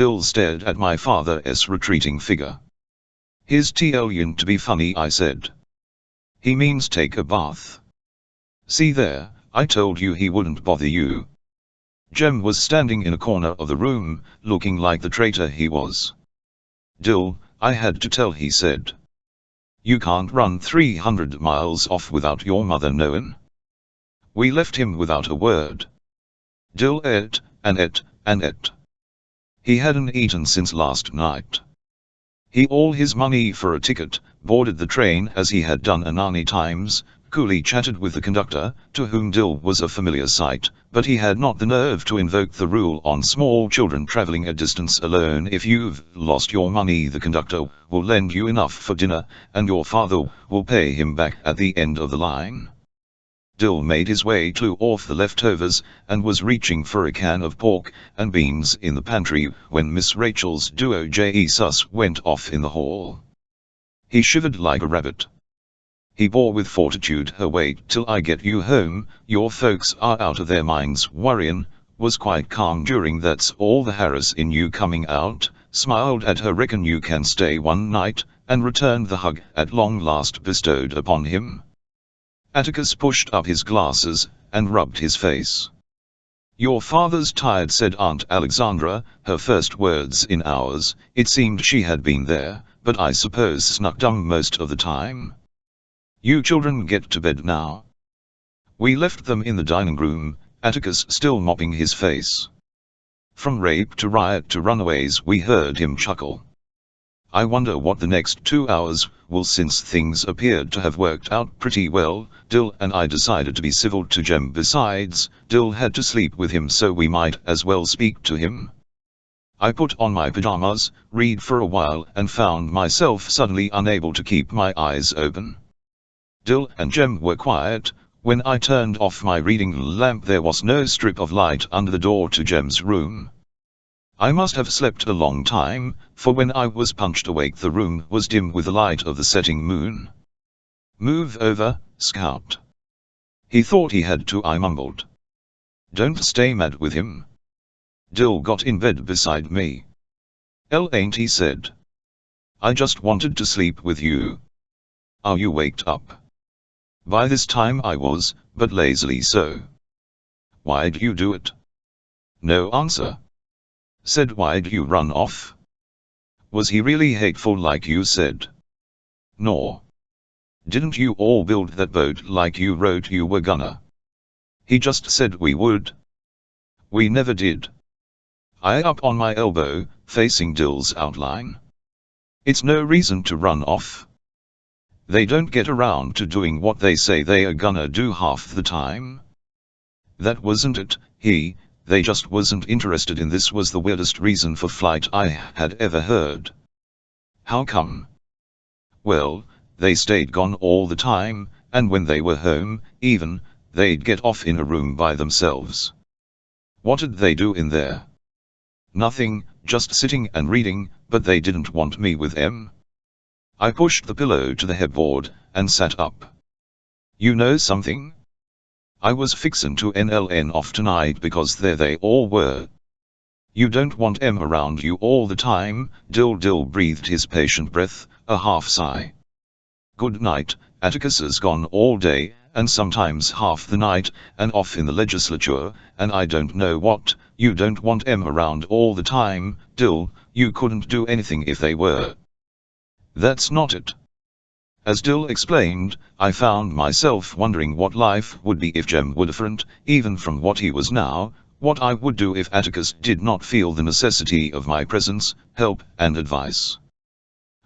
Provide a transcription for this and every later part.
Dill stared at my father's retreating figure. "His tellin' to be funny," I said. "He means take a bath. See there, I told you he wouldn't bother you." Jem was standing in a corner of the room, looking like the traitor he was. "Dill, I had to tell," he said. "You can't run 300 miles off without your mother knowin'." We left him without a word. Dill ate, and ate, and ate. He hadn't eaten since last night. He all his money for a ticket, boarded the train as he had done Anani times, coolly chatted with the conductor, to whom Dill was a familiar sight, but he had not the nerve to invoke the rule on small children traveling a distance alone. If you've lost your money, the conductor will lend you enough for dinner, and your father will pay him back at the end of the line. Dill made his way to off the leftovers, and was reaching for a can of pork and beans in the pantry when Miss Rachel's duo Jesus went off in the hall. He shivered like a rabbit. He bore with fortitude her "wait till I get you home, your folks are out of their minds worryin'," was quite calm during "that's all the Harris in you coming out," smiled at her "reckon you can stay one night," and returned the hug at long last bestowed upon him. Atticus pushed up his glasses, and rubbed his face. "Your father's tired," said Aunt Alexandra, her first words in hours. It seemed she had been there, but I suppose snuck dumb most of the time. "You children get to bed now." We left them in the dining room, Atticus still mopping his face. From rape to riot to runaways, we heard him chuckle. I wonder what the next 2 hours will, since things appeared to have worked out pretty well. Dill and I decided to be civil to Jem. Besides, Dill had to sleep with him, so we might as well speak to him. I put on my pajamas, read for a while, and found myself suddenly unable to keep my eyes open. Dill and Jem were quiet. When I turned off my reading lamp, there was no strip of light under the door to Jem's room. I must have slept a long time, for when I was punched awake the room was dim with the light of the setting moon. "Move over, Scout." He thought he had to, I mumbled. "Don't stay mad with him." Dill got in bed beside me. "Ain't," he said. "I just wanted to sleep with you." "Are you waked up?" By this time I was, but lazily so. "Why'd you do it?" No answer. Said, "Why'd you run off?" Was he really hateful like you said? "No. Didn't you all build that boat like you wrote you were gonna?" "He just said we would." "We never did." I up on my elbow, facing Dill's outline. "It's no reason to run off. They don't get around to doing what they say they are gonna do half the time." That wasn't it, they just wasn't interested in this was the weirdest reason for flight I had ever heard. "How come?" "Well, they stayed gone all the time, and when they were home, even, they'd get off in a room by themselves." "What'd they do in there?" "Nothing, just sitting and reading, but they didn't want me with them." I pushed the pillow to the headboard, and sat up. "You know something? I was fixin' to NLN off tonight because there they all were." "You don't want em around you all the time." Dill breathed his patient breath, a half sigh. "Good night, Atticus is gone all day, and sometimes half the night, and off in the legislature, and I don't know what. You don't want em around all the time, Dill. You couldn't do anything if they were." "That's not it." As Dill explained, I found myself wondering what life would be if Jem were different, even from what he was now, what I would do if Atticus did not feel the necessity of my presence, help, and advice.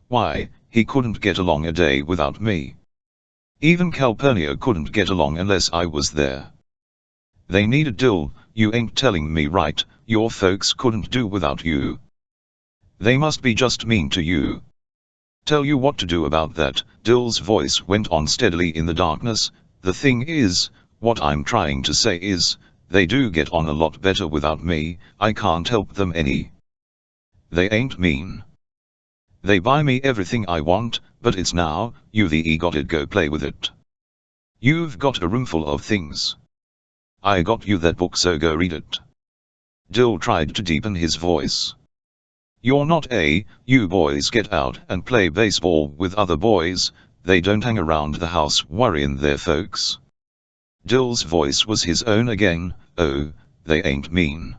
Why, he couldn't get along a day without me. Even Calpurnia couldn't get along unless I was there. They needed Dill. "You ain't telling me right, your folks couldn't do without you?" "They must be just mean to you." "Tell you what to do about that." Dill's voice went on steadily in the darkness. "The thing is, what I'm trying to say is, they do get on a lot better without me. I can't help them any. They ain't mean. They buy me everything I want, but it's now, you've gotta go play with it. You've got a room full of things. I got you that book, so go read it." Dill tried to deepen his voice. You're not a, you boys get out and play baseball with other boys, they don't hang around the house worryin' their folks. Dill's voice was his own again. Oh, they ain't mean.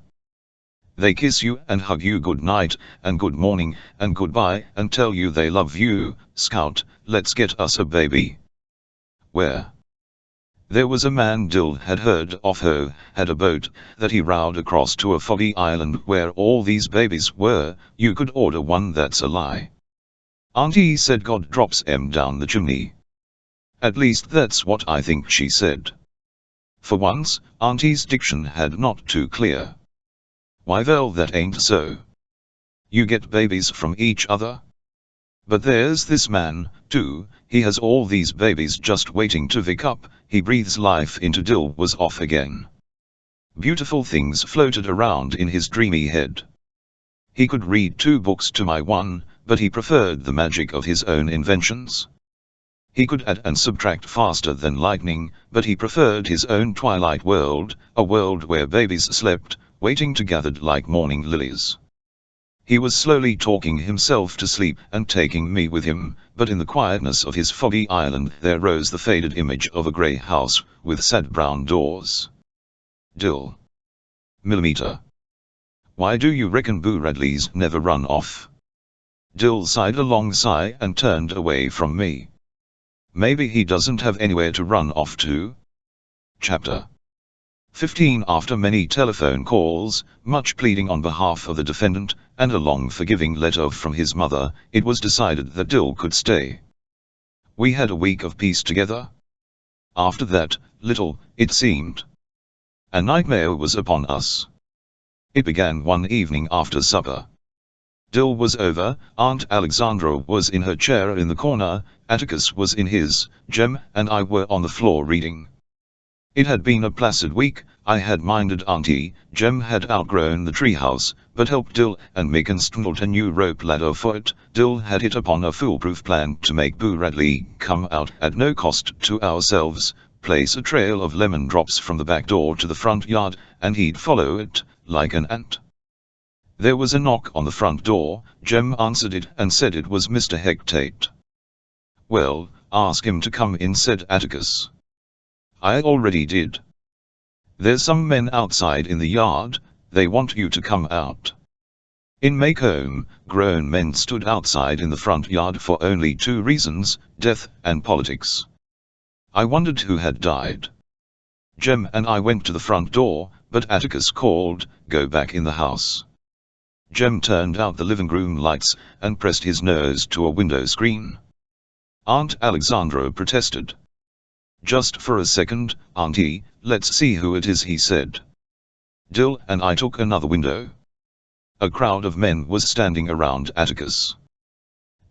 They kiss you and hug you good night, and good morning, and goodbye, and tell you they love you. Scout, let's get us a baby. Where? There was a man Dill had heard of who had a boat that he rowed across to a foggy island where all these babies were. You could order one, that's a lie. Auntie said God drops 'em down the chimney. At least that's what I think she said. For once, Auntie's diction had not too clear. Why well, that ain't so. You get babies from each other. But there's this man, too, he has all these babies just waiting to vick up. He breathes life into Dill was off again. Beautiful things floated around in his dreamy head. He could read 2 books to my 1, but he preferred the magic of his own inventions. He could add and subtract faster than lightning, but he preferred his own twilight world, a world where babies slept, waiting to gathered like morning lilies. He was slowly talking himself to sleep and taking me with him, but in the quietness of his foggy island there rose the faded image of a grey house, with sad brown doors. Dill. Millimeter. Why do you reckon Boo Radleys never run off? Dill sighed a long sigh and turned away from me. Maybe he doesn't have anywhere to run off to? Chapter 15. After many telephone calls, much pleading on behalf of the defendant, and a long forgiving letter from his mother, it was decided that Dill could stay. We had a week of peace together. After that, little, it seemed. A nightmare was upon us. It began one evening after supper. Dill was over, Aunt Alexandra was in her chair in the corner, Atticus was in his, Jem and I were on the floor reading. It had been a placid week. I had minded Auntie, Jem had outgrown the treehouse, but helped Dill and me construct a new rope ladder for it. Dill had hit upon a foolproof plan to make Boo Radley come out at no cost to ourselves, place a trail of lemon drops from the back door to the front yard, and he'd follow it, like an ant. There was a knock on the front door. Jem answered it and said it was Mr. Hectate. Well, ask him to come in, said Atticus. I already did. There's some men outside in the yard, they want you to come out. In Maycomb, grown men stood outside in the front yard for only 2 reasons, death and politics. I wondered who had died. Jem and I went to the front door, but Atticus called, go back in the house. Jem turned out the living room lights, and pressed his nose to a window screen. Aunt Alexandra protested. Just for a second, Auntie, let's see who it is, he said. Dill and I took another window. A crowd of men was standing around Atticus.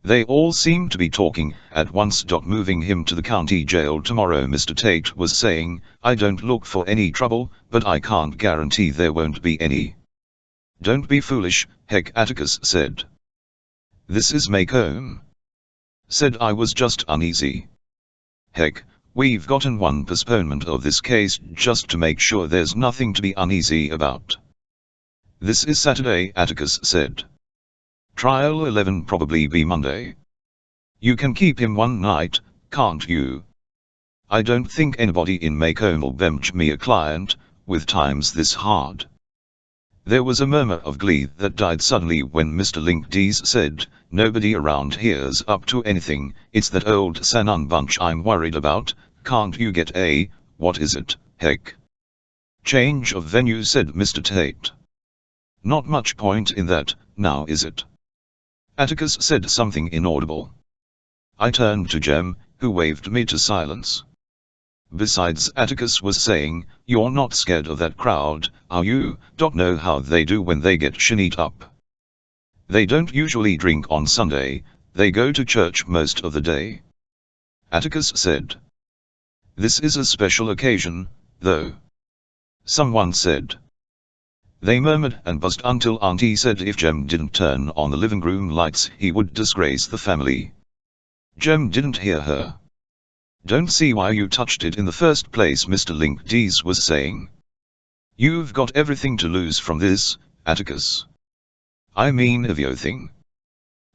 They all seemed to be talking at once. Moving him to the county jail tomorrow, Mr. Tate was saying. I don't look for any trouble, but I can't guarantee there won't be any. Don't be foolish, Heck, Atticus said. This is Maycomb. Said I was just uneasy. Heck, we've gotten 1 postponement of this case just to make sure there's nothing to be uneasy about. This is Saturday, Atticus said. Trial 11 probably be Monday. You can keep him 1 night, can't you? I don't think anybody in Maycomb'll bench me a client, with times this hard. There was a murmur of glee that died suddenly when Mr. Linkdees said, nobody around here's up to anything, it's that old Sanon bunch I'm worried about. Can't you get a, what is it, Heck? Change of venue, said Mr. Tate. Not much point in that, now is it? Atticus said something inaudible. I turned to Jem, who waved me to silence. Besides, Atticus was saying, you're not scared of that crowd, are you? Know how they do when they get shinnied up. They don't usually drink on Sunday, they go to church most of the day. Atticus said. This is a special occasion, though. Someone said. They murmured and buzzed until Auntie said if Jem didn't turn on the living room lights he would disgrace the family. Jem didn't hear her. Don't see why you touched it in the first place, Mr. Linkdees was saying. You've got everything to lose from this, Atticus. I mean thing.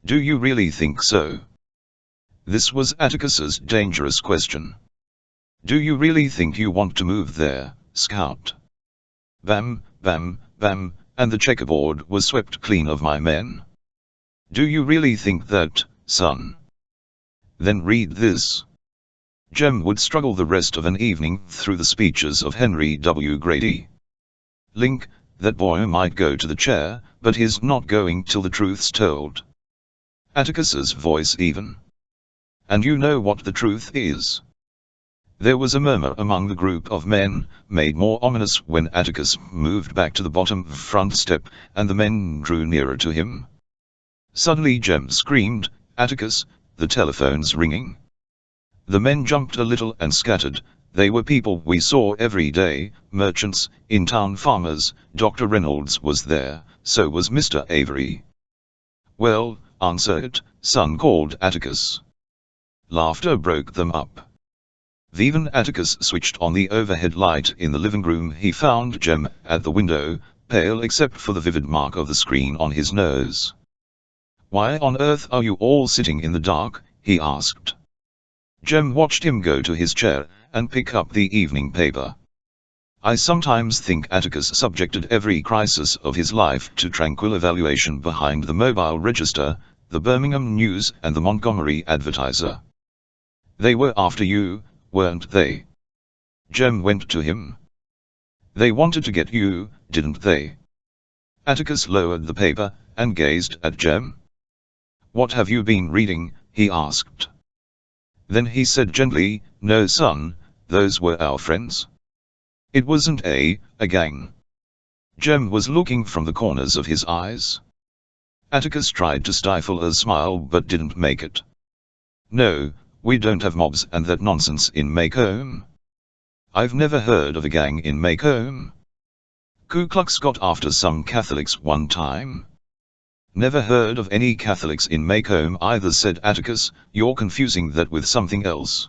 Do you really think so? This was Atticus's dangerous question. Do you really think you want to move there, Scout? Bam, bam, bam, and the checkerboard was swept clean of my men. Do you really think that, son? Then read this. Jem would struggle the rest of an evening through the speeches of Henry W. Grady. Link, that boy might go to the chair, but he's not going till the truth's told. Atticus's voice even. And you know what the truth is. There was a murmur among the group of men, made more ominous when Atticus moved back to the bottom front step, and the men drew nearer to him. Suddenly Jem screamed, "Atticus, the telephone's ringing." The men jumped a little and scattered. They were people we saw every day, merchants, in-town farmers. Dr. Reynolds was there, so was Mr. Avery. "Well, answer it, son," called Atticus. Laughter broke them up. Even Atticus switched on the overhead light in the living room. He found Jem at the window, pale except for the vivid mark of the screen on his nose. "Why on earth are you all sitting in the dark?" he asked. Jem watched him go to his chair and pick up the evening paper. "I sometimes think Atticus subjected every crisis of his life to tranquil evaluation behind the Mobile Register, the Birmingham News and the Montgomery Advertiser. They were after you, weren't they?" Jem went to him. "They wanted to get you, didn't they?" Atticus lowered the paper and gazed at Jem. "What have you been reading?" he asked. Then he said gently, "No, son, those were our friends. It wasn't a gang." Jem was looking from the corners of his eyes. Atticus tried to stifle a smile but didn't make it. "No, we don't have mobs and that nonsense in Macomb. I've never heard of a gang in Macomb. Ku Klux got after some Catholics one time." "Never heard of any Catholics in Macomb either," said Atticus. "You're confusing that with something else.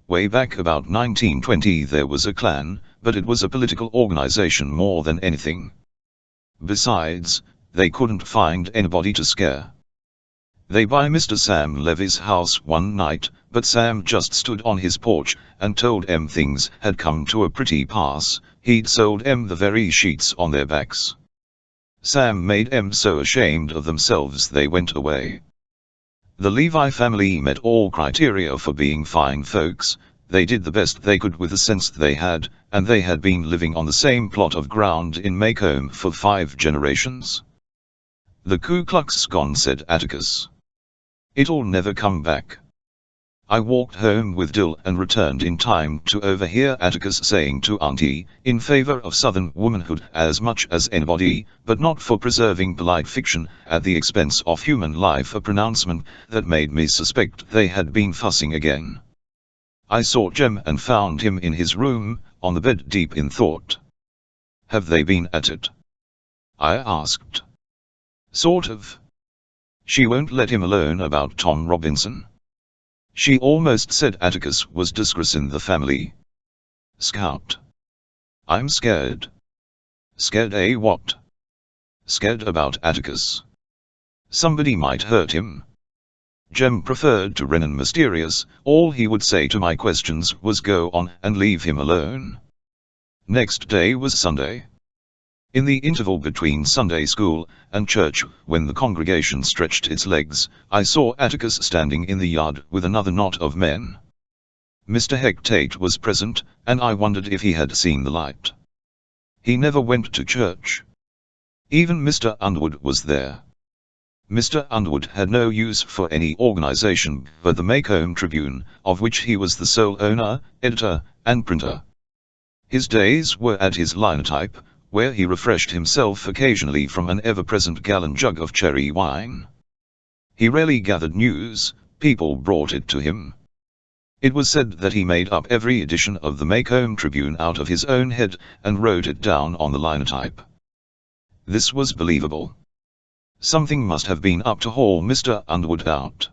Way back about 1920 there was a Klan, but it was a political organization more than anything. Besides, they couldn't find anybody to scare. They by Mr. Sam Levy's house one night, but Sam just stood on his porch and told 'em things had come to a pretty pass. He'd sold 'em the very sheets on their backs. Sam made 'em so ashamed of themselves they went away. The Levi family met all criteria for being fine folks. They did the best they could with the sense they had, and they had been living on the same plot of ground in Macomb for 5 generations. The Ku Klux gone," said Atticus. "It'll never come back." I walked home with Dill and returned in time to overhear Atticus saying to Auntie, in favor of Southern womanhood as much as anybody, but not for preserving polite fiction at the expense of human life, a pronouncement that made me suspect they had been fussing again. I saw Jem and found him in his room, on the bed deep in thought. "Have they been at it?" I asked. "Sort of. She won't let him alone about Tom Robinson. She almost said Atticus was disgracing the family." "Scout. I'm scared." "Scared, eh? What?" "Scared about Atticus. Somebody might hurt him." Jem preferred to remain mysterious. All he would say to my questions was go on and leave him alone. Next day was Sunday. In the interval between Sunday school and church, when the congregation stretched its legs, I saw Atticus standing in the yard with another knot of men. Mr. Hectate was present, and I wondered if he had seen the light. He never went to church. Even Mr. Underwood was there. Mr. Underwood had no use for any organization but the Macomb Tribune, of which he was the sole owner, editor, and printer. His days were at his linotype, where he refreshed himself occasionally from an ever-present gallon jug of cherry wine. He rarely gathered news, people brought it to him. It was said that he made up every edition of the Macomb Tribune out of his own head and wrote it down on the linotype. This was believable. Something must have been up to haul Mr. Underwood out.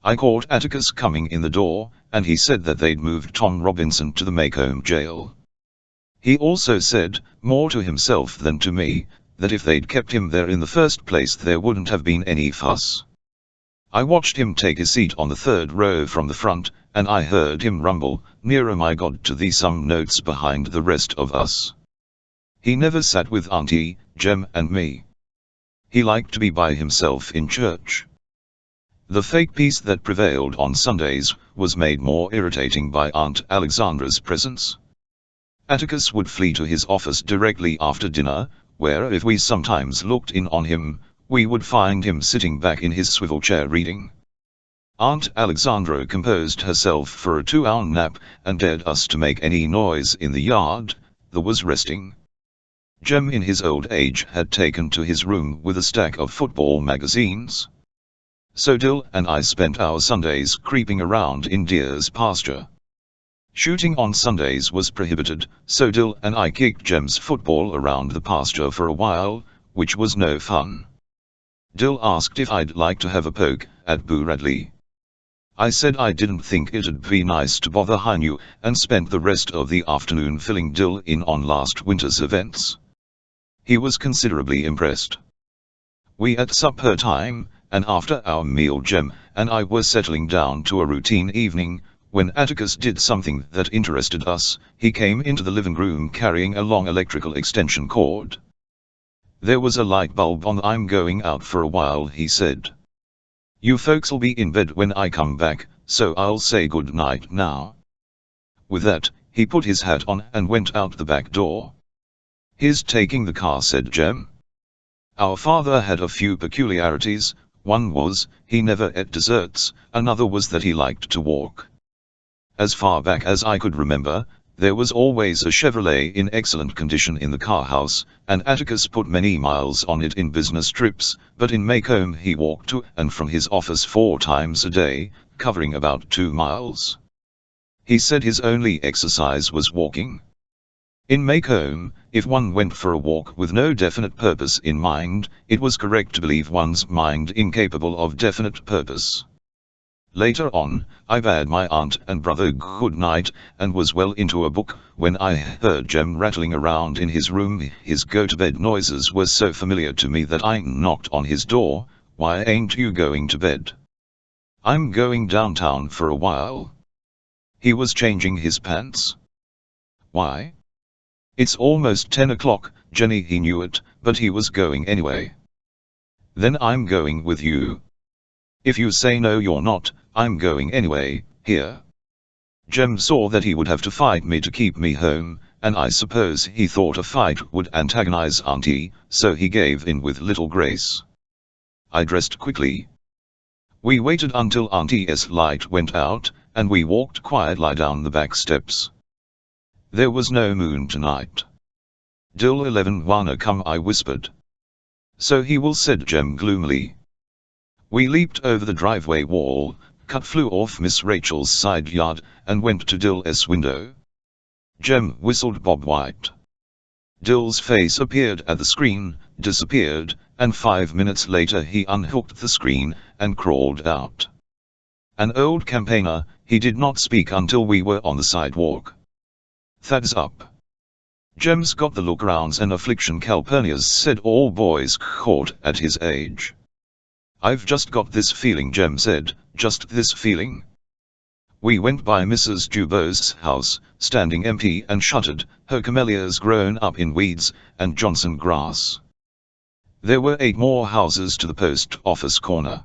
I caught Atticus coming in the door, and he said that they'd moved Tom Robinson to the Macomb jail. He also said, more to himself than to me, that if they'd kept him there in the first place there wouldn't have been any fuss. I watched him take a seat on the third row from the front, and I heard him rumble, "Nearer, my God," to the some notes behind the rest of us. He never sat with Auntie, Jem, and me. He liked to be by himself in church. The fake peace that prevailed on Sundays was made more irritating by Aunt Alexandra's presence. Atticus would flee to his office directly after dinner, where if we sometimes looked in on him, we would find him sitting back in his swivel chair reading. Aunt Alexandra composed herself for a 2-hour nap and dared us to make any noise in the yard. There was resting. Jem in his old age had taken to his room with a stack of football magazines. So Dill and I spent our Sundays creeping around in deer's pasture. Shooting on Sundays was prohibited, so Dill and I kicked Jem's football around the pasture for a while, which was no fun. Dill asked if I'd like to have a poke at Boo Radley. I said I didn't think it'd be nice to bother Hinu, and spent the rest of the afternoon filling Dill in on last winter's events. He was considerably impressed. We at supper time, and after our meal Jem and I were settling down to a routine evening, when Atticus did something that interested us. He came into the living room carrying a long electrical extension cord. "There was a light bulb on. I'm going out for a while," he said. "You folks'll be in bed when I come back, so I'll say good night now." With that, he put his hat on and went out the back door. "He's taking the car," said Jem. Our father had a few peculiarities. One was, he never ate desserts, another was that he liked to walk. As far back as I could remember, there was always a Chevrolet in excellent condition in the car house, and Atticus put many miles on it in business trips, but in Maycomb he walked to and from his office 4 times a day, covering about 2 miles. He said his only exercise was walking. In Maycomb, if one went for a walk with no definite purpose in mind, it was correct to believe one's mind incapable of definite purpose. Later on, I bade my aunt and brother good night, and was well into a book, when I heard Jem rattling around in his room. His go-to-bed noises were so familiar to me that I knocked on his door. "Why ain't you going to bed?" "I'm going downtown for a while." He was changing his pants. "Why?" "It's almost 10 o'clock, Jenny." He knew it, but he was going anyway. "Then I'm going with you." "If you say no you're not, I'm going anyway." "Here." Jem saw that he would have to fight me to keep me home, and I suppose he thought a fight would antagonize Auntie, so he gave in with little grace. I dressed quickly. We waited until Auntie's light went out, and we walked quietly down the back steps. There was no moon tonight. "Dill 11 wanna come?" I whispered. "So he will," said Jem gloomily. We leaped over the driveway wall, cut flew off Miss Rachel's side yard, and went to Dill's window. Jem whistled Bob White. Dill's face appeared at the screen, disappeared, and 5 minutes later he unhooked the screen, and crawled out. An old campaigner, he did not speak until we were on the sidewalk. "Thad's up." "Jem's got the look rounds and affliction," Calpurnius said. "All boys caught at his age." "I've just got this feeling," Jem said, "just this feeling." We went by Mrs. Dubow's house, standing empty and shuttered, her camellias grown up in weeds and Johnson grass. There were 8 more houses to the post office corner.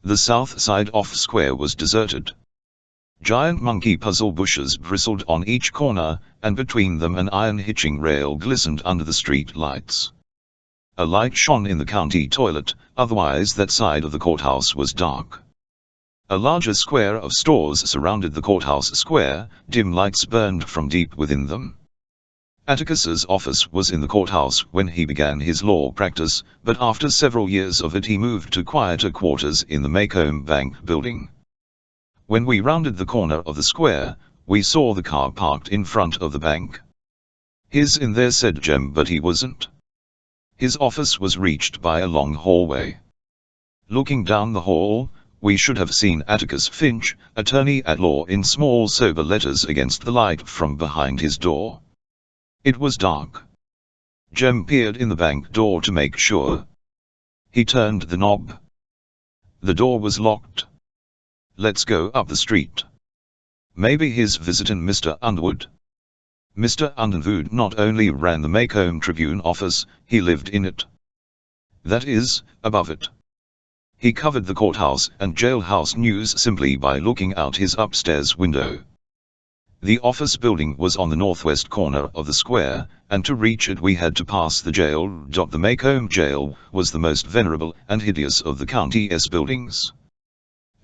The south side off square was deserted. Giant monkey puzzle bushes bristled on each corner, and between them an iron hitching rail glistened under the street lights. A light shone in the county toilet, otherwise that side of the courthouse was dark. A larger square of stores surrounded the courthouse square, dim lights burned from deep within them. Atticus's office was in the courthouse when he began his law practice, but after several years of it he moved to quieter quarters in the Maycomb Bank building. When we rounded the corner of the square, we saw the car parked in front of the bank. "He's in there," said Jem, but he wasn't. His office was reached by a long hallway. Looking down the hall, we should have seen Atticus Finch, attorney at law, in small sober letters against the light from behind his door. It was dark. Jem peered in the bank door to make sure. He turned the knob. The door was locked. Let's go up the street. Maybe he's visiting Mr. Underwood. Mr. Underwood not only ran the Macomb Tribune office, he lived in it. That is, above it. He covered the courthouse and jailhouse news simply by looking out his upstairs window. The office building was on the northwest corner of the square, and to reach it we had to pass the jail. The Macomb jail was the most venerable and hideous of the county's buildings.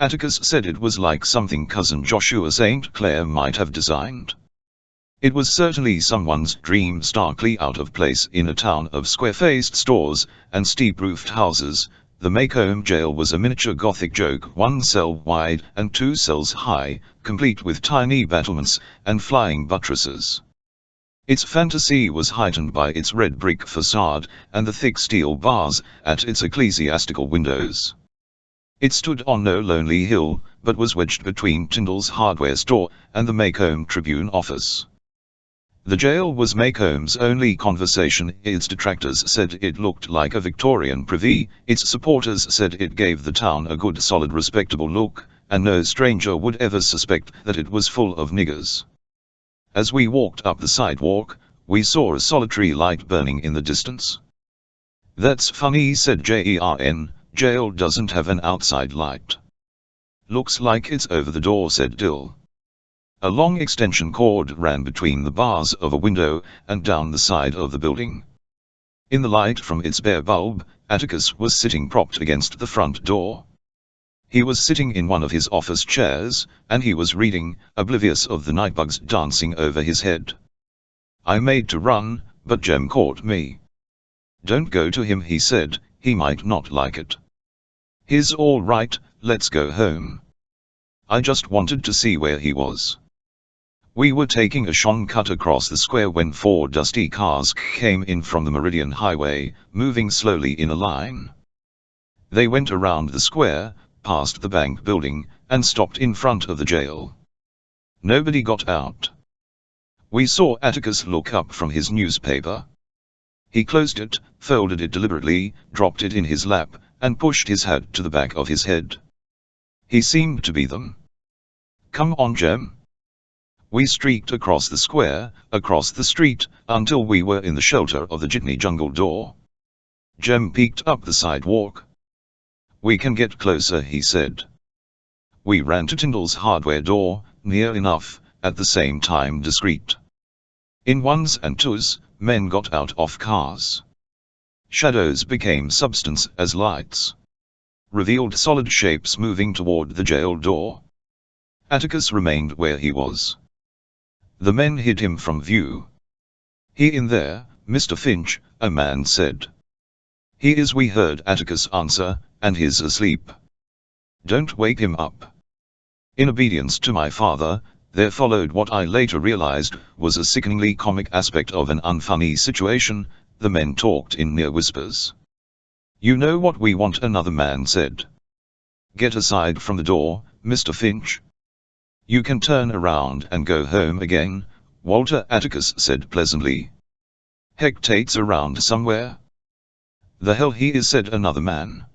Atticus said it was like something cousin Joshua St. Clair might have designed. It was certainly someone's dream, starkly out of place in a town of square-faced stores and steep-roofed houses. The Macomb jail was a miniature Gothic joke, 1 cell wide and 2 cells high, complete with tiny battlements and flying buttresses. Its fantasy was heightened by its red brick facade and the thick steel bars at its ecclesiastical windows. It stood on no lonely hill, but was wedged between Tyndall's hardware store and the Macomb Tribune office. The jail was Macomb's only conversation. Its detractors said it looked like a Victorian privy, its supporters said it gave the town a good solid respectable look, and no stranger would ever suspect that it was full of niggers. As we walked up the sidewalk, we saw a solitary light burning in the distance. "That's funny," said Jen, "jail doesn't have an outside light." "Looks like it's over the door," said Dill. A long extension cord ran between the bars of a window and down the side of the building. In the light from its bare bulb, Atticus was sitting propped against the front door. He was sitting in one of his office chairs, and he was reading, oblivious of the nightbugs dancing over his head. I made to run, but Jem caught me. "Don't go to him," he said, "he might not like it." "He's all right, let's go home." I just wanted to see where he was. We were taking a shortcut across the square when 4 dusty cars came in from the Meridian Highway, moving slowly in a line. They went around the square, past the bank building, and stopped in front of the jail. Nobody got out. We saw Atticus look up from his newspaper. He closed it, folded it deliberately, dropped it in his lap, and pushed his hat to the back of his head. He seemed to be them. "Come on, Jem." We streaked across the square, across the street, until we were in the shelter of the Jitney Jungle door. Jem peeked up the sidewalk. "We can get closer," he said. We ran to Tyndall's hardware door, near enough, at the same time discreet. In ones and twos, men got out of cars. Shadows became substance as lights revealed solid shapes moving toward the jail door. Atticus remained where he was. The men hid him from view. "He in there, Mr. Finch," a man said. "He is," we heard Atticus answer, "and he's asleep. Don't wake him up." In obedience to my father, there followed what I later realized was a sickeningly comic aspect of an unfunny situation. The men talked in near whispers. "You know what we want," another man said. "Get aside from the door, Mr. Finch. You can turn around and go home again," Walter, Atticus said pleasantly. "Heck, Tate's around somewhere." "The hell he is," said another man.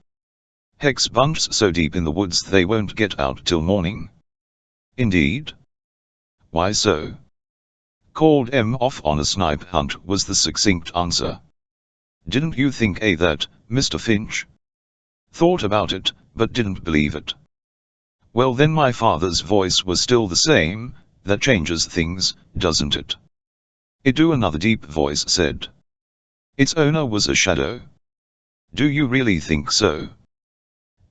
"Heck's bunched so deep in the woods they won't get out till morning." "Indeed? Why so?" "Called 'em off on a snipe hunt," was the succinct answer. "Didn't you think that, Mr. Finch?" "Thought about it, but didn't believe it." "Well then," my father's voice was still the same, "that changes things, doesn't it?" "It do," another deep voice said. Its owner was a shadow. "Do you really think so?"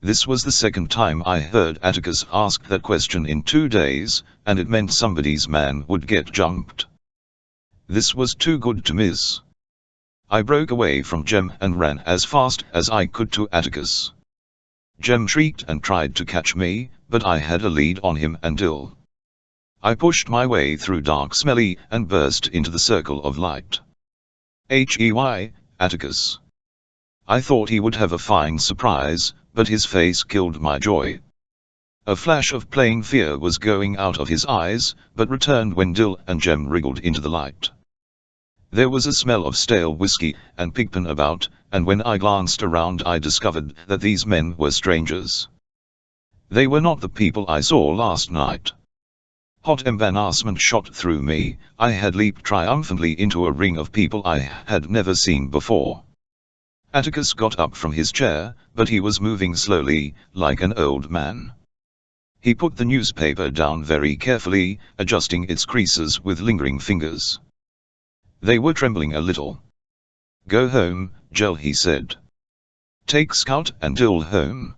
This was the second time I heard Atticus ask that question in 2 days, and it meant somebody's man would get jumped. This was too good to miss. I broke away from Jem and ran as fast as I could to Atticus. Jem shrieked and tried to catch me, but I had a lead on him and Dill. I pushed my way through dark, smelly, and burst into the circle of light. "Hey, Atticus." I thought he would have a fine surprise, but his face killed my joy. A flash of plain fear was going out of his eyes, but returned when Dill and Jem wriggled into the light. There was a smell of stale whiskey and pigpen about, and when I glanced around I discovered that these men were strangers. They were not the people I saw last night. Hot embarrassment shot through me. I had leaped triumphantly into a ring of people I had never seen before. Atticus got up from his chair, but he was moving slowly, like an old man. He put the newspaper down very carefully, adjusting its creases with lingering fingers. They were trembling a little. "Go home, Joel," he said. "Take Scout and Dill home."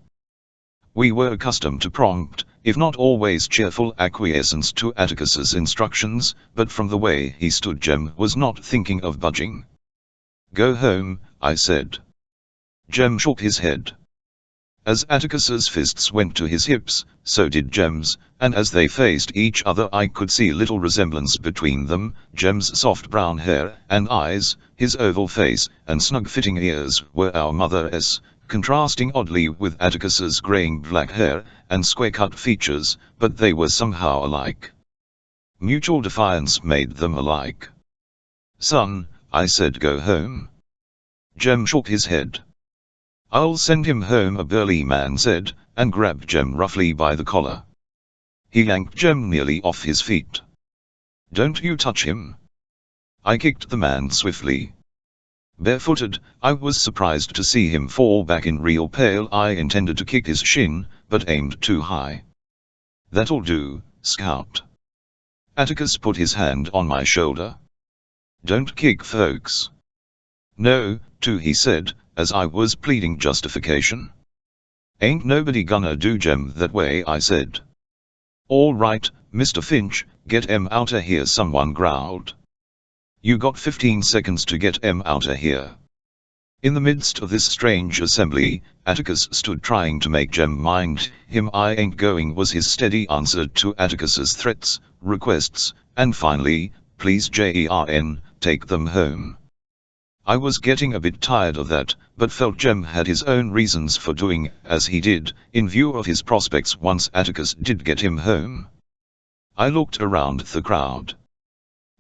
We were accustomed to prompt, if not always cheerful acquiescence to Atticus's instructions, but from the way he stood Jem was not thinking of budging. "Go home," I said. Jem shook his head. As Atticus's fists went to his hips, so did Jem's, and as they faced each other I could see little resemblance between them. Jem's soft brown hair and eyes, his oval face and snug-fitting ears were our mother's, contrasting oddly with Atticus's graying black hair and square-cut features, but they were somehow alike. Mutual defiance made them alike. "Son," I said, "go home." Jem shook his head. "I'll send him home," a burly man said, and grabbed Jem roughly by the collar. He yanked Jem nearly off his feet. "Don't you touch him." I kicked the man swiftly. Barefooted, I was surprised to see him fall back in real pain. I intended to kick his shin, but aimed too high. "That'll do, Scout." Atticus put his hand on my shoulder. "Don't kick folks." "No, too," he said, as I was pleading justification. "Ain't nobody gonna do Jem that way," I said. "All right, Mr. Finch, get em outta here," someone growled. "You got 15 seconds to get em outta here." In the midst of this strange assembly, Atticus stood trying to make Jem mind him. "I ain't going," was his steady answer to Atticus's threats, requests, and finally, "Please Jen, take them home." I was getting a bit tired of that, but felt Jem had his own reasons for doing as he did, in view of his prospects once Atticus did get him home. I looked around the crowd.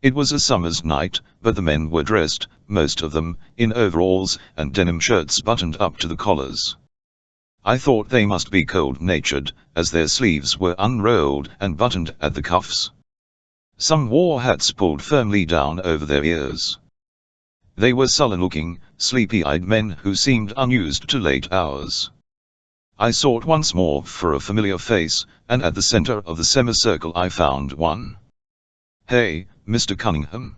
It was a summer's night, but the men were dressed, most of them, in overalls and denim shirts buttoned up to the collars. I thought they must be cold-natured, as their sleeves were unrolled and buttoned at the cuffs. Some wore hats pulled firmly down over their ears. They were sullen-looking, sleepy-eyed men who seemed unused to late hours. I sought once more for a familiar face, and at the center of the semicircle I found one. "Hey, Mr. Cunningham."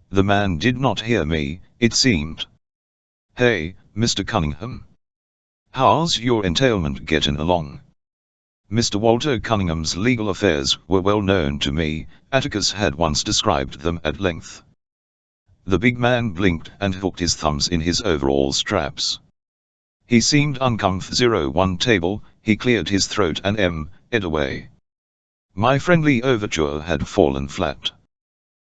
The man did not hear me, it seemed. "Hey, Mr. Cunningham. How's your entailment getting along?" Mr. Walter Cunningham's legal affairs were well known to me. Atticus had once described them at length. The big man blinked and hooked his thumbs in his overall straps. He seemed uncomfortable. 01 table, he cleared his throat and ed away. My friendly overture had fallen flat.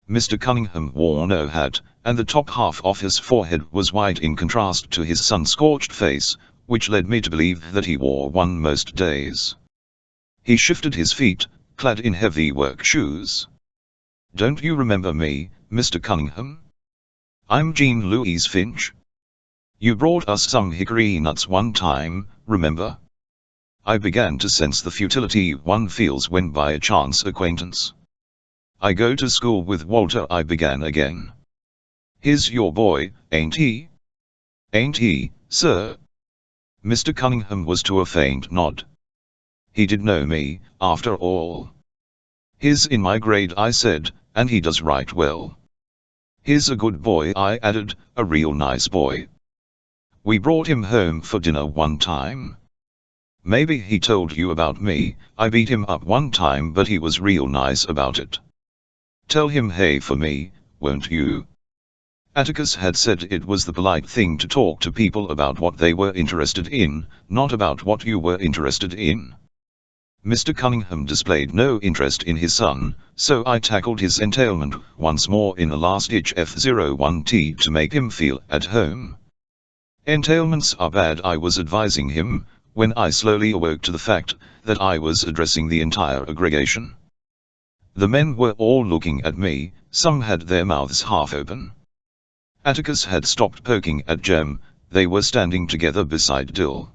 Mr. Cunningham wore no hat, and the top half of his forehead was white in contrast to his sun-scorched face, which led me to believe that he wore one most days. He shifted his feet, clad in heavy work shoes. "Don't you remember me, Mr. Cunningham? I'm Jean Louise Finch. You brought us some hickory nuts one time, remember?" I began to sense the futility one feels when by chance acquaintance. "I go to school with Walter," I began again. "He's your boy, ain't he?" "Ain't he, sir?" Mr. Cunningham was to a faint nod. He did know me, after all. "He's in my grade," I said, "and he does right well. He's a good boy," I added, "a real nice boy. We brought him home for dinner one time. Maybe he told you about me. I beat him up one time, but he was real nice about it. Tell him hey for me, won't you?" Atticus had said it was the polite thing to talk to people about what they were interested in, not about what you were interested in. Mr. Cunningham displayed no interest in his son, so I tackled his entailment once more in a last-ditch F01T to make him feel at home. "Entailments are bad," I was advising him, when I slowly awoke to the fact that I was addressing the entire aggregation. The men were all looking at me, Some had their mouths half open. Atticus had stopped poking at Jem. They were standing together beside Dill.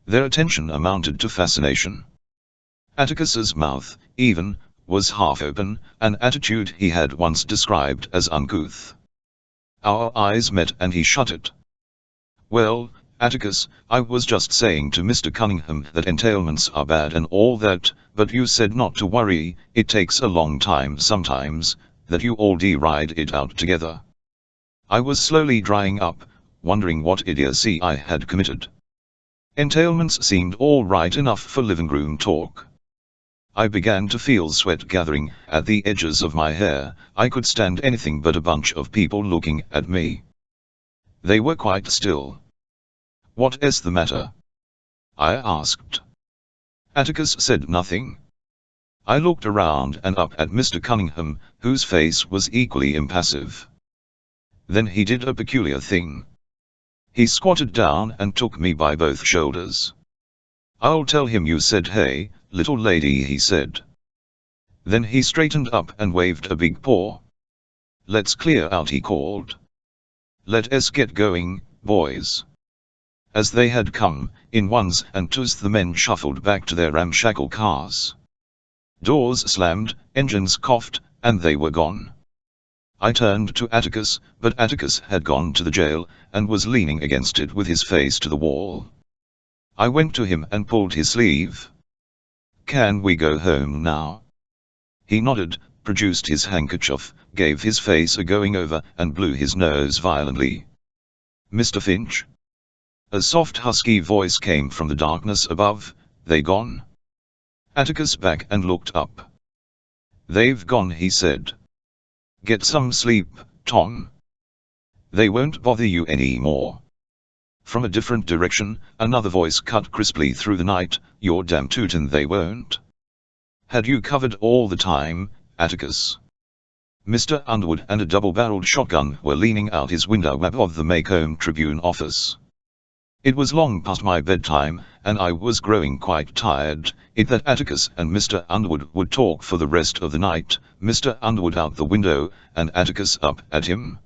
Their attention amounted to fascination. Atticus's mouth, even, was half open, an attitude he had once described as uncouth. Our eyes met and he shut it. "Well, Atticus, I was just saying to Mr. Cunningham that entailments are bad and all that, but you said not to worry, it takes a long time sometimes, that you all ride it out together." I was slowly drying up, wondering what idiocy I had committed. Entailments seemed all right enough for living room talk. I began to feel sweat gathering at the edges of my hair. I could stand anything but a bunch of people looking at me. They were quite still. "What is the matter?" I asked. Atticus said nothing. I looked around and up at Mr. Cunningham, whose face was equally impassive. Then he did a peculiar thing. He squatted down and took me by both shoulders. "I'll tell him you said hey, little lady," he said. Then he straightened up and waved a big paw. "Let's clear out," he called. "Let us get going, boys." As they had come, in ones and twos the men shuffled back to their ramshackle cars. Doors slammed, engines coughed, and they were gone. I turned to Atticus, but Atticus had gone to the jail, and was leaning against it with his face to the wall. I went to him and pulled his sleeve. "Can we go home now?" He nodded, produced his handkerchief, gave his face a going over, and blew his nose violently. "Mr. Finch?" A soft husky voice came from the darkness above. "They gone?" Atticus back and looked up. "They've gone," he said. "Get some sleep, Tom. They won't bother you anymore." From a different direction, another voice cut crisply through the night. "You're damn tootin' they won't. Had you covered all the time, Atticus?" Mr. Underwood and a double-barreled shotgun were leaning out his window web of the Macomb Tribune office. It was long past my bedtime, and I was growing quite tired. It that Atticus and Mr. Underwood would talk for the rest of the night, Mr. Underwood out the window, and Atticus up at him.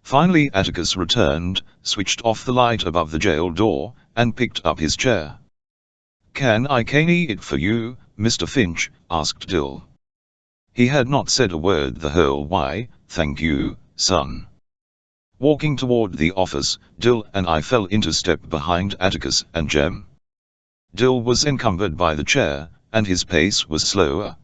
Finally Atticus returned, switched off the light above the jail door, and picked up his chair. "Can I caney it for you, Mr. Finch?" asked Dill. He had not said a word the whole way. "Thank you, son." Walking toward the office, Dill and I fell into step behind Atticus and Jem. Dill was encumbered by the chair, and his pace was slower.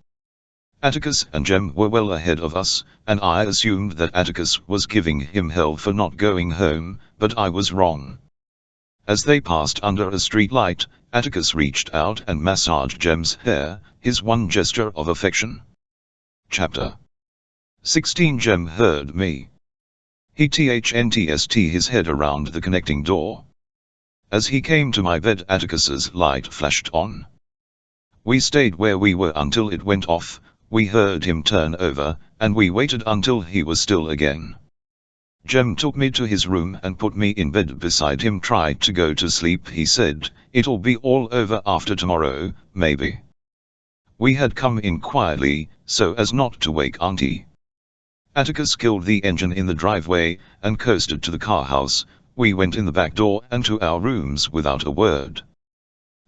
Atticus and Jem were well ahead of us, and I assumed that Atticus was giving him hell for not going home, but I was wrong. As they passed under a street light, Atticus reached out and massaged Jem's hair, his one gesture of affection. Chapter 16. Jem heard me. He turned his head around the connecting door. As he came to my bed, Atticus's light flashed on. We stayed where we were until it went off. We heard him turn over, and we waited until he was still again. Jem took me to his room and put me in bed beside him. "Tried to go to sleep," he said. "It'll be all over after tomorrow, maybe." We had come in quietly, so as not to wake Auntie. Atticus killed the engine in the driveway, and coasted to the car house. We went in the back door and to our rooms without a word.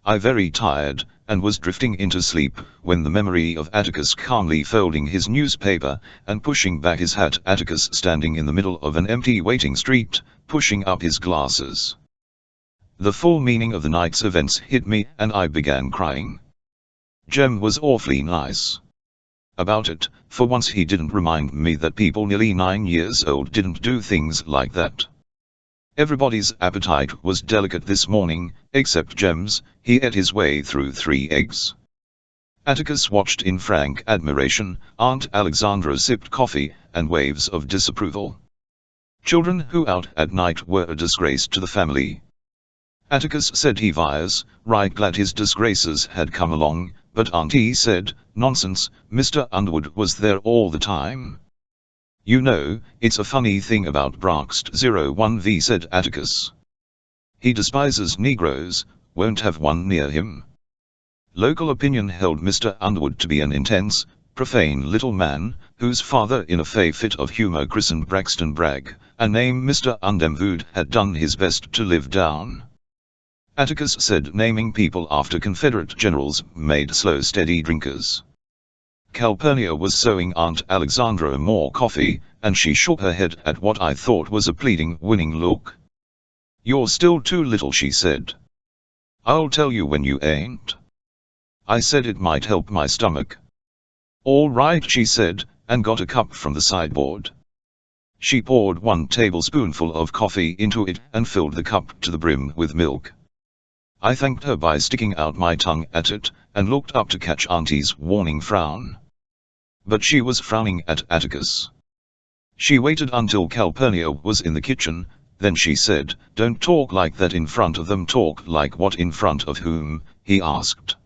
I very tired, and was drifting into sleep, when the memory of Atticus calmly folding his newspaper, and pushing back his hat. Atticus standing in the middle of an empty waiting street, pushing up his glasses. The full meaning of the night's events hit me, and I began crying. Jem was awfully nice about it. For once he didn't remind me that people nearly 9 years old didn't do things like that. Everybody's appetite was delicate this morning, except Jem's. He ate his way through 3 eggs. Atticus watched in frank admiration. Aunt Alexandra sipped coffee, and waves of disapproval. Children who out at night were a disgrace to the family. Atticus said he was right glad his disgraces had come along, but Auntie said, "Nonsense, Mr. Underwood was there all the time." "You know, it's a funny thing about Book.2-1, said Atticus. "He despises Negroes, won't have one near him." Local opinion held Mr. Underwood to be an intense, profane little man, whose father in a fit of humour christened Braxton Bragg, a name Mr. Undemvood had done his best to live down. Atticus said naming people after Confederate generals made slow steady drinkers. Calpurnia was sewing Aunt Alexandra more coffee, and she shook her head at what I thought was a pleading, winning look. "You're still too little," she said. "I'll tell you when you ain't." I said it might help my stomach. "All right," she said, and got a cup from the sideboard. She poured 1 tablespoonful of coffee into it and filled the cup to the brim with milk. I thanked her by sticking out my tongue at it, and looked up to catch Auntie's warning frown. But she was frowning at Atticus. She waited until Calpurnia was in the kitchen, then she said, "Don't talk like that in front of them." "Talk like what? In front of whom?" he asked.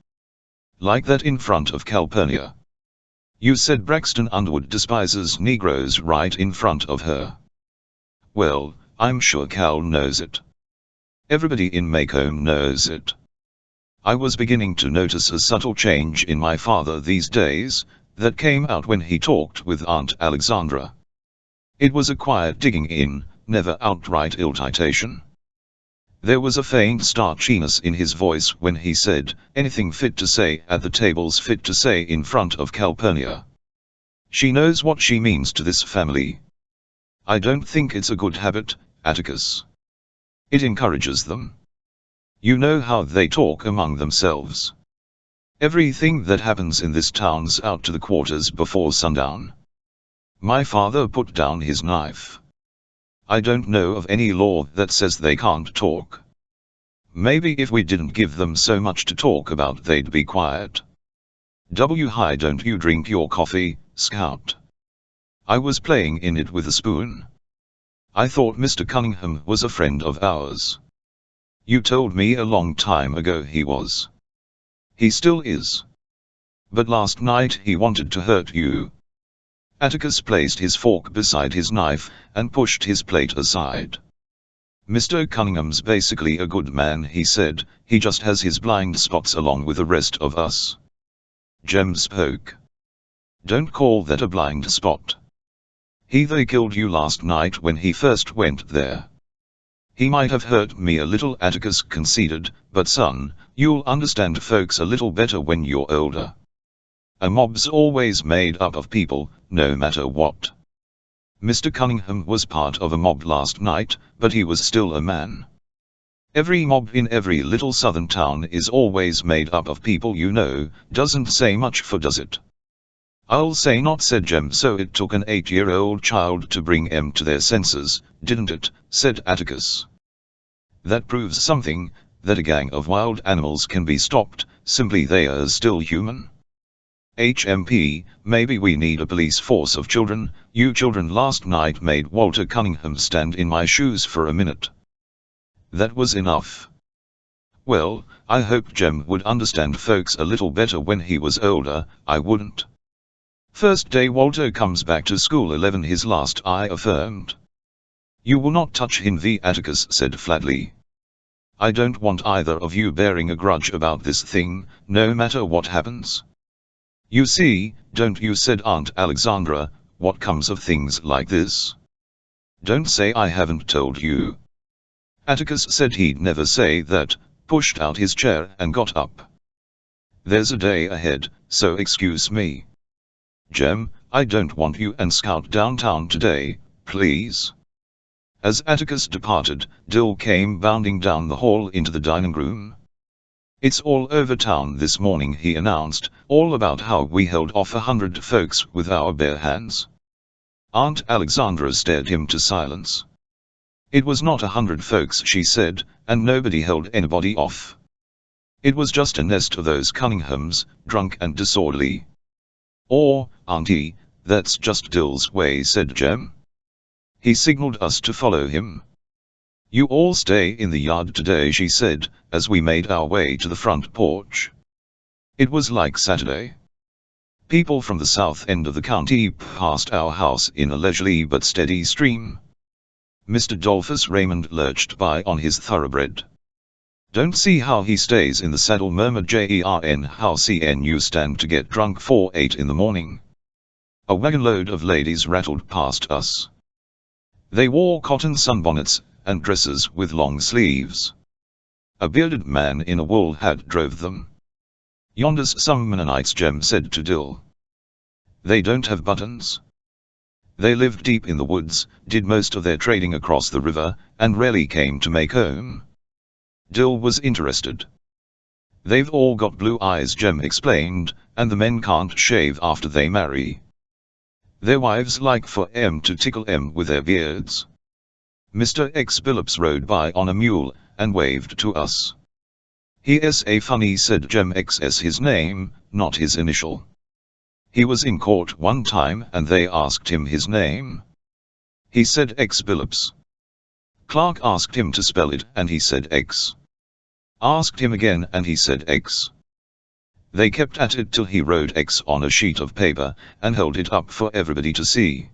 "Like that in front of Calpurnia. You said Braxton Underwood despises Negroes right in front of her." "Well, I'm sure Cal knows it. Everybody in Macomb knows it." I was beginning to notice a subtle change in my father these days, that came out when he talked with Aunt Alexandra. It was a quiet digging in, never outright irritation. There was a faint starchiness in his voice when he said anything fit to say at the table's fit to say in front of Calpurnia. She knows what she means to this family. I don't think it's a good habit, Atticus. It encourages them. You know how they talk among themselves. Everything that happens in this town's out to the quarters before sundown. My father put down his knife. I don't know of any law that says they can't talk. Maybe if we didn't give them so much to talk about they'd be quiet. Why don't you drink your coffee, Scout? I was playing in it with a spoon. I thought Mr. Cunningham was a friend of ours. You told me a long time ago he was. He still is. But last night he wanted to hurt you. Atticus placed his fork beside his knife, and pushed his plate aside. "Mr. Cunningham's basically a good man," he said, "he just has his blind spots along with the rest of us." Jem spoke. "Don't call that a blind spot. They killed you last night when he first went there." "He might have hurt me a little," Atticus conceded, "but son, you'll understand folks a little better when you're older. A mob's always made up of people, no matter what. Mr. Cunningham was part of a mob last night, but he was still a man. Every mob in every little southern town is always made up of people, you know. Doesn't say much, does it?" "I'll say not," said Jem. "So it took an 8-year-old child to bring 'em to their senses, didn't it?" said Atticus. "That proves something, that a gang of wild animals can be stopped, simply they are still human. HMP, maybe we need a police force of children. You children last night made Walter Cunningham stand in my shoes for a minute. That was enough." "Well, I hope Jem would understand folks a little better when he was older. I wouldn't. First day Walter comes back to school 11 his last," I affirmed. "You will not touch him," the Atticus said flatly. "I don't want either of you bearing a grudge about this thing, no matter what happens." "You see, don't you?" said Aunt Alexandra, "what comes of things like this?" "Don't say I haven't told you." Atticus said he'd never say that, pushed out his chair and got up. "There's a day ahead, so excuse me. Jem, I don't want you and Scout downtown today, please." As Atticus departed, Dill came bounding down the hall into the dining room. "It's all over town this morning," he announced, "all about how we held off 100 folks with our bare hands." Aunt Alexandra stared him to silence. "It was not 100 folks," she said, "and nobody held anybody off. It was just a nest of those Cunninghams, drunk and disorderly." "Or, Auntie, that's just Dill's way," said Jem. "He signaled us to follow him." "You all stay in the yard today," she said, as we made our way to the front porch. It was like Saturday. People from the south end of the county passed our house in a leisurely but steady stream. Mr. Dolphus Raymond lurched by on his thoroughbred. Don't see how he stays in the saddle, murmured Jern. How can you stand to get drunk for 8 in the morning? A wagon load of ladies rattled past us. They wore cotton sunbonnets and dresses with long sleeves. A bearded man in a wool hat drove them. Yonder's some Mennonites, Jem said to Dill. They don't have buttons. They lived deep in the woods, did most of their trading across the river, and rarely came to make home. Dill was interested. They've all got blue eyes, Jem explained, and the men can't shave after they marry. Their wives like for 'em to tickle 'em with their beards. Mr. X. Billups rode by on a mule, and waved to us. He's a funny, said Jem. X's his name, not his initial. He was in court one time and they asked him his name. He said X. Billups. Clerk asked him to spell it and he said X. Asked him again and he said X. They kept at it till he wrote X on a sheet of paper and held it up for everybody to see.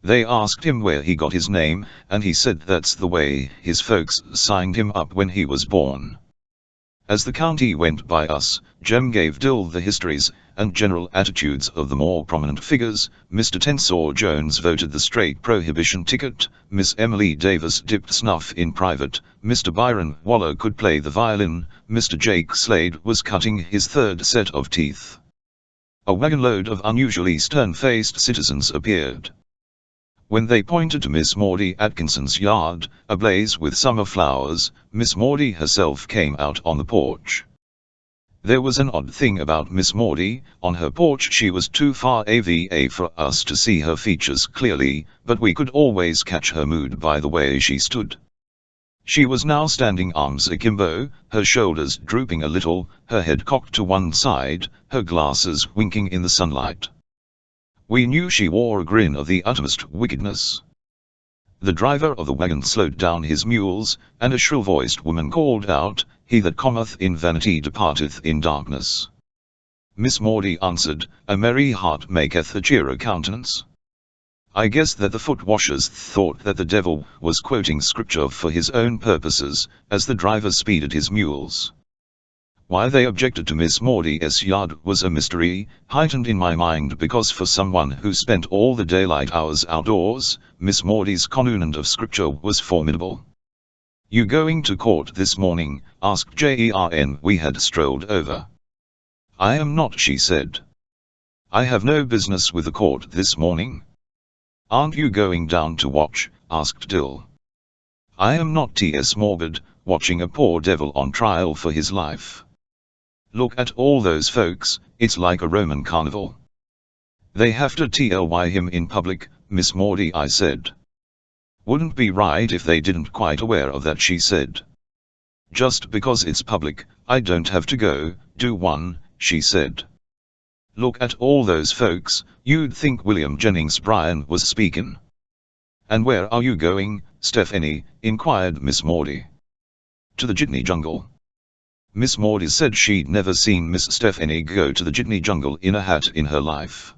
They asked him where he got his name and he said that's the way his folks signed him up when he was born. As the county went by us, Jem gave Dill the histories and general attitudes of the more prominent figures. Mr. Tensor Jones voted the straight prohibition ticket, Miss Emily Davis dipped snuff in private, Mr. Byron Waller could play the violin, Mr. Jake Slade was cutting his third set of teeth. A wagon load of unusually stern-faced citizens appeared. When they pointed to Miss Maudie Atkinson's yard, ablaze with summer flowers, Miss Maudie herself came out on the porch. There was an odd thing about Miss Maudie. On her porch she was too far away for us to see her features clearly, but we could always catch her mood by the way she stood. She was now standing arms akimbo, her shoulders drooping a little, her head cocked to one side, her glasses winking in the sunlight. We knew she wore a grin of the uttermost wickedness. The driver of the wagon slowed down his mules, and a shrill-voiced woman called out, "He that cometh in vanity departeth in darkness." Miss Maudie answered, "A merry heart maketh a cheerer countenance." I guess that the foot washers thought that the devil was quoting scripture for his own purposes, as the driver speeded his mules. Why they objected to Miss Maudie's yard was a mystery, heightened in my mind because for someone who spent all the daylight hours outdoors, Miss Maudie's conunand of scripture was formidable. "You going to court this morning?" asked Jern. We had strolled over. "I am not," she said. "I have no business with the court this morning." "Aren't you going down to watch?" asked Dill. "I am not T.S. Morbid, watching a poor devil on trial for his life. Look at all those folks, it's like a Roman carnival. They have to tly him in public, Miss Maudie," I said. "Wouldn't be right if they didn't, quite aware of that," she said. "Just because it's public, I don't have to go, do one," she said. "Look at all those folks, you'd think William Jennings Bryan was speaking." "And where are you going, Stephanie?" inquired Miss Maudie. "To the Jitney Jungle." Miss Maudie said she'd never seen Miss Stephanie go to the Jitney Jungle in a hat in her life.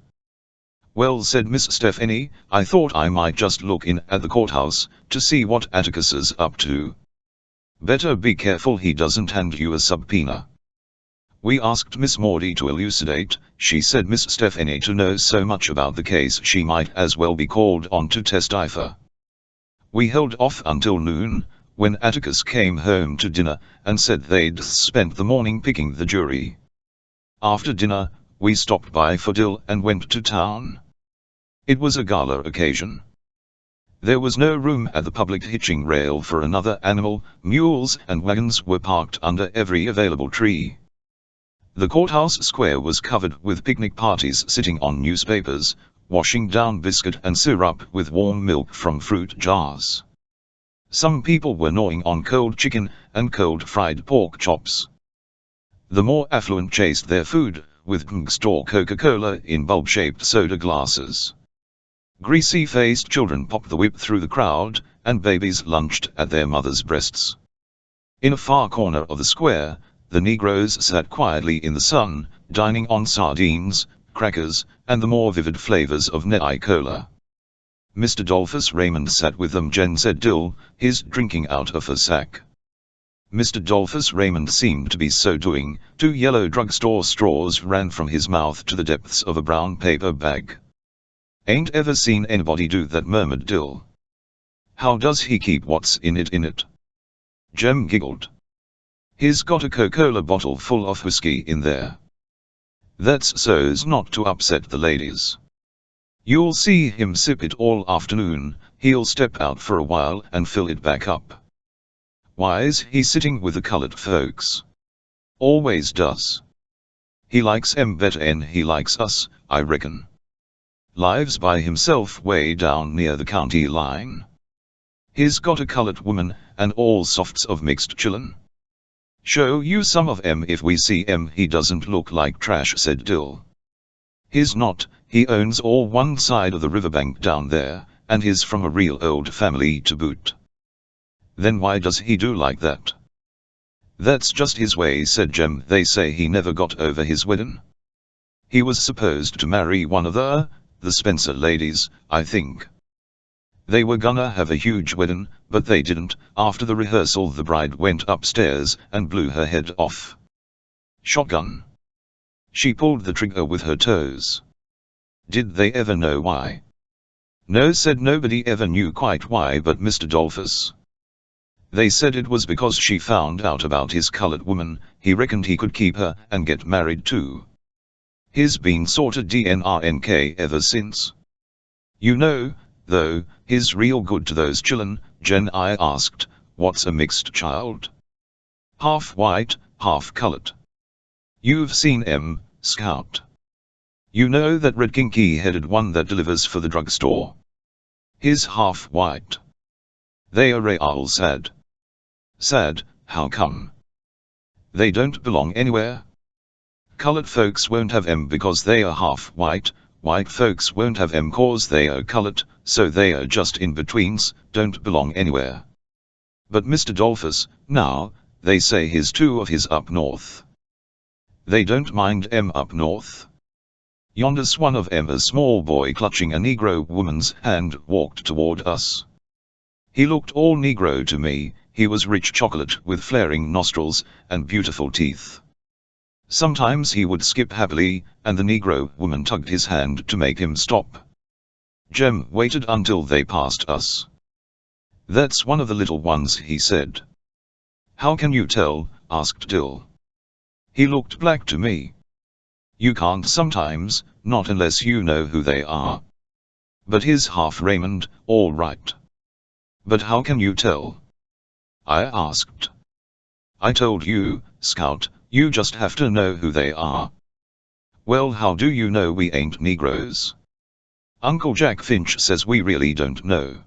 "Well," said Miss Stephanie, "I thought I might just look in at the courthouse, to see what Atticus is up to." "Better be careful he doesn't hand you a subpoena." We asked Miss Maudie to elucidate. She said Miss Stephanie to know so much about the case she might as well be called on to testify. We held off until noon, when Atticus came home to dinner, and said they'd spent the morning picking the jury. After dinner, we stopped by for Dill and went to town. It was a gala occasion. There was no room at the public hitching rail for another animal. Mules and wagons were parked under every available tree. The courthouse square was covered with picnic parties sitting on newspapers, washing down biscuit and syrup with warm milk from fruit jars. Some people were gnawing on cold chicken and cold fried pork chops. The more affluent chased their food with drugstore Coca-Cola in bulb-shaped soda glasses. Greasy-faced children popped the whip through the crowd, and babies lunched at their mothers' breasts. In a far corner of the square, the Negroes sat quietly in the sun, dining on sardines, crackers, and the more vivid flavors of Nei Cola. Mr. Dolphus Raymond sat with them, Jen said Dill, his drinking out of a sack. Mr. Dolphus Raymond seemed to be so doing. 2 yellow drugstore straws ran from his mouth to the depths of a brown paper bag. "Ain't ever seen anybody do that," murmured Dill. "How does he keep what's in it?" Jem giggled. "He's got a Coca-Cola bottle full of whiskey in there. That's so's not to upset the ladies. You'll see him sip it all afternoon. He'll step out for a while and fill it back up. Why's he sitting with the colored folks? Always does. He likes 'em better 'n he likes us, I reckon. Lives by himself way down near the county line. He's got a colored woman, and all softs of mixed chillun. Show you some of 'em if we see 'em. He doesn't look like trash," said Dill. "He's not, he owns all one side of the riverbank down there, and he's from a real old family to boot." "Then why does he do like that?" "That's just his way," said Jem. "They say he never got over his wedding. He was supposed to marry one of the Spencer ladies, I think. They were gonna have a huge wedding, but they didn't. After the rehearsal the bride went upstairs and blew her head off. Shotgun. She pulled the trigger with her toes." "Did they ever know why?" "No," said nobody ever knew quite why but Mr. Dolphus. "They said it was because she found out about his colored woman. He reckoned he could keep her and get married too. He's been sorta DNRNK ever since. You know, though, he's real good to those chillun." "Jen," I asked, "what's a mixed child?" "Half white, half colored. You've seen 'em, Scout. You know that red kinky-headed one that delivers for the drugstore? He's half white. They are real sad." "Sad, how come?" "They don't belong anywhere. Colored folks won't have 'em because they are half white, white folks won't have 'em cause they are colored, so they are just in-betweens, don't belong anywhere." "But Mr. Dolphus, now, they say he's 2 of his up north." "They don't mind 'em up north. Yonder's one of 'em." A small boy clutching a Negro woman's hand walked toward us. He looked all Negro to me. He was rich chocolate with flaring nostrils and beautiful teeth. Sometimes he would skip happily, and the Negro woman tugged his hand to make him stop. Jem waited until they passed us. "That's one of the little ones," he said. "How can you tell?" asked Dill. "He looked black to me." "You can't sometimes, not unless you know who they are. But he's half Raymond, all right." "But how can you tell?" I asked. "I told you, Scout, you just have to know who they are." "Well, how do you know we ain't Negroes?" "Uncle Jack Finch says we really don't know.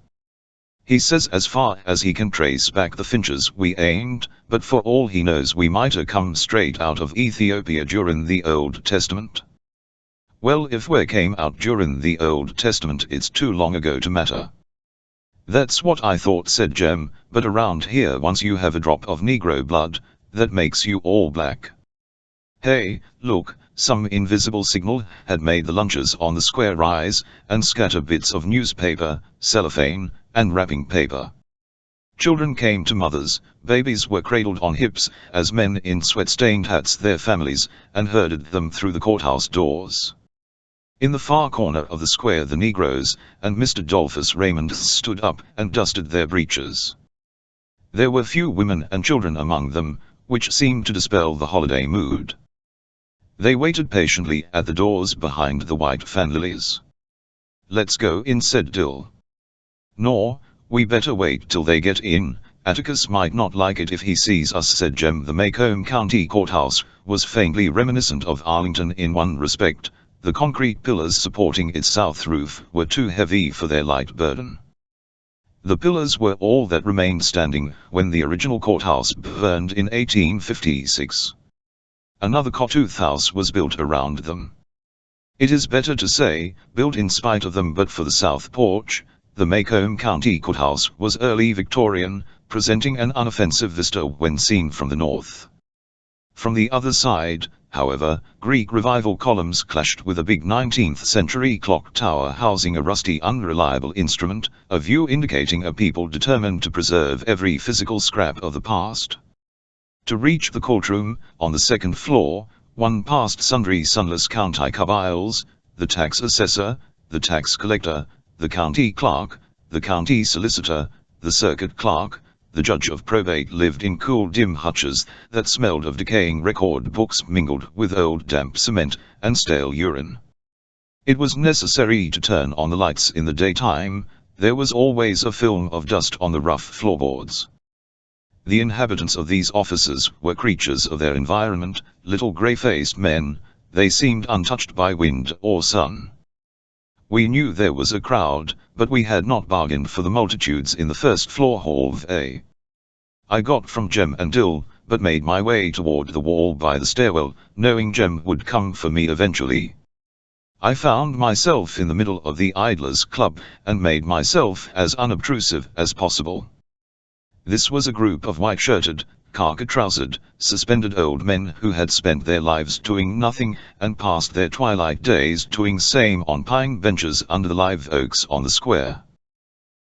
He says as far as he can trace back the Finches we ain't, but for all he knows we might have come straight out of Ethiopia during the Old Testament." "Well, if we came out during the Old Testament it's too long ago to matter." "That's what I thought," said Jem, "but around here once you have a drop of Negro blood, that makes you all black." Hey, look, some invisible signal had made the lunches on the square rise and scatter bits of newspaper, cellophane, and wrapping paper. Children came to mothers, babies were cradled on hips, as men in sweat-stained hats their families, and herded them through the courthouse doors. In the far corner of the square the Negroes and Mr. Dolphus Raymond stood up and dusted their breeches. There were few women and children among them, which seemed to dispel the holiday mood. They waited patiently at the doors behind the white fan lilies. "Let's go in," said Dill. "No, we better wait till they get in. Atticus might not like it if he sees us," said Jem. The Macomb County Courthouse was faintly reminiscent of Arlington in one respect. The concrete pillars supporting its south roof were too heavy for their light burden. The pillars were all that remained standing when the original courthouse burned in 1856. Another courthouse was built around them. It is better to say, built in spite of them, but for the south porch. The Macomb County Courthouse was early Victorian, presenting an unoffensive vista when seen from the north. From the other side, however, Greek Revival columns clashed with a big 19th-century clock tower housing a rusty, unreliable instrument, a view indicating a people determined to preserve every physical scrap of the past. To reach the courtroom, on the second floor, one passed sundry sunless county cubiles, the tax assessor, the tax collector, the county clerk, the county solicitor, the circuit clerk. The judge of probate lived in cool dim hutches that smelled of decaying record books mingled with old damp cement and stale urine. It was necessary to turn on the lights in the daytime. There was always a film of dust on the rough floorboards. The inhabitants of these offices were creatures of their environment, little grey-faced men. They seemed untouched by wind or sun. We knew there was a crowd, but we had not bargained for the multitudes in the first floor hall of A. I got from Jem and Dill, but made my way toward the wall by the stairwell, knowing Jem would come for me eventually. I found myself in the middle of the Idlers' Club, and made myself as unobtrusive as possible. This was a group of white-shirted, khaki-trousered, suspended old men who had spent their lives doing nothing, and passed their twilight days doing same on pine benches under the live oaks on the square.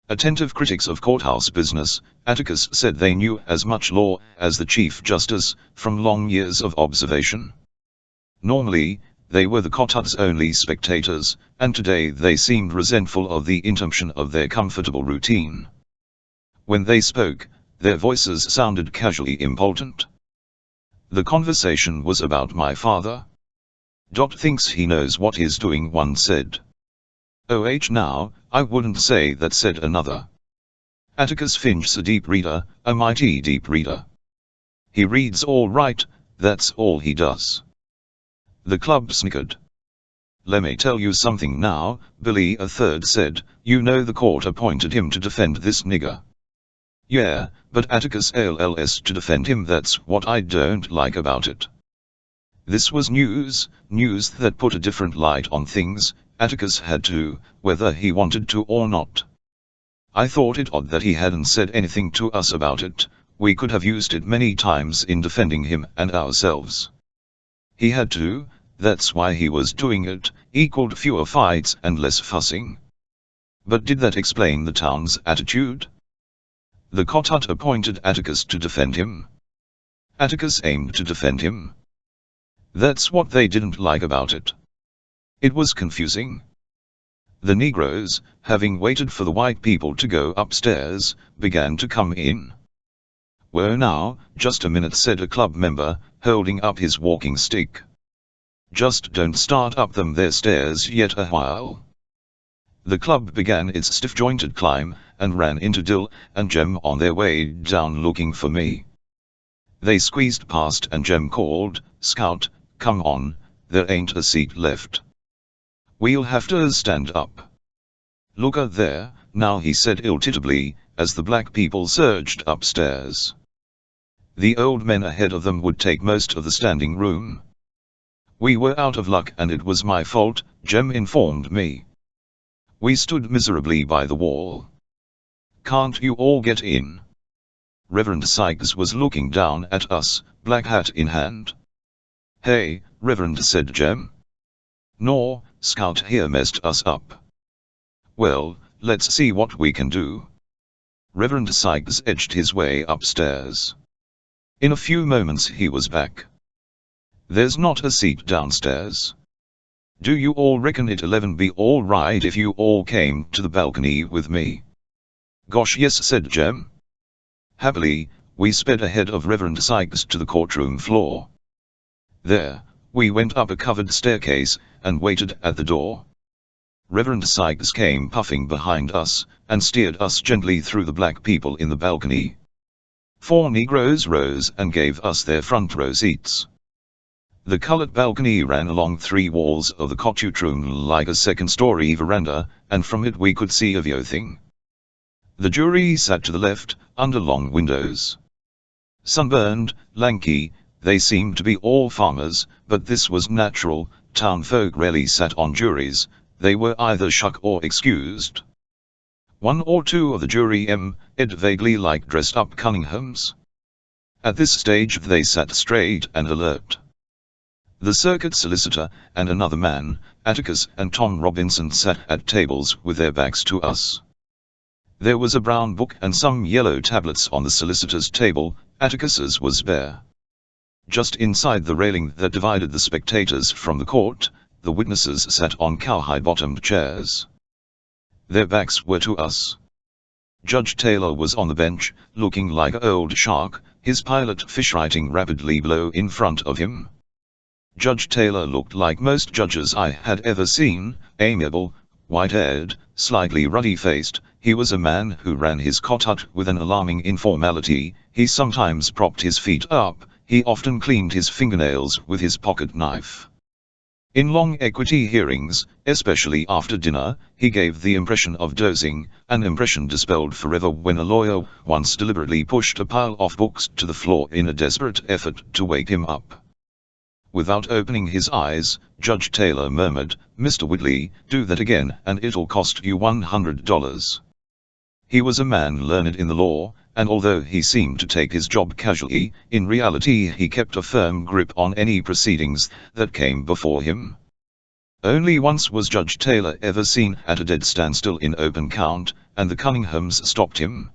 Attentive critics of courthouse business, Atticus said they knew as much law as the Chief Justice, from long years of observation. Normally, they were the court's only spectators, and today they seemed resentful of the interruption of their comfortable routine. When they spoke, their voices sounded casually important. The conversation was about my father. Dot thinks he knows what he's doing, one said. Oh now, I wouldn't say that, said another. Atticus Finch's a deep reader, a mighty deep reader. He reads all right, that's all he does. The club snickered. Let me tell you something now, Billy a third said, you know the court appointed him to defend this nigger. Yeah, but Atticus ALLS to defend him, that's what I don't like about it. This was news that put a different light on things. Atticus had to, whether he wanted to or not. I thought it odd that he hadn't said anything to us about it. We could have used it many times in defending him and ourselves. He had to, that's why he was doing it, equaled fewer fights and less fussing. But did that explain the town's attitude? The court appointed Atticus to defend him. Atticus aimed to defend him. That's what they didn't like about it. It was confusing. The Negroes, having waited for the white people to go upstairs, began to come in. Whoa now, just a minute, said a club member, holding up his walking stick. Just don't start up them there stairs yet a while. The club began its stiff-jointed climb, and ran into Dill and Jem on their way down looking for me. They squeezed past and Jem called, Scout, come on, there ain't a seat left. We'll have to stand up. Look at there, now, he said irritably, as the black people surged upstairs. The old men ahead of them would take most of the standing room. We were out of luck and it was my fault, Jem informed me. We stood miserably by the wall. Can't you all get in? Reverend Sykes was looking down at us, black hat in hand. Hey, Reverend, said Jem. No, Scout here messed us up. Well, let's see what we can do. Reverend Sykes edged his way upstairs. In a few moments he was back. There's not a seat downstairs. Do you all reckon it'll be all right if you all came to the balcony with me? Gosh yes, said Jem. Happily, we sped ahead of Reverend Sykes to the courtroom floor. There, we went up a covered staircase, and waited at the door. Reverend Sykes came puffing behind us, and steered us gently through the black people in the balcony. 4 Negroes rose and gave us their front row seats. The colored balcony ran along 3 walls of the courtroom like a second-story veranda, and from it we could see everything. The jury sat to the left, under long windows. Sunburned, lanky, they seemed to be all farmers, but this was natural. Townfolk rarely sat on juries, they were either shuck or excused. 1 or 2 of the jury ed vaguely like dressed-up Cunninghams. At this stage they sat straight and alert. The circuit solicitor and another man, Atticus and Tom Robinson, sat at tables with their backs to us. There was a brown book and some yellow tablets on the solicitor's table. Atticus's was bare. Just inside the railing that divided the spectators from the court, the witnesses sat on cowhide-bottomed chairs. Their backs were to us. Judge Taylor was on the bench, looking like an old shark, his pilot fish writing rapidly below in front of him. Judge Taylor looked like most judges I had ever seen, amiable, white-haired, slightly ruddy-faced. He was a man who ran his court with an alarming informality. He sometimes propped his feet up, he often cleaned his fingernails with his pocket knife. In long equity hearings, especially after dinner, he gave the impression of dozing, an impression dispelled forever when a lawyer once deliberately pushed a pile of books to the floor in a desperate effort to wake him up. Without opening his eyes, Judge Taylor murmured, "Mr. Whitley, do that again and it'll cost you $100. He was a man learned in the law, and although he seemed to take his job casually, in reality he kept a firm grip on any proceedings that came before him. Only once was Judge Taylor ever seen at a dead standstill in open count, and the Cunninghams stopped him.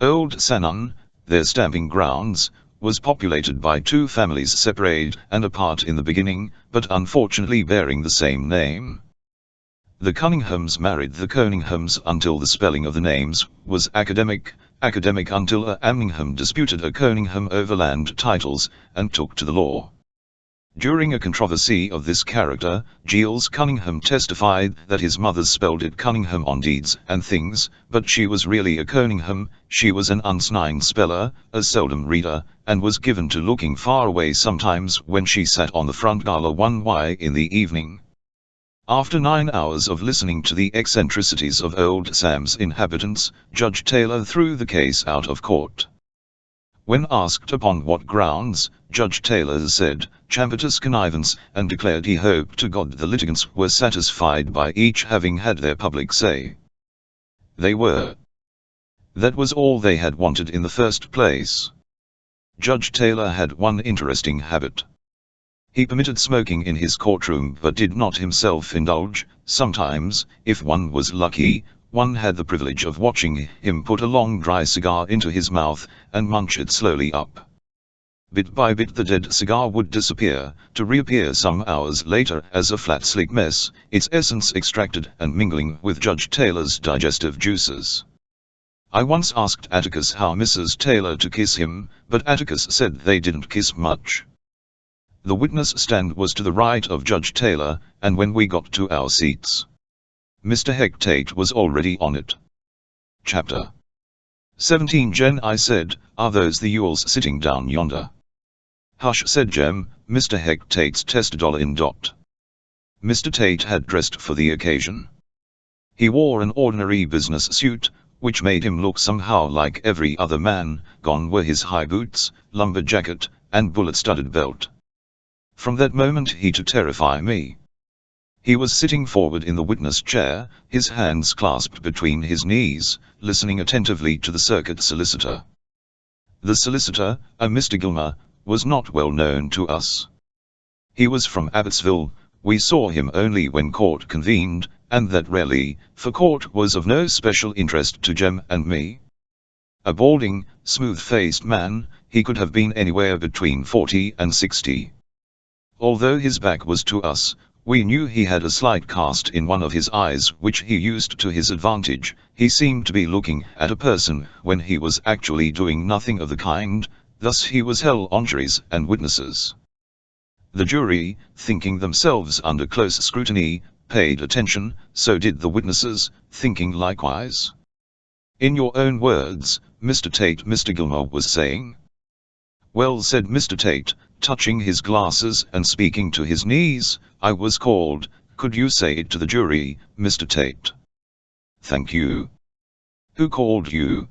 Old Sannon, their stamping grounds, was populated by two families separated and apart in the beginning, but unfortunately bearing the same name. The Cunninghams married the Coninghams until the spelling of the names was academic until a Amningham disputed a Coningham over land titles, and took to the law. During a controversy of this character, Giles Cunningham testified that his mother spelled it Cunningham on deeds and things, but she was really a Coningham. She was an unsigned speller, a seldom reader, and was given to looking far away sometimes when she sat on the front gala one way in the evening. After 9 hours of listening to the eccentricities of Old Sam's inhabitants, Judge Taylor threw the case out of court. When asked upon what grounds, Judge Taylor said, "Champertus connivance," and declared he hoped to God the litigants were satisfied by each having had their public say. They were. That was all they had wanted in the first place. Judge Taylor had one interesting habit. He permitted smoking in his courtroom but did not himself indulge. Sometimes, if one was lucky, one had the privilege of watching him put a long dry cigar into his mouth and munch it slowly up. Bit by bit the dead cigar would disappear, to reappear some hours later as a flat slick mess, its essence extracted and mingling with Judge Taylor's digestive juices. I once asked Atticus how Mrs. Taylor to kiss him, but Atticus said they didn't kiss much. The witness stand was to the right of Judge Taylor, and when we got to our seats, Mr. Hectate was already on it. Chapter 17. "Jen," I said, "are those the Yules sitting down yonder?" "Hush," said Jem, "Mr. Hectate's $10 in dot." Mr. Tate had dressed for the occasion. He wore an ordinary business suit, which made him look somehow like every other man. Gone were his high boots, lumber jacket, and bullet-studded belt. From that moment he to terrify me. He was sitting forward in the witness chair, his hands clasped between his knees, listening attentively to the circuit solicitor. The solicitor, a Mr. Gilmer, was not well known to us. He was from Abbotsville. We saw him only when court convened, and that rarely, for court was of no special interest to Jem and me. A balding, smooth-faced man, he could have been anywhere between 40 and 60. Although his back was to us, we knew he had a slight cast in one of his eyes which he used to his advantage. He seemed to be looking at a person when he was actually doing nothing of the kind, thus he was hell on juries and witnesses. The jury, thinking themselves under close scrutiny, paid attention, so did the witnesses, thinking likewise. "In your own words, Mr. Tate," Mr. Gilmer was saying. "Well," said Mr. Tate, touching his glasses and speaking to his knees, "I was called. Could you say it to the jury, Mr. Tate?" "Thank you." "Who called you?"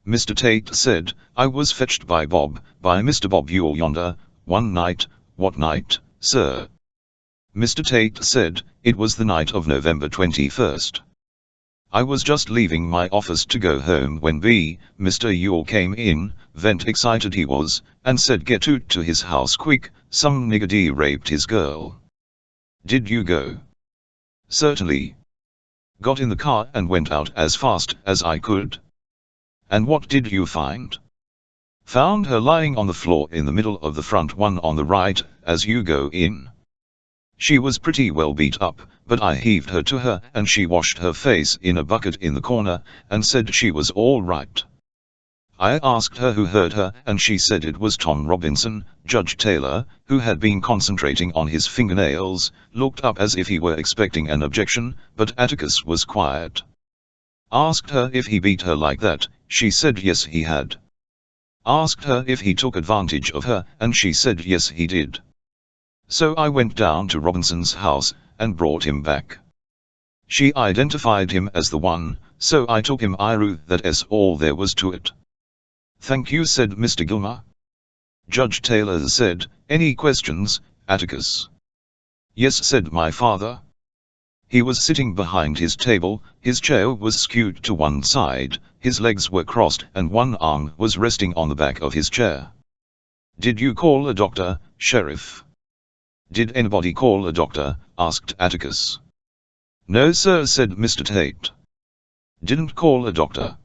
Mr. Tate said, "I was fetched by Mr. Bob Yule yonder, one night." "What night, sir?" Mr. Tate said, "It was the night of November 21st. I was just leaving my office to go home when Mr. Yule came in, vent excited he was, and said get to his house quick, some niggardee raped his girl." "Did you go?" "Certainly. Got in the car and went out as fast as I could." "And what did you find?" Found her lying on the floor in the middle of the front one on the right, as you go in. She was pretty well beat up, but I heaved her to her and she washed her face in a bucket in the corner, and said she was all right. I asked her who hurt her, and she said it was Tom Robinson. Judge Taylor, who had been concentrating on his fingernails, looked up as if he were expecting an objection, but Atticus was quiet. Asked her if he beat her like that, she said yes he had. Asked her if he took advantage of her, and she said yes he did. So I went down to Robinson's house, and brought him back. She identified him as the one, so I took him. That's all there was to it. Thank you, said Mr. Gilmer. Judge Taylor said, any questions, Atticus? Yes, said my father. He was sitting behind his table, his chair was skewed to one side, his legs were crossed and one arm was resting on the back of his chair. Did you call a doctor, Sheriff? Did anybody call a doctor? Asked Atticus. No, sir, said Mr. Tate. Didn't call a doctor?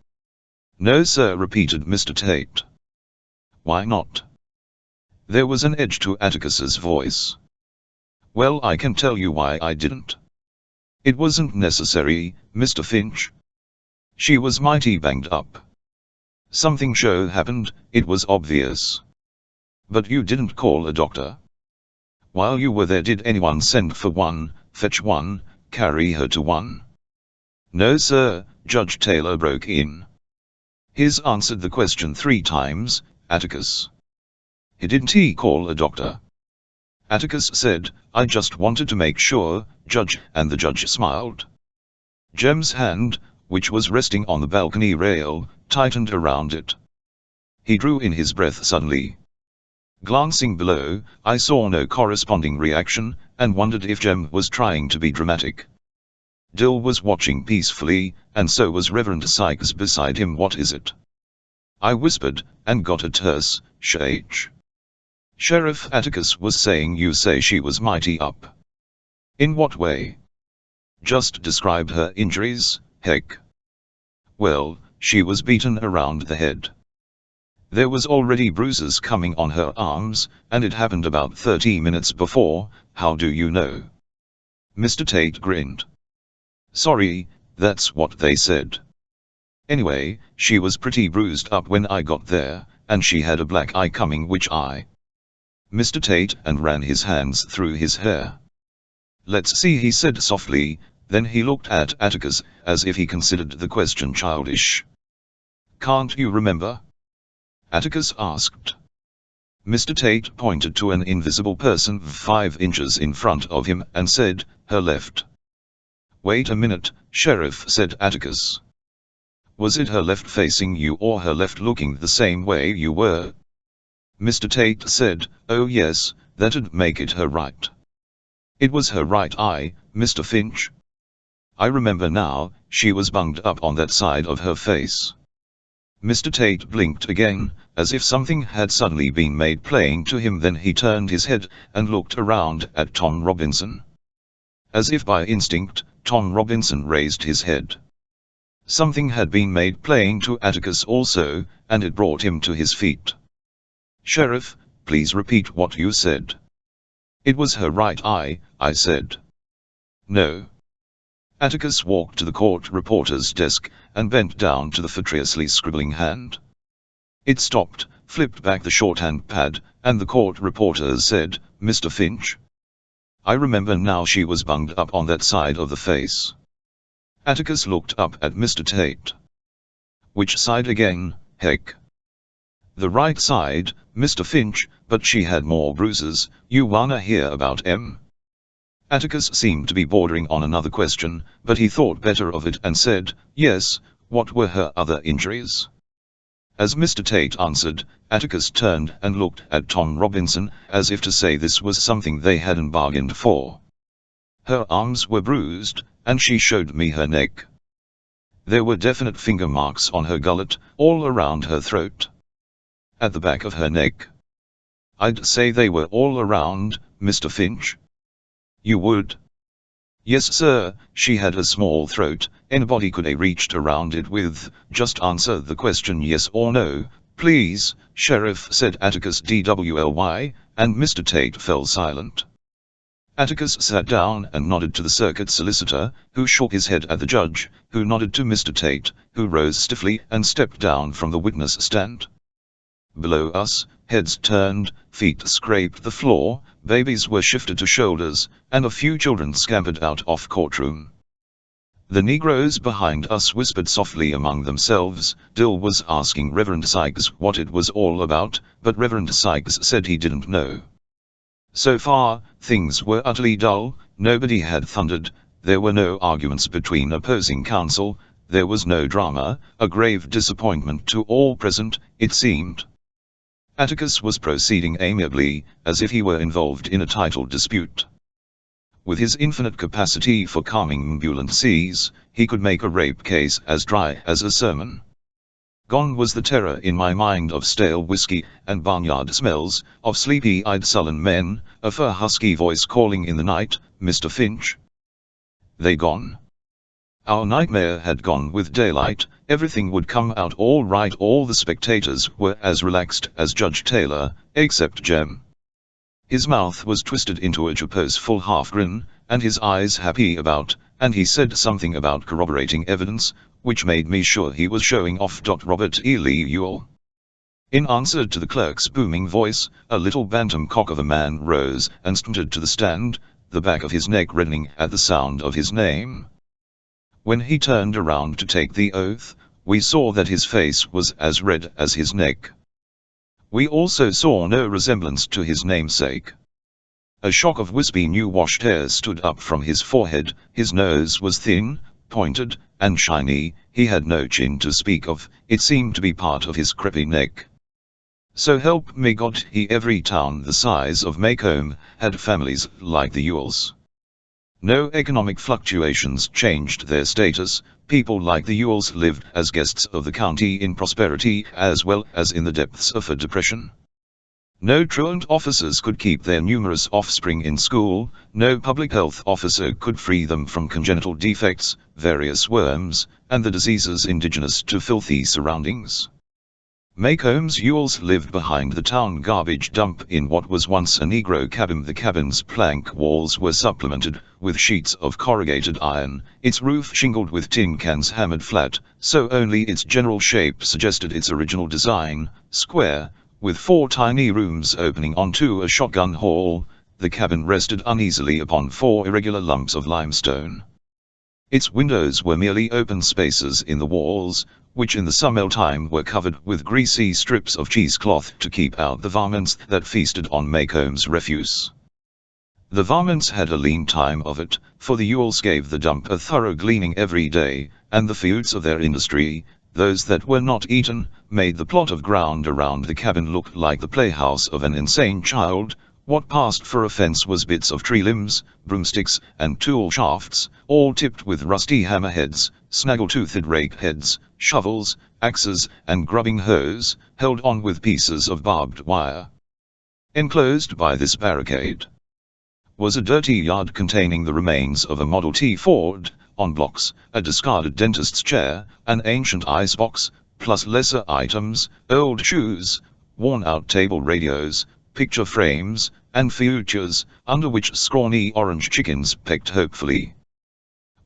No, sir, repeated Mr. Tate. Why not? There was an edge to Atticus's voice. Well, I can tell you why I didn't. It wasn't necessary, Mr. Finch. She was mighty banged up. Something happened, it was obvious. But you didn't call a doctor? While you were there, did anyone send for one, fetch one, carry her to one? No, sir, Judge Taylor broke in. He's answered the question 3 times, Atticus. Didn't he call a doctor? Atticus said, I just wanted to make sure, Judge, and the judge smiled. Jem's hand, which was resting on the balcony rail, tightened around it. He drew in his breath suddenly. Glancing below, I saw no corresponding reaction, and wondered if Jem was trying to be dramatic. Dill was watching peacefully, and so was Reverend Sykes beside him. What is it? I whispered, and got a terse, shh. Sheriff, Atticus was saying you say she was mighty up. In what way? Just describe her injuries, heck. Well, she was beaten around the head. There was already bruises coming on her arms, and it happened about 30 minutes before. How do you know? Mr. Tate grinned. Sorry, that's what they said. Anyway, she was pretty bruised up when I got there, and she had a black eye coming which I... Mr. Tate and ran his hands through his hair. Let's see, he said softly, then he looked at Atticus, as if he considered the question childish. Can't you remember? Atticus asked. Mr. Tate pointed to an invisible person 5 inches in front of him and said, her left. Wait a minute, Sheriff, said Atticus. Was it her left facing you or her left looking the same way you were? Mr. Tate said, oh yes, that'd make it her right. It was her right eye, Mr. Finch. I remember now, she was bunged up on that side of her face. Mr. Tate blinked again, as if something had suddenly been made plain to him. Then he turned his head, and looked around at Tom Robinson. As if by instinct, Tom Robinson raised his head. Something had been made plain to Atticus also, and it brought him to his feet. Sheriff, please repeat what you said. It was her right eye, I said. No. Atticus walked to the court reporter's desk, and bent down to the furiously scribbling hand. It stopped, flipped back the shorthand pad, and the court reporter said, Mr. Finch? I remember now, she was bunged up on that side of the face. Atticus looked up at Mr. Tate. Which side again, heck? The right side, Mr. Finch, but she had more bruises. You wanna hear about em? Atticus seemed to be bordering on another question, but he thought better of it and said, yes, what were her other injuries? As Mr. Tate answered, Atticus turned and looked at Tom Robinson, as if to say this was something they hadn't bargained for. Her arms were bruised, and she showed me her neck. There were definite finger marks on her gullet, all around her throat. At the back of her neck. I'd say they were all around, Mr. Finch. You would? Yes, sir, she had a small throat. Anybody could have reached around it with, just answer the question yes or no, "Please, Sheriff," said Atticus DWLY, and Mr. Tate fell silent. Atticus sat down and nodded to the circuit solicitor, who shook his head at the judge, who nodded to Mr. Tate, who rose stiffly and stepped down from the witness stand. Below us, heads turned, feet scraped the floor, babies were shifted to shoulders, and a few children scampered out of courtroom. The Negroes behind us whispered softly among themselves. Dill was asking Reverend Sykes what it was all about, but Reverend Sykes said he didn't know. So far, things were utterly dull. Nobody had thundered, there were no arguments between opposing counsel, there was no drama, a grave disappointment to all present, it seemed. Atticus was proceeding amiably, as if he were involved in a title dispute. With his infinite capacity for calming turbulent seas, he could make a rape case as dry as a sermon. Gone was the terror in my mind of stale whiskey and barnyard smells, of sleepy-eyed sullen men, of a husky voice calling in the night, "Mr. Finch." They gone. Our nightmare had gone with daylight. Everything would come out all right. All the spectators were as relaxed as Judge Taylor, except Jem. His mouth was twisted into a purposeful half-grin, and his eyes happy about, and he said something about corroborating evidence, which made me sure he was showing off. Robert E. Lee Ewell. In answer to the clerk's booming voice, a little bantam cock of a man rose and stunted to the stand, the back of his neck reddening at the sound of his name. When he turned around to take the oath, we saw that his face was as red as his neck. We also saw no resemblance to his namesake. A shock of wispy new-washed hair stood up from his forehead, his nose was thin, pointed, and shiny, he had no chin to speak of, it seemed to be part of his crepey neck. So help me God, every town the size of Macomb had families like the Ewells. No economic fluctuations changed their status. People like the Ewells lived as guests of the county in prosperity as well as in the depths of a depression. No truant officers could keep their numerous offspring in school, no public health officer could free them from congenital defects, various worms, and the diseases indigenous to filthy surroundings. Macomb's Ewells lived behind the town garbage dump in what was once a Negro cabin. The cabin's plank walls were supplemented with sheets of corrugated iron, its roof shingled with tin cans hammered flat, so only its general shape suggested its original design, square, with 4 tiny rooms opening onto a shotgun hall. The cabin rested uneasily upon 4 irregular lumps of limestone. Its windows were merely open spaces in the walls, which in the summertime were covered with greasy strips of cheesecloth to keep out the varmints that feasted on Macomb's refuse. The varmints had a lean time of it, for the Ewells gave the dump a thorough cleaning every day, and the fields of their industry, those that were not eaten, made the plot of ground around the cabin look like the playhouse of an insane child. What passed for a fence was bits of tree limbs, broomsticks, and tool shafts, all tipped with rusty hammerheads, snaggle-toothed rake heads, shovels, axes, and grubbing hoes, held on with pieces of barbed wire. Enclosed by this barricade was a dirty yard containing the remains of a Model T Ford, on blocks, a discarded dentist's chair, an ancient icebox, plus lesser items, old shoes, worn-out table radios, picture frames, and futures, under which scrawny orange chickens pecked hopefully.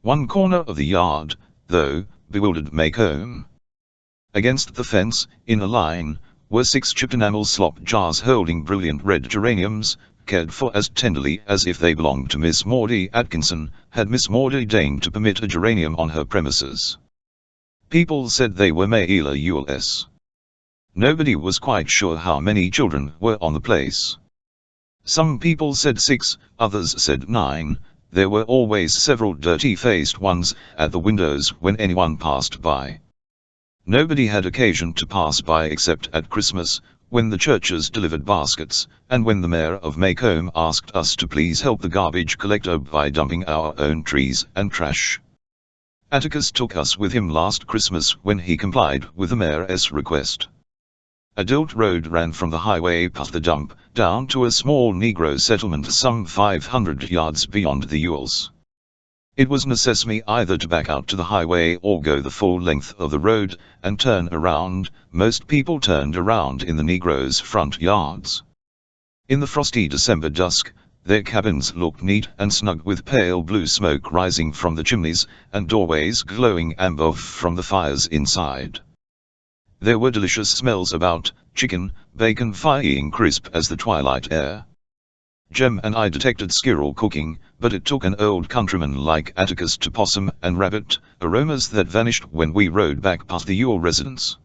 One corner of the yard, though, bewildered Macomb. Against the fence, in a line, were 6 chipped enamel slop jars holding brilliant red geraniums, cared for as tenderly as if they belonged to Miss Maudie Atkinson, had Miss Maudie deigned to permit a geranium on her premises. People said they were Mayela Ewells. Nobody was quite sure how many children were on the place. Some people said 6, others said 9, there were always several dirty-faced ones at the windows when anyone passed by. Nobody had occasion to pass by except at Christmas, when the churches delivered baskets, and when the mayor of Macomb asked us to please help the garbage collector by dumping our own trees and trash. Atticus took us with him last Christmas when he complied with the mayor's request. A dirt road ran from the highway past the dump, down to a small Negro settlement some 500 yards beyond the Ewells. It was necessary either to back out to the highway or go the full length of the road and turn around. Most people turned around in the Negroes' front yards. In the frosty December dusk, their cabins looked neat and snug with pale blue smoke rising from the chimneys and doorways glowing amber from the fires inside. There were delicious smells about, chicken, bacon frying crisp as the twilight air. Jem and I detected squirrel cooking, but it took an old countryman like Atticus to possum and rabbit, aromas that vanished when we rode back past the Ewell residence.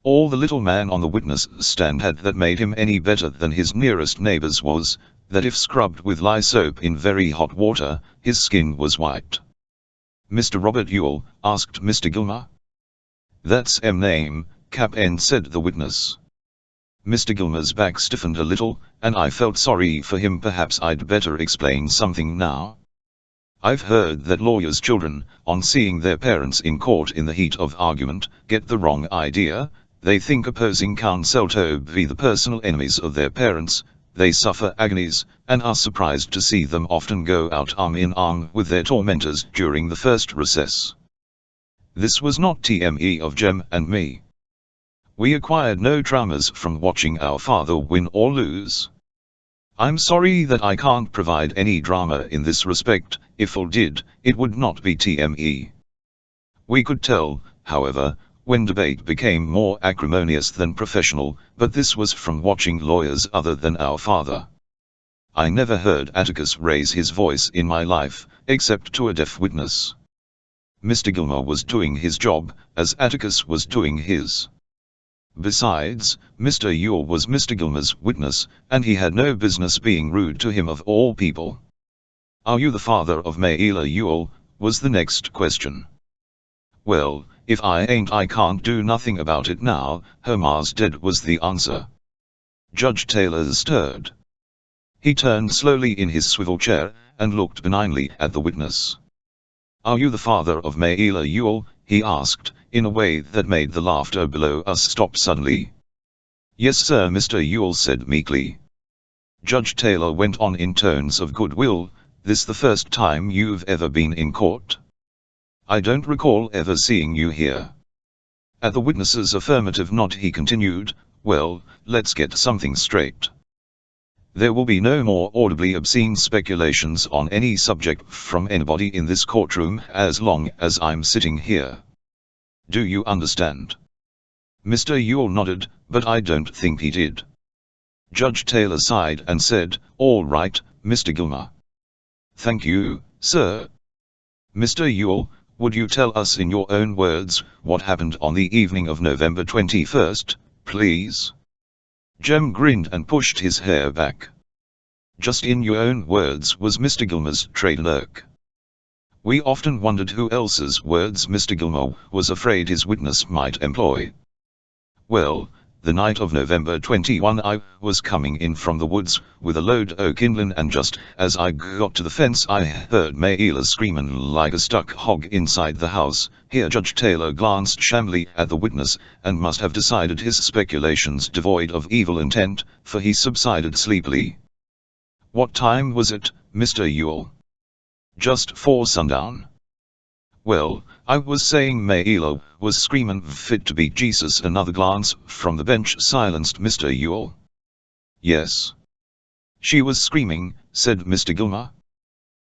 All the little man on the witness stand had that made him any better than his nearest neighbors was, that if scrubbed with lye soap in very hot water, his skin was white. "Mr. Robert Ewell?" asked Mr. Gilmer. "That's name, Cap.N," said the witness. Mr. Gilmer's back stiffened a little, and I felt sorry for him. Perhaps I'd better explain something now. I've heard that lawyers' children, on seeing their parents in court in the heat of argument, get the wrong idea. They think opposing counsel to be the personal enemies of their parents. They suffer agonies, and are surprised to see them often go out arm in arm with their tormentors during the first recess. This was not TME of Jem and me. We acquired no traumas from watching our father win or lose. I'm sorry that I can't provide any drama in this respect. If all did, it would not be TME. We could tell, however, when debate became more acrimonious than professional, but this was from watching lawyers other than our father. I never heard Atticus raise his voice in my life, except to a deaf witness. Mr. Gilmer was doing his job, as Atticus was doing his. Besides, Mr. Ewell was Mr. Gilmer's witness, and he had no business being rude to him of all people. "Are you the father of Mayela Ewell?" was the next question. "Well, if I ain't, I can't do nothing about it now. Her ma's dead," was the answer. Judge Taylor stirred. He turned slowly in his swivel chair, and looked benignly at the witness. "Are you the father of Mayela Ewell?" he asked, in a way that made the laughter below us stop suddenly. "Yes, sir," Mr. Ewell said meekly. Judge Taylor went on in tones of goodwill, "This the first time you've ever been in court?" "I don't recall ever seeing you here." At the witness's affirmative nod he continued, "Well, let's get something straight. There will be no more audibly obscene speculations on any subject from anybody in this courtroom as long as I'm sitting here. Do you understand?" Mr. Ewell nodded, but I don't think he did. Judge Taylor sighed and said, "All right, Mr. Gilmer." "Thank you, sir." "Mr. Ewell, would you tell us in your own words what happened on the evening of November 21st, please?" Jem grinned and pushed his hair back. "Just in your own words," was Mr. Gilmer's trademark. We often wondered who else's words Mr. Gilmer was afraid his witness might employ. "Well, the night of November 21 I was coming in from the woods with a load o' kindlin', and just as I got to the fence I heard Mayela screamin' like a stuck hog inside the house." Here Judge Taylor glanced shamefully at the witness, and must have decided his speculations devoid of evil intent, for he subsided sleepily. "What time was it, Mr. Ewell?" "Just 4 sundown. "Well, I was saying Mayela was screamin' fit to beat Jesus." Another glance from the bench silenced Mr. Ewell. "Yes. She was screaming," said Mr. Gilmer.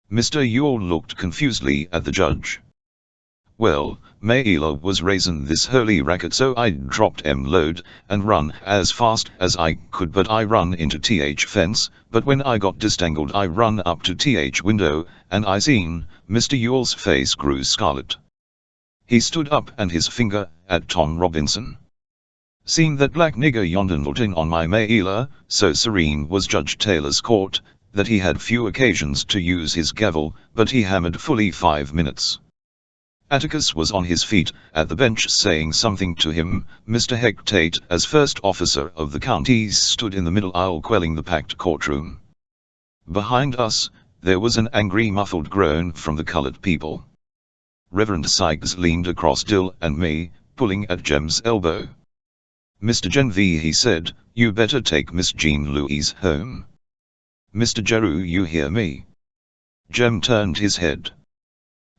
Mr. Ewell looked confusedly at the judge. "Well, Mayela was raisin' this holy racket, so I dropped load and run as fast as I could, but I run into fence, but when I got distangled I run up to window, and I seen." Mr. Ewell's face grew scarlet. He stood up and his finger at Tom Robinson. "Seen that black nigger yonder looking on my Mayela?" So serene was Judge Taylor's court, that he had few occasions to use his gavel, but he hammered fully 5 minutes. Atticus was on his feet at the bench saying something to him. Mr. Hectate, as first officer of the county, stood in the middle aisle quelling the packed courtroom. Behind us, there was an angry muffled groan from the colored people. Reverend Sykes leaned across Dill and me, pulling at Jem's elbow. "Mr. Genvie," he said, "you better take Miss Jean Louise home. Mr. Jeru, you hear me?" Jem turned his head.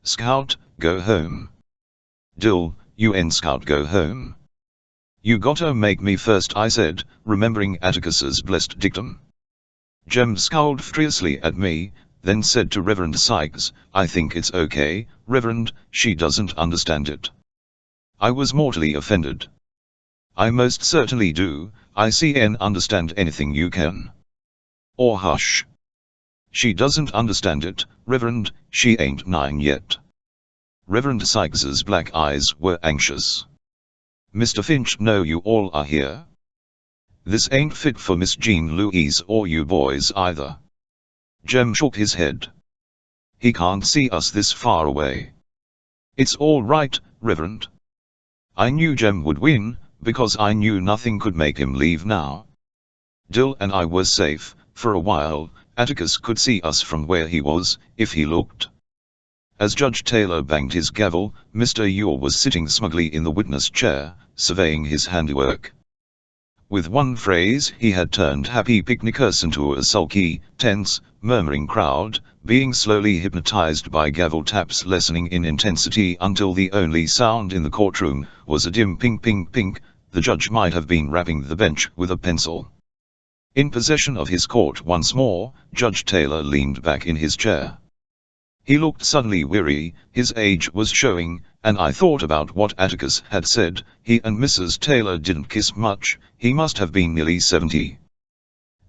Scout, go home. Dill, you Scout, go home. You gotta make me first, I said, remembering Atticus's blessed dictum. Jem scowled furiously at me, then said to Reverend Sykes, I think it's okay, Reverend, she doesn't understand it. I was mortally offended. I most certainly do, I can understand anything you can. Or hush. She doesn't understand it, Reverend, she ain't 9 yet. Reverend Sykes's black eyes were anxious. Mr. Finch, know you all are here? This ain't fit for Miss Jean Louise or you boys either. Jem shook his head. He can't see us this far away. It's all right, Reverend. I knew Jem would win, because I knew nothing could make him leave now. Dill and I were safe, for a while. Atticus could see us from where he was, if he looked. As Judge Taylor banged his gavel, Mr. Ewell was sitting smugly in the witness chair, surveying his handiwork. With one phrase he had turned happy picnickers into a sulky, tense, murmuring crowd, being slowly hypnotized by gavel taps lessening in intensity until the only sound in the courtroom was a dim ping ping ping. The judge might have been rapping the bench with a pencil. In possession of his court once more, Judge Taylor leaned back in his chair. He looked suddenly weary, his age was showing, and I thought about what Atticus had said. He and Mrs. Taylor didn't kiss much, he must have been nearly 70.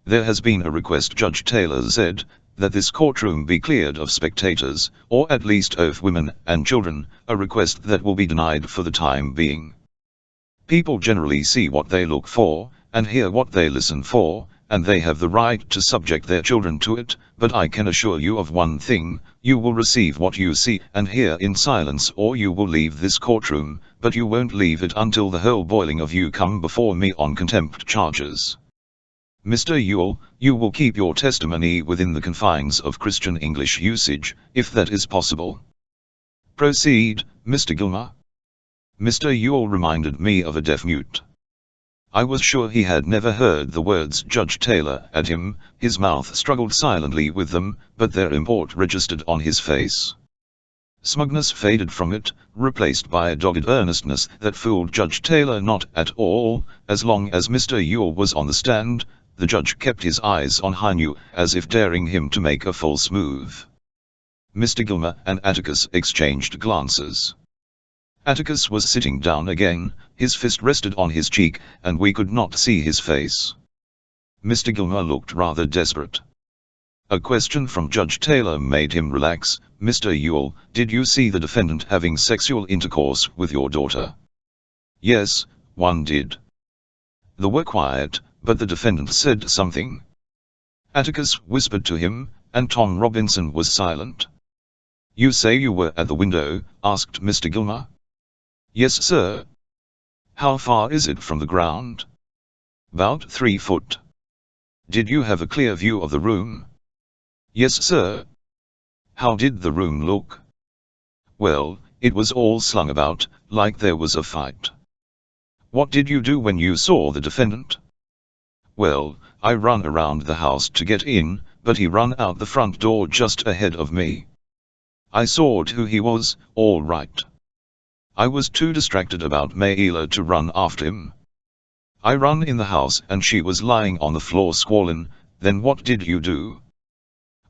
There has been a request, Judge Taylor said, that this courtroom be cleared of spectators, or at least of women and children, a request that will be denied for the time being. People generally see what they look for, and hear what they listen for, and they have the right to subject their children to it, but I can assure you of one thing, you will receive what you see and hear in silence, or you will leave this courtroom, but you won't leave it until the whole boiling of you come before me on contempt charges. Mr. Ewell, you will keep your testimony within the confines of Christian English usage, if that is possible. Proceed, Mr. Gilmer. Mr. Ewell reminded me of a deaf mute. I was sure he had never heard the words Judge Taylor at him, his mouth struggled silently with them, but their import registered on his face. Smugness faded from it, replaced by a dogged earnestness that fooled Judge Taylor not at all. As long as Mr. Ewell was on the stand, the judge kept his eyes on Hinu, as if daring him to make a false move. Mr. Gilmer and Atticus exchanged glances. Atticus was sitting down again, his fist rested on his cheek, and we could not see his face. Mr. Gilmer looked rather desperate. A question from Judge Taylor made him relax. Mr. Ewell, did you see the defendant having sexual intercourse with your daughter? Yes, one did. They were quiet, but the defendant said something. Atticus whispered to him, and Tom Robinson was silent. You say you were at the window? Asked Mr. Gilmer. Yes, sir. How far is it from the ground? About 3 foot. Did you have a clear view of the room? Yes, sir. How did the room look? Well, it was all slung about, like there was a fight. What did you do when you saw the defendant? Well, I run around the house to get in, but he run out the front door just ahead of me. I saw who he was, all right. I was too distracted about Mayla to run after him. I run in the house and she was lying on the floor squalling. Then what did you do?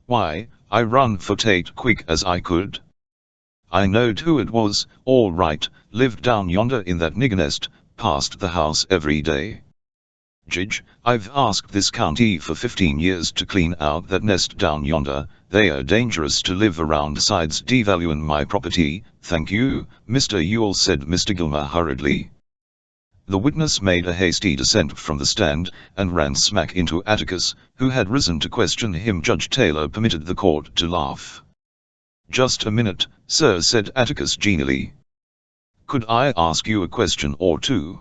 Why, I run for Tate quick as I could. I knowed who it was, all right, lived down yonder in that nigger nest, passed the house every day. Judge, I've asked this county for 15 years to clean out that nest down yonder. They are dangerous to live around, sides devaluing my property. Thank you, Mr. Ewell, said Mr. Gilmer hurriedly. The witness made a hasty descent from the stand, and ran smack into Atticus, who had risen to question him. Judge Taylor permitted the court to laugh. Just a minute, sir, said Atticus genially. Could I ask you a question or two?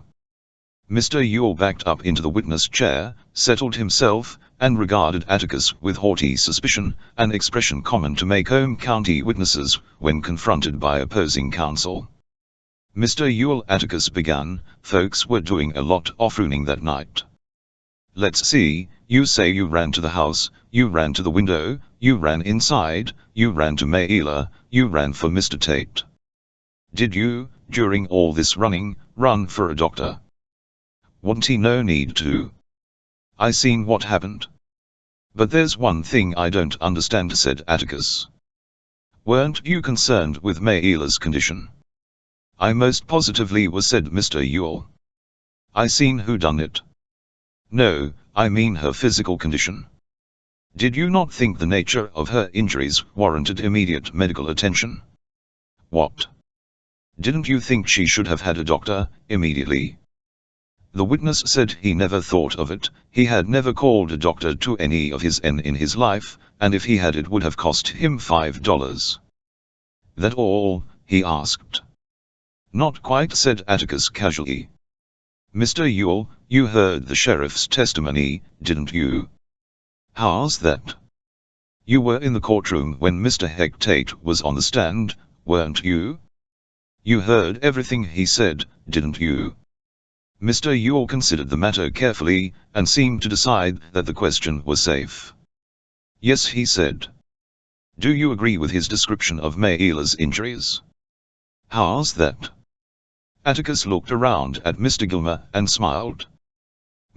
Mr. Ewell backed up into the witness chair, settled himself, and regarded Atticus with haughty suspicion, an expression common to Macomb County witnesses when confronted by opposing counsel. Mr. Ewell, Atticus began, folks were doing a lot of ruining that night. Let's see, you say you ran to the house, you ran to the window, you ran inside, you ran to Mayla, you ran for Mr. Tate. Did you, during all this running, run for a doctor? Wouldn't he no need to? I seen what happened. But there's one thing I don't understand, said Atticus. Weren't you concerned with Mayla's condition? I most positively was, said Mr. Ewell. I seen who done it. No, I mean her physical condition. Did you not think the nature of her injuries warranted immediate medical attention? What? Didn't you think she should have had a doctor, immediately? The witness said he never thought of it, he had never called a doctor to any of his in his life, and if he had it would have cost him $5. That all? He asked. Not quite, said Atticus casually. Mr. Ewell, you heard the sheriff's testimony, didn't you? How's that? You were in the courtroom when Mr. Heck Tate was on the stand, weren't you? You heard everything he said, didn't you? Mr. Ewell considered the matter carefully, and seemed to decide that the question was safe. Yes, he said. Do you agree with his description of Mayla's injuries? How's that? Atticus looked around at Mr. Gilmer and smiled.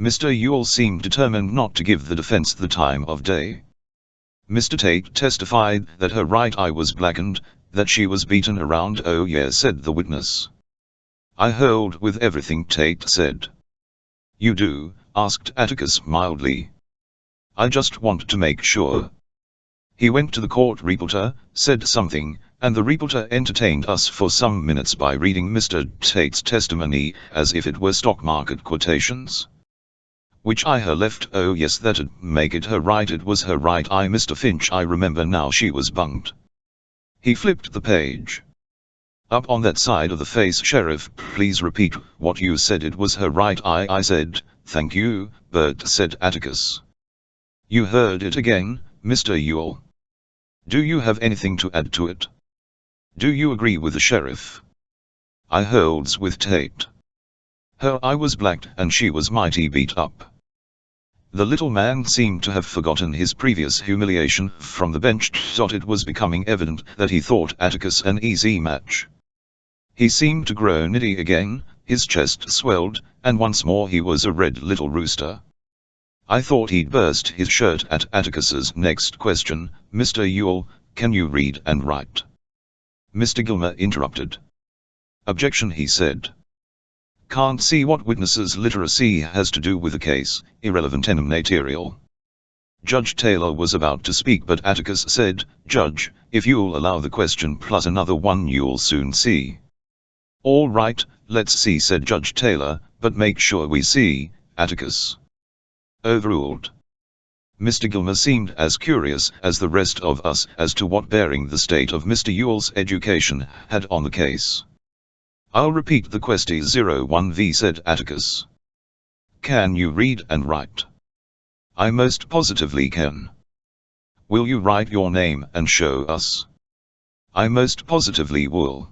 Mr. Ewell seemed determined not to give the defense the time of day. Mr. Tate testified that her right eye was blackened, that she was beaten around. Oh yes, said the witness. I hold with everything Tate said. You do? Asked Atticus mildly. I just want to make sure. He went to the court reporter, said something, and the reporter entertained us for some minutes by reading Mr. Tate's testimony as if it were stock market quotations. Which eye her left? Oh yes, that'd make it her right. It was her right eye, Mr. Finch. I remember now, she was bunked. He flipped the page. Up on that side of the face. Sheriff, please repeat what you said. It was her right eye, I said. Thank you, Bert, said Atticus. You heard it again, Mr. Ewell. Do you have anything to add to it? Do you agree with the sheriff? I holds with Tate. Her eye was blacked and she was mighty beat up. The little man seemed to have forgotten his previous humiliation from the bench. It was becoming evident that he thought Atticus an easy match. He seemed to grow nitty again, his chest swelled, and once more he was a red little rooster. I thought he'd burst his shirt at Atticus's next question. Mr. Ewell, can you read and write? Mr. Gilmer interrupted. Objection, he said. Can't see what witnesses' literacy has to do with the case, irrelevant and immaterial. Judge Taylor was about to speak, but Atticus said, Judge, if you'll allow the question plus another one you'll soon see. All right, let's see, said Judge Taylor, but make sure we see, Atticus. Overruled. Mr. Gilmer seemed as curious as the rest of us as to what bearing the state of Mr. Ewell's education had on the case. I'll repeat the question. 01V, said Atticus. Can you read and write? I most positively can. Will you write your name and show us? I most positively will.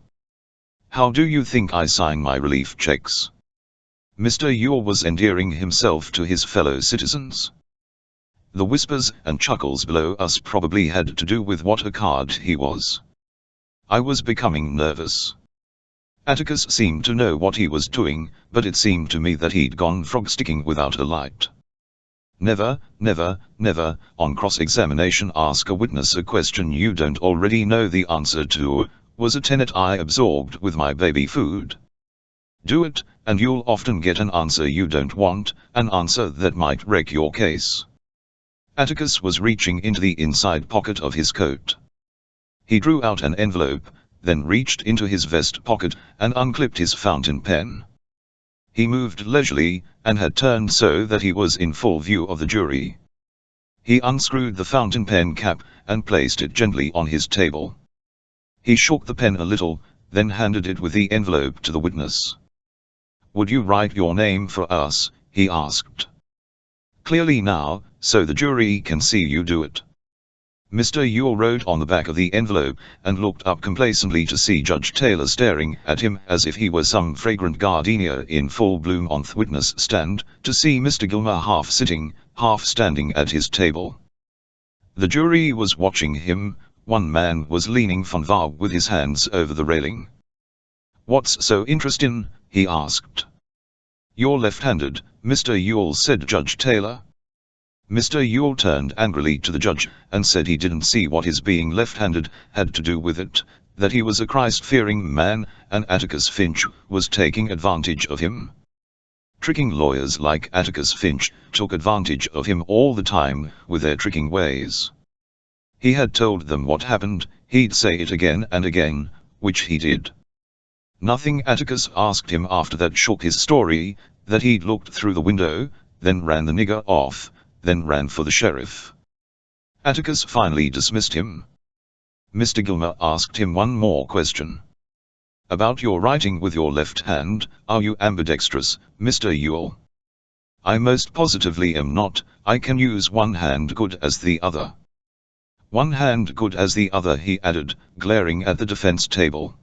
How do you think I sign my relief checks? Mr. Ewell was endearing himself to his fellow citizens. The whispers and chuckles below us probably had to do with what a card he was. I was becoming nervous. Atticus seemed to know what he was doing, but it seemed to me that he'd gone frog-sticking without a light. Never, never, never, on cross-examination, ask a witness a question you don't already know the answer to. Was a tenet I absorbed with my baby food? Do it, and you'll often get an answer you don't want, an answer that might wreck your case. Atticus was reaching into the inside pocket of his coat. He drew out an envelope, then reached into his vest pocket and unclipped his fountain pen. He moved leisurely, and had turned so that he was in full view of the jury. He unscrewed the fountain pen cap and placed it gently on his table. He shook the pen a little, then handed it with the envelope to the witness. Would you write your name for us? He asked. Clearly now, so the jury can see you do it. Mr. Ewell wrote on the back of the envelope, and looked up complacently to see Judge Taylor staring at him as if he were some fragrant gardenia in full bloom on the witness stand, to see Mr. Gilmer half sitting, half standing at his table. The jury was watching him. One man was leaning forward with his hands over the railing. "What's so interesting?" he asked. "You're left-handed, Mr. Ewell," said Judge Taylor. Mr. Ewell turned angrily to the judge and said he didn't see what his being left-handed had to do with it, that he was a Christ-fearing man, and Atticus Finch was taking advantage of him. Tricking lawyers like Atticus Finch took advantage of him all the time with their tricking ways. He had told them what happened, he'd say it again and again, which he did. Nothing Atticus asked him after that shook his story, that he'd looked through the window, then ran the nigger off, then ran for the sheriff. Atticus finally dismissed him. Mr. Gilmer asked him one more question. "About your writing with your left hand, are you ambidextrous, Mr. Ewell?" "I most positively am not. I can use one hand good as the other." "One hand good as the other," he added, glaring at the defense table.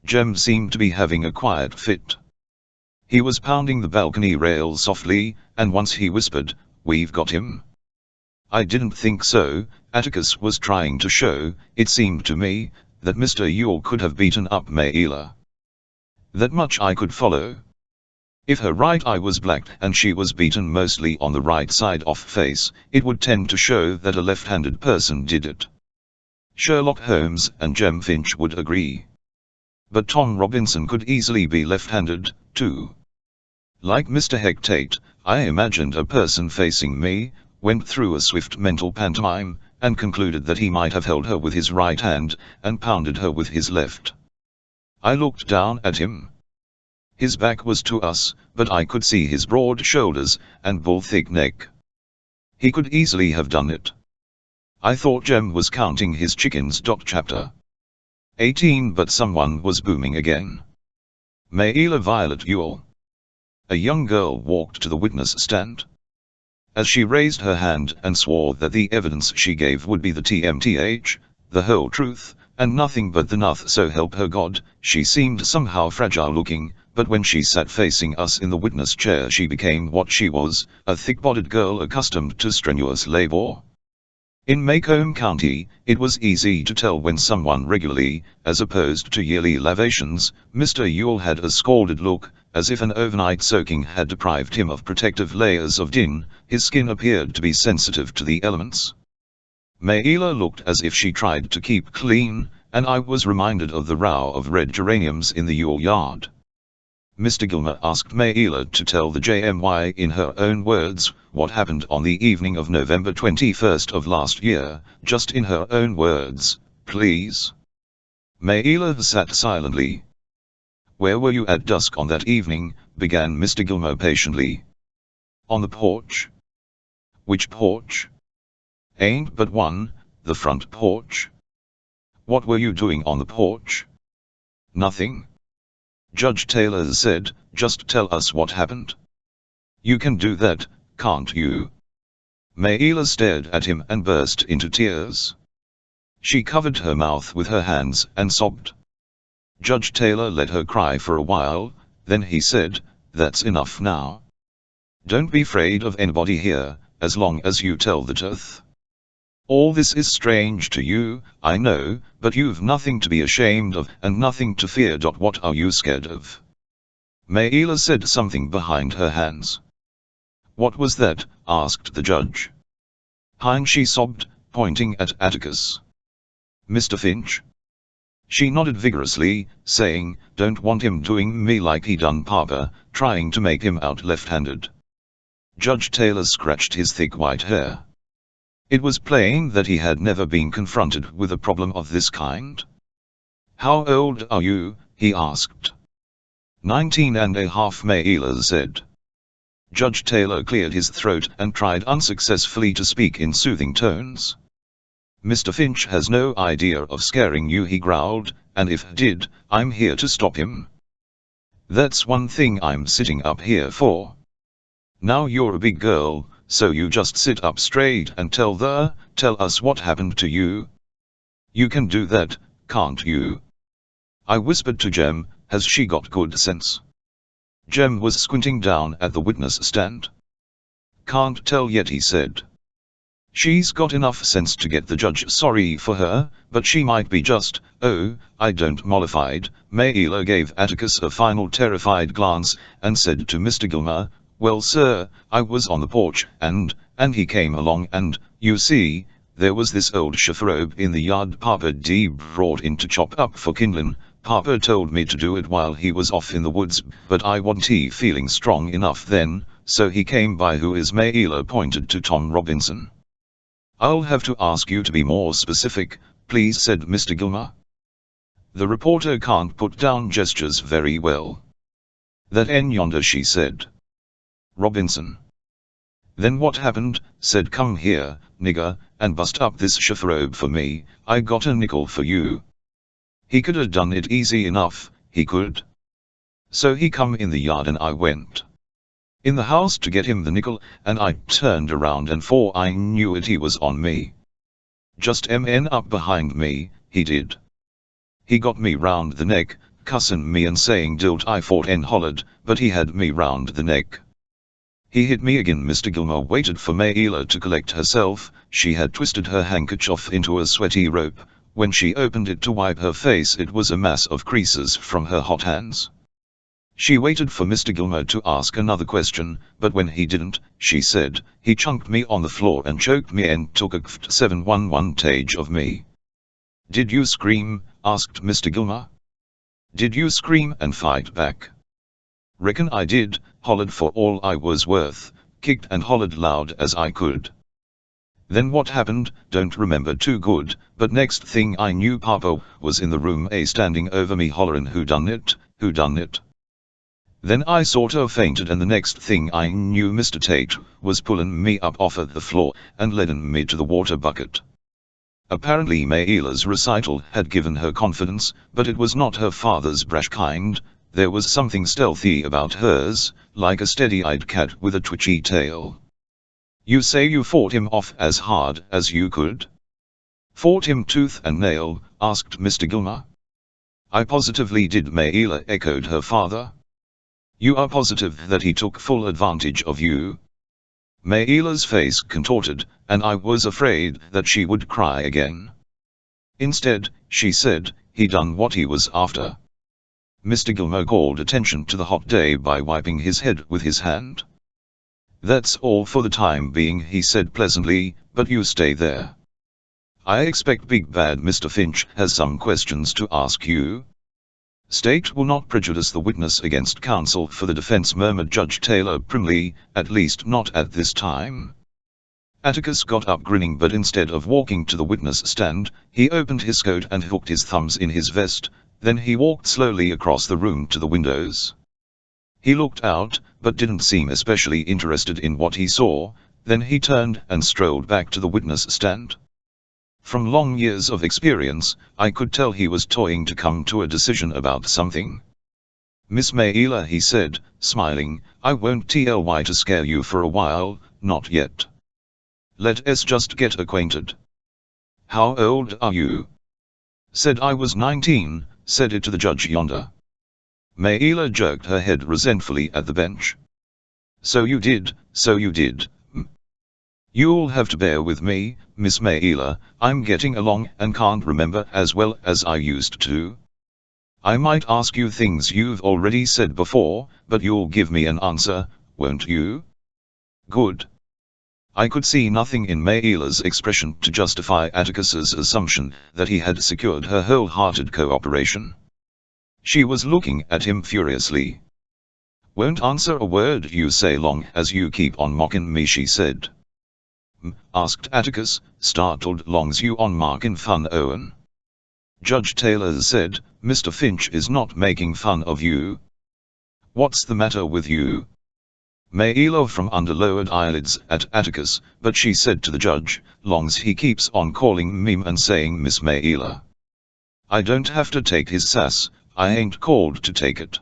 Jem seemed to be having a quiet fit. He was pounding the balcony rail softly, and once he whispered, "We've got him." "I didn't think so." Atticus was trying to show, it seemed to me, that Mr. Ewell could have beaten up Mayela. That much I could follow. If her right eye was black and she was beaten mostly on the right side of face, it would tend to show that a left-handed person did it. Sherlock Holmes and Jem Finch would agree. But Tom Robinson could easily be left-handed, too. Like Mr. Hecate, I imagined a person facing me, went through a swift mental pantomime, and concluded that he might have held her with his right hand, and pounded her with his left. I looked down at him. His back was to us, but I could see his broad shoulders, and bull-thick neck. He could easily have done it. I thought Jem was counting his chickens. Chapter 18. But someone was booming again. Mayela Violet Ewell. A young girl walked to the witness stand. As she raised her hand and swore that the evidence she gave would be the TMTH, the whole truth, and nothing but the truth, so help her God, she seemed somehow fragile-looking, but when she sat facing us in the witness chair she became what she was, a thick-bodied girl accustomed to strenuous labor. In Macomb County, it was easy to tell when someone regularly, as opposed to yearly lavations. Mr. Ewell had a scalded look, as if an overnight soaking had deprived him of protective layers of din. His skin appeared to be sensitive to the elements. Mayela looked as if she tried to keep clean, and I was reminded of the row of red geraniums in the Ewell yard. Mr. Gilmer asked Mayela to tell the JMY in her own words what happened on the evening of November 21st of last year, just in her own words, please. Mayela sat silently. "Where were you at dusk on that evening?" began Mr. Gilmer patiently. "On the porch." "Which porch?" "Ain't but one, the front porch." "What were you doing on the porch?" "Nothing." Judge Taylor said, "Just tell us what happened." "You can do that, can't you?" Mayela stared at him and burst into tears. She covered her mouth with her hands and sobbed. Judge Taylor let her cry for a while, then he said, "That's enough now. Don't be afraid of anybody here, as long as you tell the truth. All this is strange to you, I know, but you've nothing to be ashamed of and nothing to fear. What are you scared of?" Mayela said something behind her hands. "What was that?" asked the judge. "Hein," she sobbed, pointing at Atticus. "Mr. Finch?" She nodded vigorously, saying, "Don't want him doing me like he done Papa, trying to make him out left-handed." Judge Taylor scratched his thick white hair. It was plain that he had never been confronted with a problem of this kind. "How old are you?" he asked. 19 and a half, Mayela said. Judge Taylor cleared his throat and tried unsuccessfully to speak in soothing tones. "Mr. Finch has no idea of scaring you," he growled, "and if he did, I'm here to stop him. That's one thing I'm sitting up here for. Now you're a big girl, so you just sit up straight and tell us what happened to you. You can do that, can't you?" I whispered to Jem, "Has she got good sense?" Jem was squinting down at the witness stand. "Can't tell yet," he said. She's got enough sense to get the judge sorry for her, but she might be just, oh, I don't mollified. Mayela gave Atticus a final terrified glance, and said to Mr. Gilmer, well sir, I was on the porch, and he came along, and, you see, there was this old chaperobe in the yard Papa D brought in to chop up for kindlin'. Papa told me to do it while he was off in the woods, but I wasn't feeling strong enough then, so he came by. Who is Mayela pointed to Tom Robinson. I'll have to ask you to be more specific, please, said Mr. Gilmer. The reporter can't put down gestures very well. That N yonder, she said. Robinson. Then what happened? Said, come here, nigger, and bust up this chaperobe for me. I got a nickel for you. He could have done it easy enough, he could. So he come in the yard and I went in the house to get him the nickel, and I turned around and 'fore I knew it he was on me. Just up behind me, he did. He got me round the neck, cussin' me and saying dilt I fought and hollered, but he had me round the neck. He hit me again. Mr. Gilmer waited for Mayela to collect herself. She had twisted her handkerchief into a sweaty rope. When she opened it to wipe her face, it was a mass of creases from her hot hands. She waited for Mr. Gilmer to ask another question, but when he didn't, she said, he chunked me on the floor and choked me and took a 711 tage of me. Did you scream? Asked Mr. Gilmer. Did you scream and fight back? Reckon I did, hollered for all I was worth, kicked and hollered loud as I could. Then what happened? Don't remember too good, but next thing I knew Papa was in the room standing over me hollerin' who done it, who done it. Then I sort of fainted, and the next thing I knew Mr. Tate was pullin' me up off of the floor and leadin' me to the water bucket. Apparently Mayela's recital had given her confidence, but it was not her father's brash kind. There was something stealthy about hers, like a steady-eyed cat with a twitchy tail. You say you fought him off as hard as you could? Fought him tooth and nail? Asked Mr. Gilmer. I positively did, Mayela echoed her father. You are positive that he took full advantage of you? Mayela's face contorted, and I was afraid that she would cry again. Instead, she said, he done what he was after. Mr. Gilmer called attention to the hot day by wiping his head with his hand. That's all for the time being, he said pleasantly, but you stay there. I expect Big Bad Mr. Finch has some questions to ask you. State will not prejudice the witness against counsel for the defense, murmured Judge Taylor primly, at least not at this time. Atticus got up grinning, but instead of walking to the witness stand, he opened his coat and hooked his thumbs in his vest. Then he walked slowly across the room to the windows. He looked out, but didn't seem especially interested in what he saw. Then he turned and strolled back to the witness stand. From long years of experience, I could tell he was toying to come to a decision about something. Miss Mayela, he said, smiling, I won't try to scare you for a while, not yet. Let us just get acquainted. How old are you? Said I was 19, said it to the judge yonder. Mayela jerked her head resentfully at the bench. So you did, so you did. You'll have to bear with me, Miss Mayela, I'm getting along and can't remember as well as I used to. I might ask you things you've already said before, but you'll give me an answer, won't you? Good. I could see nothing in Mayela's expression to justify Atticus's assumption that he had secured her wholehearted cooperation. She was looking at him furiously. Won't answer a word you say long as you keep on mocking me, she said. Asked Atticus, startled. Long's you on marking fun, Owen? Judge Taylor said, Mr. Finch is not making fun of you. What's the matter with you? Mayela from under lowered eyelids at Atticus, but she said to the judge, Long's he keeps on calling me and saying Miss Mayela. I don't have to take his sass, I ain't called to take it.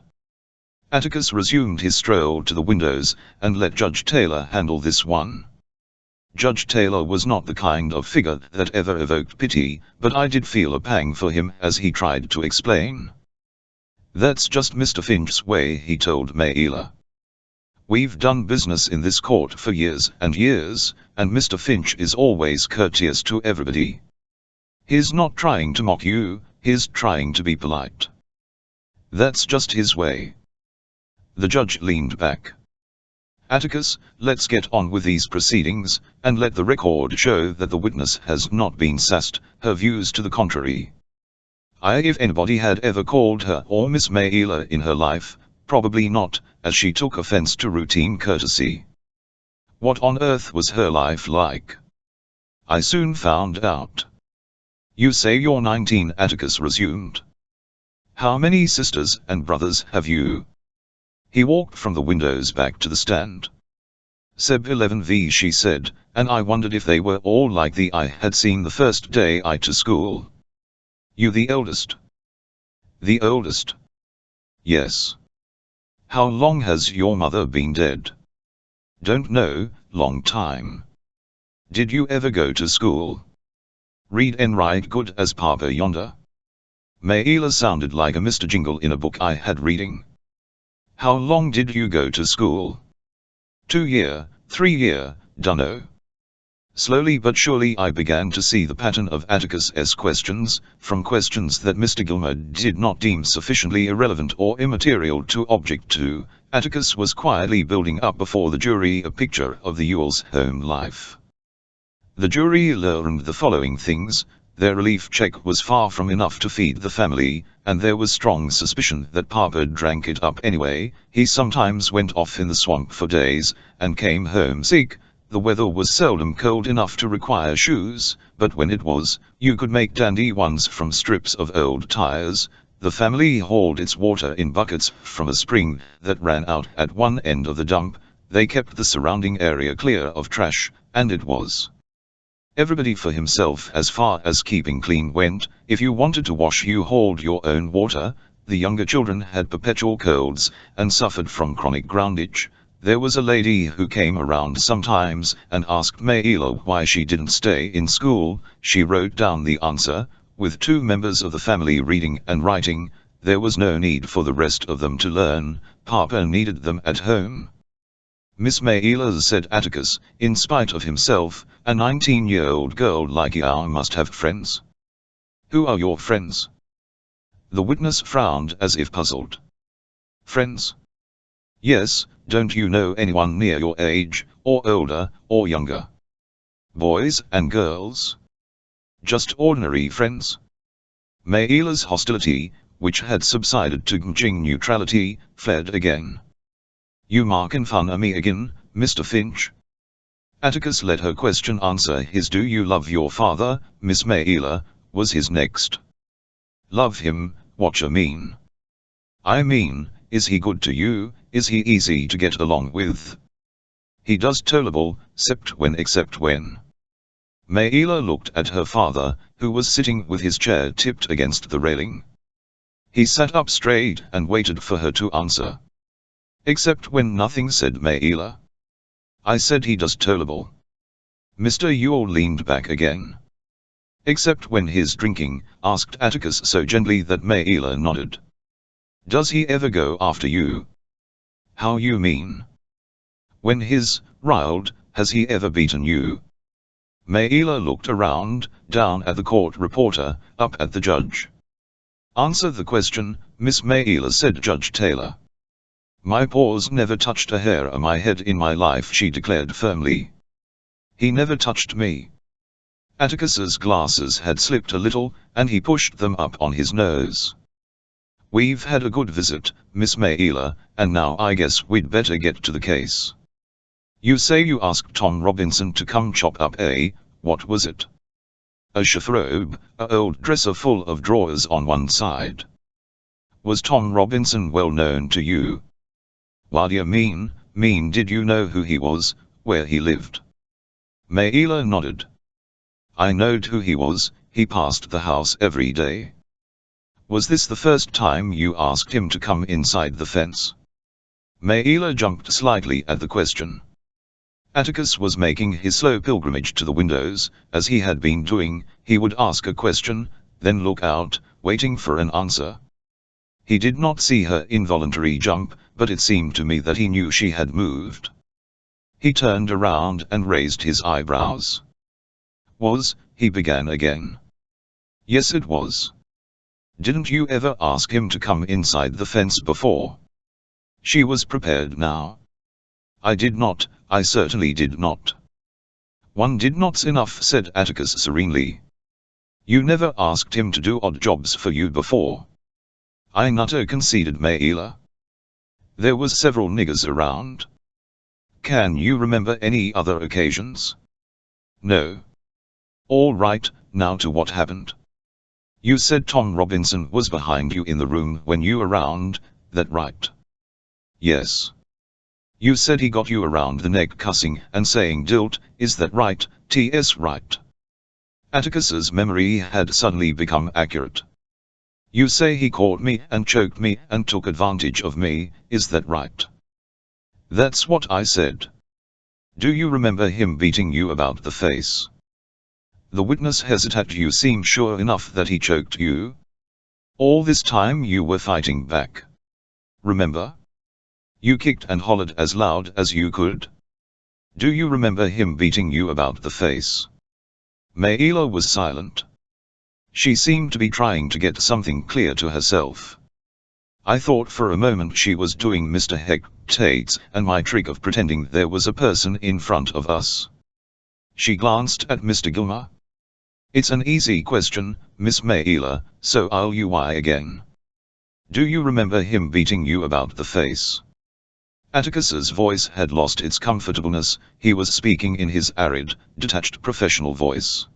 Atticus resumed his stroll to the windows, and let Judge Taylor handle this one. Judge Taylor was not the kind of figure that ever evoked pity, but I did feel a pang for him as he tried to explain. That's just Mr. Finch's way, he told Mayela. We've done business in this court for years and years, and Mr. Finch is always courteous to everybody. He's not trying to mock you, he's trying to be polite. That's just his way. The judge leaned back. Atticus, let's get on with these proceedings, and let the record show that the witness has not been sassed, her views to the contrary. If anybody had ever called her or Miss Mayela in her life, probably not, as she took offense to routine courtesy. What on earth was her life like? I soon found out. You say you're 19, Atticus resumed. How many sisters and brothers have you? He walked from the windows back to the stand. Seb 11V, she said, and I wondered if they were all like the I had seen the first day I to school. You the eldest? The oldest? Yes. How long has your mother been dead? Don't know, long time. Did you ever go to school? Read and write good as Papa yonder? Mayela sounded like a Mr. Jingle in a book I had reading. How long did you go to school? 2 year, 3 year, dunno. Slowly but surely I began to see the pattern of Atticus's questions, from questions that Mr. Gilmer did not deem sufficiently irrelevant or immaterial to object to. Atticus was quietly building up before the jury a picture of the Ewells' home life. The jury learned the following things. Their relief check was far from enough to feed the family, and there was strong suspicion that Papa drank it up anyway. He sometimes went off in the swamp for days, and came home sick. The weather was seldom cold enough to require shoes, but when it was, you could make dandy ones from strips of old tires. The family hauled its water in buckets from a spring that ran out at one end of the dump. They kept the surrounding area clear of trash, and it was everybody for himself as far as keeping clean went. If you wanted to wash, you hauled your own water. The younger children had perpetual colds, and suffered from chronic groundage. There was a lady who came around sometimes, and asked Mayela why she didn't stay in school. She wrote down the answer. With 2 members of the family reading and writing, there was no need for the rest of them to learn. Papa needed them at home. Miss Mayela, said Atticus, in spite of himself, a 19-year-old girl like you must have friends. Who are your friends? The witness frowned as if puzzled. Friends? Yes, don't you know anyone near your age, or older, or younger? Boys and girls? Just ordinary friends? Mayela's hostility, which had subsided to grudging neutrality, flared again. You markin' fun of me again, Mr. Finch? Atticus let her question answer his. Do you love your father, Miss Mayela, was his next. Love him, what you mean? I mean, is he good to you, is he easy to get along with? He does tolerable, except when. Mayela looked at her father, who was sitting with his chair tipped against the railing. He sat up straight and waited for her to answer. Except when nothing, said Mayela. I said he does tolerable. Mr. Ewell leaned back again. Except when he's drinking, asked Atticus so gently that Mayela nodded. Does he ever go after you? How you mean? When he's riled, has he ever beaten you? Mayela looked around, down at the court reporter, up at the judge. Answer the question, Miss Mayela, said Judge Taylor. My paws never touched a hair of my head in my life, she declared firmly. He never touched me. Atticus's glasses had slipped a little, and he pushed them up on his nose. We've had a good visit, Miss Mayela, and now I guess we'd better get to the case. You say you asked Tom Robinson to come chop up what was it? A chiffrobe, a old dresser full of drawers on one side. Was Tom Robinson well known to you? What do you mean? Did you know who he was, where he lived? Mayela nodded. I knowed who he was, he passed the house every day. Was this the first time you asked him to come inside the fence? Mayela jumped slightly at the question. Atticus was making his slow pilgrimage to the windows. As he had been doing, he would ask a question, then look out, waiting for an answer. He did not see her involuntary jump, but it seemed to me that he knew she had moved. He turned around and raised his eyebrows. He began again. Yes, it was. Didn't you ever ask him to come inside the fence before? She was prepared now. I did not, I certainly did not. One did not's enough, said Atticus serenely. You never asked him to do odd jobs for you before. I nutter, conceded Mayela. There was several niggers around. Can you remember any other occasions? No. All right, now to what happened. You said Tom Robinson was behind you in the room when you were around, that right? Yes. You said he got you around the neck cussing and saying dilt, is that right? T.S. right. Atticus's memory had suddenly become accurate. You say he caught me and choked me and took advantage of me, is that right? That's what I said. Do you remember him beating you about the face? The witness hesitated. You seem sure enough that he choked you? All this time you were fighting back. Remember? You kicked and hollered as loud as you could. Do you remember him beating you about the face? Mayela was silent. She seemed to be trying to get something clear to herself. I thought for a moment she was doing Mr. Hectates and my trick of pretending there was a person in front of us. She glanced at Mr. Gilmer. It's an easy question, Miss Mayela, so I'll you why again. Do you remember him beating you about the face? Atticus's voice had lost its comfortableness. He was speaking in his arid, detached professional voice.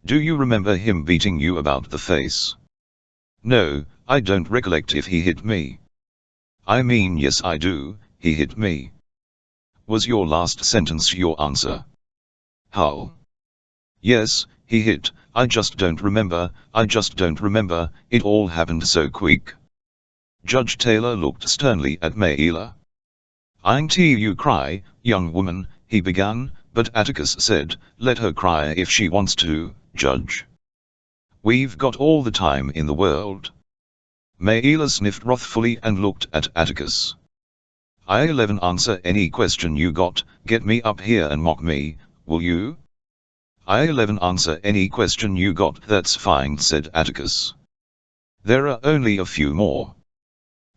Do you remember him beating you about the face? No, I don't recollect if he hit me. I mean, yes I do, he hit me. Was your last sentence your answer? How? Yes, he hit, I just don't remember, it all happened so quick. Judge Taylor looked sternly at Mayela. Ain't you cry, young woman, he began, but Atticus said, let her cry if she wants to, Judge. We've got all the time in the world. Mayela sniffed wrathfully and looked at Atticus. I-11 answer any question you got, get me up here and mock me, will you? I-11 answer any question you got, that's fine, said Atticus. There are only a few more.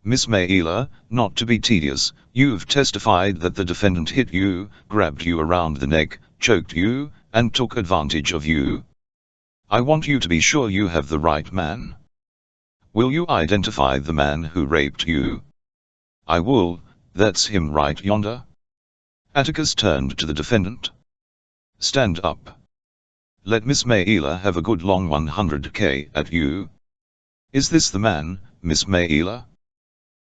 Miss Mayela, not to be tedious, you've testified that the defendant hit you, grabbed you around the neck, choked you, and took advantage of you. I want you to be sure you have the right man. Will you identify the man who raped you? I will, that's him right yonder. Atticus turned to the defendant. Stand up. Let Miss Mayela have a good long 100k at you. Is this the man, Miss Mayela?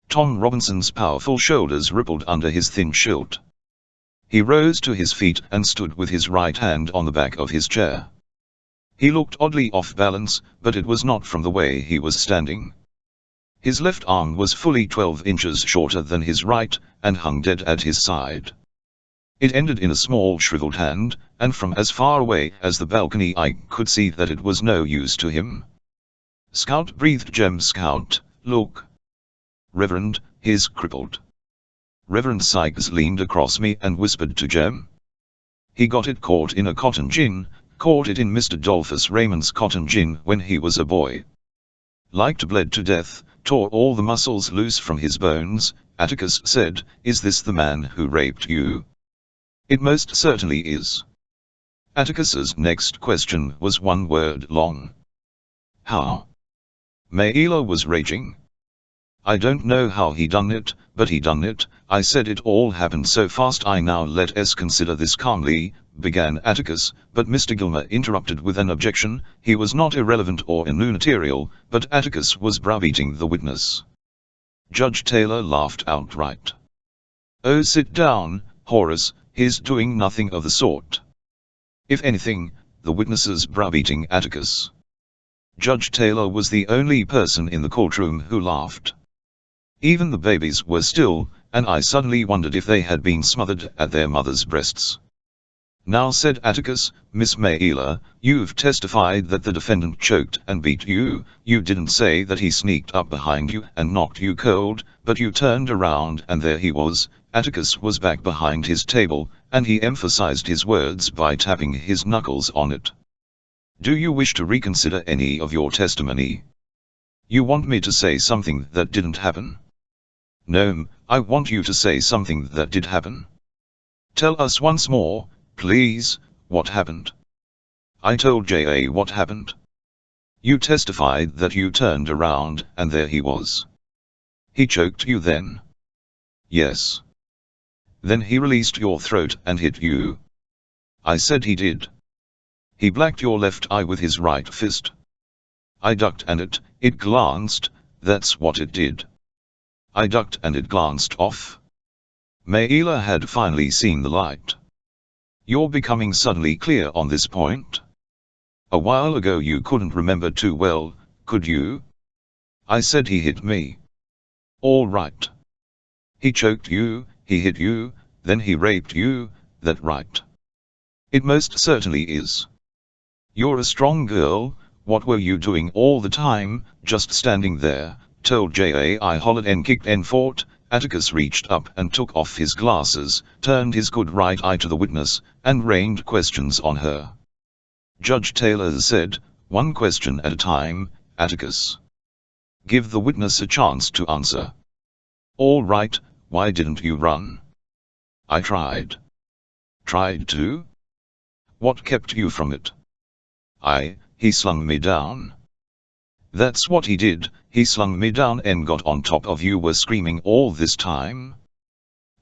Tom Robinson's powerful shoulders rippled under his thin shirt. He rose to his feet and stood with his right hand on the back of his chair. He looked oddly off balance, but it was not from the way he was standing. His left arm was fully 12 inches shorter than his right, and hung dead at his side. It ended in a small shriveled hand, and from as far away as the balcony I could see that it was no use to him. Scout, breathed Jem. Scout, look. Reverend, he's crippled. Reverend Sykes leaned across me and whispered to Jem. He got it caught in a cotton gin, caught it in Mr. Dolphus Raymond's cotton gin when he was a boy. Liked bled to death, tore all the muscles loose from his bones. Atticus said, is this the man who raped you? It most certainly is. Atticus's next question was one word long. How? Mayela was raging. I don't know how he done it, but he done it. I said it all happened so fast. I now let us consider this calmly, began Atticus, but Mr. Gilmer interrupted with an objection. He was not irrelevant or immaterial, but Atticus was browbeating the witness. Judge Taylor laughed outright. Oh, sit down, Horace, he's doing nothing of the sort. If anything, the witnesses browbeating Atticus. Judge Taylor was the only person in the courtroom who laughed. Even the babies were still, and I suddenly wondered if they had been smothered at their mother's breasts. Now, said Atticus, Miss Mayla, you've testified that the defendant choked and beat you. You didn't say that he sneaked up behind you and knocked you cold, but you turned around and there he was. Atticus was back behind his table, and he emphasized his words by tapping his knuckles on it. Do you wish to reconsider any of your testimony? You want me to say something that didn't happen? No, I want you to say something that did happen. Tell us once more, please, what happened? I told J.A. what happened. You testified that you turned around and there he was. He choked you then? Yes. Then he released your throat and hit you. I said he did. He blacked your left eye with his right fist. I ducked and it glanced, that's what it did. I ducked and it glanced off. Mayla had finally seen the light. You're becoming suddenly clear on this point. A while ago you couldn't remember too well, could you? I said he hit me. All right. He choked you, he hit you, then he raped you, that right? It most certainly is. You're a strong girl. What were you doing all the time? Just standing there, told J.A. I hollered and kicked and fought. Atticus reached up and took off his glasses, turned his good right eye to the witness, and rained questions on her. Judge Taylor said, one question at a time, Atticus. Give the witness a chance to answer. All right, why didn't you run? I tried. Tried to? What kept you from it? He slung me down. That's what he did, he slung me down and got on top of you. Were screaming all this time?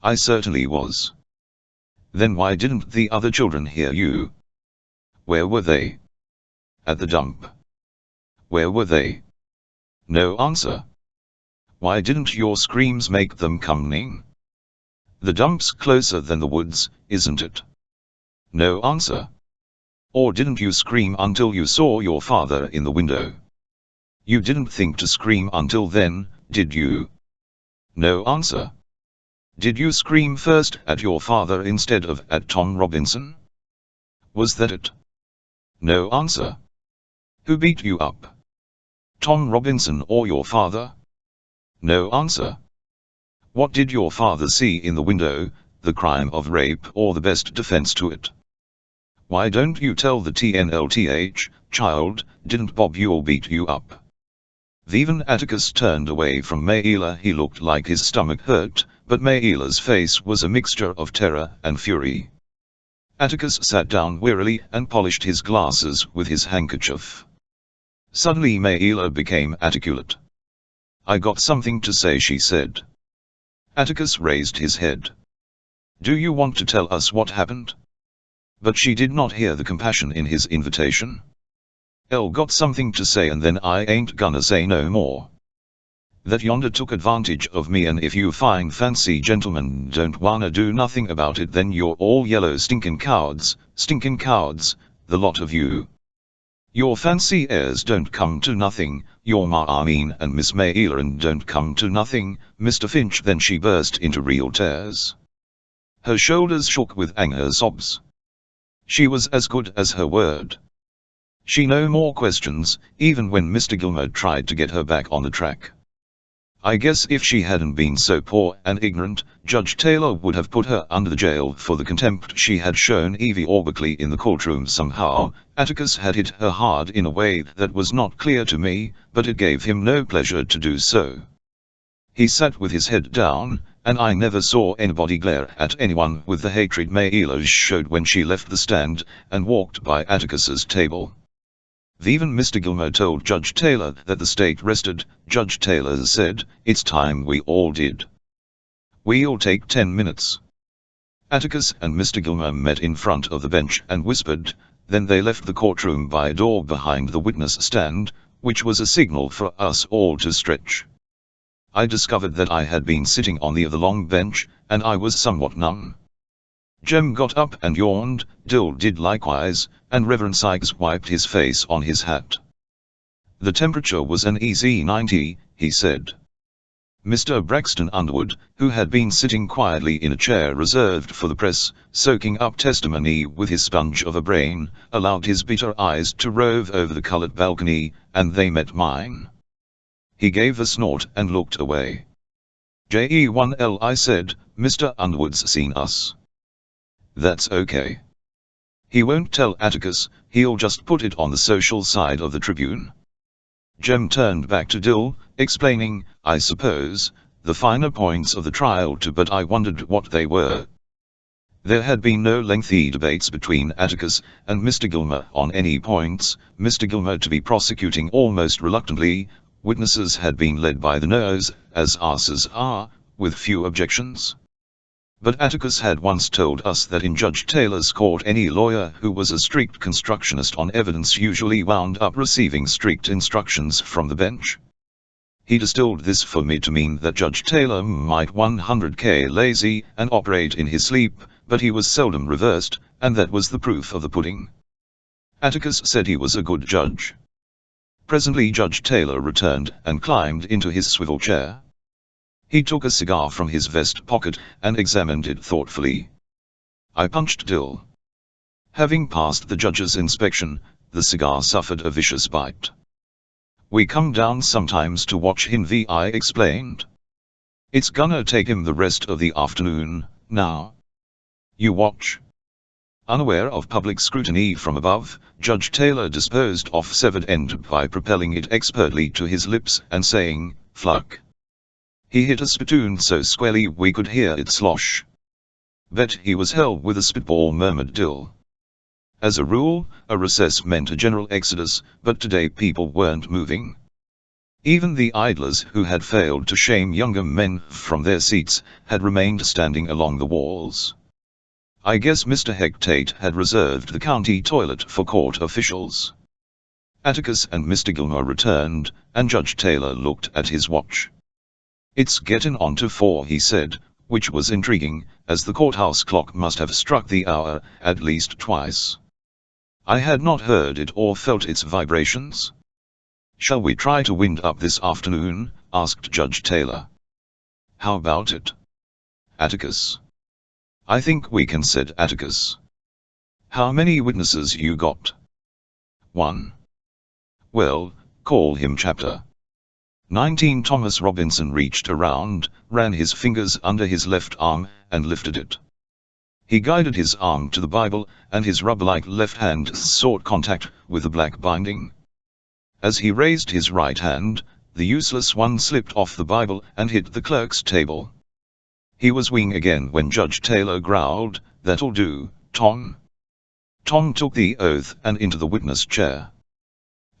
I certainly was. Then why didn't the other children hear you? Where were they? At the dump. Where were they? No answer. Why didn't your screams make them coming? The dump's closer than the woods, isn't it? No answer. Or didn't you scream until you saw your father in the window? You didn't think to scream until then, did you? No answer. Did you scream first at your father instead of at Tom Robinson? Was that it? No answer. Who beat you up? Tom Robinson or your father? No answer. What did your father see in the window, the crime of rape or the best defense to it? Why don't you tell the TNLTH, child, didn't Bob you beat you up? Even Atticus turned away from Mayla. He looked like his stomach hurt, but Mayla's face was a mixture of terror and fury. Atticus sat down wearily and polished his glasses with his handkerchief. Suddenly Mayla became articulate. I got something to say, she said. Atticus raised his head. Do you want to tell us what happened? But she did not hear the compassion in his invitation. Got something to say and then I ain't gonna say no more. That yonder took advantage of me, and if you fine fancy gentlemen don't wanna do nothing about it, then you're all yellow stinkin' cowards, the lot of you. Your fancy airs don't come to nothing, your I mean and Miss Mayla and don't come to nothing, Mr. Finch. Then she burst into real tears. Her shoulders shook with anger sobs. She was as good as her word. She no more questions, even when Mr. Gilmer tried to get her back on the track. I guess if she hadn't been so poor and ignorant, Judge Taylor would have put her under the jail for the contempt she had shown Evie Orbickley in the courtroom. Somehow, Atticus had hit her hard in a way that was not clear to me, but it gave him no pleasure to do so. He sat with his head down, and I never saw anybody glare at anyone with the hatred Mayla showed when she left the stand and walked by Atticus's table. Even Mr. Gilmer told Judge Taylor that the state rested. Judge Taylor said, it's time we all did. We'll take 10 minutes. Atticus and Mr. Gilmer met in front of the bench and whispered, then they left the courtroom by a door behind the witness stand, which was a signal for us all to stretch. I discovered that I had been sitting on the other long bench, and I was somewhat numb. Jem got up and yawned, Dill did likewise, and Reverend Sykes wiped his face on his hat. The temperature was an easy 90, he said. Mr. Braxton Underwood, who had been sitting quietly in a chair reserved for the press, soaking up testimony with his sponge of a brain, allowed his bitter eyes to rove over the colored balcony, and they met mine. He gave a snort and looked away. "JE1L," I said, "Mr. Underwood's seen us." "That's okay. He won't tell Atticus, he'll just put it on the social side of the Tribune." Jem turned back to Dill, explaining, I suppose, the finer points of the trial but I wondered what they were. There had been no lengthy debates between Atticus and Mr. Gilmer on any points, Mr. Gilmer to be prosecuting almost reluctantly. Witnesses had been led by the nose, as asses are, with few objections. But Atticus had once told us that in Judge Taylor's court any lawyer who was a strict constructionist on evidence usually wound up receiving strict instructions from the bench. He distilled this for me to mean that Judge Taylor might 100k lazy and operate in his sleep, but he was seldom reversed, and that was the proof of the pudding. Atticus said he was a good judge. Presently Judge Taylor returned and climbed into his swivel chair. He took a cigar from his vest pocket and examined it thoughtfully. I punched Dill. Having passed the judge's inspection, the cigar suffered a vicious bite. "We come down sometimes to watch him," I explained. "It's gonna take him the rest of the afternoon, now. You watch." Unaware of public scrutiny from above, Judge Taylor disposed of severed end by propelling it expertly to his lips and saying, "Fluck." He hit a spittoon so squarely we could hear it slosh. "Bet he was hell with a spitball," murmured Dill. As a rule, a recess meant a general exodus, but today people weren't moving. Even the idlers who had failed to shame younger men from their seats had remained standing along the walls. I guess Mr. Hectate had reserved the county toilet for court officials. Atticus and Mr. Gilmer returned, and Judge Taylor looked at his watch. "It's getting on to 4," he said, which was intriguing, as the courthouse clock must have struck the hour at least twice. I had not heard it or felt its vibrations. "Shall we try to wind up this afternoon?" asked Judge Taylor. "How about it, Atticus?" "I think we can," said Atticus. "How many witnesses you got?" "One." "Well, call him Chapter 19. Thomas Robinson reached around, ran his fingers under his left arm, and lifted it. He guided his arm to the Bible, and his rubber-like left hand sought contact with the black binding. As he raised his right hand, the useless one slipped off the Bible and hit the clerk's table. He was wing again when Judge Taylor growled, "That'll do, Tom." Tom took the oath and into the witness chair.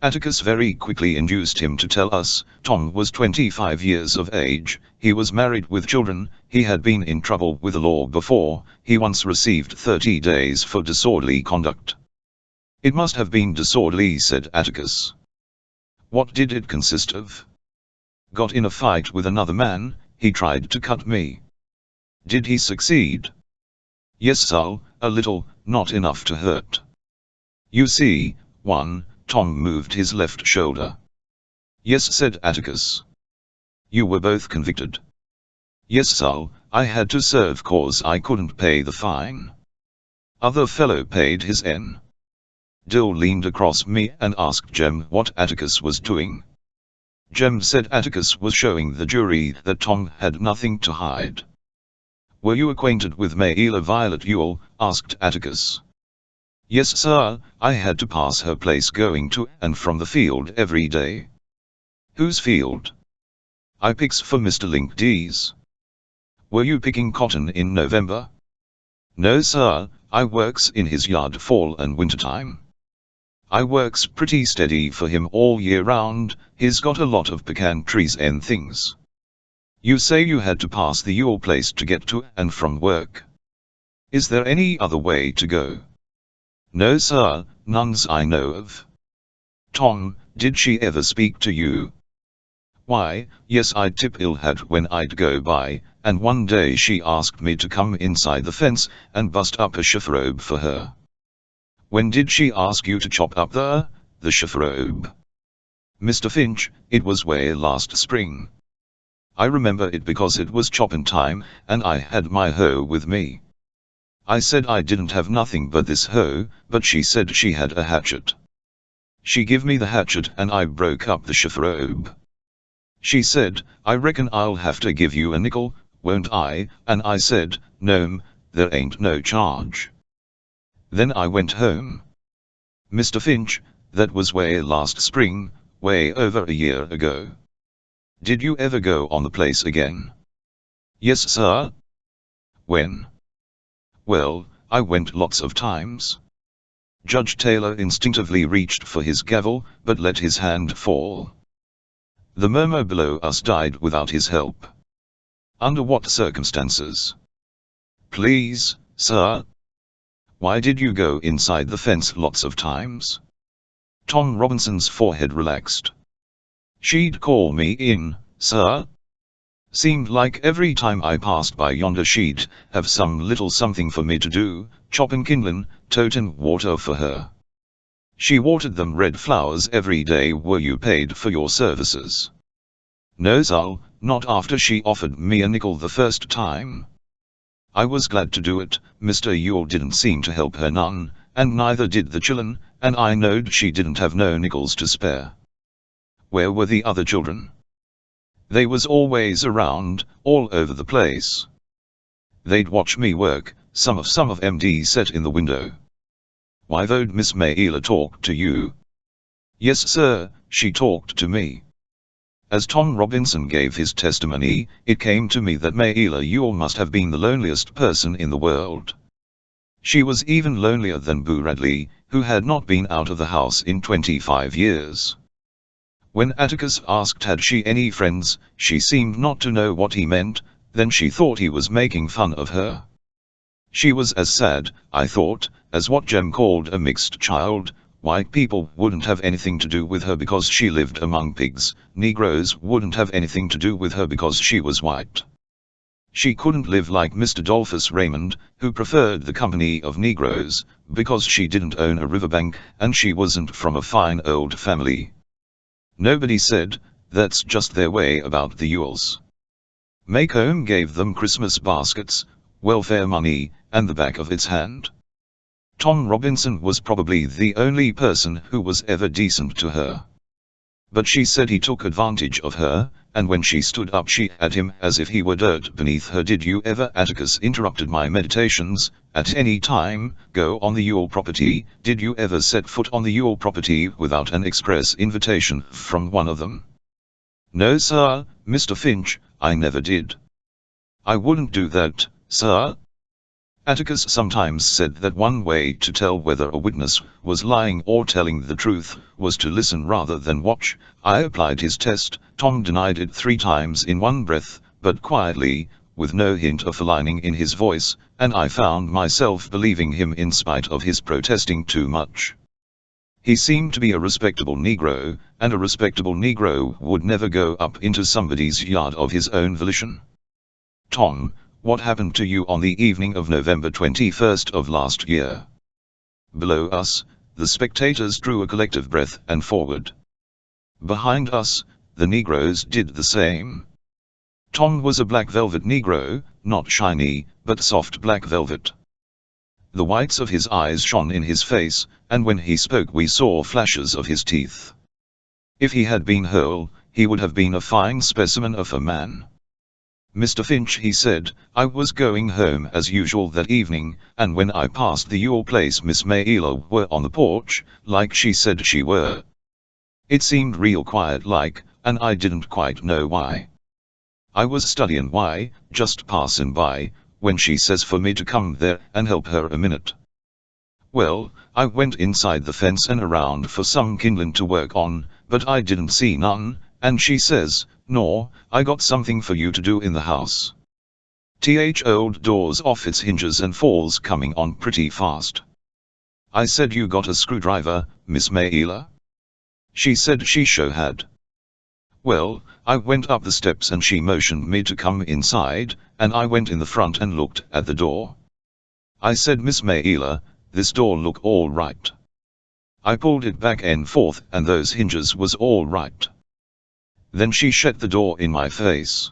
Atticus very quickly induced him to tell us. Tom was 25 years of age, he was married with children, he had been in trouble with the law before, he once received 30 days for disorderly conduct. "It must have been disorderly," said Atticus. "What did it consist of?" "Got in a fight with another man, he tried to cut me." "Did he succeed?" "Yes sir, a little, not enough to hurt." "You see, one." Tom moved his left shoulder. "Yes," said Atticus. "You were both convicted?" "Yes sir, I had to serve cause I couldn't pay the fine. Other fellow paid his N." Dill leaned across me and asked Jem what Atticus was doing. Jem said Atticus was showing the jury that Tom had nothing to hide. "Were you acquainted with Maila Violet Ewell?" asked Atticus. "Yes sir, I had to pass her place going to and from the field every day." "Whose field?" "I picks for Mr. Link D's." "Were you picking cotton in November?" "No sir, I works in his yard fall and winter time. I works pretty steady for him all year round, he's got a lot of pecan trees and things." "You say you had to pass the Ewell place to get to and from work. Is there any other way to go?" "No sir, none's I know of." "Tom, did she ever speak to you?" "Why, yes, I'd tip ill had when I'd go by, and one day she asked me to come inside the fence and bust up a chifforobe for her." "When did she ask you to chop up the chifforobe?" "Mr. Finch, it was way last spring." I remember it because it was chopping time, and I had my hoe with me. I said I didn't have nothing but this hoe, but she said she had a hatchet. She give me the hatchet and I broke up the chiffrobe. She said, I reckon I'll have to give you a nickel, won't I? And I said, no'm, there ain't no charge. Then I went home. Mr. Finch, that was way last spring, way over a year ago. Did you ever go on the place again? Yes, sir. When? Well, I went lots of times. Judge Taylor instinctively reached for his gavel, but let his hand fall. The murmur below us died without his help. Under what circumstances? Please, sir. Why did you go inside the fence lots of times? Tom Robinson's forehead relaxed. She'd call me in, sir. Seemed like every time I passed by yonder she'd have some little something for me to do, choppin' kindlin', totin' water for her. She watered them red flowers every day. Were you paid for your services? No, sir, not after she offered me a nickel the first time. I was glad to do it. Mr. Yule didn't seem to help her none, and neither did the children, and I knowed she didn't have no nickels to spare. Where were the other children? They was always around, all over the place. They'd watch me work. Some of MD sat in the window. Why would Miss Mayla talk to you? Yes, sir, she talked to me. As Tom Robinson gave his testimony, it came to me that Mayla Yule must have been the loneliest person in the world. She was even lonelier than Boo Radley, who had not been out of the house in 25 years. When Atticus asked had she any friends, she seemed not to know what he meant. Then she thought he was making fun of her. She was as sad, I thought, as what Jem called a mixed child. White people wouldn't have anything to do with her because she lived among pigs. Negroes wouldn't have anything to do with her because she was white. She couldn't live like Mr. Dolphus Raymond, who preferred the company of Negroes, because she didn't own a riverbank, and she wasn't from a fine old family. Nobody said, that's just their way about the Yules. Maycomb gave them Christmas baskets, welfare money, and the back of its hand. Tom Robinson was probably the only person who was ever decent to her. But she said he took advantage of her, and when she stood up she had him as if he were dirt beneath her. Did you ever? Atticus interrupted my meditations. At any time, go on the Yule property? Did you ever set foot on the Yule property without an express invitation from one of them? No, sir, Mr. Finch, I never did. I wouldn't do that, sir. Atticus sometimes said that one way to tell whether a witness was lying or telling the truth was to listen rather than watch. I applied his test. Tom denied it 3 times in one breath, but quietly, with no hint of feline in his voice, and I found myself believing him in spite of his protesting too much. He seemed to be a respectable Negro, and a respectable Negro would never go up into somebody's yard of his own volition. Tom, what happened to you on the evening of November 21st of last year? Below us, the spectators drew a collective breath and forward. Behind us, the Negroes did the same. Tom was a black velvet Negro, not shiny, but soft black velvet. The whites of his eyes shone in his face, and when he spoke we saw flashes of his teeth. If he had been whole, he would have been a fine specimen of a man. Mr. Finch, he said, I was going home as usual that evening, and when I passed the Yule place Miss Mayla were on the porch, like she said she were. It seemed real quiet like, and I didn't quite know why. I was studyin' why, just passin' by, when she says for me to come there and help her a minute. Well, I went inside the fence and around for some kindlin' to work on, but I didn't see none, and she says, "No, I got something for you to do in the house. Old door's off its hinges and falls coming on pretty fast." I said, "You got a screwdriver, Miss Mayla?" She said she sure had. Well, I went up the steps and she motioned me to come inside, and I went in the front and looked at the door. I said, "Miss Mayla, this door look all right." I pulled it back and forth and those hinges was all right. Then she shut the door in my face.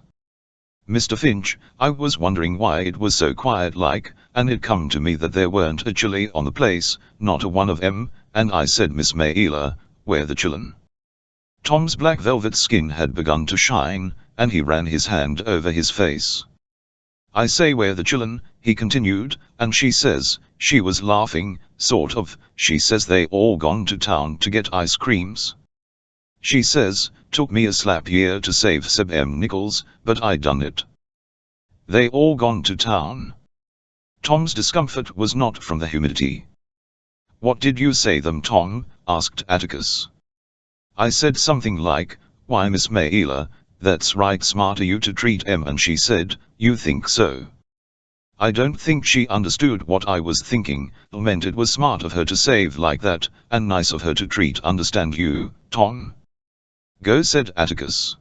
Mr. Finch, I was wondering why it was so quiet like, and it come to me that there weren't a chilli on the place, not a one of 'em, and I said, Miss Mayla, where the chillin'? Tom's black velvet skin had begun to shine, and he ran his hand over his face. I say, where the chillin', he continued, and she says, she was laughing, sort of, she says they all gone to town to get ice creams. She says, took me a slap year to save £7 but I done it. They all gone to town. Tom's discomfort was not from the humidity. What did you say them, Tom? Asked Atticus. I said something like, why Miss Mayla, that's right smart of you to treat 'em, and she said, you think so? I don't think she understood what I was thinking, meant it was smart of her to save like that, and nice of her to treat, understand you, Tom? Go, said Atticus.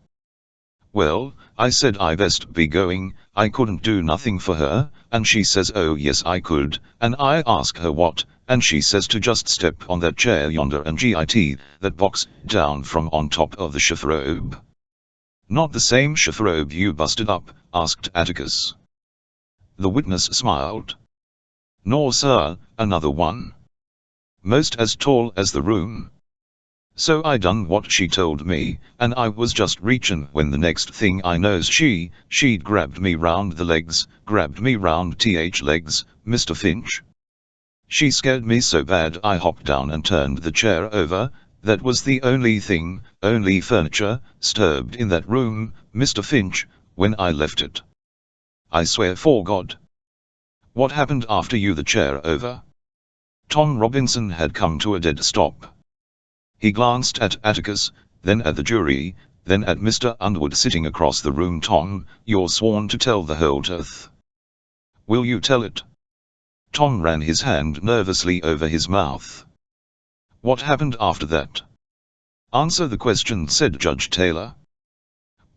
Well, I said I best be going, I couldn't do nothing for her, and she says oh yes I could, and I ask her what, and she says to just step on that chair yonder and get that box down from on top of the chiffrobe. Not the same chiffrobe you busted up? Asked Atticus. The witness smiled. No sir, another one. Most as tall as the room. So I done what she told me, and I was just reachin' when the next thing I knows she'd grabbed me round the legs, grabbed me round legs, Mr. Finch. She scared me so bad I hopped down and turned the chair over. That was the only thing, only furniture, disturbed in that room, Mr. Finch, when I left it. I swear 'fore God. What happened after you the chair over? Tom Robinson had come to a dead stop. He glanced at Atticus, then at the jury, then at Mr. Underwood sitting across the room. Tom, you're sworn to tell the whole truth. Will you tell it? Tom ran his hand nervously over his mouth. What happened after that? Answer the question, said Judge Taylor.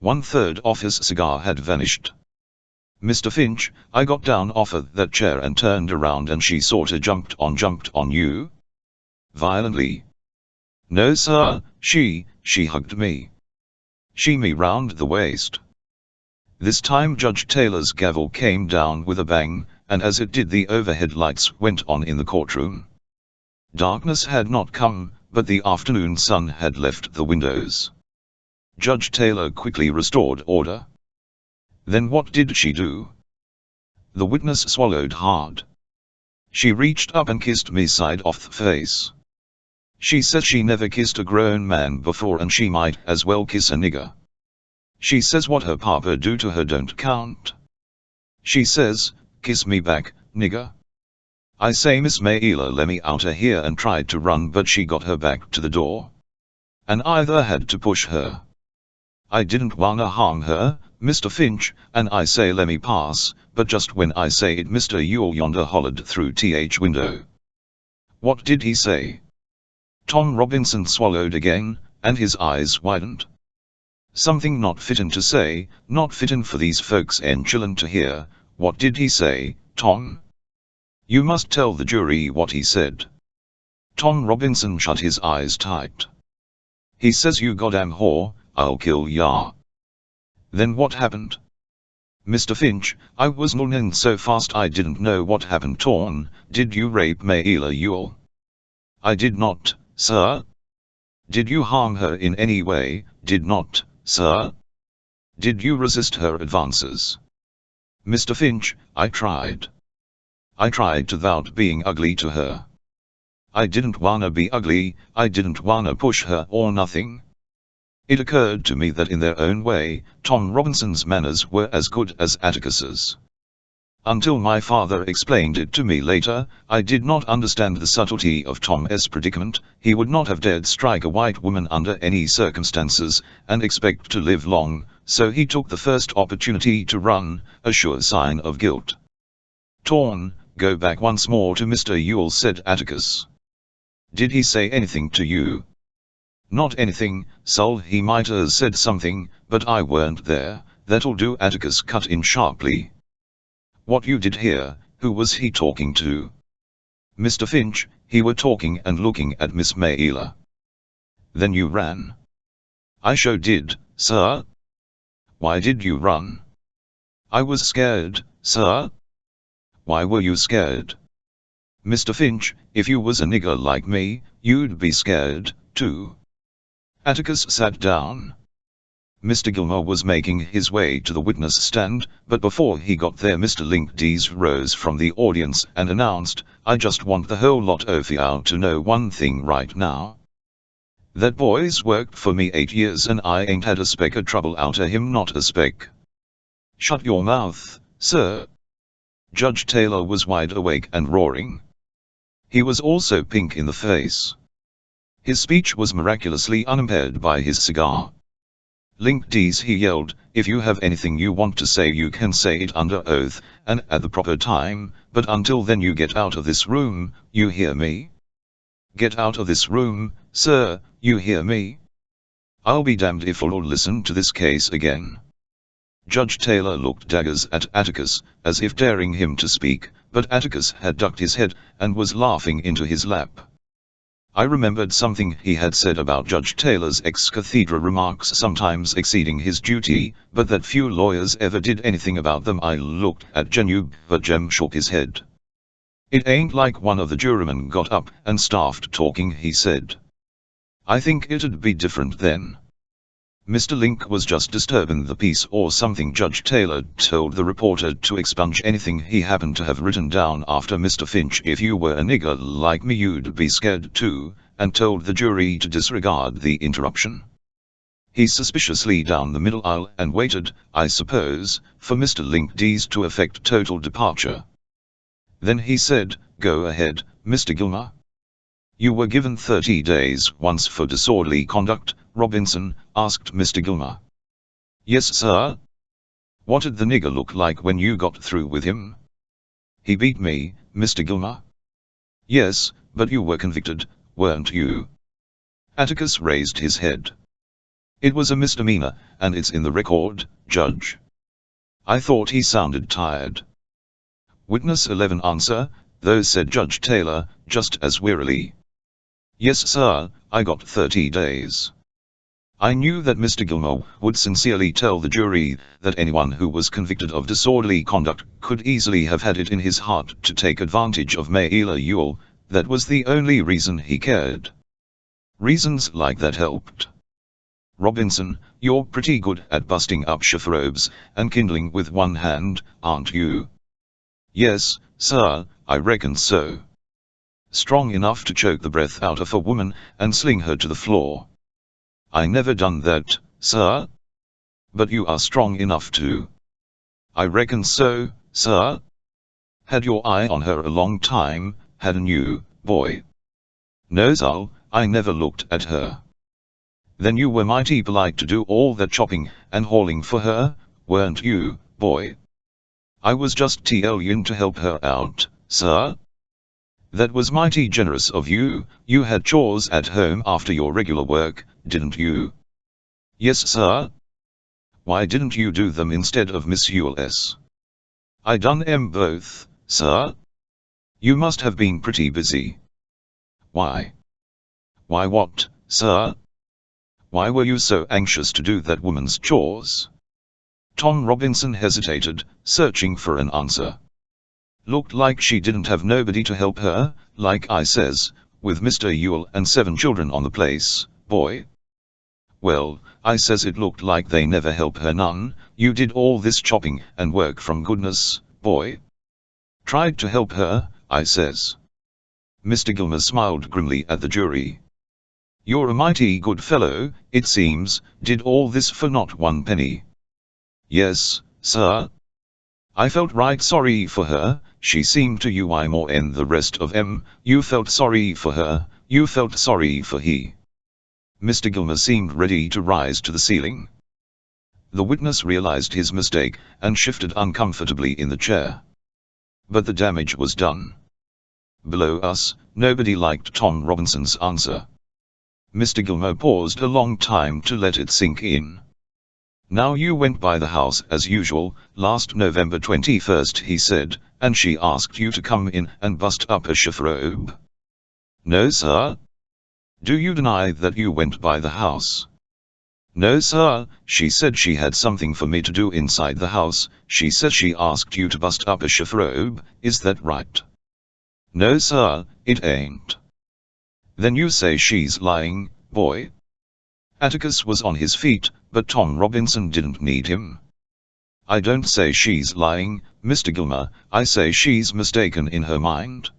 1/3 of his cigar had vanished. Mr. Finch, I got down off of that chair and turned around and she sorta jumped on you? Violently. No sir, she hugged me. She me round the waist. This time Judge Taylor's gavel came down with a bang, and as it did the overhead lights went on in the courtroom. Darkness had not come, but the afternoon sun had left the windows. Judge Taylor quickly restored order. Then what did she do? The witness swallowed hard. She reached up and kissed me side off the face. She says she never kissed a grown man before and she might as well kiss a nigger. She says what her papa do to her don't count. She says, kiss me back, nigger. I say Miss Mayla let me outta here and tried to run but she got her back to the door. And either had to push her. I didn't wanna harm her, Mr. Finch, and I say let me pass, but just when I say it Mr. Ewell yonder hollered through th window. What did he say? Tom Robinson swallowed again, and his eyes widened. Something not fittin' to say, not fittin' for these folks en chillin' to hear. What did he say, Tom? You must tell the jury what he said. Tom Robinson shut his eyes tight. He says you goddamn whore, I'll kill ya. Then what happened? Mr. Finch, I was running so fast I didn't know what happened. Torn, did you rape Mayla Ewell? I did not, sir. Did you harm her in any way? Did not, sir. Did you resist her advances? Mr. Finch, I tried. I tried without being ugly to her. I didn't wanna be ugly, I didn't wanna push her or nothing. It occurred to me that in their own way, Tom Robinson's manners were as good as Atticus's. Until my father explained it to me later, I did not understand the subtlety of Tom's predicament. He would not have dared strike a white woman under any circumstances, and expect to live long, so he took the first opportunity to run, a sure sign of guilt. Torn, go back once more to Mr. Ewell, said Atticus. Did he say anything to you? Not anything, Sol, he might have said something, but I weren't there. That'll do, Atticus cut in sharply. What you did hear, who was he talking to? Mr. Finch, he were talking and looking at Miss Mayla. Then you ran? I sure did, sir. Why did you run? I was scared, sir. Why were you scared? Mr. Finch, if you was a nigger like me, you'd be scared, too. Atticus sat down. Mr. Gilmore was making his way to the witness stand, but before he got there Mr. Linkdees rose from the audience and announced, I just want the whole lot of y'all to know one thing right now. That boy's worked for me 8 years and I ain't had a speck of trouble out of him, not a speck. Shut your mouth, sir. Judge Taylor was wide awake and roaring. He was also pink in the face. His speech was miraculously unimpaired by his cigar. Linkdees, he yelled, if you have anything you want to say you can say it under oath, and at the proper time, but until then you get out of this room, you hear me? Get out of this room, sir, you hear me? I'll be damned if I'll listen to this case again. Judge Taylor looked daggers at Atticus, as if daring him to speak, but Atticus had ducked his head, and was laughing into his lap. I remembered something he had said about Judge Taylor's ex-cathedra remarks sometimes exceeding his duty, but that few lawyers ever did anything about them. I looked at Genube, but Jem shook his head. It ain't like one of the jurymen got up and started talking, he said. I think it'd be different then. Mr. Link was just disturbing the peace or something. Judge Taylor told the reporter to expunge anything he happened to have written down after Mr. Finch. If you were a nigger like me you'd be scared too, and told the jury to disregard the interruption. He suspiciously down the middle aisle and waited, I suppose, for Mr. Linkdees to effect total departure. Then he said, go ahead, Mr. Gilmer. You were given 30 days once for disorderly conduct, Robinson, asked Mr. Gilmer. Yes, sir. What did the nigger look like when you got through with him? He beat me, Mr. Gilmer. Yes, but you were convicted, weren't you? Atticus raised his head. It was a misdemeanor, and it's in the record, Judge. I thought he sounded tired. Witness 11 answer, though, said Judge Taylor, just as wearily. Yes, sir, I got 30 days. I knew that Mr. Gilmore would sincerely tell the jury that anyone who was convicted of disorderly conduct could easily have had it in his heart to take advantage of Mayla Ewell. That was the only reason he cared. Reasons like that helped. Robinson, you're pretty good at busting up chiffrobes and kindling with one hand, aren't you? Yes, sir, I reckon so. Strong enough to choke the breath out of a woman and sling her to the floor. I never done that, sir. But you are strong enough to. I reckon so, sir. Had your eye on her a long time, hadn't you, boy? No, sir, I never looked at her. Then you were mighty polite to do all that chopping and hauling for her, weren't you, boy? I was just telling to help her out, sir. That was mighty generous of you. You had chores at home after your regular work, didn't you? Yes, sir. Why didn't you do them instead of Miss Ewell's? I done 'em both, sir. You must have been pretty busy. Why? Why what, sir? Why were you so anxious to do that woman's chores? Tom Robinson hesitated, searching for an answer. Looked like she didn't have nobody to help her, like I says, with Mr. Ewell and 7 children on the place, boy. Well, I says it looked like they never help her none. You did all this chopping and work from goodness, boy. Tried to help her, I says. Mr. Gilmer smiled grimly at the jury. You're a mighty good fellow, it seems, did all this for not 1 penny. Yes, sir. I felt right sorry for her, she seemed to you more 'en the rest of 'em. You felt sorry for her, you felt sorry for he. Mr. Gilmer seemed ready to rise to the ceiling. The witness realized his mistake, and shifted uncomfortably in the chair. But the damage was done. Below us, nobody liked Tom Robinson's answer. Mr. Gilmer paused a long time to let it sink in. Now you went by the house as usual, last November 21st, he said, and she asked you to come in and bust up a chiffrobe. No, sir. Do you deny that you went by the house? No sir, she said she had something for me to do inside the house. She says she asked you to bust up a chiffrobe, is that right? No sir, it ain't. Then you say she's lying, boy? Atticus was on his feet, but Tom Robinson didn't need him. I don't say she's lying, Mr. Gilmer, I say she's mistaken in her mind.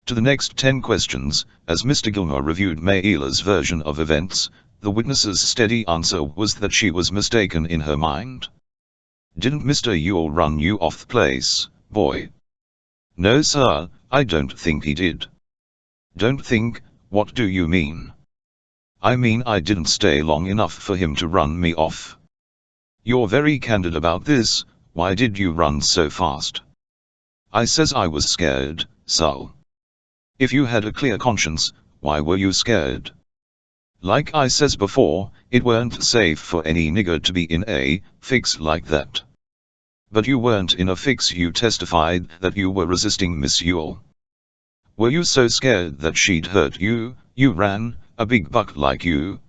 To the next 10 questions, as Mr. Gilmer reviewed Mayela's version of events, the witness's steady answer was that she was mistaken in her mind. Didn't Mr. Ewell run you off the place, boy? No sir, I don't think he did. Don't think, what do you mean? I mean I didn't stay long enough for him to run me off. You're very candid about this, why did you run so fast? I says I was scared, so. If you had a clear conscience, why were you scared? Like I says before, it weren't safe for any nigger to be in a fix like that. But you weren't in a fix, you testified that you were resisting Miss Ewell. Were you so scared that she'd hurt you, you ran, a big buck like you?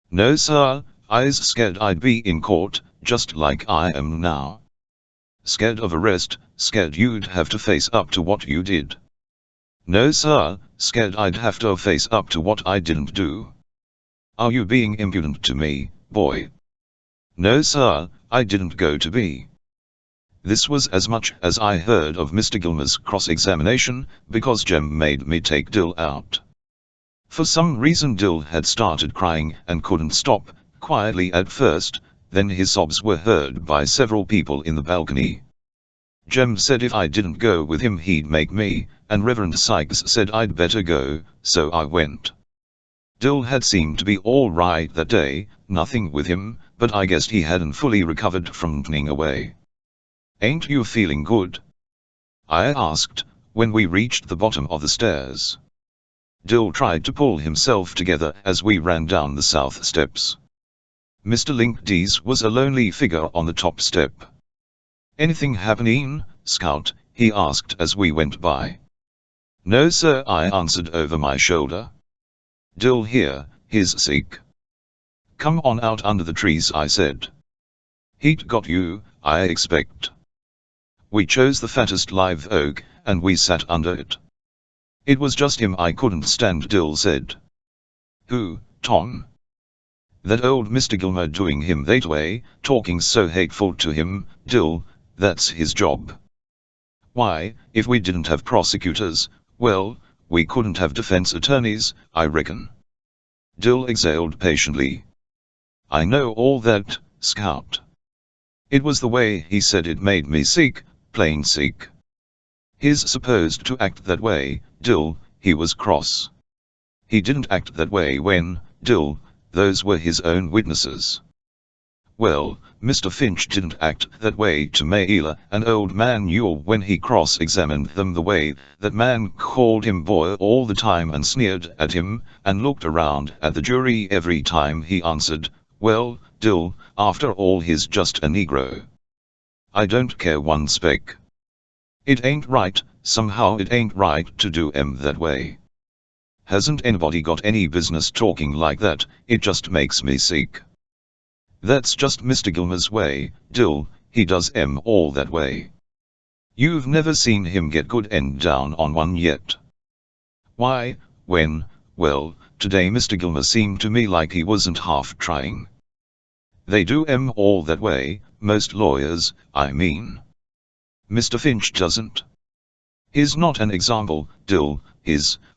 No sir, I's scared I'd be in court, just like I am now. Scared of arrest, scared you'd have to face up to what you did. No sir, scared I'd have to face up to what I didn't do. Are you being impudent to me, boy? No sir, I didn't go to be. This was as much as I heard of Mr. Gilmer's cross-examination, because Jem made me take Dill out. For some reason Dill had started crying and couldn't stop, quietly at first, then his sobs were heard by several people in the balcony. Jem said if I didn't go with him he'd make me, and Reverend Sykes said I'd better go, so I went. Dill had seemed to be all right that day, nothing with him, but I guessed he hadn't fully recovered from running away. Ain't you feeling good? I asked, when we reached the bottom of the stairs. Dill tried to pull himself together as we ran down the south steps. Mr. Linkdees was a lonely figure on the top step. Anything happening, Scout? He asked as we went by. No sir, I answered over my shoulder. Dill here, he's sick. Come on out under the trees, I said. He'd got you, I expect. We chose the fattest live oak, and we sat under it. It was just him I couldn't stand, Dill said. Who, Tom? That old Mr. Gilmer doing him that way, talking so hateful to him, Dill, that's his job. Why, if we didn't have prosecutors, well, we couldn't have defense attorneys, I reckon. Dill exhaled patiently. I know all that, Scout. It was the way he said it made me sick, plain sick. He's supposed to act that way, Dill, he was cross. He didn't act that way when, Dill, those were his own witnesses. Well, Mr. Finch didn't act that way to Mayela and old man Ewell when he cross-examined them the way that man called him boy all the time and sneered at him, and looked around at the jury every time he answered. Well, Dill, after all he's just a Negro. I don't care one speck. It ain't right, somehow it ain't right to do that way. Hasn't anybody got any business talking like that, it just makes me sick. That's just Mr. Gilmer's way, Dill, he does all that way. You've never seen him get good and down on one yet. Why, well, today Mr. Gilmer seemed to me like he wasn't half trying. They do all that way, most lawyers, I mean. Mr. Finch doesn't. He's not an example, Dill,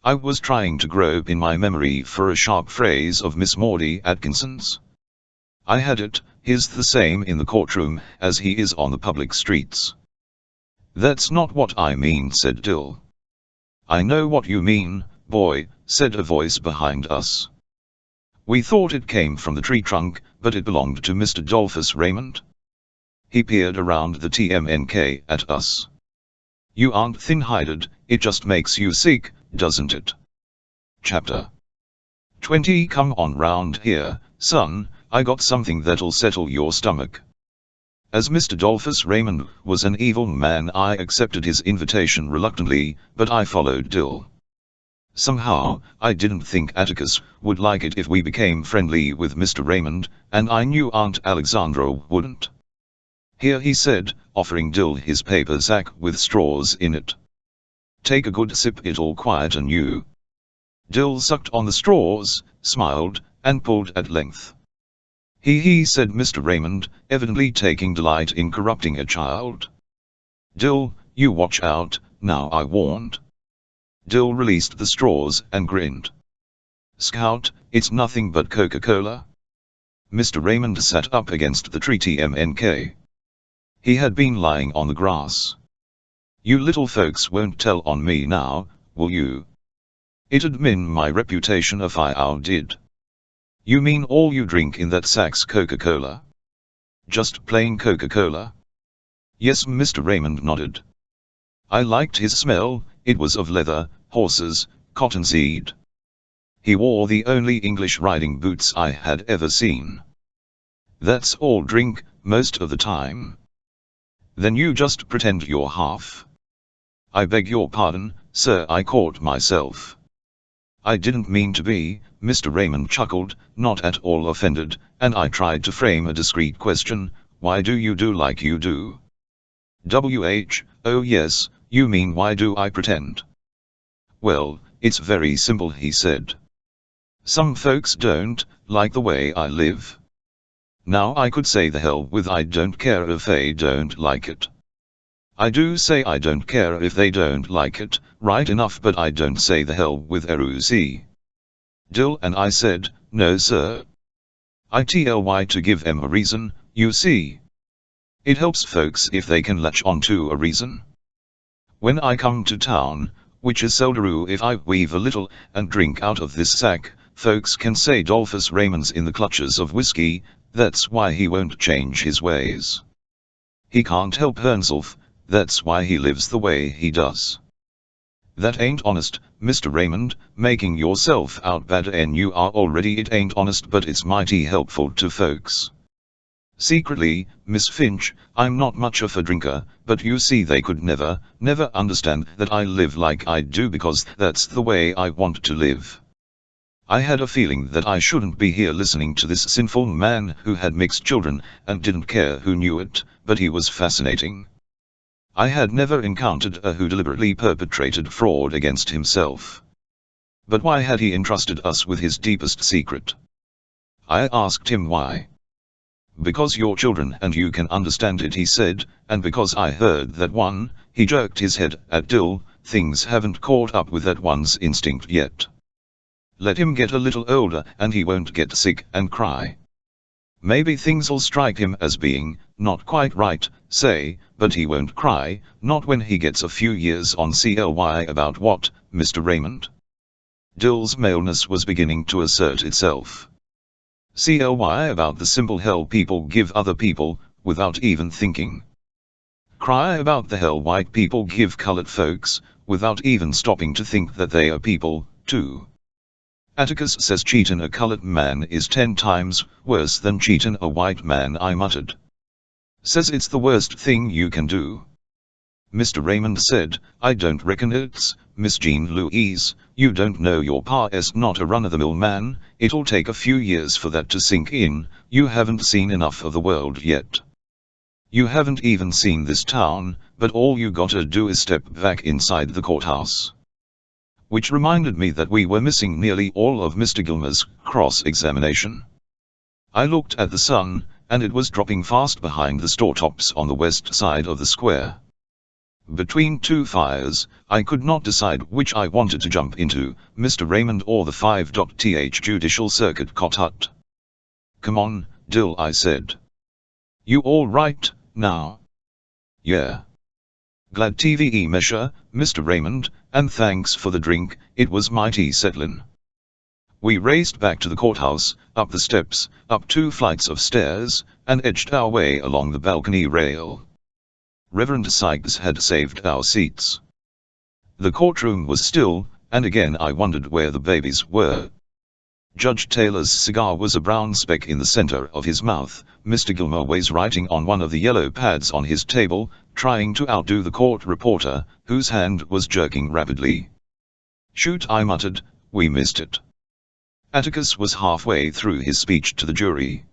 I was trying to grope in my memory for a sharp phrase of Miss Maudie Atkinson's. I had it, he's the same in the courtroom as he is on the public streets. That's not what I mean, said Dill. I know what you mean, boy, said a voice behind us. We thought it came from the tree trunk, but it belonged to Mr. Dolphus Raymond. He peered around the TMNK at us. You aren't thin-hided, it just makes you sick, doesn't it? Chapter 20. Come on round here, son, I got something that'll settle your stomach. As Mr. Dolphus Raymond was an evil man, I accepted his invitation reluctantly, but I followed Dill. Somehow, I didn't think Atticus would like it if we became friendly with Mr. Raymond, and I knew Aunt Alexandra wouldn't. Here he said, offering Dill his paper sack with straws in it. Take a good sip, it'll quieten you. Dill sucked on the straws, smiled, and pulled at length. He said Mr. Raymond, evidently taking delight in corrupting a child. Dill, you watch out, now, I warned. Dill released the straws and grinned. Scout, it's nothing but Coca-Cola. Mr. Raymond sat up against the tree TMNK. He had been lying on the grass. You little folks won't tell on me now, will you? It'd min my reputation if I did. You mean all you drink in that sack's Coca-Cola? Just plain Coca-Cola? Yes, Mr. Raymond nodded. I liked his smell, it was of leather, horses, cottonseed. He wore the only English riding boots I had ever seen. That's all drink, most of the time. Then you just pretend you're half. I beg your pardon, sir, I caught myself. I didn't mean to be, Mr. Raymond chuckled, not at all offended, and I tried to frame a discreet question, why do you do like you do? Oh yes, you mean why do I pretend? Well, it's very simple, he said. Some folks don't like the way I live. Now I could say the hell with I don't care if they don't like it. I do say I don't care if they don't like it, right enough, but I don't say the hell with see. Dill and I said, no sir. I try to give them a reason, you see. It helps folks if they can latch on to a reason. When I come to town, which is seldom if I weave a little and drink out of this sack, folks can say Dolphus Raymond's in the clutches of whiskey, that's why he won't change his ways. He can't help himself, that's why he lives the way he does. That ain't honest, Mr. Raymond, making yourself out bad and you are already. It ain't honest, but it's mighty helpful to folks. Secretly, Miss Finch, I'm not much of a drinker, but you see they could never understand that I live like I do because that's the way I want to live. I had a feeling that I shouldn't be here listening to this sinful man who had mixed children and didn't care who knew it, but he was fascinating. I had never encountered a who deliberately perpetrated fraud against himself. But why had he entrusted us with his deepest secret? I asked him why. Because you're children and you can understand it, he said, and because I heard that one, he jerked his head at Dill, things haven't caught up with that one's instinct yet. Let him get a little older and he won't get sick and cry. Maybe things'll strike him as being not quite right, say, but he won't cry, not when he gets a few years on CLY. About what, Mr. Raymond? Dill's maleness was beginning to assert itself. CLY about the simple hell people give other people, without even thinking. Cry about the hell white people give colored folks, without even stopping to think that they are people, too. Atticus says cheating a colored man is 10 times worse than cheating a white man, I muttered. Says it's the worst thing you can do. Mr. Raymond said, I don't reckon it's, Miss Jean Louise, you don't know your pa is not a run-of-the-mill man, it'll take a few years for that to sink in, you haven't seen enough of the world yet. You haven't even seen this town, but all you gotta do is step back inside the courthouse. Which reminded me that we were missing nearly all of Mr. Gilmer's cross-examination. I looked at the sun, and it was dropping fast behind the store tops on the west side of the square. Between two fires, I could not decide which I wanted to jump into, Mr. Raymond or the 5.th Judicial Circuit Cot Hut. Come on, Dill, I said. You all right, now? Yeah. Glad TVE measure, Mr. Raymond, and thanks for the drink, it was mighty settlin'. We raced back to the courthouse, up the steps, up 2 flights of stairs, and edged our way along the balcony rail. Reverend Sykes had saved our seats. The courtroom was still, and again I wondered where the babies were. Judge Taylor's cigar was a brown speck in the center of his mouth. Mr. Gilmer was writing on one of the yellow pads on his table, trying to outdo the court reporter, whose hand was jerking rapidly. Shoot, I muttered, we missed it. Atticus was halfway through his speech to the jury.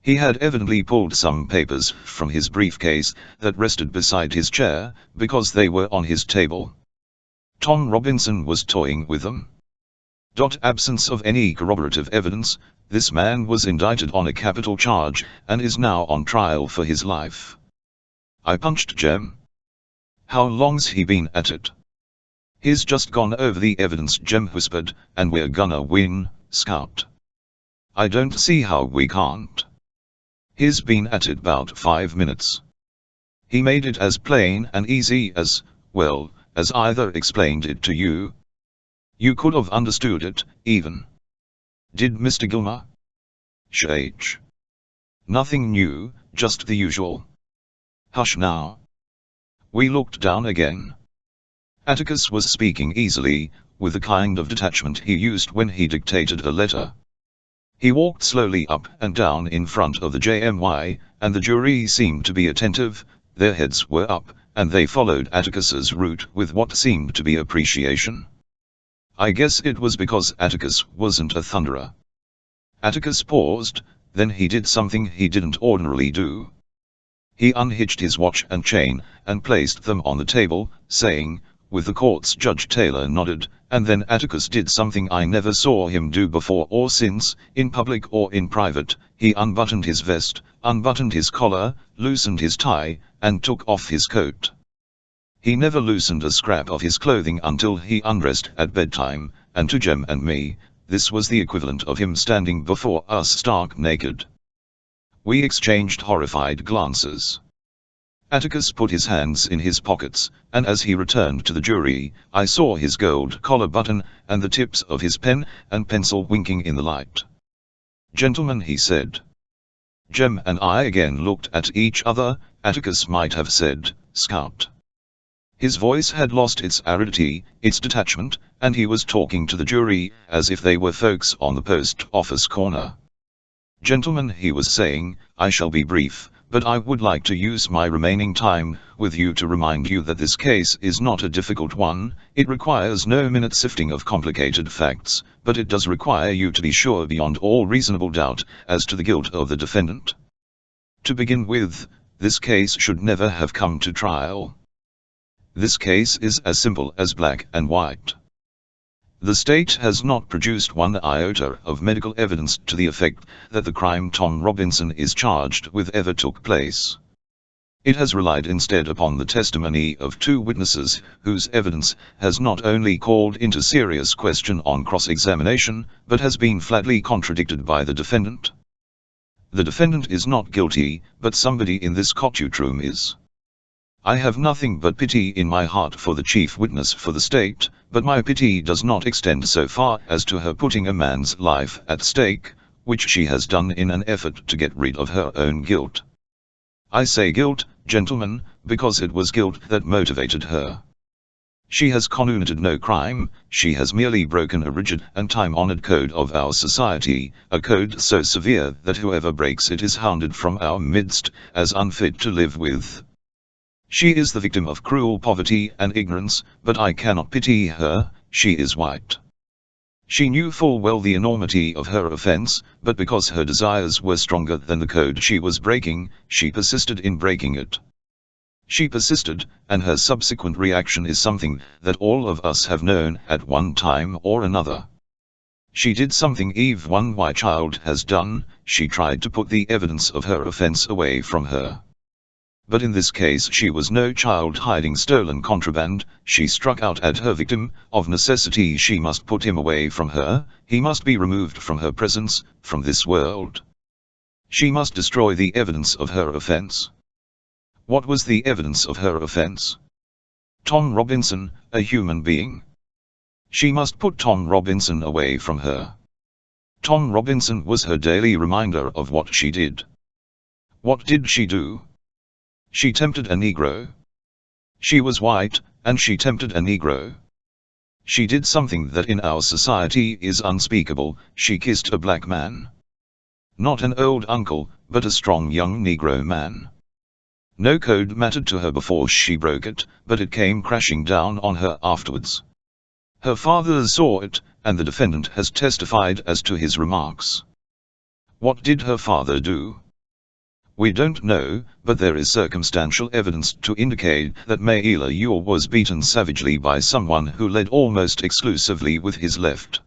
He had evidently pulled some papers from his briefcase that rested beside his chair, because they were on his table. Tom Robinson was toying with them. Absence of any corroborative evidence, this man was indicted on a capital charge, and is now on trial for his life. I punched Jem. How long's he been at it? He's just gone over the evidence, Jem whispered, and we're gonna win, Scout. I don't see how we can't. He's been at it about 5 minutes. He made it as plain and easy as, well, as either explained it to you. You could have understood it, even. Did Mr. Gilmer? Shh. Nothing new, just the usual. Hush now. We looked down again. Atticus was speaking easily, with the kind of detachment he used when he dictated a letter. He walked slowly up and down in front of the JMY, and the jury seemed to be attentive. Their heads were up, and they followed Atticus's route with what seemed to be appreciation. I guess it was because Atticus wasn't a thunderer. Atticus paused, then he did something he didn't ordinarily do. He unhitched his watch and chain, and placed them on the table, saying, with the court's Judge Taylor nodded, and then Atticus did something I never saw him do before or since, in public or in private. He unbuttoned his vest, unbuttoned his collar, loosened his tie, and took off his coat. He never loosened a scrap of his clothing until he undressed at bedtime, and to Jem and me, this was the equivalent of him standing before us stark naked. We exchanged horrified glances. Atticus put his hands in his pockets, and as he returned to the jury, I saw his gold collar button, and the tips of his pen and pencil winking in the light. Gentlemen, he said. Jem and I again looked at each other. Atticus might have said, Scout. His voice had lost its aridity, its detachment, and he was talking to the jury as if they were folks on the post office corner. Gentlemen, he was saying, I shall be brief, but I would like to use my remaining time with you to remind you that this case is not a difficult one. It requires no minute sifting of complicated facts, but it does require you to be sure beyond all reasonable doubt as to the guilt of the defendant. To begin with, this case should never have come to trial. This case is as simple as black and white. The state has not produced one iota of medical evidence to the effect that the crime Tom Robinson is charged with ever took place. It has relied instead upon the testimony of 2 witnesses, whose evidence has not only called into serious question on cross-examination, but has been flatly contradicted by the defendant. The defendant is not guilty, but somebody in this courtroom is. I have nothing but pity in my heart for the chief witness for the state, but my pity does not extend so far as to her putting a man's life at stake, which she has done in an effort to get rid of her own guilt. I say guilt, gentlemen, because it was guilt that motivated her. She has committed no crime, she has merely broken a rigid and time-honored code of our society, a code so severe that whoever breaks it is hounded from our midst as unfit to live with. She is the victim of cruel poverty and ignorance, but I cannot pity her. She is white. She knew full well the enormity of her offense, but because her desires were stronger than the code she was breaking, she persisted in breaking it. She persisted, and her subsequent reaction is something that all of us have known at one time or another. She did something one white child has done. She tried to put the evidence of her offense away from her. But in this case she was no child hiding stolen contraband. She struck out at her victim. Of necessity she must put him away from her. He must be removed from her presence, from this world. She must destroy the evidence of her offense. What was the evidence of her offense? Tom Robinson, a human being. She must put Tom Robinson away from her. Tom Robinson was her daily reminder of what she did. What did she do? She tempted a Negro. She was white, and she tempted a Negro. She did something that in our society is unspeakable. She kissed a black man. Not an old uncle, but a strong young Negro man. No code mattered to her before she broke it, but it came crashing down on her afterwards. Her father saw it, and the defendant has testified as to his remarks. What did her father do? We don't know, but there is circumstantial evidence to indicate that Mayela Yule was beaten savagely by someone who led almost exclusively with his left.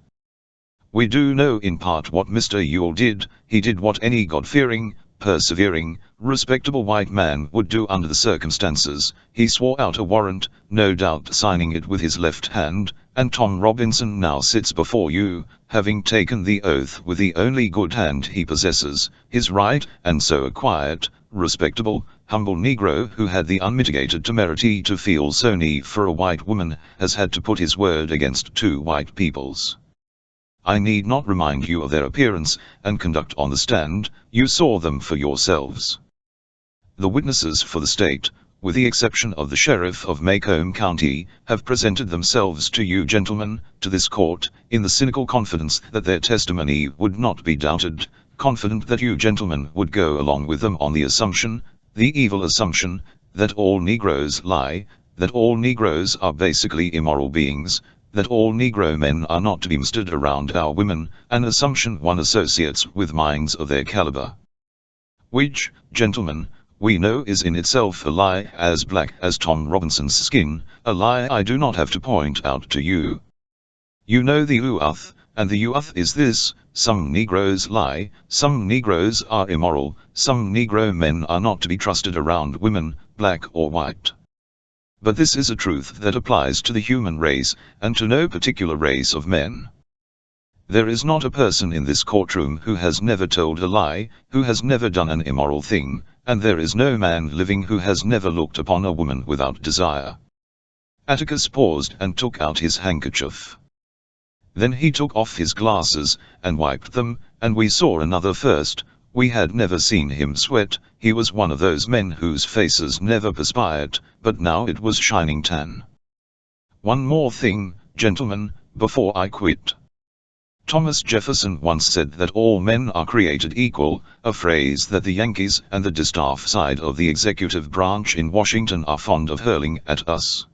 We do know in part what Mr. Yule did. He did what any God-fearing, persevering, respectable white man would do under the circumstances. He swore out a warrant, no doubt signing it with his left hand, and Tom Robinson now sits before you, having taken the oath with the only good hand he possesses, his right, and so a quiet, respectable, humble Negro who had the unmitigated temerity to feel sorry for a white woman, has had to put his word against two white peoples. I need not remind you of their appearance and conduct on the stand. You saw them for yourselves. The witnesses for the state, with the exception of the sheriff of Macomb County, have presented themselves to you gentlemen, to this court, in the cynical confidence that their testimony would not be doubted, confident that you gentlemen would go along with them on the assumption, the evil assumption, that all Negroes lie, that all Negroes are basically immoral beings, that all Negro men are not to be mustered around our women, an assumption one associates with minds of their caliber. Which, gentlemen, we know is in itself a lie as black as Tom Robinson's skin, a lie I do not have to point out to you. You know the uath, and the uath is this: some Negroes lie, some Negroes are immoral, some Negro men are not to be trusted around women, black or white. But this is a truth that applies to the human race, and to no particular race of men. There is not a person in this courtroom who has never told a lie, who has never done an immoral thing, and there is no man living who has never looked upon a woman without desire. Atticus paused and took out his handkerchief. Then he took off his glasses, and wiped them, and we saw another first. We had never seen him sweat. He was one of those men whose faces never perspired, but now it was shining tan. One more thing, gentlemen, before I quit. Thomas Jefferson once said that all men are created equal, a phrase that the Yankees and the distaff side of the executive branch in Washington are fond of hurling at us.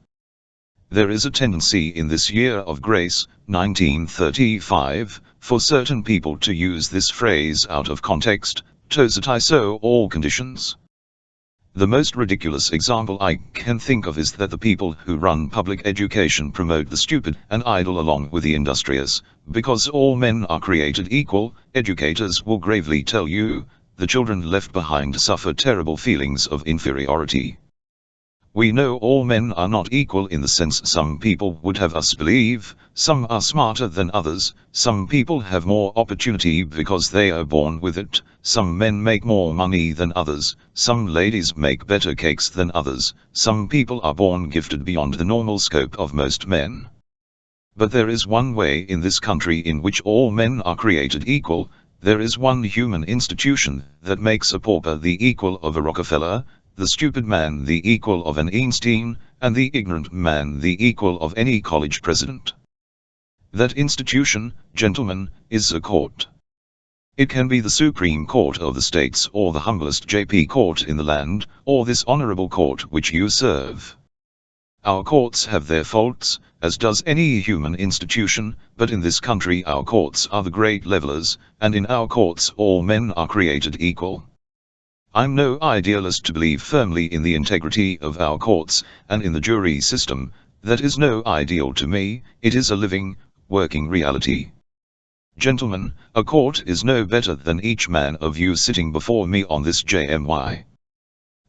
There is a tendency in this year of grace, 1935, for certain people to use this phrase out of context, so all conditions. The most ridiculous example I can think of is that the people who run public education promote the stupid and idle along with the industrious. Because all men are created equal, educators will gravely tell you, the children left behind suffer terrible feelings of inferiority. We know all men are not equal in the sense some people would have us believe. Some are smarter than others, some people have more opportunity because they are born with it, some men make more money than others, some ladies make better cakes than others, some people are born gifted beyond the normal scope of most men. But there is one way in this country in which all men are created equal. There is one human institution that makes a pauper the equal of a Rockefeller, the stupid man the equal of an Einstein, and the ignorant man the equal of any college president. That institution, gentlemen, is a court. It can be the Supreme Court of the States or the humblest JP court in the land, or this honorable court which you serve. Our courts have their faults, as does any human institution, but in this country our courts are the great levelers, and in our courts all men are created equal. I'm no idealist to believe firmly in the integrity of our courts, and in the jury system. That is no ideal to me, it is a living, working reality. Gentlemen, a court is no better than each man of you sitting before me on this JMY.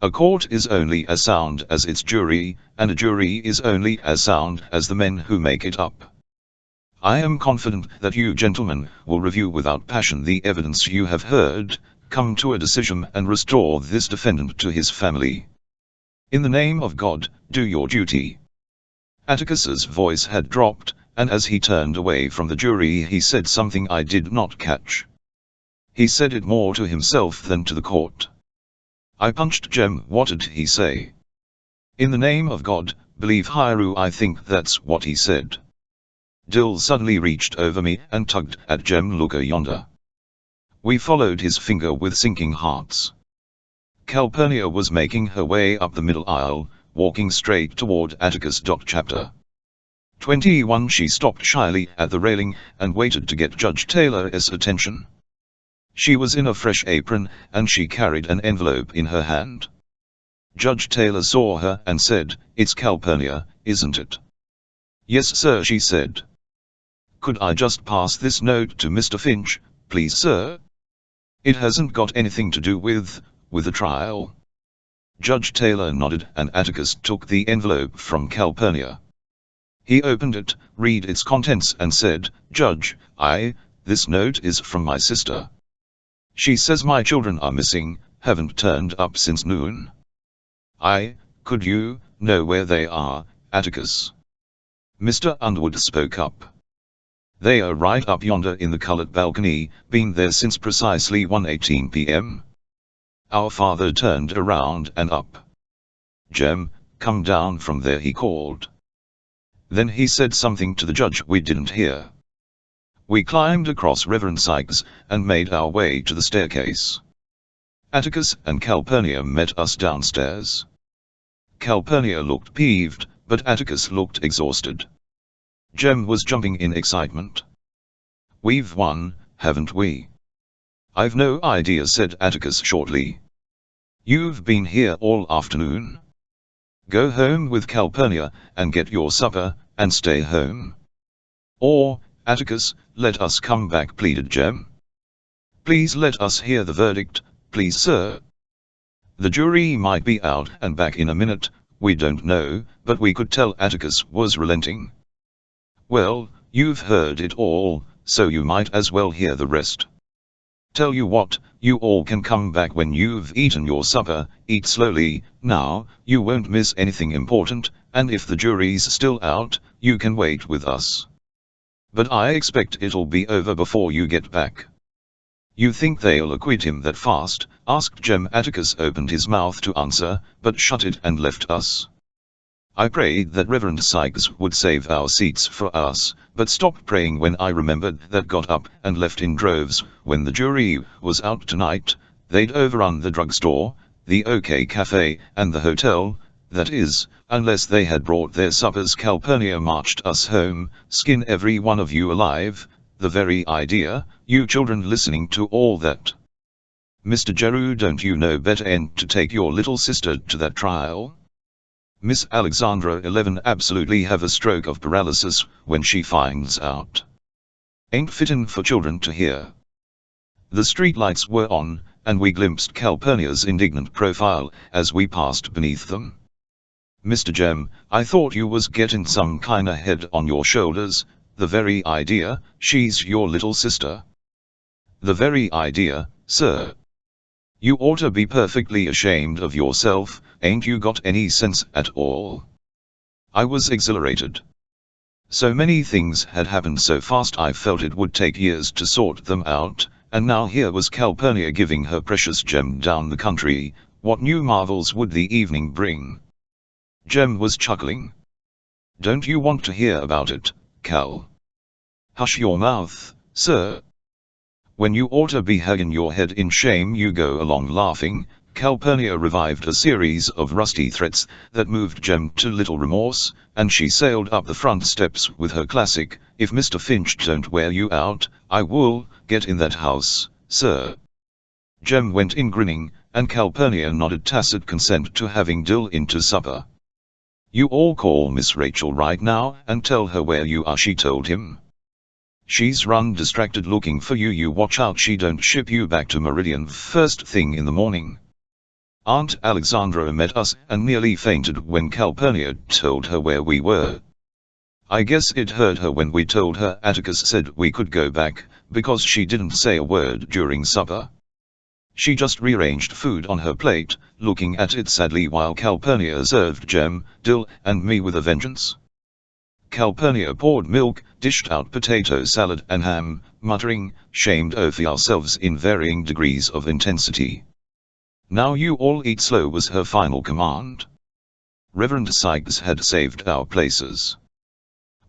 A court is only as sound as its jury, and a jury is only as sound as the men who make it up. I am confident that you gentlemen will review without passion the evidence you have heard, come to a decision and restore this defendant to his family. In the name of God, do your duty. Atticus's voice had dropped, and as he turned away from the jury he said something I did not catch. He said it more to himself than to the court. I punched Jem. What did he say? In the name of God, believe Hiru. I think that's what he said. Dill suddenly reached over me and tugged at Jem. Look yonder. We followed his finger with sinking hearts. Calpurnia was making her way up the middle aisle, walking straight toward Atticus. Chapter 21. She stopped shyly at the railing and waited to get Judge Taylor's attention. She was in a fresh apron, and she carried an envelope in her hand. Judge Taylor saw her and said, "It's Calpurnia, isn't it?" "Yes, sir," she said. "Could I just pass this note to Mr. Finch, please, sir? It hasn't got anything to do with the trial." Judge Taylor nodded, and Atticus took the envelope from Calpurnia. He opened it, read its contents, and said, "Judge, this note is from my sister. She says my children are missing, haven't turned up since noon. Could you know where they are, Atticus?" Mr. Underwood spoke up. "They are right up yonder in the colored balcony, been there since precisely 1:18 p.m. Our father turned around and up. "Jem, come down from there," he called. Then he said something to the judge we didn't hear. We climbed across Reverend Sykes and made our way to the staircase. Atticus and Calpurnia met us downstairs. Calpurnia looked peeved, but Atticus looked exhausted. Jem was jumping in excitement. "We've won, haven't we?" "I've no idea," said Atticus shortly. "You've been here all afternoon. Go home with Calpurnia and get your supper, and stay home." "Or, Atticus, let us come back," pleaded Jem. "Please let us hear the verdict, please, sir. The jury might be out and back in a minute, we don't know, but we could tell." Atticus was relenting. "Well, you've heard it all, so you might as well hear the rest. Tell you what, you all can come back when you've eaten your supper. Eat slowly, now, you won't miss anything important, and if the jury's still out, you can wait with us. But I expect it'll be over before you get back." "You think they'll acquit him that fast?" asked Jem. Atticus opened his mouth to answer, but shut it and left us. I prayed that Reverend Sykes would save our seats for us, but stopped praying when I remembered that got up and left in droves when the jury was out tonight. They'd overrun the drugstore, the OK Cafe, and the hotel, that is, unless they had brought their suppers. Calpurnia marched us home. "Skin every one of you alive, the very idea, you children listening to all that. Mr. Jeru, don't you know better than to take your little sister to that trial? Miss Alexandra 11 absolutely have a stroke of paralysis when she finds out. Ain't fittin' for children to hear." The streetlights were on, and we glimpsed Calpurnia's indignant profile as we passed beneath them. "Mr. Jem, I thought you was gettin' some kinda head on your shoulders. The very idea, she's your little sister." "The very idea, sir. You oughta be perfectly ashamed of yourself. Ain't you got any sense at all?" I was exhilarated. So many things had happened so fast I felt it would take years to sort them out, and now here was Calpurnia giving her precious Jem down the country. What new marvels would the evening bring? Jem was chuckling. "Don't you want to hear about it, Cal?" "Hush your mouth, sir. When you oughta be hanging your head in shame you go along laughing." Calpurnia revived a series of rusty threats that moved Jem to little remorse, and she sailed up the front steps with her classic, "If Mr. Finch don't wear you out, I will get in that house, sir." Jem went in grinning, and Calpurnia nodded tacit consent to having Dill into supper. "You all call Miss Rachel right now and tell her where you are," she told him. "She's run distracted looking for you. You watch out she don't ship you back to Meridian first thing in the morning." Aunt Alexandra met us and nearly fainted when Calpurnia told her where we were. I guess it hurt her when we told her Atticus said we could go back, because she didn't say a word during supper. She just rearranged food on her plate, looking at it sadly while Calpurnia served Jem, Dill, and me with a vengeance. Calpurnia poured milk, dished out potato salad and ham, muttering, "Shamed of ourselves," in varying degrees of intensity. "Now you all eat slow," was her final command. Reverend Sykes had saved our places.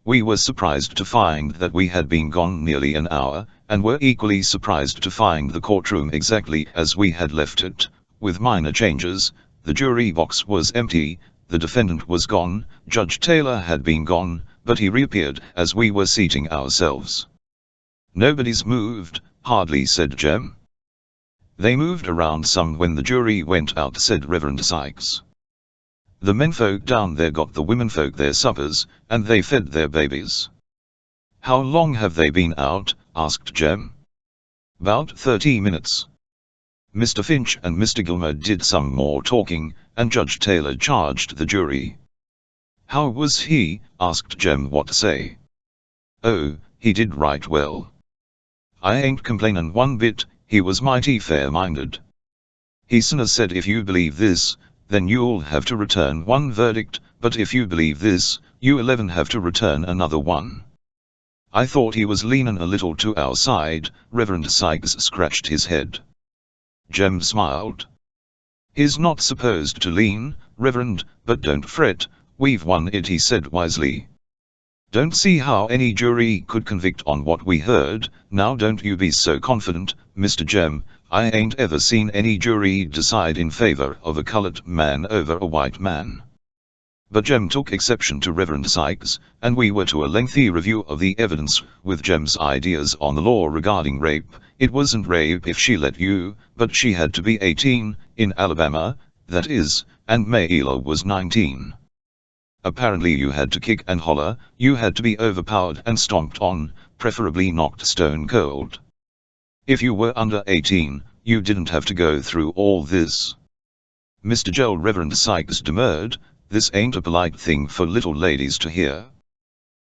We were surprised to find that we had been gone nearly an hour, and were equally surprised to find the courtroom exactly as we had left it, with minor changes. The jury box was empty, the defendant was gone, Judge Taylor had been gone, but he reappeared as we were seating ourselves. "Nobody's moved," hardly said Jem. "They moved around some when the jury went out," said Reverend Sykes. "The menfolk down there got the womenfolk their suppers, and they fed their babies." "How long have they been out?" asked Jem. "About 30 minutes. Mr. Finch and Mr. Gilmer did some more talking, and Judge Taylor charged the jury." "How was he?" asked Jem. "What say?" "Oh, he did right well. I ain't complainin' one bit, he was mighty fair-minded. He said if you believe this, then you'll have to return one verdict, but if you believe this, you 11 have to return another one." "I thought he was leanin' a little to our side." Reverend Sykes scratched his head. Jem smiled. "He's not supposed to lean, Reverend, but don't fret, we've won it," he said wisely. "Don't see how any jury could convict on what we heard. Now don't you be so confident, Mr. Jem. I ain't ever seen any jury decide in favor of a colored man over a white man." But Jem took exception to Reverend Sykes, and we were to a lengthy review of the evidence, with Jem's ideas on the law regarding rape. It wasn't rape if she let you, but she had to be 18, in Alabama, that is, and Mayla was 19. Apparently you had to kick and holler, you had to be overpowered and stomped on, preferably knocked stone cold. If you were under 18, you didn't have to go through all this. "Mr. Joel," Reverend Sykes demurred, "this ain't a polite thing for little ladies to hear."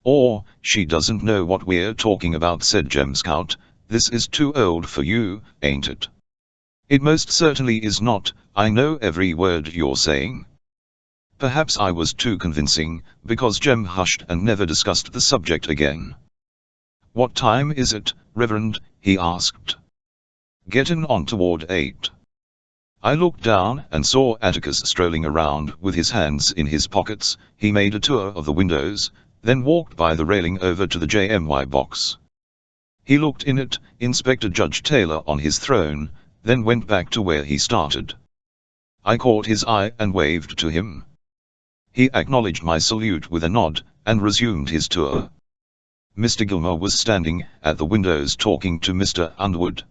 "Or, she doesn't know what we're talking about," said Jem Scout. "This is too old for you, ain't it?" "It most certainly is not, I know every word you're saying." Perhaps I was too convincing, because Jem hushed and never discussed the subject again. "What time is it, Reverend?" he asked. "Gettin' on toward 8. I looked down and saw Atticus strolling around with his hands in his pockets. He made a tour of the windows, then walked by the railing over to the JMY box. He looked in it, inspected Judge Taylor on his throne, then went back to where he started. I caught his eye and waved to him. He acknowledged my salute with a nod, and resumed his tour. Mr. Gilmer was standing at the windows talking to Mr. Underwood.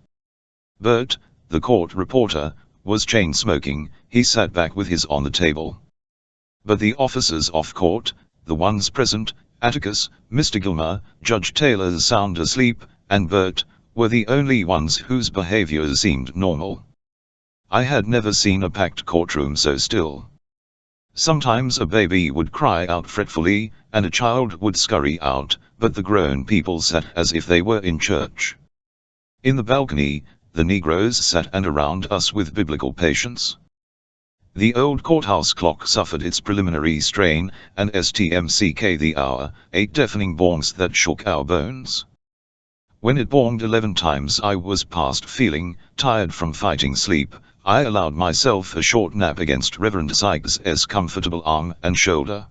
Bert, the court reporter, was chain-smoking. He sat back with his on the table. But the officers off court, the ones present, Atticus, Mr. Gilmer, Judge Taylor sound asleep, and Bert, were the only ones whose behavior seemed normal. I had never seen a packed courtroom so still. Sometimes a baby would cry out fretfully, and a child would scurry out, but the grown people sat as if they were in church. In the balcony, the Negroes sat and around us with biblical patience. The old courthouse clock suffered its preliminary strain, and STMCK the hour, 8 deafening bongs that shook our bones. When it bonged 11 times I was past feeling tired from fighting sleep. I allowed myself a short nap against Reverend Sykes' comfortable arm and shoulder.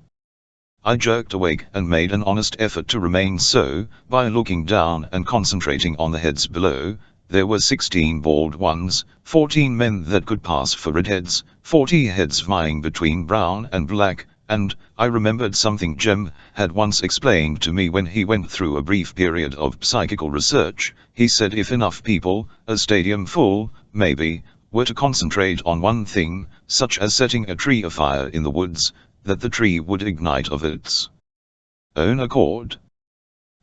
I jerked awake and made an honest effort to remain so, by looking down and concentrating on the heads below. There were 16 bald ones, 14 men that could pass for redheads, 40 heads vying between brown and black, and I remembered something Jem had once explained to me when he went through a brief period of psychical research. He said if enough people, a stadium full, maybe, were to concentrate on one thing, such as setting a tree afire in the woods, that the tree would ignite of its own accord.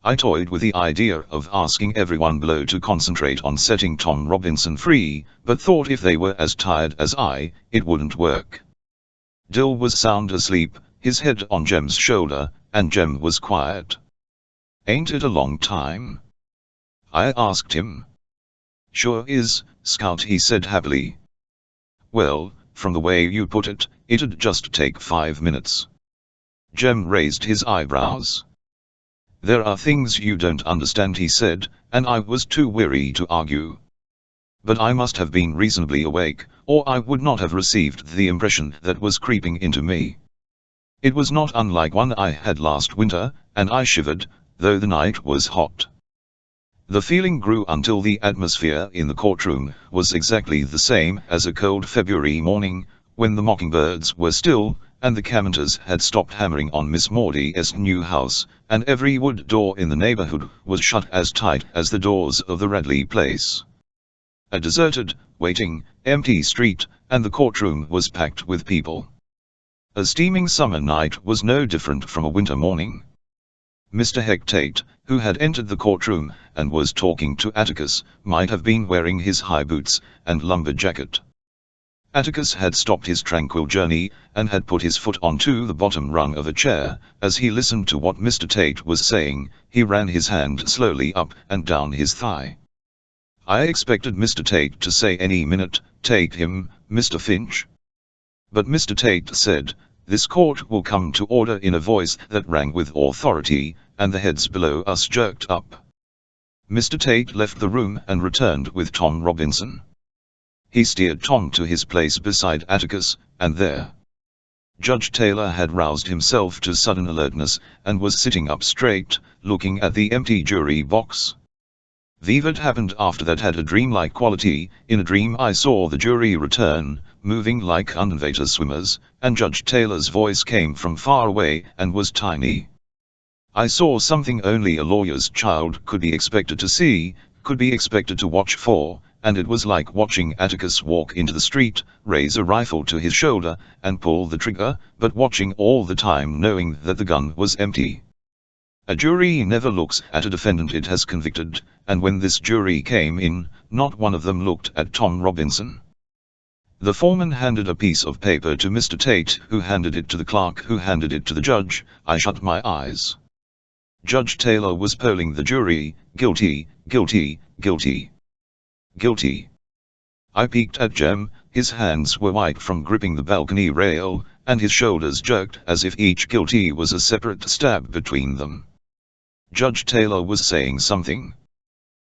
I toyed with the idea of asking everyone below to concentrate on setting Tom Robinson free, but thought if they were as tired as I, it wouldn't work. Dill was sound asleep, his head on Jem's shoulder, and Jem was quiet. "Ain't it a long time?" I asked him. "Sure is, Scout," he said happily. "Well, from the way you put it, it'd just take 5 minutes. Jem raised his eyebrows. "There are things you don't understand," he said, and I was too weary to argue. But I must have been reasonably awake, or I would not have received the impression that was creeping into me. It was not unlike one I had last winter, and I shivered, though the night was hot. The feeling grew until the atmosphere in the courtroom was exactly the same as a cold February morning, when the mockingbirds were still, and the Camanters had stopped hammering on Miss Maudie's new house, and every wood door in the neighborhood was shut as tight as the doors of the Radley place. A deserted, waiting, empty street, and the courtroom was packed with people. A steaming summer night was no different from a winter morning. Mr. Hecate, who had entered the courtroom and was talking to Atticus, might have been wearing his high boots and lumber jacket. Atticus had stopped his tranquil journey, and had put his foot onto the bottom rung of a chair. As he listened to what Mr. Tate was saying, he ran his hand slowly up and down his thigh. "I expected Mr. Tate to say any minute, 'Take him, Mr. Finch.' But Mr. Tate said, 'This court will come to order,' in a voice that rang with authority, and the heads below us jerked up. Mr. Tate left the room and returned with Tom Robinson. He steered Tom to his place beside Atticus, and there Judge Taylor had roused himself to sudden alertness, and was sitting up straight, looking at the empty jury box. What happened after that had a dreamlike quality. In a dream I saw the jury return, moving like underwater swimmers, and Judge Taylor's voice came from far away and was tiny. I saw something only a lawyer's child could be expected to see, could be expected to watch for, and it was like watching Atticus walk into the street, raise a rifle to his shoulder, and pull the trigger, but watching all the time knowing that the gun was empty. A jury never looks at a defendant it has convicted, and when this jury came in, not one of them looked at Tom Robinson. The foreman handed a piece of paper to Mr. Tate, who handed it to the clerk, who handed it to the judge. I shut my eyes. Judge Taylor was polling the jury, guilty, guilty, guilty, guilty. I peeked at Jem. His hands were white from gripping the balcony rail, and his shoulders jerked as if each guilty was a separate stab between them. Judge Taylor was saying something.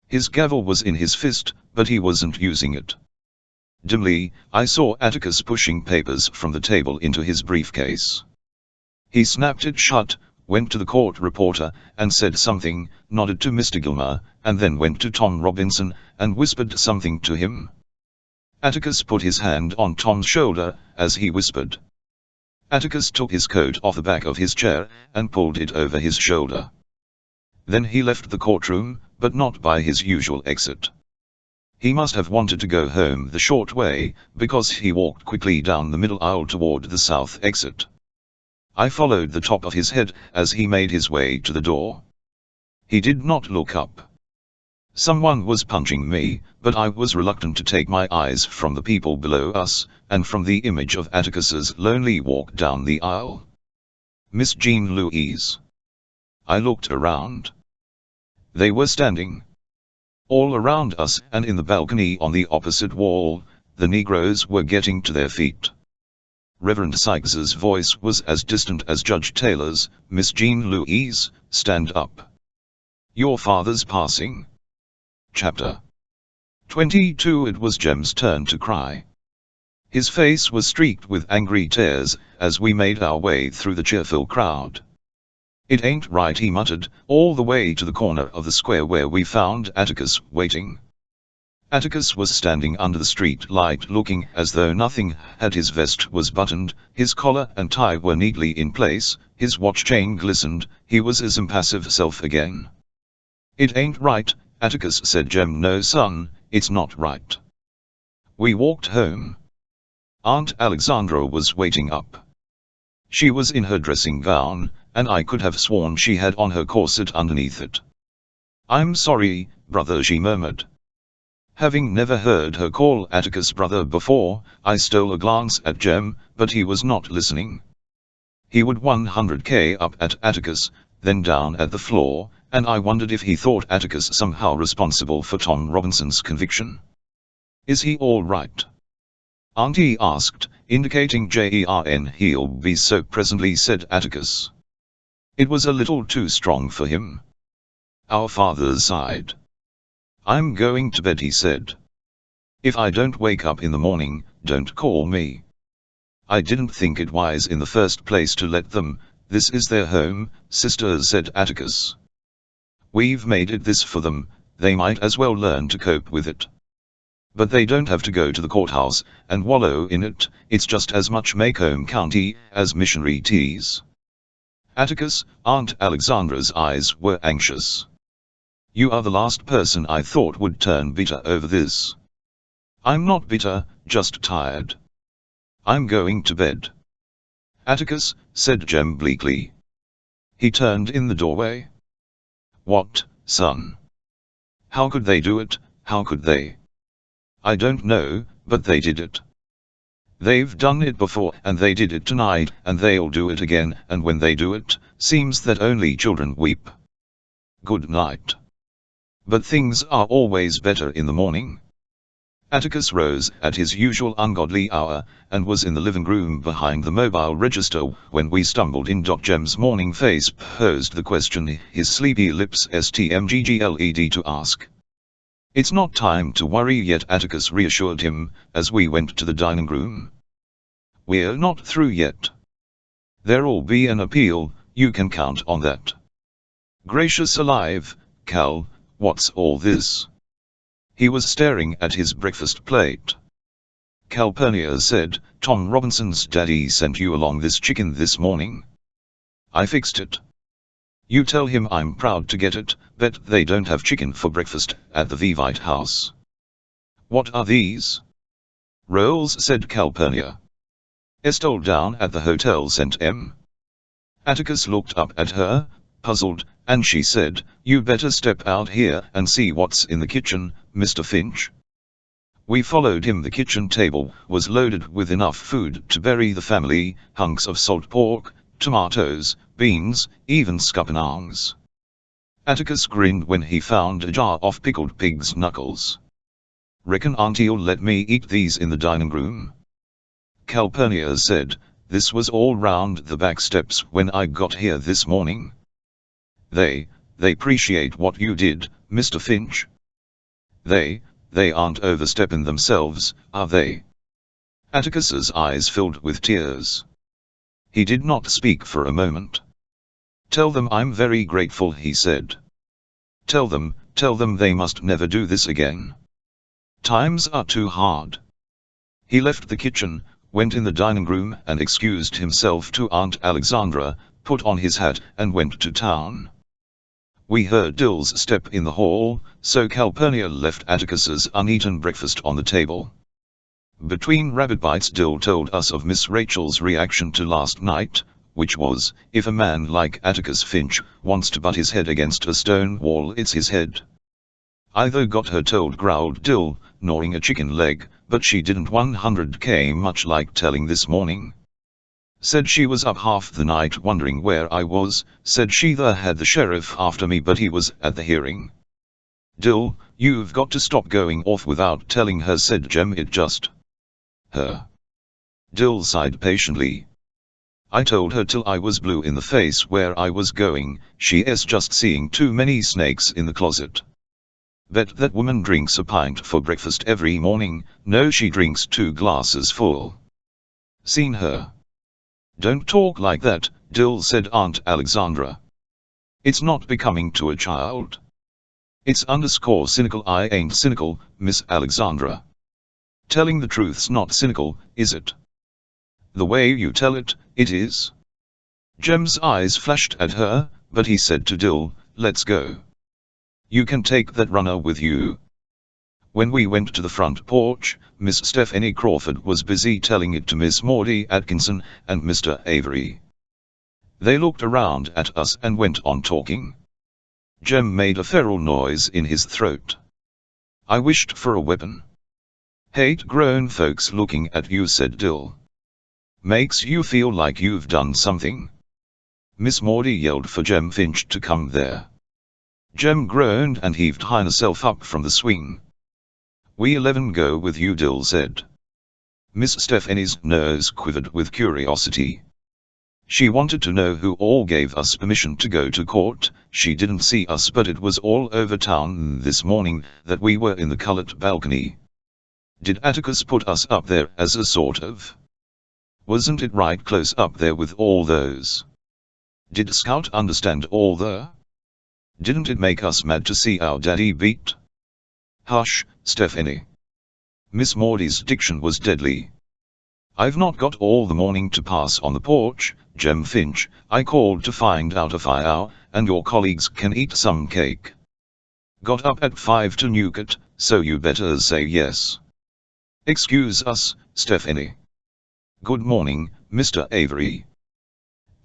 His gavel was in his fist, but he wasn't using it. Dimly, I saw Atticus pushing papers from the table into his briefcase. He snapped it shut, went to the court reporter, and said something, nodded to Mr. Gilmer, and then went to Tom Robinson, and whispered something to him. Atticus put his hand on Tom's shoulder, as he whispered. Atticus took his coat off the back of his chair, and pulled it over his shoulder. Then he left the courtroom, but not by his usual exit. He must have wanted to go home the short way, because he walked quickly down the middle aisle toward the south exit. I followed the top of his head as he made his way to the door. He did not look up. Someone was punching me, but I was reluctant to take my eyes from the people below us, and from the image of Atticus's lonely walk down the aisle. Miss Jean Louise. I looked around. They were standing all around us, and in the balcony on the opposite wall, the Negroes were getting to their feet. Reverend Sykes's voice was as distant as Judge Taylor's. "Miss Jean Louise, stand up. Your father's passing." Chapter 22. It was Jem's turn to cry. His face was streaked with angry tears, as we made our way through the cheerful crowd. "It ain't right," he muttered, all the way to the corner of the square where we found Atticus waiting. Atticus was standing under the street light looking as though nothing had. His vest was buttoned, his collar and tie were neatly in place, his watch chain glistened, he was his impassive self again. "It ain't right," Atticus said. "Jem, no son, it's not right." We walked home. Aunt Alexandra was waiting up. She was in her dressing gown, and I could have sworn she had on her corset underneath it. "I'm sorry, brother," she murmured. Having never heard her call Atticus brother before, I stole a glance at Jem, but he was not listening. He would 100k up at Atticus, then down at the floor, and I wondered if he thought Atticus somehow responsible for Tom Robinson's conviction. "Is he all right?" Auntie asked, indicating Jen. "He'll be so presently," said Atticus. It was a little too strong for him. Our father sighed. "I'm going to bed," he said. "If I don't wake up in the morning, don't call me." "I didn't think it wise in the first place to let them. This is their home, sister," said Atticus. "We've made it this for them, they might as well learn to cope with it." But they don't have to go to the courthouse and wallow in it, it's just as much Macomb County as missionary teas. Atticus, Aunt Alexandra's eyes were anxious. You are the last person I thought would turn bitter over this. I'm not bitter, just tired. I'm going to bed. Atticus, said Jem bleakly. He turned in the doorway. What, son? How could they do it, how could they? I don't know, but they did it. They've done it before, and they did it tonight, and they'll do it again, and when they do it, seems that only children weep. Good night. But things are always better in the morning. Atticus rose at his usual ungodly hour, and was in the living room behind the mobile register when we stumbled in. Jem's morning face posed the question, his sleepy lips stmggled to ask. It's not time to worry yet, Atticus reassured him, as we went to the dining room. We're not through yet. There'll be an appeal, you can count on that. Gracious alive, Cal, what's all this? He was staring at his breakfast plate. Calpurnia said, Tom Robinson's daddy sent you along this chicken this morning. I fixed it. You tell him I'm proud to get it, bet they don't have chicken for breakfast at the Vivite house. What are these? Rolls, said Calpurnia. Estelle down at the hotel sent M. Atticus looked up at her, puzzled, and she said, you better step out here and see what's in the kitchen, Mr. Finch. We followed him. The kitchen table was loaded with enough food to bury the family, hunks of salt pork, tomatoes, beans, even scuppernongs. Atticus grinned when he found a jar of pickled pig's knuckles. Reckon Auntie'll let me eat these in the dining room? Calpurnia said, this was all round the back steps when I got here this morning. They appreciate what you did, Mr. Finch. They aren't overstepping themselves, are they? Atticus's eyes filled with tears. He did not speak for a moment. Tell them I'm very grateful, he said. Tell them they must never do this again. Times are too hard. He left the kitchen, went in the dining room and excused himself to Aunt Alexandra, put on his hat and went to town. We heard Dill's step in the hall, so Calpurnia left Atticus's uneaten breakfast on the table. Between rabbit bites, Dill told us of Miss Rachel's reaction to last night, which was, if a man like Atticus Finch wants to butt his head against a stone wall, it's his head. Either got her told, growled Dill, gnawing a chicken leg, but she didn't 100k much like telling this morning. Said she was up half the night wondering where I was, said she had the sheriff after me but he was at the hearing. Dill, you've got to stop going off without telling her, said Jem, it just. Her. Dill sighed patiently. I told her till I was blue in the face where I was going, she's just seeing too many snakes in the closet. Bet that woman drinks a pint for breakfast every morning, no she drinks 2 glasses full. Seen her. Don't talk like that, Dill, said Aunt Alexandra. It's not becoming to a child. It's _cynical. I ain't cynical, Miss Alexandra. Telling the truth's not cynical, is it? The way you tell it, it is. Jem's eyes flashed at her, but he said to Dill, let's go. You can take that runner with you. When we went to the front porch, Miss Stephanie Crawford was busy telling it to Miss Maudie Atkinson and Mr. Avery. They looked around at us and went on talking. Jem made a feral noise in his throat. I wished for a weapon. Hate grown folks looking at you, said Dill. Makes you feel like you've done something. Miss Maudie yelled for Jem Finch to come there. Jem groaned and heaved himself up from the swing. We 11 go with you, Dill said. Miss Stephanie's nose quivered with curiosity. She wanted to know who all gave us permission to go to court. She didn't see us, but it was all over town this morning that we were in the colored balcony. Did Atticus put us up there as a sort of? Wasn't it right close up there with all those? Did Scout understand all the? Didn't it make us mad to see our daddy beat? Hush, Stephanie. Miss Maudie's diction was deadly. "I've not got all the morning to pass on the porch, Jem Finch. I called to find out if and your colleagues can eat some cake. Got up at 5 to nuke it, so you better say yes. Excuse us, Stephanie. Good morning, Mr. Avery."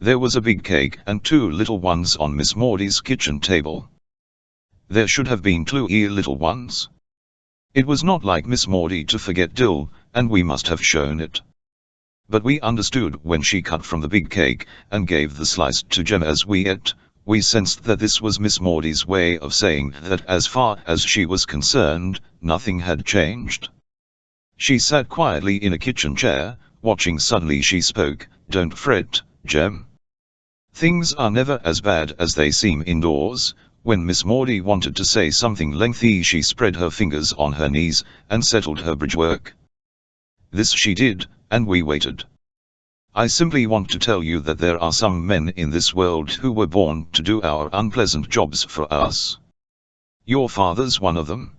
There was a big cake and 2 little ones on Miss Maudie's kitchen table. There should have been 2 little ones. It was not like Miss Maudie to forget Dill, and we must have shown it. But we understood when she cut from the big cake and gave the slice to Jem as we ate. We sensed that this was Miss Maudie's way of saying that as far as she was concerned, nothing had changed. She sat quietly in a kitchen chair, watching. Suddenly she spoke. "Don't fret, Jem. Things are never as bad as they seem indoors." When Miss Maudie wanted to say something lengthy, she spread her fingers on her knees and settled her bridge work. This she did, and we waited. "I simply want to tell you that there are some men in this world who were born to do our unpleasant jobs for us. Your father's one of them."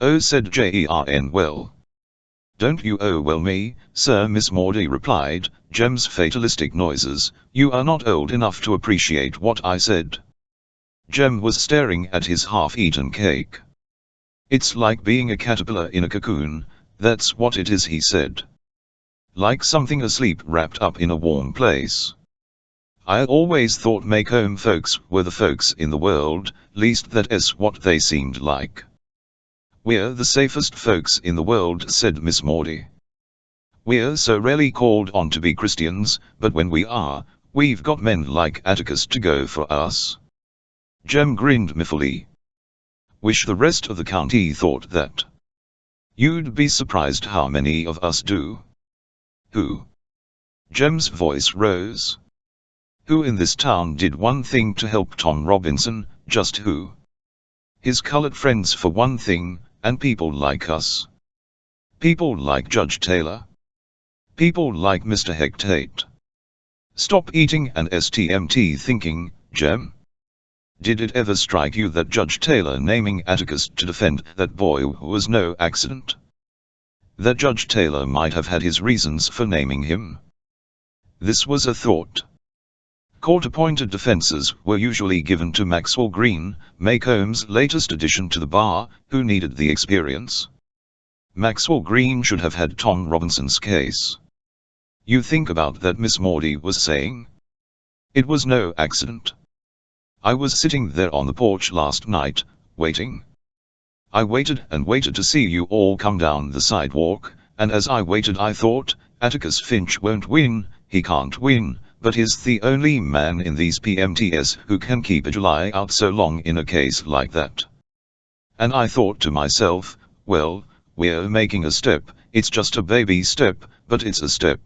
"Oh," said Jern. "Well. Don't you well me, sir," Miss Maudie replied, Jem's fatalistic noises. "You are not old enough to appreciate what I said." Jem was staring at his half-eaten cake. "It's like being a caterpillar in a cocoon, that's what it is," he said. "Like something asleep wrapped up in a warm place. I always thought Maycomb folks were the folks in the world, least that's what they seemed like." "We're the safest folks in the world," said Miss Maudie. "We're so rarely called on to be Christians, but when we are, we've got men like Atticus to go for us." Jem grinned miffly. "Wish the rest of the county thought that. You'd be surprised how many of us do." "Who?" Jem's voice rose. "Who in this town did one thing to help Tom Robinson? Just who? His colored friends for one thing, and people like us. People like Judge Taylor. People like Mr. Hectate. Stop eating and STMT thinking, Jem. Did it ever strike you that Judge Taylor naming Atticus to defend that boy was no accident? That Judge Taylor might have had his reasons for naming him? This was a thought. Court-appointed defenses were usually given to Maxwell Green, Maycomb's latest addition to the bar, who needed the experience. Maxwell Green should have had Tom Robinson's case. "You think about that," Miss Maudie was saying. "It was no accident. I was sitting there on the porch last night, waiting. I waited and waited to see you all come down the sidewalk, and as I waited I thought, Atticus Finch won't win, he can't win, but he's the only man in these PMTs who can keep a July out so long in a case like that. And I thought to myself, well, we're making a step, it's just a baby step, but it's a step.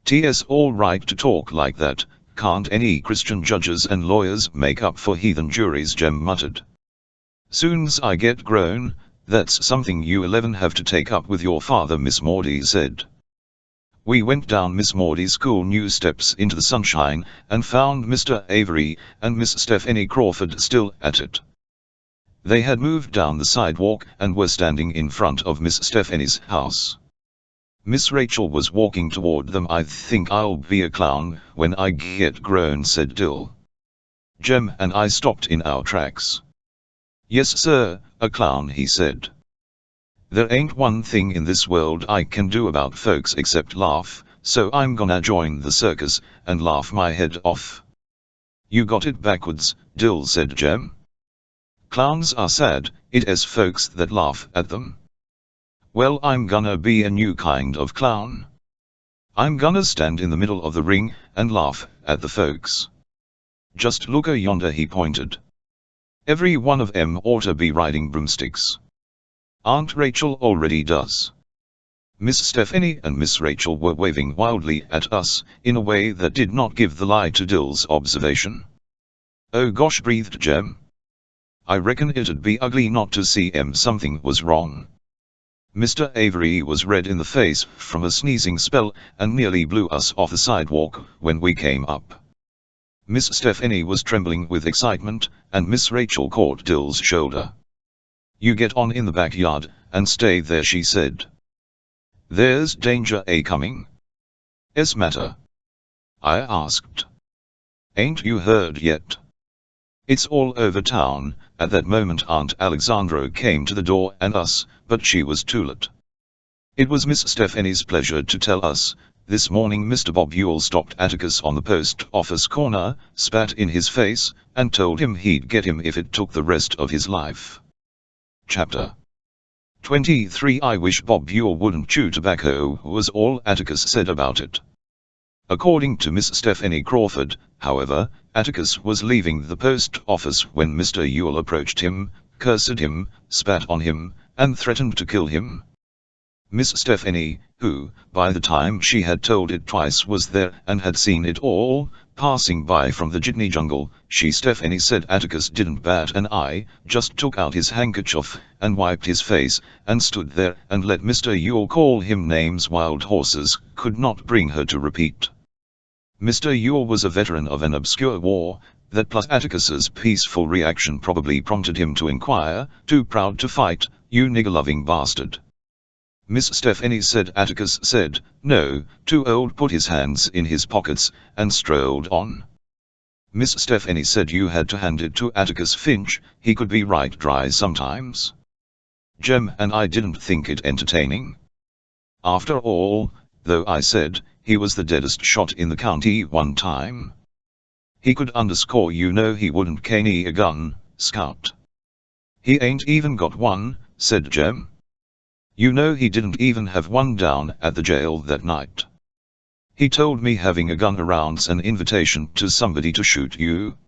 It's all right to talk like that. Can't any Christian judges and lawyers make up for heathen juries?" Jem muttered. "Soon's I get grown, that's something you 11 have to take up with your father," Miss Maudie said. We went down Miss Maudie's cool new steps into the sunshine, and found Mr. Avery and Miss Stephanie Crawford still at it. They had moved down the sidewalk and were standing in front of Miss Stephanie's house. Miss Rachel was walking toward them. "I think I'll be a clown when I get grown," said Dill. Jem and I stopped in our tracks. "Yes sir, a clown," he said. "There ain't one thing in this world I can do about folks except laugh, so I'm gonna join the circus and laugh my head off." "You got it backwards," Dill said. "Jem. Clowns are sad, it's folks that laugh at them. Well, I'm gonna be a new kind of clown. I'm gonna stand in the middle of the ring and laugh at the folks. Just look yonder," he pointed. "Every one of 'em oughta be riding broomsticks. Aunt Rachel already does." Miss Stephanie and Miss Rachel were waving wildly at us, in a way that did not give the lie to Dill's observation. "Oh gosh," breathed Jem. "I reckon it'd be ugly not to see something was wrong." Mr. Avery was red in the face from a sneezing spell, and nearly blew us off the sidewalk when we came up. Miss Stephanie was trembling with excitement, and Miss Rachel caught Dill's shoulder. "You get on in the backyard, and stay there, she said. There's danger coming. Is matter? I asked. Ain't you heard yet? It's all over town. At that moment Aunt Alexandra came to the door and us, but she was too late. It was Miss Stephanie's pleasure to tell us, this morning Mr. Bob Ewell stopped Atticus on the post office corner, spat in his face, and told him he'd get him if it took the rest of his life. Chapter 23. I wish Bob Ewell wouldn't chew tobacco, was all Atticus said about it. According to Miss Stephanie Crawford, however, Atticus was leaving the post office when Mr. Ewell approached him, cursed him, spat on him, and threatened to kill him. Miss Stephanie, who, by the time she had told it twice, was there and had seen it all, passing by from the jitney jungle, Stephanie said Atticus didn't bat an eye, just took out his handkerchief, and wiped his face, and stood there and let Mr. Ewell call him names wild horses could not bring her to repeat. Mr. Ewell was a veteran of an obscure war, that plus Atticus's peaceful reaction probably prompted him to inquire, too proud to fight, you nigger-loving bastard. Miss Stephanie said Atticus said, no, too old, put his hands in his pockets, and strolled on. Miss Stephanie said you had to hand it to Atticus Finch, he could be right dry sometimes. Jem and I didn't think it entertaining. After all, though, I said, he was the deadest shot in the county one time. He could underscore, you know, he wouldn't carry a gun, Scout. He ain't even got one, said Jem. You know, he didn't even have one down at the jail that night. He told me having a gun around's an invitation to somebody to shoot you.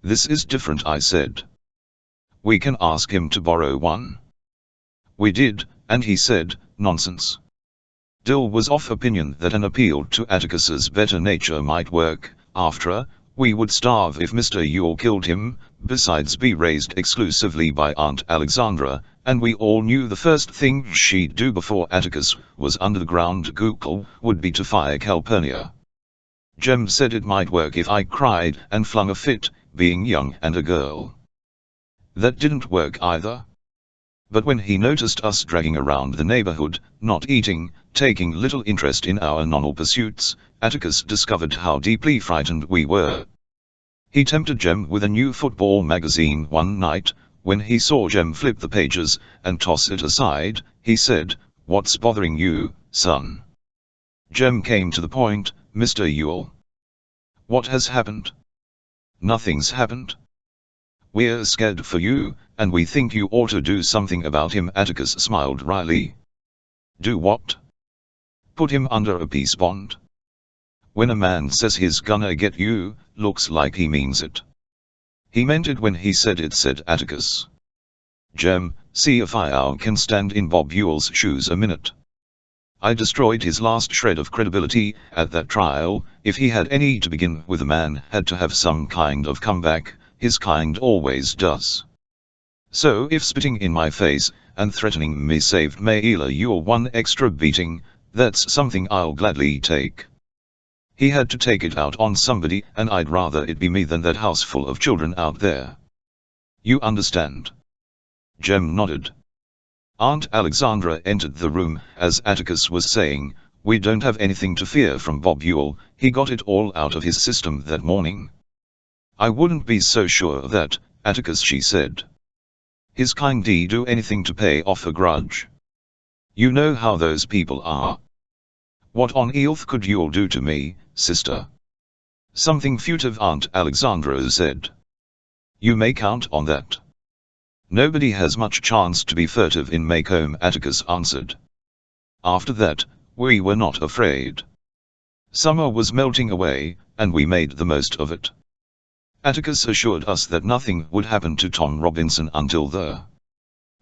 This is different, I said. We can ask him to borrow one. We did, and he said, nonsense. Dill was of opinion that an appeal to Atticus's better nature might work. After, we would starve if Mr. Ewell killed him, besides be raised exclusively by Aunt Alexandra, and we all knew the first thing she'd do before Atticus was underground Google would be to fire Calpurnia. Jem said it might work if I cried and flung a fit, being young and a girl. That didn't work either. But when he noticed us dragging around the neighborhood, not eating, taking little interest in our normal pursuits, Atticus discovered how deeply frightened we were. He tempted Jem with a new football magazine one night. When he saw Jem flip the pages and toss it aside, he said, "What's bothering you, son?" Jem came to the point, "Mr. Ewell." "What has happened?" "Nothing's happened. We're scared for you, and we think you ought to do something about him." Atticus smiled wryly. "Do what?" "Put him under a peace bond. When a man says he's gonna get you, looks like he means it." "He meant it when he said it," said Atticus. "Jem, see if I can stand in Bob Ewell's shoes a minute. I destroyed his last shred of credibility at that trial. If he had any to begin with, a man had to have some kind of comeback. His kind always does. So if spitting in my face and threatening me saved Mayla Ewell one extra beating, that's something I'll gladly take. He had to take it out on somebody, and I'd rather it be me than that house full of children out there. You understand?" Jem nodded. Aunt Alexandra entered the room as Atticus was saying, "We don't have anything to fear from Bob Ewell, he got it all out of his system that morning." "I wouldn't be so sure of that, Atticus," she said. "His kind'd do anything to pay off a grudge. You know how those people are." "What on earth could Ewell do to me, sister?" "Something furtive," Aunt Alexandra said. "You may count on that. Nobody has much chance to be furtive in Maycomb," Atticus answered. After that, we were not afraid. Summer was melting away, and we made the most of it. Atticus assured us that nothing would happen to Tom Robinson until the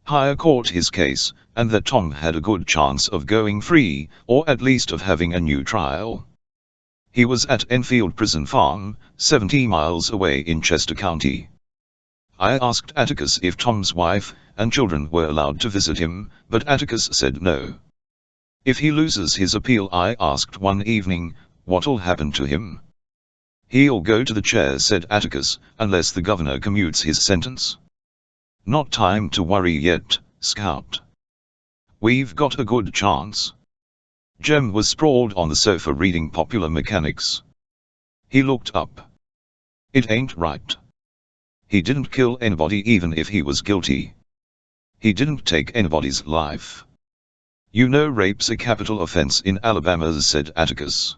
higher court his case, and that Tom had a good chance of going free, or at least of having a new trial. He was at Enfield Prison Farm, 70 miles away in Chester County. I asked Atticus if Tom's wife and children were allowed to visit him, but Atticus said no. "If he loses his appeal," I asked one evening, "what'll happen to him?" "He'll go to the chair," said Atticus, "unless the governor commutes his sentence." "Not time to worry yet, Scout. We've got a good chance. Jem was sprawled on the sofa reading Popular Mechanics. He looked up. It ain't right. He didn't kill anybody even if he was guilty. He didn't take anybody's life. You know rape's a capital offense in Alabama, said Atticus.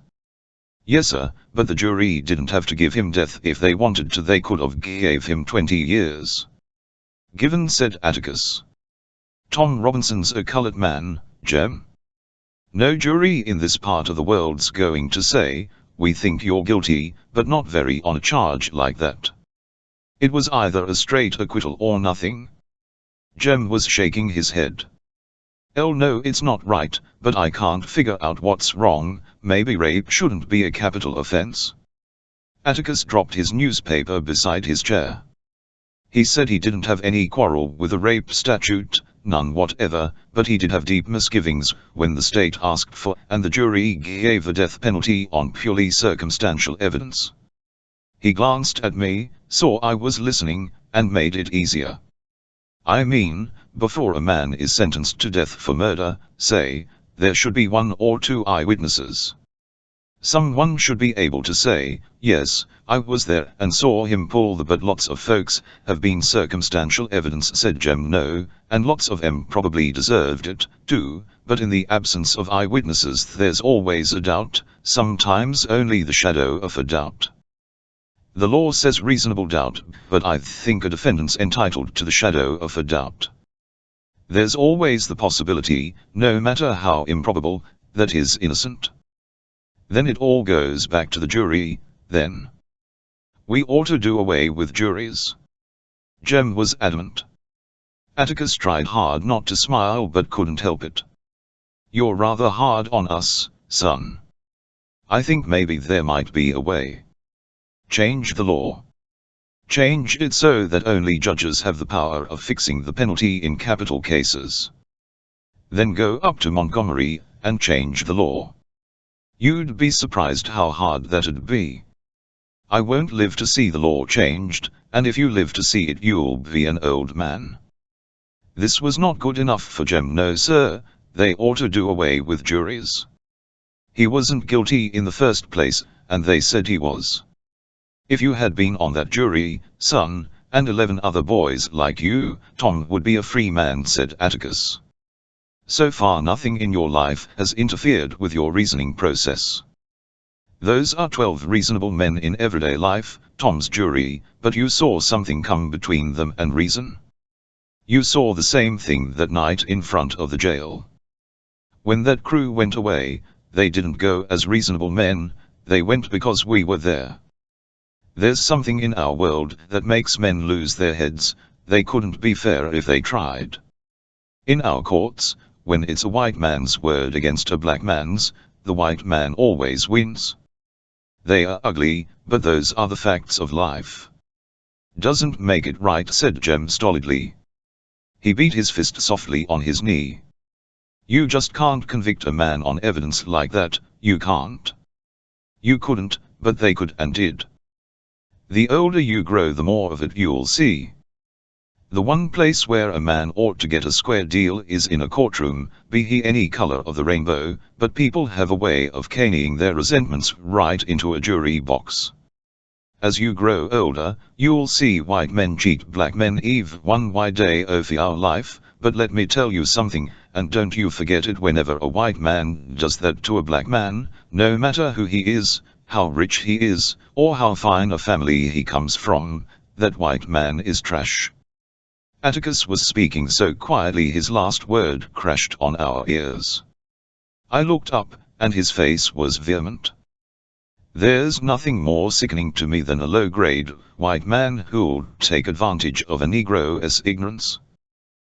Yes sir, but the jury didn't have to give him death if they wanted to. They could have gave him 20 years. Given, said Atticus. Tom Robinson's a colored man, Jem. No jury in this part of the world's going to say, we think you're guilty, but not very on a charge like that. It was either a straight acquittal or nothing. Jem was shaking his head. No, it's not right, but I can't figure out what's wrong. Maybe rape shouldn't be a capital offense. Atticus dropped his newspaper beside his chair. He said he didn't have any quarrel with the rape statute, none whatever, but he did have deep misgivings when the state asked for and the jury gave the death penalty on purely circumstantial evidence. He glanced at me, saw I was listening, and made it easier. I mean, before a man is sentenced to death for murder, say, there should be 1 or 2 eyewitnesses. Someone should be able to say, yes, I was there and saw him pull the, but lots of folks have been circumstantial evidence, said Jem. No, and lots of them probably deserved it, too, but in the absence of eyewitnesses there's always a doubt, sometimes only the shadow of a doubt. The law says reasonable doubt, but I think a defendant's entitled to the shadow of a doubt. There's always the possibility, no matter how improbable, that he's innocent. Then it all goes back to the jury, then. We ought to do away with juries. Jem was adamant. Atticus tried hard not to smile but couldn't help it. You're rather hard on us, son. I think maybe there might be a way. Change the law. Change it so that only judges have the power of fixing the penalty in capital cases. Then go up to Montgomery and change the law. You'd be surprised how hard that'd be. I won't live to see the law changed, and if you live to see it you'll be an old man. This was not good enough for Jem. No sir, they ought to do away with juries. He wasn't guilty in the first place, and they said he was. If you had been on that jury, son, and 11 other boys like you, Tom would be a free man, said Atticus. So far nothing in your life has interfered with your reasoning process. Those are 12 reasonable men in everyday life, Tom's jury, but you saw something come between them and reason. You saw the same thing that night in front of the jail. When that crew went away, they didn't go as reasonable men, they went because we were there. There's something in our world that makes men lose their heads. They couldn't be fair if they tried. In our courts, when it's a white man's word against a black man's, the white man always wins. They are ugly, but those are the facts of life. Doesn't make it right, said Jem stolidly. He beat his fist softly on his knee. You just can't convict a man on evidence like that, you can't. You couldn't, but they could and did. The older you grow the more of it you'll see. The one place where a man ought to get a square deal is in a courtroom, be he any color of the rainbow, but people have a way of caning their resentments right into a jury box. As you grow older, you'll see white men cheat black men one white day of our life, but let me tell you something, and don't you forget it, whenever a white man does that to a black man, no matter who he is, how rich he is, or how fine a family he comes from, that white man is trash. Atticus was speaking so quietly his last word crashed on our ears. I looked up, and his face was vehement. There's nothing more sickening to me than a low-grade white man who'll take advantage of a Negro's ignorance.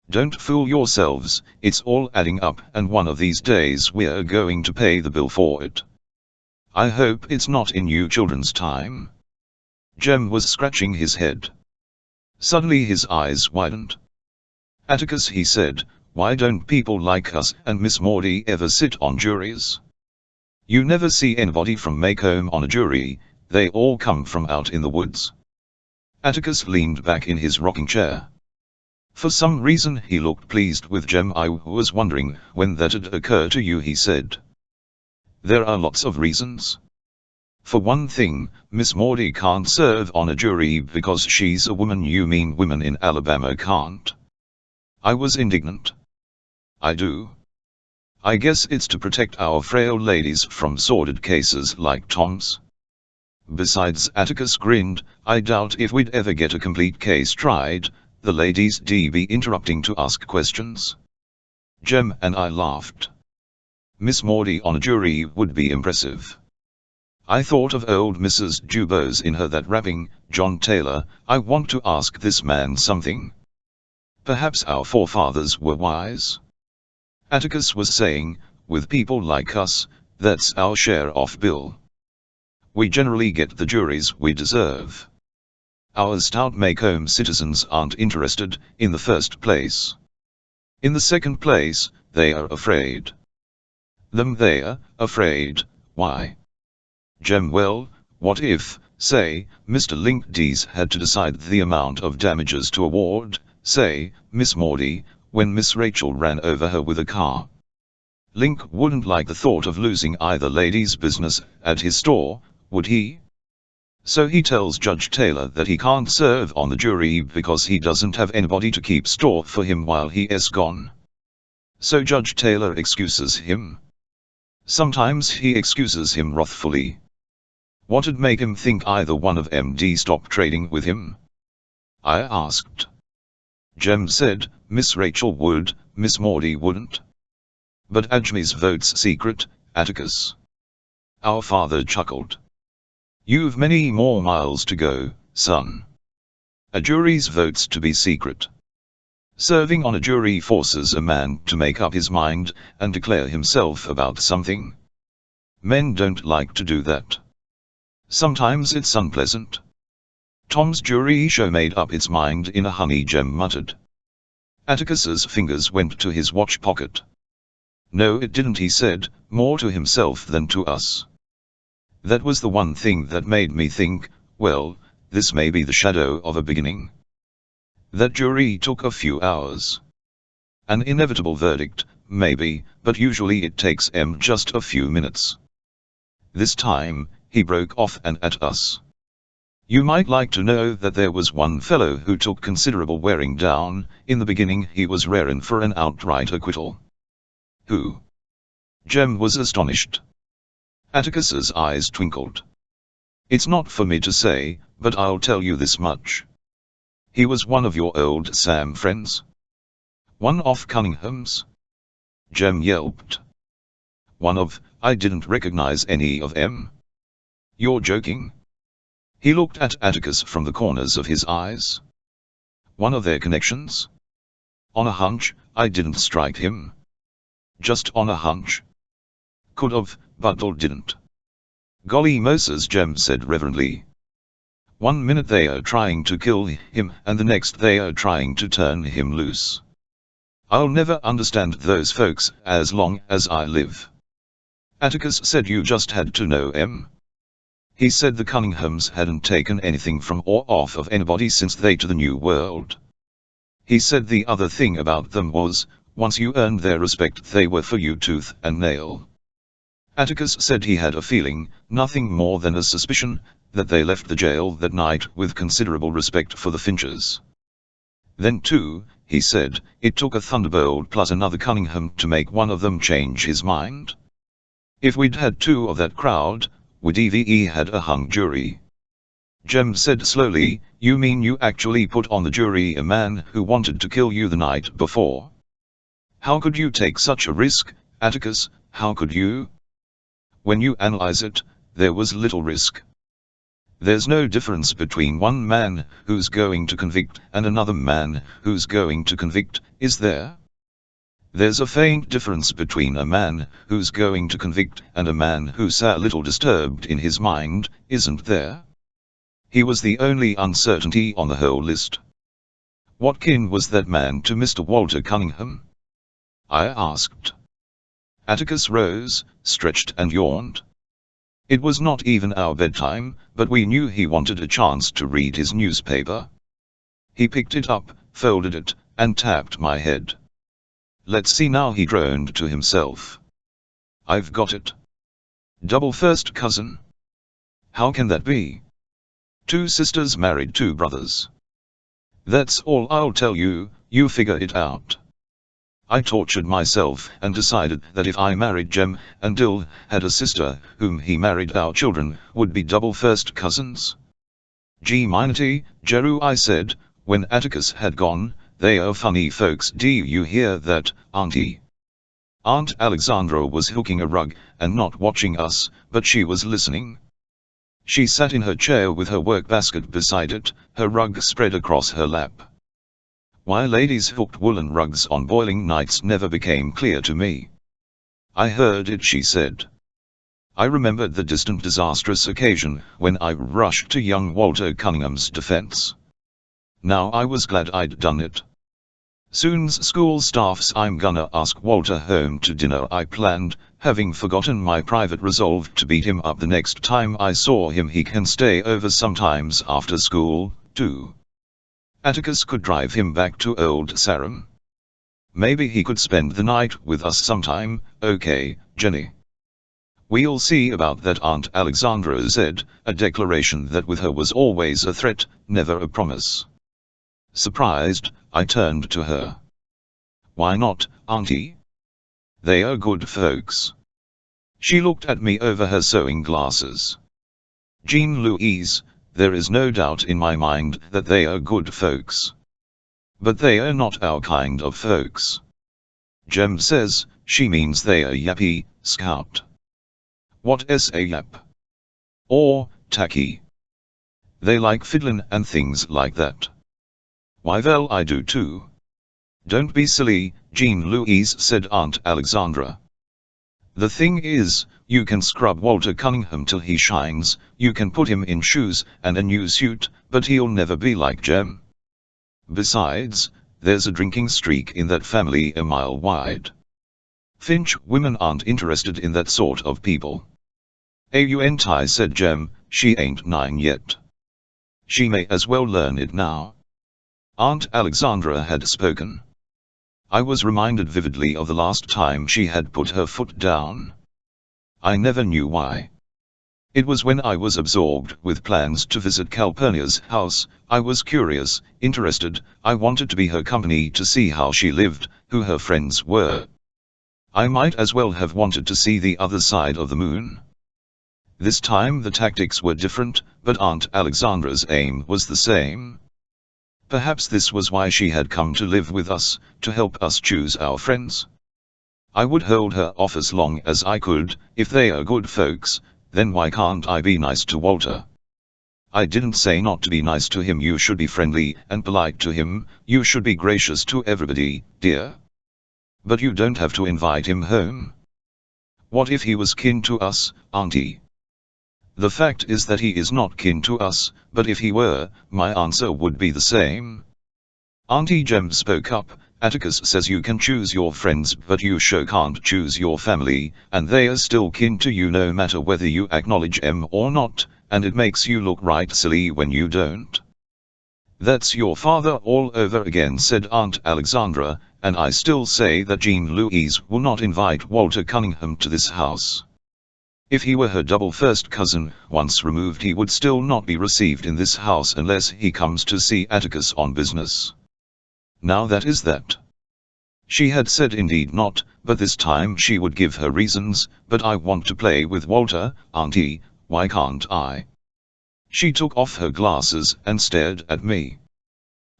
Don't fool yourselves, it's all adding up, and one of these days we're going to pay the bill for it. I hope it's not in you children's time. Jem was scratching his head. Suddenly his eyes widened. Atticus, he said, why don't people like us and Miss Maudie ever sit on juries? You never see anybody from Macomb on a jury, they all come from out in the woods. Atticus leaned back in his rocking chair. For some reason he looked pleased with Jem. I was wondering when that had occurred to you, he said. There are lots of reasons. For one thing, Miss Maudie can't serve on a jury because she's a woman. You mean women in Alabama can't? I was indignant. I do. I guess it's to protect our frail ladies from sordid cases like Tom's. Besides, Atticus grinned, I doubt if we'd ever get a complete case tried, the ladies be interrupting to ask questions. Jem and I laughed. Miss Maudie on a jury would be impressive. I thought of old Mrs. Dubose in Her That Rapping, John Taylor. I want to ask this man something. Perhaps our forefathers were wise. Atticus was saying, with people like us, that's our share of bill. We generally get the juries we deserve. Our stout Maycomb citizens aren't interested, in the first place. In the second place, they are afraid. They're afraid, why? Jem, well, what if, say, Mr. Link Dees had to decide the amount of damages to award, say, Miss Maudie, when Miss Rachel ran over her with a car? Link wouldn't like the thought of losing either lady's business at his store, would he? So he tells Judge Taylor that he can't serve on the jury because he doesn't have anybody to keep store for him while he is gone. So Judge Taylor excuses him. Sometimes he excuses him wrathfully. What'd make him think either one of MD stop trading with him? I asked. Jem said, Miss Rachel would, Miss Maudie wouldn't. But Ajmi's vote's secret, Atticus. Our father chuckled. You've many more miles to go, son. A jury's vote's to be secret. Serving on a jury forces a man to make up his mind and declare himself about something. Men don't like to do that. Sometimes it's unpleasant. Tom's jury show made up its mind in a hurry, Jem muttered. Atticus's fingers went to his watch pocket. No, it didn't, he said, more to himself than to us. That was the one thing that made me think, well, this may be the shadow of a beginning. That jury took a few hours. An inevitable verdict, maybe, but usually it takes just a few minutes. This time, he broke off and at us. You might like to know that there was one fellow who took considerable wearing down. In the beginning he was rarin' for an outright acquittal. Who? Jem was astonished. Atticus's eyes twinkled. It's not for me to say, but I'll tell you this much. He was one of your old Sam friends. One of Cunningham's? Jem yelped. One of, I didn't recognize any of them. You're joking? He looked at Atticus from the corners of his eyes. One of their connections? On a hunch, I didn't strike him. Just on a hunch. Could've, but didn't. Golly Moses, Jem said reverently. 1 minute they are trying to kill him, and the next they are trying to turn him loose. I'll never understand those folks as long as I live. Atticus said you just had to know em. He said the Cunninghams hadn't taken anything from or off of anybody since they to the New World. He said the other thing about them was, once you earned their respect they were for you tooth and nail. Atticus said he had a feeling, nothing more than a suspicion, that they left the jail that night with considerable respect for the Finches. Then too, he said, it took a Thunderbolt plus another Cunningham to make one of them change his mind. If we'd had two of that crowd, we'd eve had a hung jury. Jem said slowly, you mean you actually put on the jury a man who wanted to kill you the night before? How could you take such a risk, Atticus, how could you? When you analyze it, there was little risk. There's no difference between one man who's going to convict and another man who's going to convict, is there? There's a faint difference between a man who's going to convict and a man who's a little disturbed in his mind, isn't there? He was the only uncertainty on the whole list. What kin was that man to Mr. Walter Cunningham? I asked. Atticus rose, stretched and yawned. It was not even our bedtime, but we knew he wanted a chance to read his newspaper. He picked it up, folded it, and tapped my head. Let's see now, he droned to himself. I've got it. Double first cousin. How can that be? 2 sisters married 2 brothers. That's all I'll tell you, you figure it out. I tortured myself and decided that if I married Jem and Dill had a sister whom he married, our children would be double first cousins. G-Minity, Jeru, I said, when Atticus had gone, they are funny folks. Do you hear that, Auntie? Aunt Alexandra was hooking a rug and not watching us, but she was listening. She sat in her chair with her work basket beside it, her rug spread across her lap. Why ladies hooked woolen rugs on boiling nights never became clear to me. I heard it, she said. I remembered the distant disastrous occasion when I rushed to young Walter Cunningham's defense. Now I was glad I'd done it. Soon's school starts. I'm gonna ask Walter home to dinner, I planned, having forgotten my private resolve to beat him up the next time I saw him. He can stay over sometimes after school, too. Atticus could drive him back to Old Sarum. Maybe he could spend the night with us sometime. Okay, Jenny. We'll see about that, Aunt Alexandra said, a declaration that with her was always a threat, never a promise. Surprised, I turned to her. Why not, Auntie? They are good folks. She looked at me over her sewing glasses. Jean-Louise, there is no doubt in my mind that they are good folks. But they are not our kind of folks. Jem says, she means they are yappy, Scout. What is a yap? Or, tacky. They like fiddlin' and things like that. Why, well, I do too. Don't be silly, Jean-Louise said Aunt Alexandra. The thing is, you can scrub Walter Cunningham till he shines, you can put him in shoes and a new suit, but he'll never be like Jem. Besides, there's a drinking streak in that family a mile wide. Finch women aren't interested in that sort of people. Aunt, said Jem, she ain't 9 yet. She may as well learn it now. Aunt Alexandra had spoken. I was reminded vividly of the last time she had put her foot down. I never knew why. It was when I was absorbed with plans to visit Calpurnia's house. I was curious, interested, I wanted to be her company to see how she lived, who her friends were. I might as well have wanted to see the other side of the moon. This time the tactics were different, but Aunt Alexandra's aim was the same. Perhaps this was why she had come to live with us, to help us choose our friends. I would hold her off as long as I could. If they are good folks, then why can't I be nice to Walter? I didn't say not to be nice to him. You should be friendly and polite to him, you should be gracious to everybody, dear. But you don't have to invite him home. What if he was kin to us, Auntie? The fact is that he is not kin to us, but if he were, my answer would be the same. Auntie Jem spoke up. Atticus says you can choose your friends, but you sure can't choose your family, and they are still kin to you no matter whether you acknowledge them or not, and it makes you look right silly when you don't. That's your father all over again, said Aunt Alexandra, and I still say that Jean-Louise will not invite Walter Cunningham to this house. If he were her double first cousin, once removed, he would still not be received in this house unless he comes to see Atticus on business. Now that is that. She had said indeed not, but this time she would give her reasons. But I want to play with Walter, Auntie, why can't I? She took off her glasses and stared at me.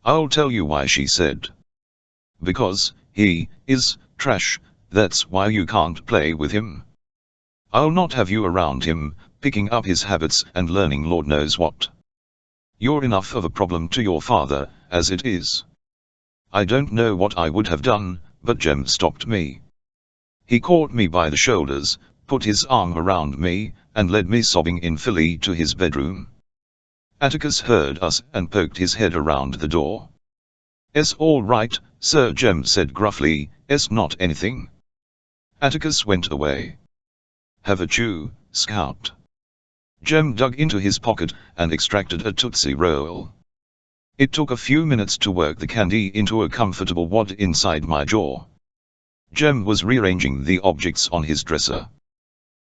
I'll tell you why, she said. Because he is trash, that's why you can't play with him. I'll not have you around him, picking up his habits and learning Lord knows what. You're enough of a problem to your father, as it is. I don't know what I would have done, but Jem stopped me. He caught me by the shoulders, put his arm around me, and led me sobbing in Philly to his bedroom. Atticus heard us and poked his head around the door. "'S all right, sir," Jem said gruffly, "'S not anything." Atticus went away. "Have a chew, Scout." Jem dug into his pocket and extracted a Tootsie Roll. It took a few minutes to work the candy into a comfortable wad inside my jaw. Jem was rearranging the objects on his dresser.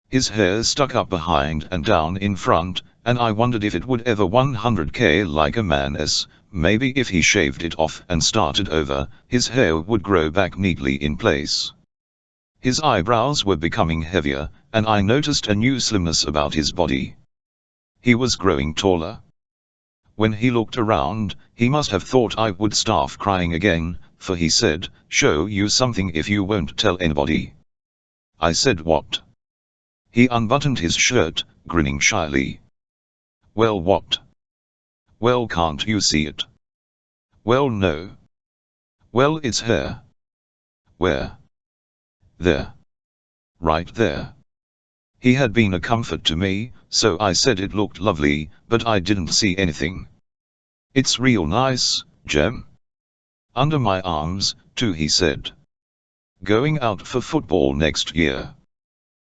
His hair stuck up behind and down in front, and I wondered if it would ever 100k like a man's. Maybe if he shaved it off and started over, his hair would grow back neatly in place. His eyebrows were becoming heavier, and I noticed a new slimness about his body. He was growing taller. When he looked around, he must have thought I would start crying again, for he said, "Show you something if you won't tell anybody." I said, "What?" He unbuttoned his shirt, grinning shyly. "Well, what?" "Well, can't you see it?" "Well, no." "Well, it's hair." "Where?" "There. Right there." He had been a comfort to me, so I said it looked lovely, but I didn't see anything. "It's real nice, Jem." "Under my arms, too," he said. "Going out for football next year."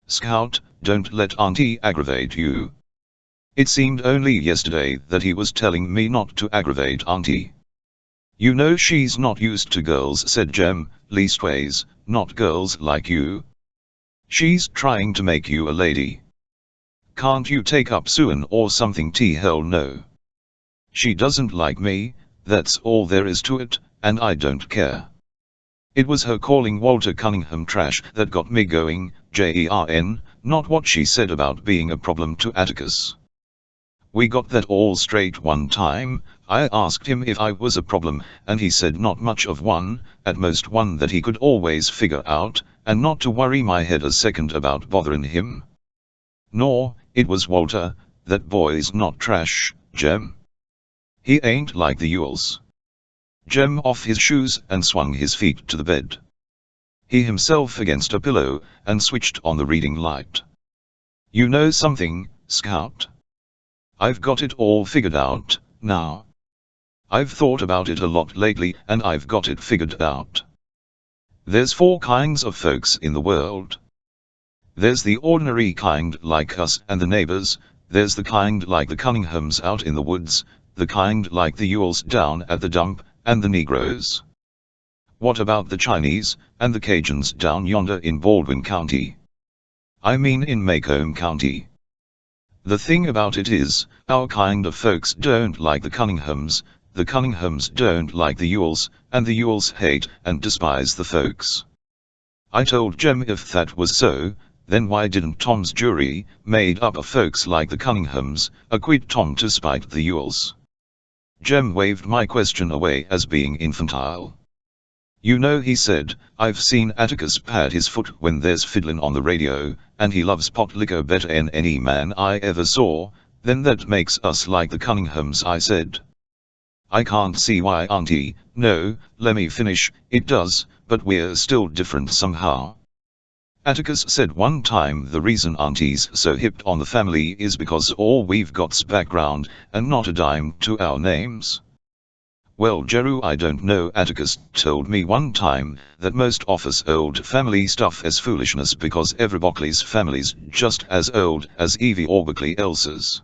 "Scout, don't let Auntie aggravate you." It seemed only yesterday that he was telling me not to aggravate Auntie. "You know she's not used to girls," said Jem, "leastways, not girls like you. She's trying to make you a lady. Can't you take up sewing or something?" "Hell no. She doesn't like me, that's all there is to it, and I don't care." It was her calling Walter Cunningham trash that got me going, JERN, not what she said about being a problem to Atticus. We got that all straight one time. I asked him if I was a problem, and he said not much of one, at most one that he could always figure out, and not to worry my head a second about bothering him. "Nor, it was Walter, that boy's not trash, Jem. He ain't like the Yules." Jem off his shoes and swung his feet to the bed. He himself against a pillow, and switched on the reading light. "You know something, Scout? I've got it all figured out, now. I've thought about it a lot lately, and I've got it figured out. There's 4 kinds of folks in the world. There's the ordinary kind like us and the neighbors, there's the kind like the Cunninghams out in the woods, the kind like the Yules down at the dump, and the Negroes. What about the Chinese, and the Cajuns down yonder in Baldwin County? I mean in Macomb County. The thing about it is, our kind of folks don't like the Cunninghams don't like the Yules, and the Yules hate and despise the folks." I told Jem if that was so, then why didn't Tom's jury, made up of folks like the Cunninghams, acquit Tom to spite the Yules? Jem waved my question away as being infantile. "You know," he said, "I've seen Atticus pad his foot when there's fiddlin' on the radio, and he loves pot liquor better'n any man I ever saw. Then that makes us like the Cunninghams," I said. "I can't see why, Auntie." "No, lemme finish. It does, but we're still different somehow. Atticus said one time the reason Auntie's so hipped on the family is because all we've got's background, and not a dime to our names. Well, Jeru, I don't know. Atticus told me one time that most of us old family stuff is foolishness because everybody's family's just as old as Evie or Buckley else's.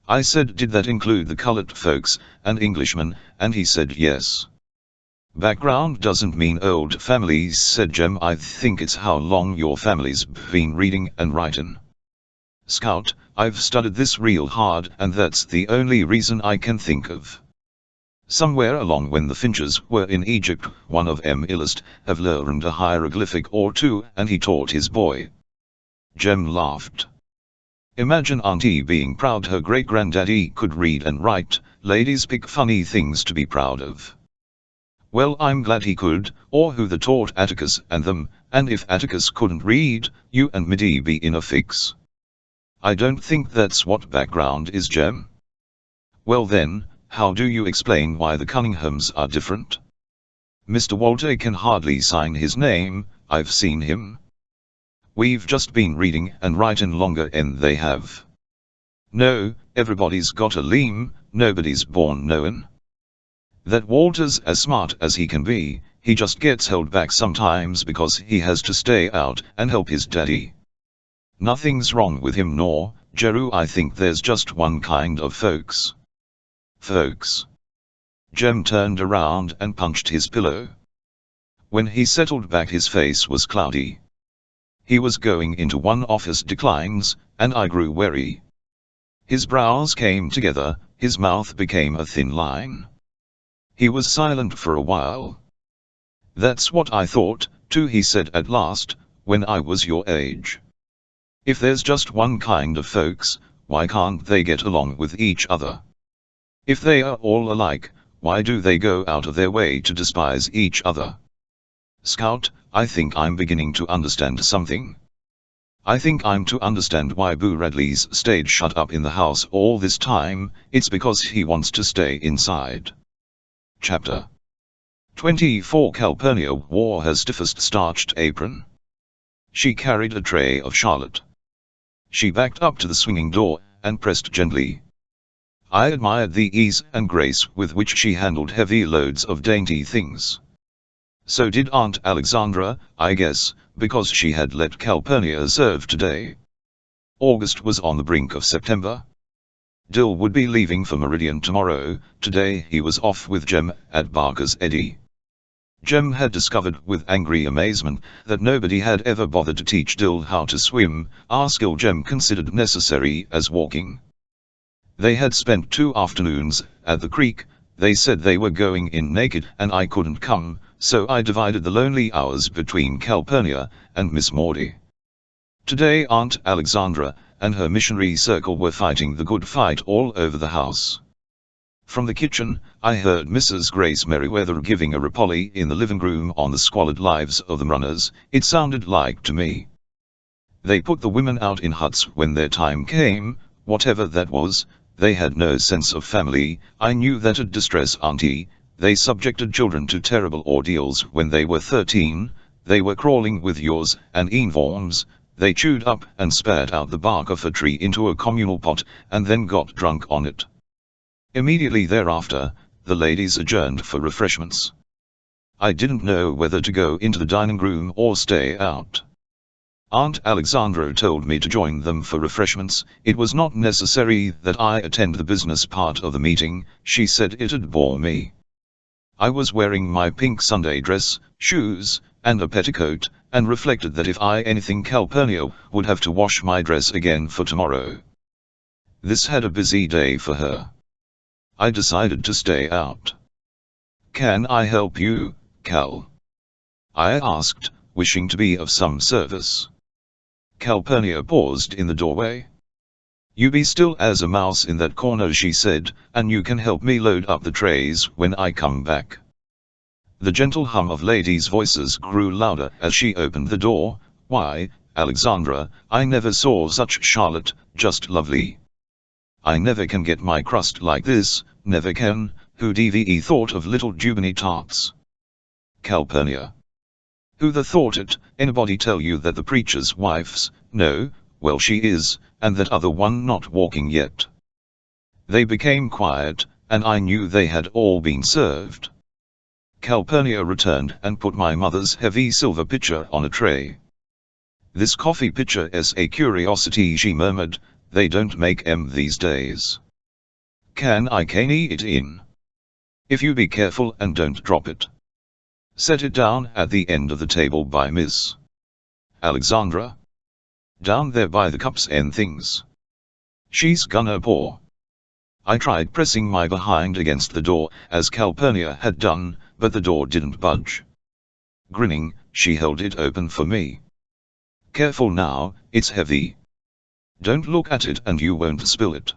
I said, did that include the colored folks and Englishmen, and he said yes. Background doesn't mean old families, said Jem. I think it's how long your family's been reading and writing. Scout, I've studied this real hard, and that's the only reason I can think of. Somewhere along when the Finches were in Egypt, one of 'em illest have learned a hieroglyphic or two, and he taught his boy. Jem laughed. Imagine Auntie being proud her great-granddaddy could read and write. Ladies pick funny things to be proud of. Well, I'm glad he could, or who the taught Atticus and them, and if Atticus couldn't read, you and me'd be in a fix. I don't think that's what background is, Jem. Well then, how do you explain why the Cunninghams are different? Mr. Walter can hardly sign his name, I've seen him. We've just been reading and writing longer than they have. No, everybody's got a leam, nobody's born knowing. That Walter's as smart as he can be, he just gets held back sometimes because he has to stay out and help his daddy. Nothing's wrong with him nor, Jeru, I think there's just one kind of folks. Folks. Jem turned around and punched his pillow. When he settled back, his face was cloudy. He was going into one of his declines, and I grew wary. His brows came together, his mouth became a thin line. He was silent for a while. "That's what I thought, too," he said at last, "when I was your age. If there's just one kind of folks, why can't they get along with each other? If they are all alike, why do they go out of their way to despise each other? Scout, I think I'm beginning to understand something. I think I'm to understand why Boo Radley's stayed shut up in the house all this time. It's because he wants to stay inside." Chapter 24. Calpurnia wore her stiffest starched apron. She carried a tray of Charlotte. She backed up to the swinging door, and pressed gently. I admired the ease and grace with which she handled heavy loads of dainty things. So did Aunt Alexandra, I guess, because she had let Calpurnia serve today. August was on the brink of September. Dill would be leaving for Meridian tomorrow. Today he was off with Jem at Barker's Eddy. Jem had discovered with angry amazement that nobody had ever bothered to teach Dill how to swim, a skill Jem considered necessary as walking. They had spent 2 afternoons at the creek. They said they were going in naked and I couldn't come, so I divided the lonely hours between Calpurnia and Miss Maudie. Today Aunt Alexandra and her missionary circle were fighting the good fight all over the house. From the kitchen, I heard Mrs. Grace Merriweather giving a repoli in the living room on the squalid lives of the runners, it sounded like to me. They put the women out in huts when their time came, whatever that was. They had no sense of family. I knew that'd distress Auntie. They subjected children to terrible ordeals when they were 13, they were crawling with yaws and inworms, they chewed up and spat out the bark of a tree into a communal pot, and then got drunk on it. Immediately thereafter, the ladies adjourned for refreshments. I didn't know whether to go into the dining room or stay out. Aunt Alexandra told me to join them for refreshments. It was not necessary that I attend the business part of the meeting. She said it'd bore me. I was wearing my pink Sunday dress, shoes, and a petticoat, and reflected that if I anything Calpurnia would have to wash my dress again for tomorrow. This had a busy day for her. I decided to stay out. "Can I help you, Cal?" I asked, wishing to be of some service. Calpurnia paused in the doorway. "You be still as a mouse in that corner," she said, "and you can help me load up the trays when I come back." The gentle hum of ladies' voices grew louder as she opened the door. "Why, Alexandra, I never saw such Charlotte, just lovely. I never can get my crust like this, never can." Who'd ever thought of little Jubiny tarts? Calpurnia. "Who the thought it? Anybody tell you that the preacher's wife's, no, well she is, and that other one not walking yet?" They became quiet, and I knew they had all been served. Calpurnia returned and put my mother's heavy silver pitcher on a tray. "This coffee pitcher is a curiosity," she murmured, "they don't make 'em these days. Can I caney it in? If you be careful and don't drop it. Set it down at the end of the table by Miss Alexandra. Down there by the cups and things. She's gonna pour." I tried pressing my behind against the door, as Calpurnia had done, but the door didn't budge. Grinning, she held it open for me. "Careful now, it's heavy. Don't look at it and you won't spill it."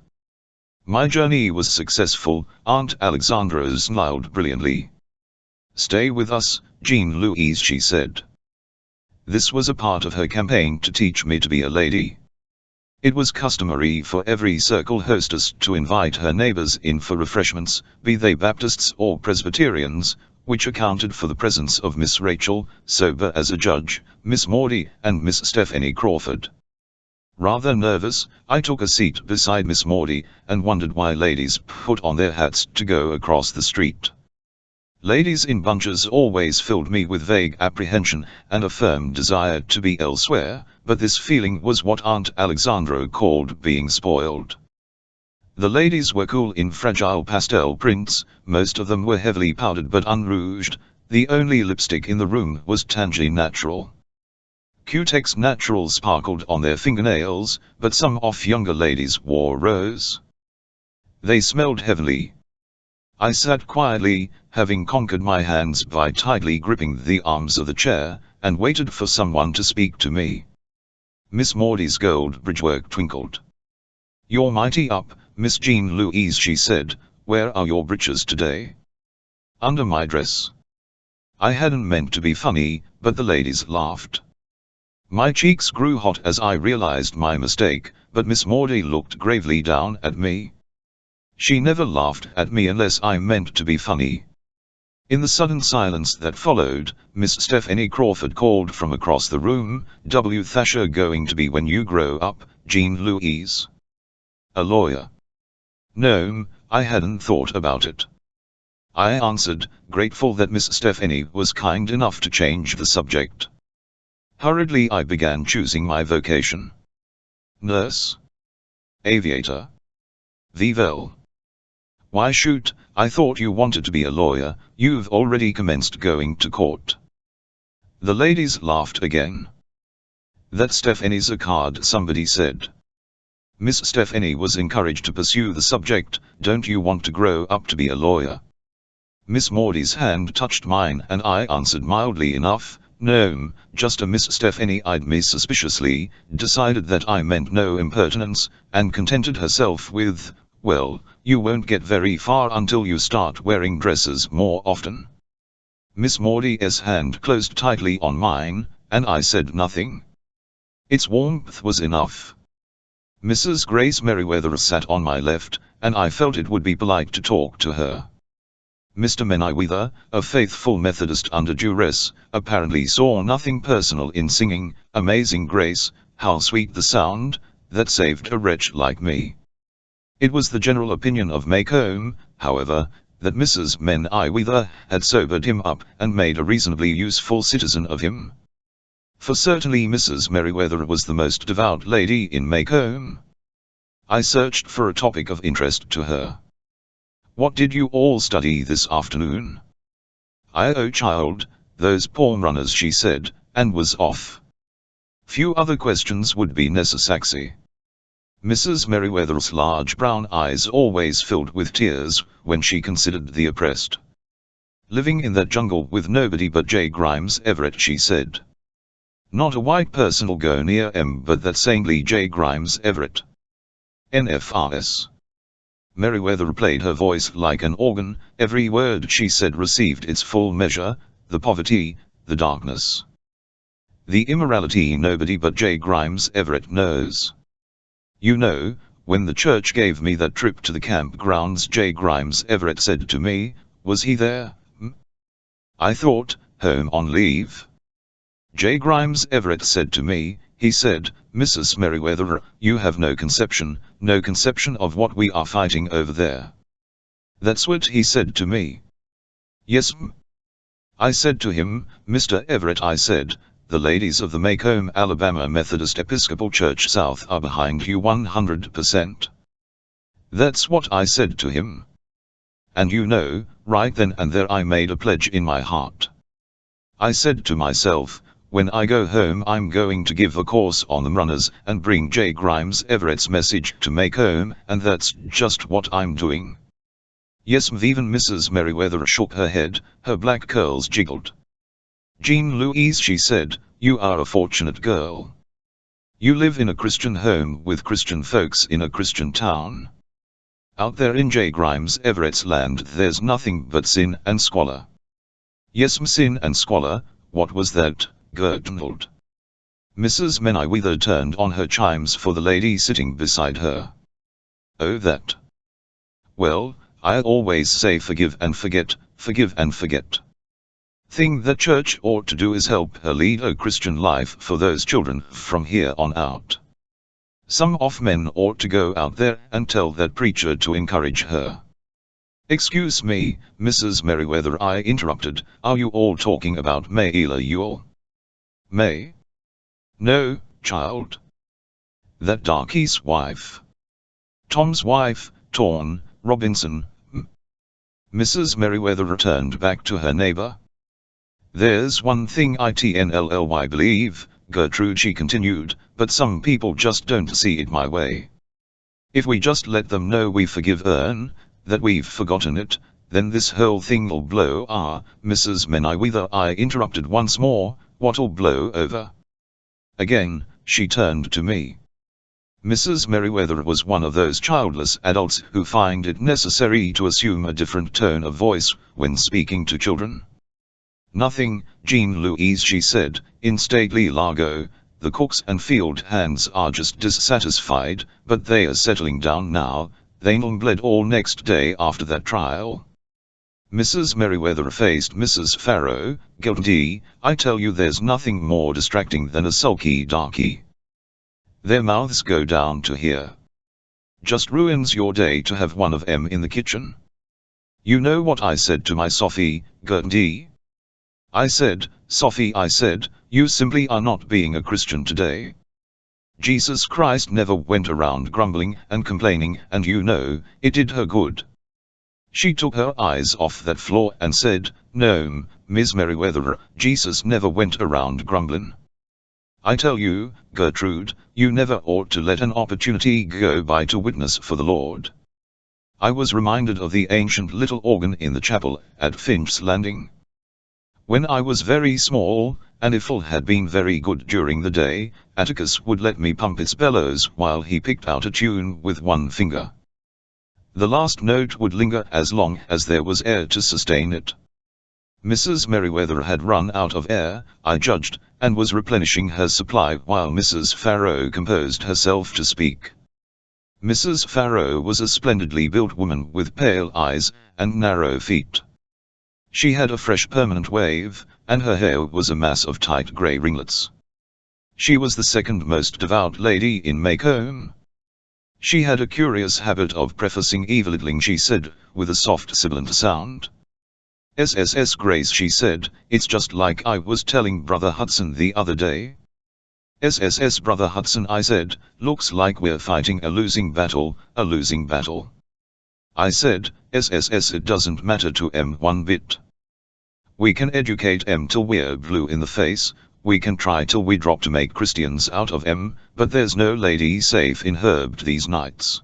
My journey was successful. Aunt Alexandra smiled brilliantly. "Stay with us, Jean Louise," she said. This was a part of her campaign to teach me to be a lady. It was customary for every circle hostess to invite her neighbors in for refreshments, be they Baptists or Presbyterians, which accounted for the presence of Miss Rachel, sober as a judge, Miss Maudie, and Miss Stephanie Crawford. Rather nervous, I took a seat beside Miss Maudie, and wondered why ladies put on their hats to go across the street. Ladies in bunches always filled me with vague apprehension and a firm desire to be elsewhere, but this feeling was what Aunt Alexandra called being spoiled. The ladies were cool in fragile pastel prints, most of them were heavily powdered but unrouged, the only lipstick in the room was Tangy Natural. Cutex Natural sparkled on their fingernails, but some of younger ladies wore rose. They smelled heavily. I sat quietly, having conquered my hands by tightly gripping the arms of the chair, and waited for someone to speak to me. Miss Maudie's gold bridgework twinkled. "You're mighty up, Miss Jean Louise," she said. "Where are your breeches today?" "Under my dress." I hadn't meant to be funny, but the ladies laughed. My cheeks grew hot as I realized my mistake, but Miss Maudie looked gravely down at me. She never laughed at me unless I meant to be funny. In the sudden silence that followed, Miss Stephanie Crawford called from across the room, "W. Thatcher going to be when you grow up, Jean Louise?" "A lawyer." "No, I hadn't thought about it." I answered, grateful that Miss Stephanie was kind enough to change the subject. Hurriedly I began choosing my vocation. Nurse? Aviator? Vivel? Why shoot, I thought you wanted to be a lawyer, you've already commenced going to court. The ladies laughed again. "That Stephanie's a card," somebody said. Miss Stephanie was encouraged to pursue the subject. "Don't you want to grow up to be a lawyer?" Miss Maudie's hand touched mine and I answered mildly enough, "No, just a." Miss Stephanie eyed me suspiciously, decided that I meant no impertinence, and contented herself with, "Well, you won't get very far until you start wearing dresses more often." Miss Maudie's hand closed tightly on mine, and I said nothing. Its warmth was enough. Mrs. Grace Merriweather sat on my left, and I felt it would be polite to talk to her. Mr. Merriweather, a faithful Methodist under duress, apparently saw nothing personal in singing "Amazing Grace, how sweet the sound, that saved a wretch like me." It was the general opinion of Maycomb, however, that Mrs. Merriweather had sobered him up and made a reasonably useful citizen of him. For certainly Mrs. Merriweather was the most devout lady in Maycomb. I searched for a topic of interest to her. "What did you all study this afternoon?" "Oh child, those palm runners," she said, and was off. Few other questions would be necessary. Mrs. Merriweather's large brown eyes always filled with tears when she considered the oppressed. "Living in that jungle with nobody but J. Grimes Everett," she said. "Not a white person'll go near but that saintly J. Grimes Everett. NFRS. Merriweather played her voice like an organ. Every word she said received its full measure, the poverty, the darkness, the immorality nobody but J. Grimes Everett knows. "You know, when the church gave me that trip to the campgrounds," J. Grimes Everett said to me, "was he there?" I thought, "Home on leave." J. Grimes Everett said to me, he said, "Mrs. Merriweather, you have no conception of what we are fighting over there." That's what he said to me. "Yes, I said to him, "Mr. Everett," I said, "the ladies of the Maycomb, Alabama Methodist Episcopal Church South are behind you 100%. That's what I said to him. And you know, right then and there I made a pledge in my heart. I said to myself, when I go home I'm going to give a course on the runners and bring J. Grimes Everett's message to Maycomb, and that's just what I'm doing." Yes, even Mrs. Merriweather shook her head, her black curls jiggled. "Jean Louise," she said, "you are a fortunate girl. You live in a Christian home with Christian folks in a Christian town. Out there in J. Grimes Everett's land there's nothing but sin and squalor." "Yes, sin and squalor, what was that?" gurgled Mrs. Merriweather turned on her chimes for the lady sitting beside her. "Oh, that. Well, I always say forgive and forget, forgive and forget. Thing the church ought to do is help her lead a Christian life for those children from here on out. Some of men ought to go out there and tell that preacher to encourage her." "Excuse me, Mrs. Merriweather," I interrupted, "are you all talking about May Ewell?" "May? No, child. That darkie's wife. Tom's wife, torn, Robinson. Mrs. Merriweather turned back to her neighbor. There's one thing I believe, Gertrude, she continued, but some people just don't see it my way. If we just let them know we forgive that we've forgotten it, then this whole thing'll blow. Mrs. Merriweather, I interrupted once more, what'll blow over? Again, she turned to me. Mrs. Merriweather was one of those childless adults who find it necessary to assume a different tone of voice when speaking to children. Nothing, Jean Louise, she said, in stately Largo, the cooks and field hands are just dissatisfied, but they are settling down now, they'll bled all next day after that trial. Mrs. Merriweather faced Mrs. Farrow, guilty, I tell you there's nothing more distracting than a sulky darky. Their mouths go down to here. Just ruins your day to have one of them in the kitchen. You know what I said to my Sophie, Gertie? I said, Sophie, I said, you simply are not being a Christian today. Jesus Christ never went around grumbling and complaining, and you know, it did her good. She took her eyes off that floor and said, no, Miss Merriweather, Jesus never went around grumbling. I tell you, Gertrude, you never ought to let an opportunity go by to witness for the Lord. I was reminded of the ancient little organ in the chapel at Finch's Landing. When I was very small, and if all had been very good during the day, Atticus would let me pump its bellows while he picked out a tune with one finger. The last note would linger as long as there was air to sustain it. Mrs. Merriweather had run out of air, I judged, and was replenishing her supply while Mrs. Farrow composed herself to speak. Mrs. Farrow was a splendidly built woman with pale eyes and narrow feet. She had a fresh permanent wave, and her hair was a mass of tight grey ringlets. She was the second most devout lady in Macomb. She had a curious habit of prefacing evilitling, she said, with a soft sibilant sound. SSS Grace, she said, it's just like I was telling Brother Hudson the other day. SSS Brother Hudson, I said, looks like we're fighting a losing battle, a losing battle. I said, SSS, it doesn't matter to M one bit. We can educate M till we're blue in the face, we can try till we drop to make Christians out of M, but there's no lady safe in Herb these nights.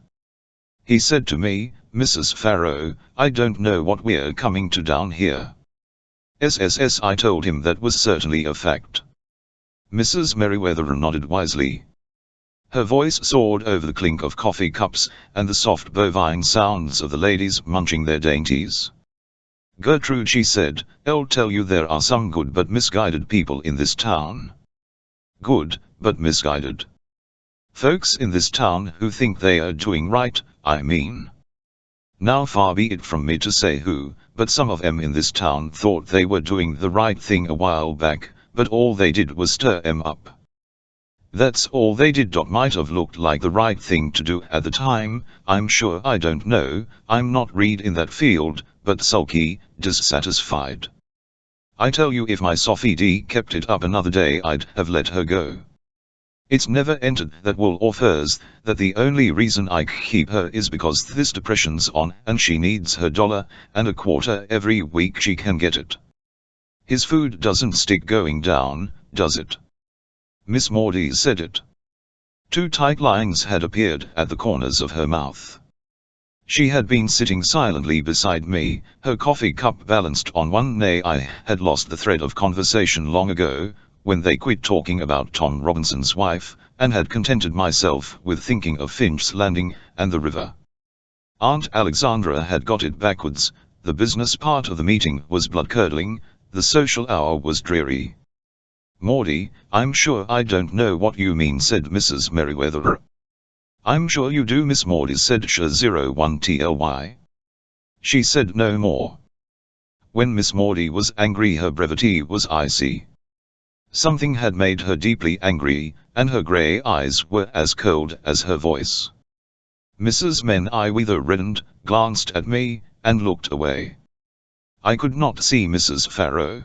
He said to me, Mrs. Farrow, I don't know what we're coming to down here. SSS, I told him that was certainly a fact. Mrs. Merriweather nodded wisely. Her voice soared over the clink of coffee cups and the soft bovine sounds of the ladies munching their dainties. Gertrude, she said, I'll tell you there are some good but misguided people in this town. Good, but misguided. Folks in this town who think they are doing right, I mean. Now far be it from me to say who, but some of them in this town thought they were doing the right thing a while back, but all they did was stir em up. That's all they did. Might have looked like the right thing to do at the time, I'm sure, I don't know, I'm not read in that field, but sulky, dissatisfied. I tell you, if my Sophie D kept it up another day I'd have let her go. It's never entered that wool of hers that the only reason I keep her is because this depression's on and she needs her $1.25 every week she can get it. His food doesn't stick going down, does it? Miss Maudie said it. Two tight lines had appeared at the corners of her mouth. She had been sitting silently beside me, her coffee cup balanced on one knee. I had lost the thread of conversation long ago, when they quit talking about Tom Robinson's wife, and had contented myself with thinking of Finch's Landing and the river. Aunt Alexandra had got it backwards, the business part of the meeting was blood-curdling, the social hour was dreary. Maudie, I'm sure I don't know what you mean, said Mrs. Merriweather. I'm sure you do, Miss Maudie said Sh01TLY. She said no more. When Miss Maudie was angry her brevity was icy. Something had made her deeply angry, and her grey eyes were as cold as her voice. Mrs. Merriweather reddened, glanced at me, and looked away. I could not see Mrs. Farrow.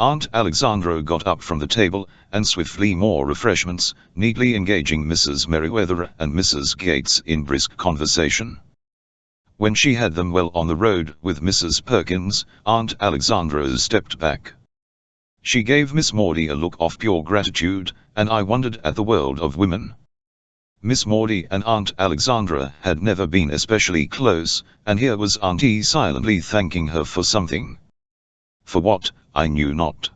Aunt Alexandra got up from the table, and swiftly more refreshments, neatly engaging Mrs. Merriweather and Mrs. Gates in brisk conversation. when she had them well on the road with Mrs. Perkins, Aunt Alexandra stepped back. She gave Miss Maudie a look of pure gratitude, and I wondered at the world of women. Miss Maudie and Aunt Alexandra had never been especially close, and here was Auntie silently thanking her for something. For what, I knew not.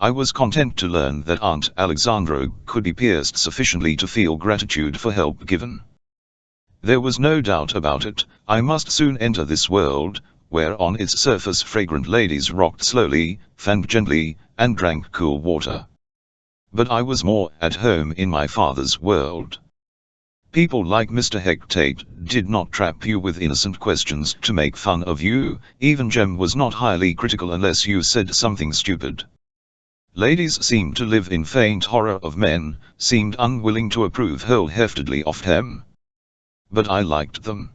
I was content to learn that Aunt Alexandra could be pierced sufficiently to feel gratitude for help given. There was no doubt about it, I must soon enter this world, where on its surface fragrant ladies rocked slowly, fanned gently, and drank cool water. But I was more at home in my father's world. People like Mr. Hectate did not trap you with innocent questions to make fun of you, even Jem was not highly critical unless you said something stupid. Ladies seemed to live in faint horror of men, seemed unwilling to approve whole-heartedly of him. But I liked them.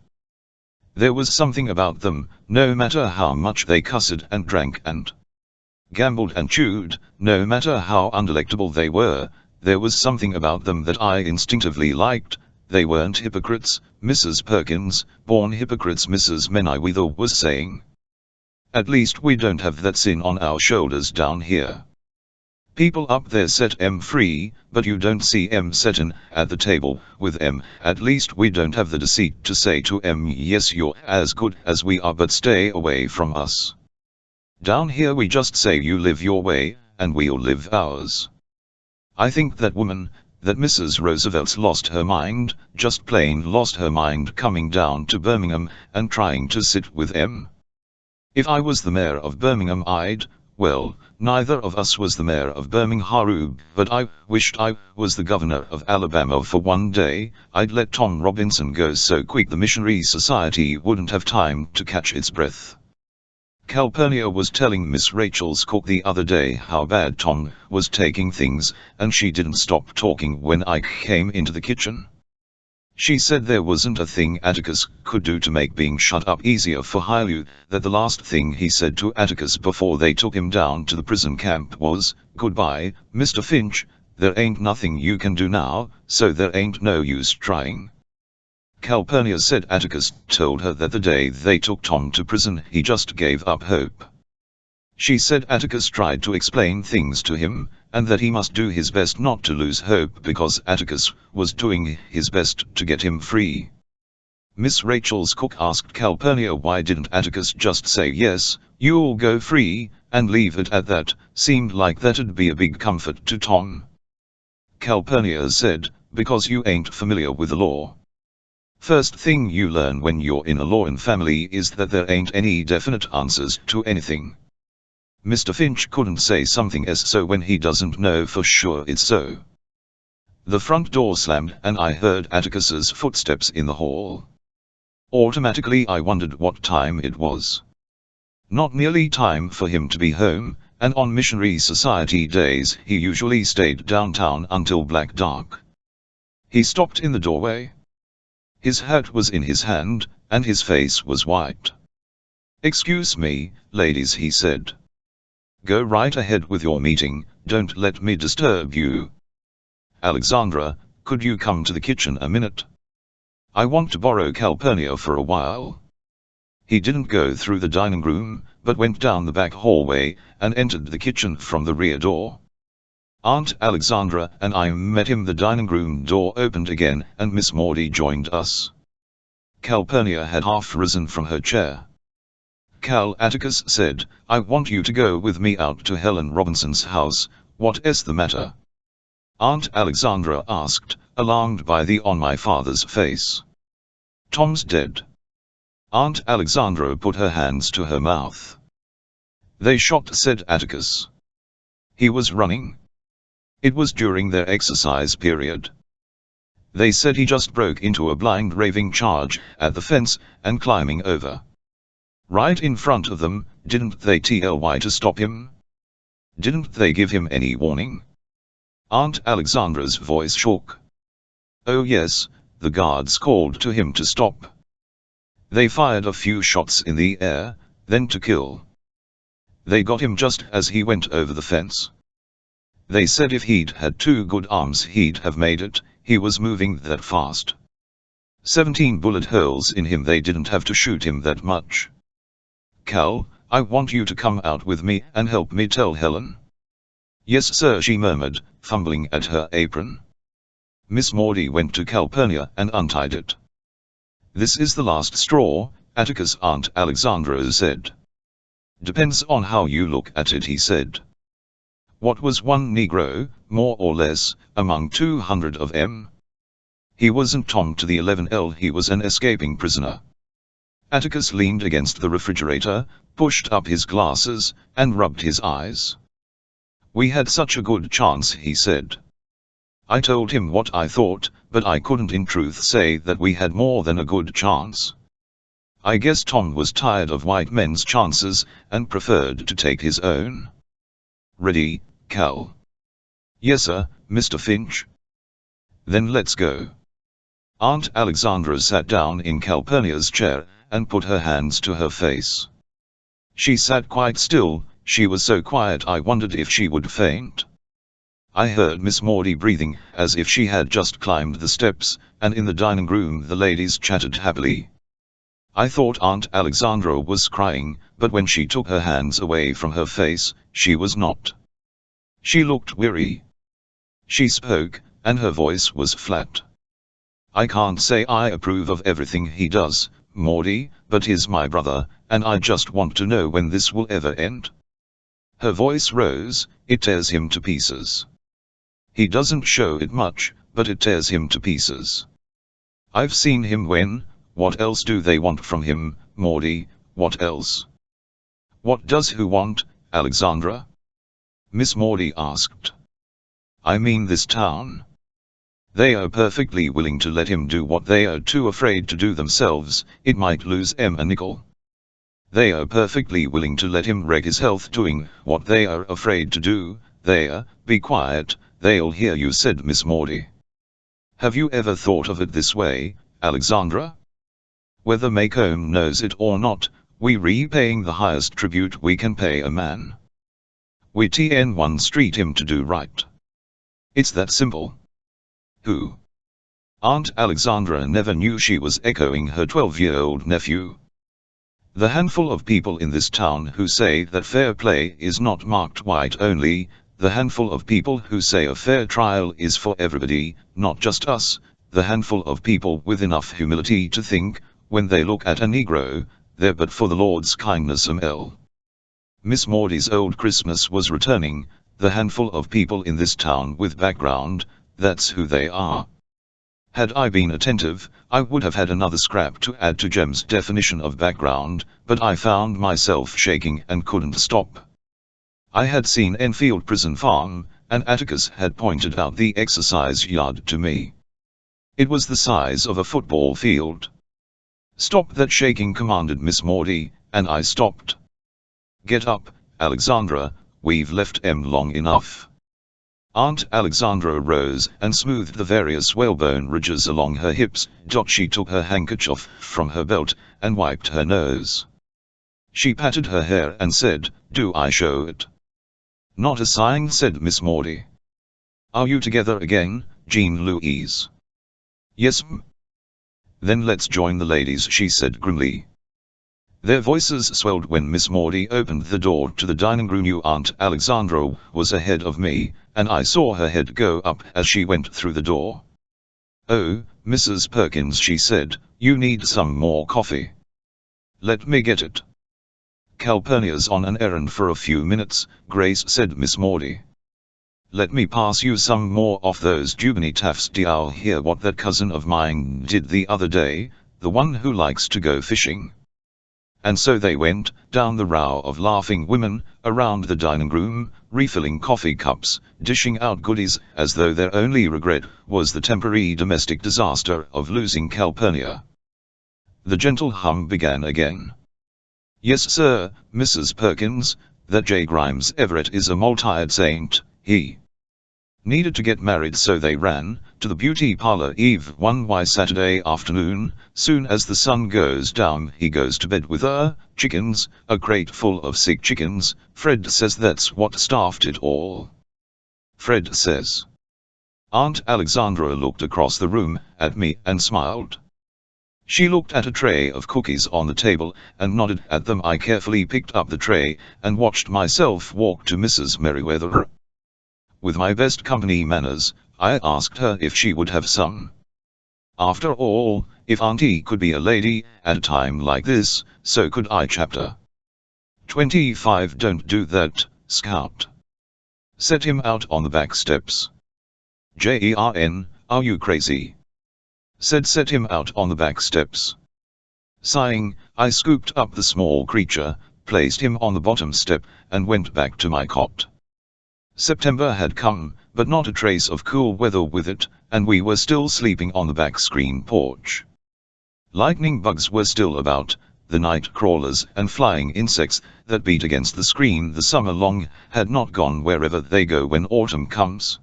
There was something about them, no matter how much they cussed and drank and gambled and chewed, no matter how undelectable they were, there was something about them that I instinctively liked. They weren't hypocrites, Mrs. Perkins, born hypocrites Mrs. Menaiwether was saying. At least we don't have that sin on our shoulders down here. People up there set M free, but you don't see M settin' at the table with M. At least we don't have the deceit to say to M, yes, you're as good as we are, but stay away from us. Down here we just say you live your way, and we'll live ours. I think that woman, that Mrs. Roosevelt's lost her mind, just plain lost her mind coming down to Birmingham and trying to sit with M. If I was the mayor of Birmingham well, neither of us was the mayor of Birmingham, but I wished I was the governor of Alabama for one day. I'd let Tom Robinson go so quick the missionary society wouldn't have time to catch its breath. Calpurnia was telling Miss Rachel's cook the other day how bad Tom was taking things, and she didn't stop talking when I came into the kitchen. She said there wasn't a thing Atticus could do to make being shut up easier for Hyleu, that the last thing he said to Atticus before they took him down to the prison camp was, "Goodbye, Mr. Finch, there ain't nothing you can do now, so there ain't no use trying." Calpurnia said Atticus told her that the day they took Tom to prison he just gave up hope. She said Atticus tried to explain things to him, and that he must do his best not to lose hope because Atticus was doing his best to get him free. Miss Rachel's cook asked Calpurnia why didn't Atticus just say yes, you'll go free, and leave it at that. Seemed like that'd be a big comfort to Tom. Calpurnia said, because you ain't familiar with the law. First thing you learn when you're in a lawin' family is that there ain't any definite answers to anything. Mr. Finch couldn't say something as so when he doesn't know for sure it's so. The front door slammed and I heard Atticus's footsteps in the hall. Automatically I wondered what time it was. Not nearly time for him to be home, and on missionary society days he usually stayed downtown until black dark. He stopped in the doorway. His hat was in his hand, and his face was white. "Excuse me, ladies," he said. "Go right ahead with your meeting, don't let me disturb you. Alexandra, could you come to the kitchen a minute? I want to borrow Calpurnia for a while." He didn't go through the dining room, but went down the back hallway, and entered the kitchen from the rear door. Aunt Alexandra and I met him. The dining room door opened again, and Miss Maudie joined us. Calpurnia had half risen from her chair. "Cal," Atticus said, "I want you to go with me out to Helen Robinson's house. What's the matter?" Aunt Alexandra asked, alarmed by the on my father's face. "Tom's dead." Aunt Alexandra put her hands to her mouth. "They shot," said Atticus. "He was running. It was during their exercise period. They said he just broke into a blind raving charge at the fence, and climbing over. Right in front of them. Didn't they try to stop him? Didn't they give him any warning?" Aunt Alexandra's voice shook. "Oh yes, the guards called to him to stop. They fired a few shots in the air, then to kill. They got him just as he went over the fence. They said if he'd had two good arms he'd have made it, he was moving that fast." 17 bullet holes in him. They didn't have to shoot him that much. Cal, I want you to come out with me and help me tell Helen. Yes sir, she murmured, fumbling at her apron. Miss Maudie went to Calpurnia and untied it. This is the last straw, Atticus, Aunt Alexandra said. Depends on how you look at it, he said. What was one Negro, more or less, among 200 of them? He wasn't Tom to the 11L, he was an escaping prisoner. Atticus leaned against the refrigerator, pushed up his glasses, and rubbed his eyes. We had such a good chance, he said. I told him what I thought, but I couldn't in truth say that we had more than a good chance. I guess Tom was tired of white men's chances, and preferred to take his own. Ready, Cal? Yes sir, Mr. Finch. Then let's go. Aunt Alexandra sat down in Calpurnia's chair, and put her hands to her face. She sat quite still, she was so quiet I wondered if she would faint. I heard Miss Maudie breathing, as if she had just climbed the steps, and in the dining room the ladies chatted happily. I thought Aunt Alexandra was crying, but when she took her hands away from her face, she was not. She looked weary. She spoke, and her voice was flat. I can't say I approve of everything he does, Maudie, but he's my brother, and I just want to know when this will ever end. Her voice rose. It tears him to pieces. He doesn't show it much, but it tears him to pieces. I've seen him win. What else do they want from him, Maudie, what else? What does who want, Alexandra? Miss Maudie asked. I mean this town. They are perfectly willing to let him do what they are too afraid to do themselves. It might lose em a nickel. They are perfectly willing to let him wreck his health doing what they are afraid to do. There, be quiet, they'll hear you, said Miss Maudie. Have you ever thought of it this way, Alexandra? Whether Maycomb knows it or not, we repaying the highest tribute we can pay a man. We TN1 street him to do right. It's that simple. Who? Aunt Alexandra never knew she was echoing her 12-year-old nephew. The handful of people in this town who say that fair play is not marked white only, the handful of people who say a fair trial is for everybody, not just us, the handful of people with enough humility to think, when they look at a Negro, they're but for the Lord's kindness. Miss Maudie's old Christmas was returning. The handful of people in this town with background, that's who they are. Had I been attentive, I would have had another scrap to add to Jem's definition of background, but I found myself shaking and couldn't stop. I had seen Enfield Prison Farm, and Atticus had pointed out the exercise yard to me. It was the size of a football field. Stop that shaking, commanded Miss Maudie, and I stopped. Get up, Alexandra, we've left em long enough. Aunt Alexandra rose and smoothed the various whalebone ridges along her hips. She took her handkerchief from her belt and wiped her nose. She patted her hair and said, "Do I show it?" "Not a sign," said Miss Maudie. "Are you together again, Jean Louise?" "Yes, m." "Then let's join the ladies," she said grimly. Their voices swelled when Miss Maudie opened the door to the dining room. Aunt Alexandra was ahead of me, and I saw her head go up as she went through the door. "Oh, Mrs. Perkins," she said, "you need some more coffee." "Let me get it." "Calpurnia's on an errand for a few minutes, Grace," said Miss Maudie. "Let me pass you some more of those Dubony taffs. D'you hear what that cousin of mine did the other day, the one who likes to go fishing?" And so they went, down the row of laughing women, around the dining room, refilling coffee cups, dishing out goodies, as though their only regret was the temporary domestic disaster of losing Calpurnia. The gentle hum began again. "Yes sir, Mrs. Perkins, that J. Grimes Everett is a multi-eyed saint. He needed to get married, so they ran to the beauty parlor Eve one Saturday afternoon. Soon as the sun goes down he goes to bed with chickens, a crate full of sick chickens. Fred says that's what starved it all. Fred says." Aunt Alexandra looked across the room at me and smiled. She looked at a tray of cookies on the table, and nodded at them. I carefully picked up the tray, and watched myself walk to Mrs. Merriweather. With my best company manners, I asked her if she would have some. After all, if Auntie could be a lady, at a time like this, so could I. Chapter 25. Don't do that, Scout. Set him out on the back steps. Jen, are you crazy? Said set him out on the back steps. Sighing, I scooped up the small creature, placed him on the bottom step, and went back to my cot. September had come, but not a trace of cool weather with it, and we were still sleeping on the back screen porch. Lightning bugs were still about, the night crawlers and flying insects that beat against the screen the summer long had not gone wherever they go when autumn comes.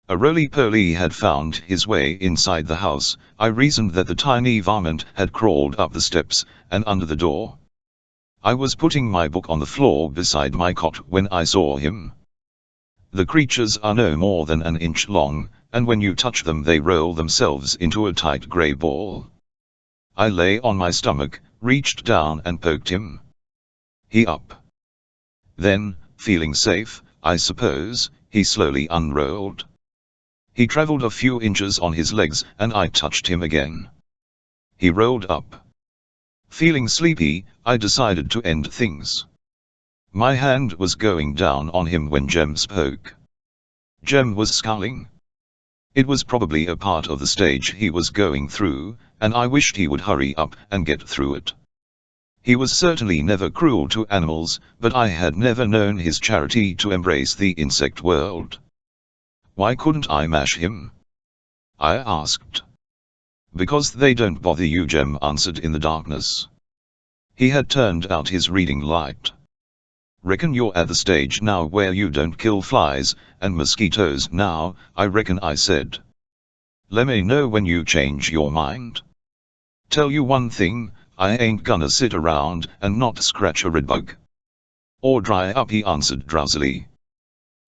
A roly-poly had found his way inside the house. I reasoned that the tiny varmint had crawled up the steps and under the door. I was putting my book on the floor beside my cot when I saw him. The creatures are no more than an inch long, and when you touch them they roll themselves into a tight grey ball. I lay on my stomach, reached down and poked him. He up. Then, feeling safe, I suppose, he slowly unrolled. He traveled a few inches on his legs, and I touched him again. He rolled up. Feeling sleepy, I decided to end things. My hand was going down on him when Jem spoke. Jem was scowling. It was probably a part of the stage he was going through, and I wished he would hurry up and get through it. He was certainly never cruel to animals, but I had never known his charity to embrace the insect world. Why couldn't I mash him? I asked. Because they don't bother you, Jem answered in the darkness. He had turned out his reading light. Reckon you're at the stage now where you don't kill flies and mosquitoes now, I reckon, I said. Lemme know when you change your mind. Tell you one thing, I ain't gonna sit around and not scratch a redbug. Or dry up, he answered drowsily.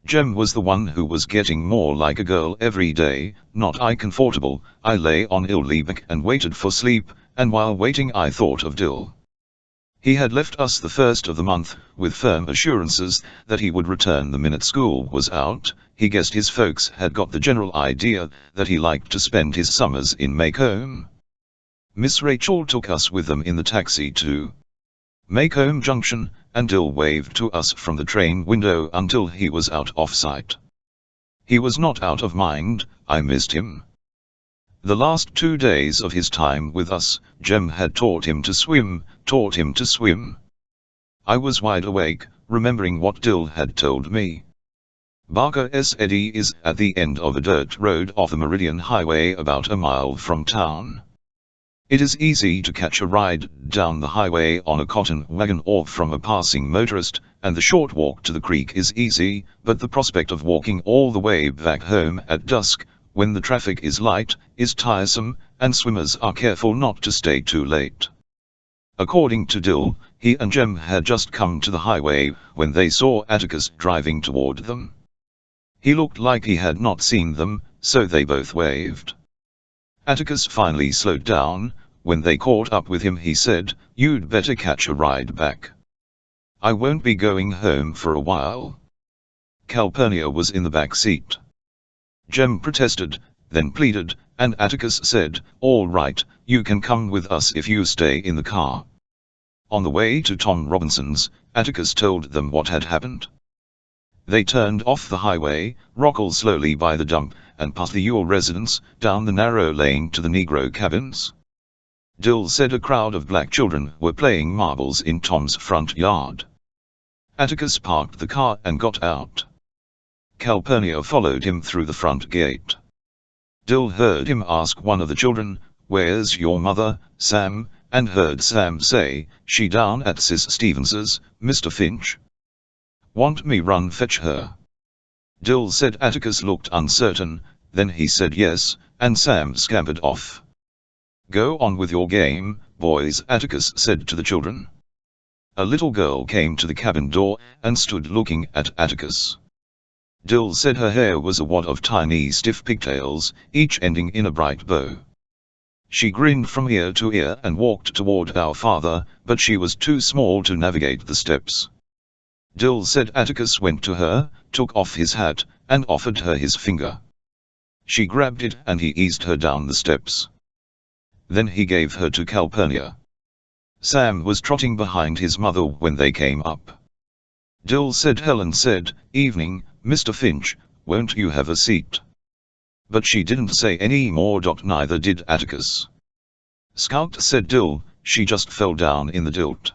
Jem was the one who was getting more like a girl every day, not I. Comfortable, I lay on illy back and waited for sleep, and while waiting I thought of Dill. He had left us the first of the month, with firm assurances that he would return the minute school was out. He guessed his folks had got the general idea that he liked to spend his summers in Macomb. Miss Rachel took us with them in the taxi to Macomb Junction, and Dill waved to us from the train window until he was out of sight. He was not out of mind. I missed him. The last 2 days of his time with us, Jem had taught him to swim. I was wide awake, remembering what Dill had told me. Barker's Eddy is at the end of a dirt road off the Meridian Highway about a mile from town. It is easy to catch a ride down the highway on a cotton wagon or from a passing motorist, and the short walk to the creek is easy, but the prospect of walking all the way back home at dusk, when the traffic is light, is tiresome, and swimmers are careful not to stay too late. According to Dill, he and Jem had just come to the highway when they saw Atticus driving toward them. He looked like he had not seen them, so they both waved. Atticus finally slowed down. When they caught up with him, he said, "You'd better catch a ride back. I won't be going home for a while." Calpurnia was in the back seat. Jem protested, then pleaded, and Atticus said, "All right, you can come with us if you stay in the car." On the way to Tom Robinson's, Atticus told them what had happened. They turned off the highway, rockled slowly by the dump, and past the Ewell residence, down the narrow lane to the Negro cabins. Dill said a crowd of black children were playing marbles in Tom's front yard. Atticus parked the car and got out. Calpurnia followed him through the front gate. Dill heard him ask one of the children, "Where's your mother, Sam?" and heard Sam say, "She down at Sis Stevens's, Mr. Finch. Want me run fetch her?" Dill said Atticus looked uncertain, then he said yes, and Sam scampered off. "Go on with your game, boys," Atticus said to the children. A little girl came to the cabin door, and stood looking at Atticus. Dill said her hair was a wad of tiny stiff pigtails, each ending in a bright bow. She grinned from ear to ear and walked toward our father, but she was too small to navigate the steps. Dill said Atticus went to her, took off his hat, and offered her his finger. She grabbed it and he eased her down the steps. Then he gave her to Calpurnia. Sam was trotting behind his mother when they came up. Dill said Helen said, "Evening, Mr. Finch, won't you have a seat?" But she didn't say any more. Neither did Atticus. Scout said Dill, she just fell down in the dirt.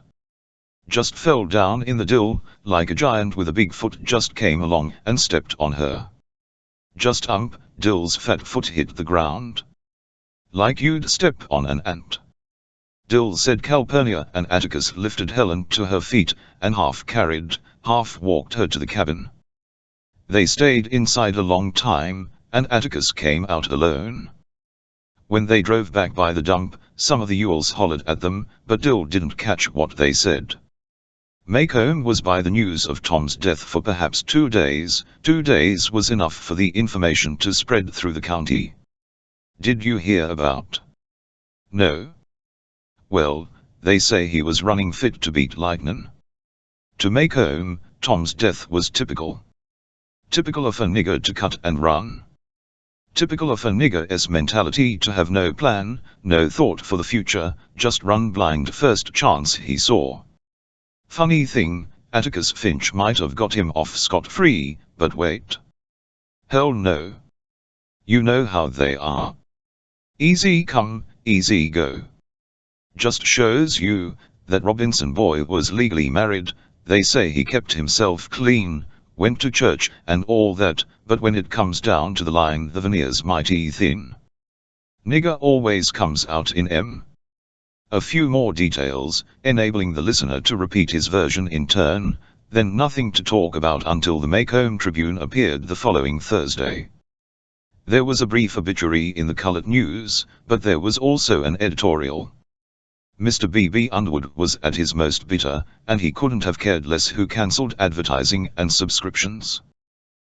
Just fell down in the dill, like a giant with a big foot just came along and stepped on her. Just Dill's fat foot hit the ground. Like you'd step on an ant. Dill said Calpurnia, and Atticus lifted Helen to her feet, and half carried, half walked her to the cabin. They stayed inside a long time, and Atticus came out alone. When they drove back by the dump, some of the Yules hollered at them, but Dill didn't catch what they said. Maycomb was by the news of Tom's death for perhaps 2 days. 2 days was enough for the information to spread through the county. Did you hear about? No. Well, they say he was running fit to beat lightning. To Maycomb, Tom's death was typical. Typical of a nigger to cut and run. Typical of a nigger's mentality to have no plan, no thought for the future, just run blind first chance he saw. Funny thing, Atticus Finch might have got him off scot-free, but wait. Hell no. You know how they are. Easy come, easy go. Just shows you that Robinson boy was legally married. They say he kept himself clean, went to church and all that, but when it comes down to the line the veneer's mighty thin. Nigger always comes out in M. A few more details, enabling the listener to repeat his version in turn, then nothing to talk about until the Maycomb Tribune appeared the following Thursday. There was a brief obituary in the Colored News, but there was also an editorial. Mr. B.B. Underwood was at his most bitter, and he couldn't have cared less who cancelled advertising and subscriptions.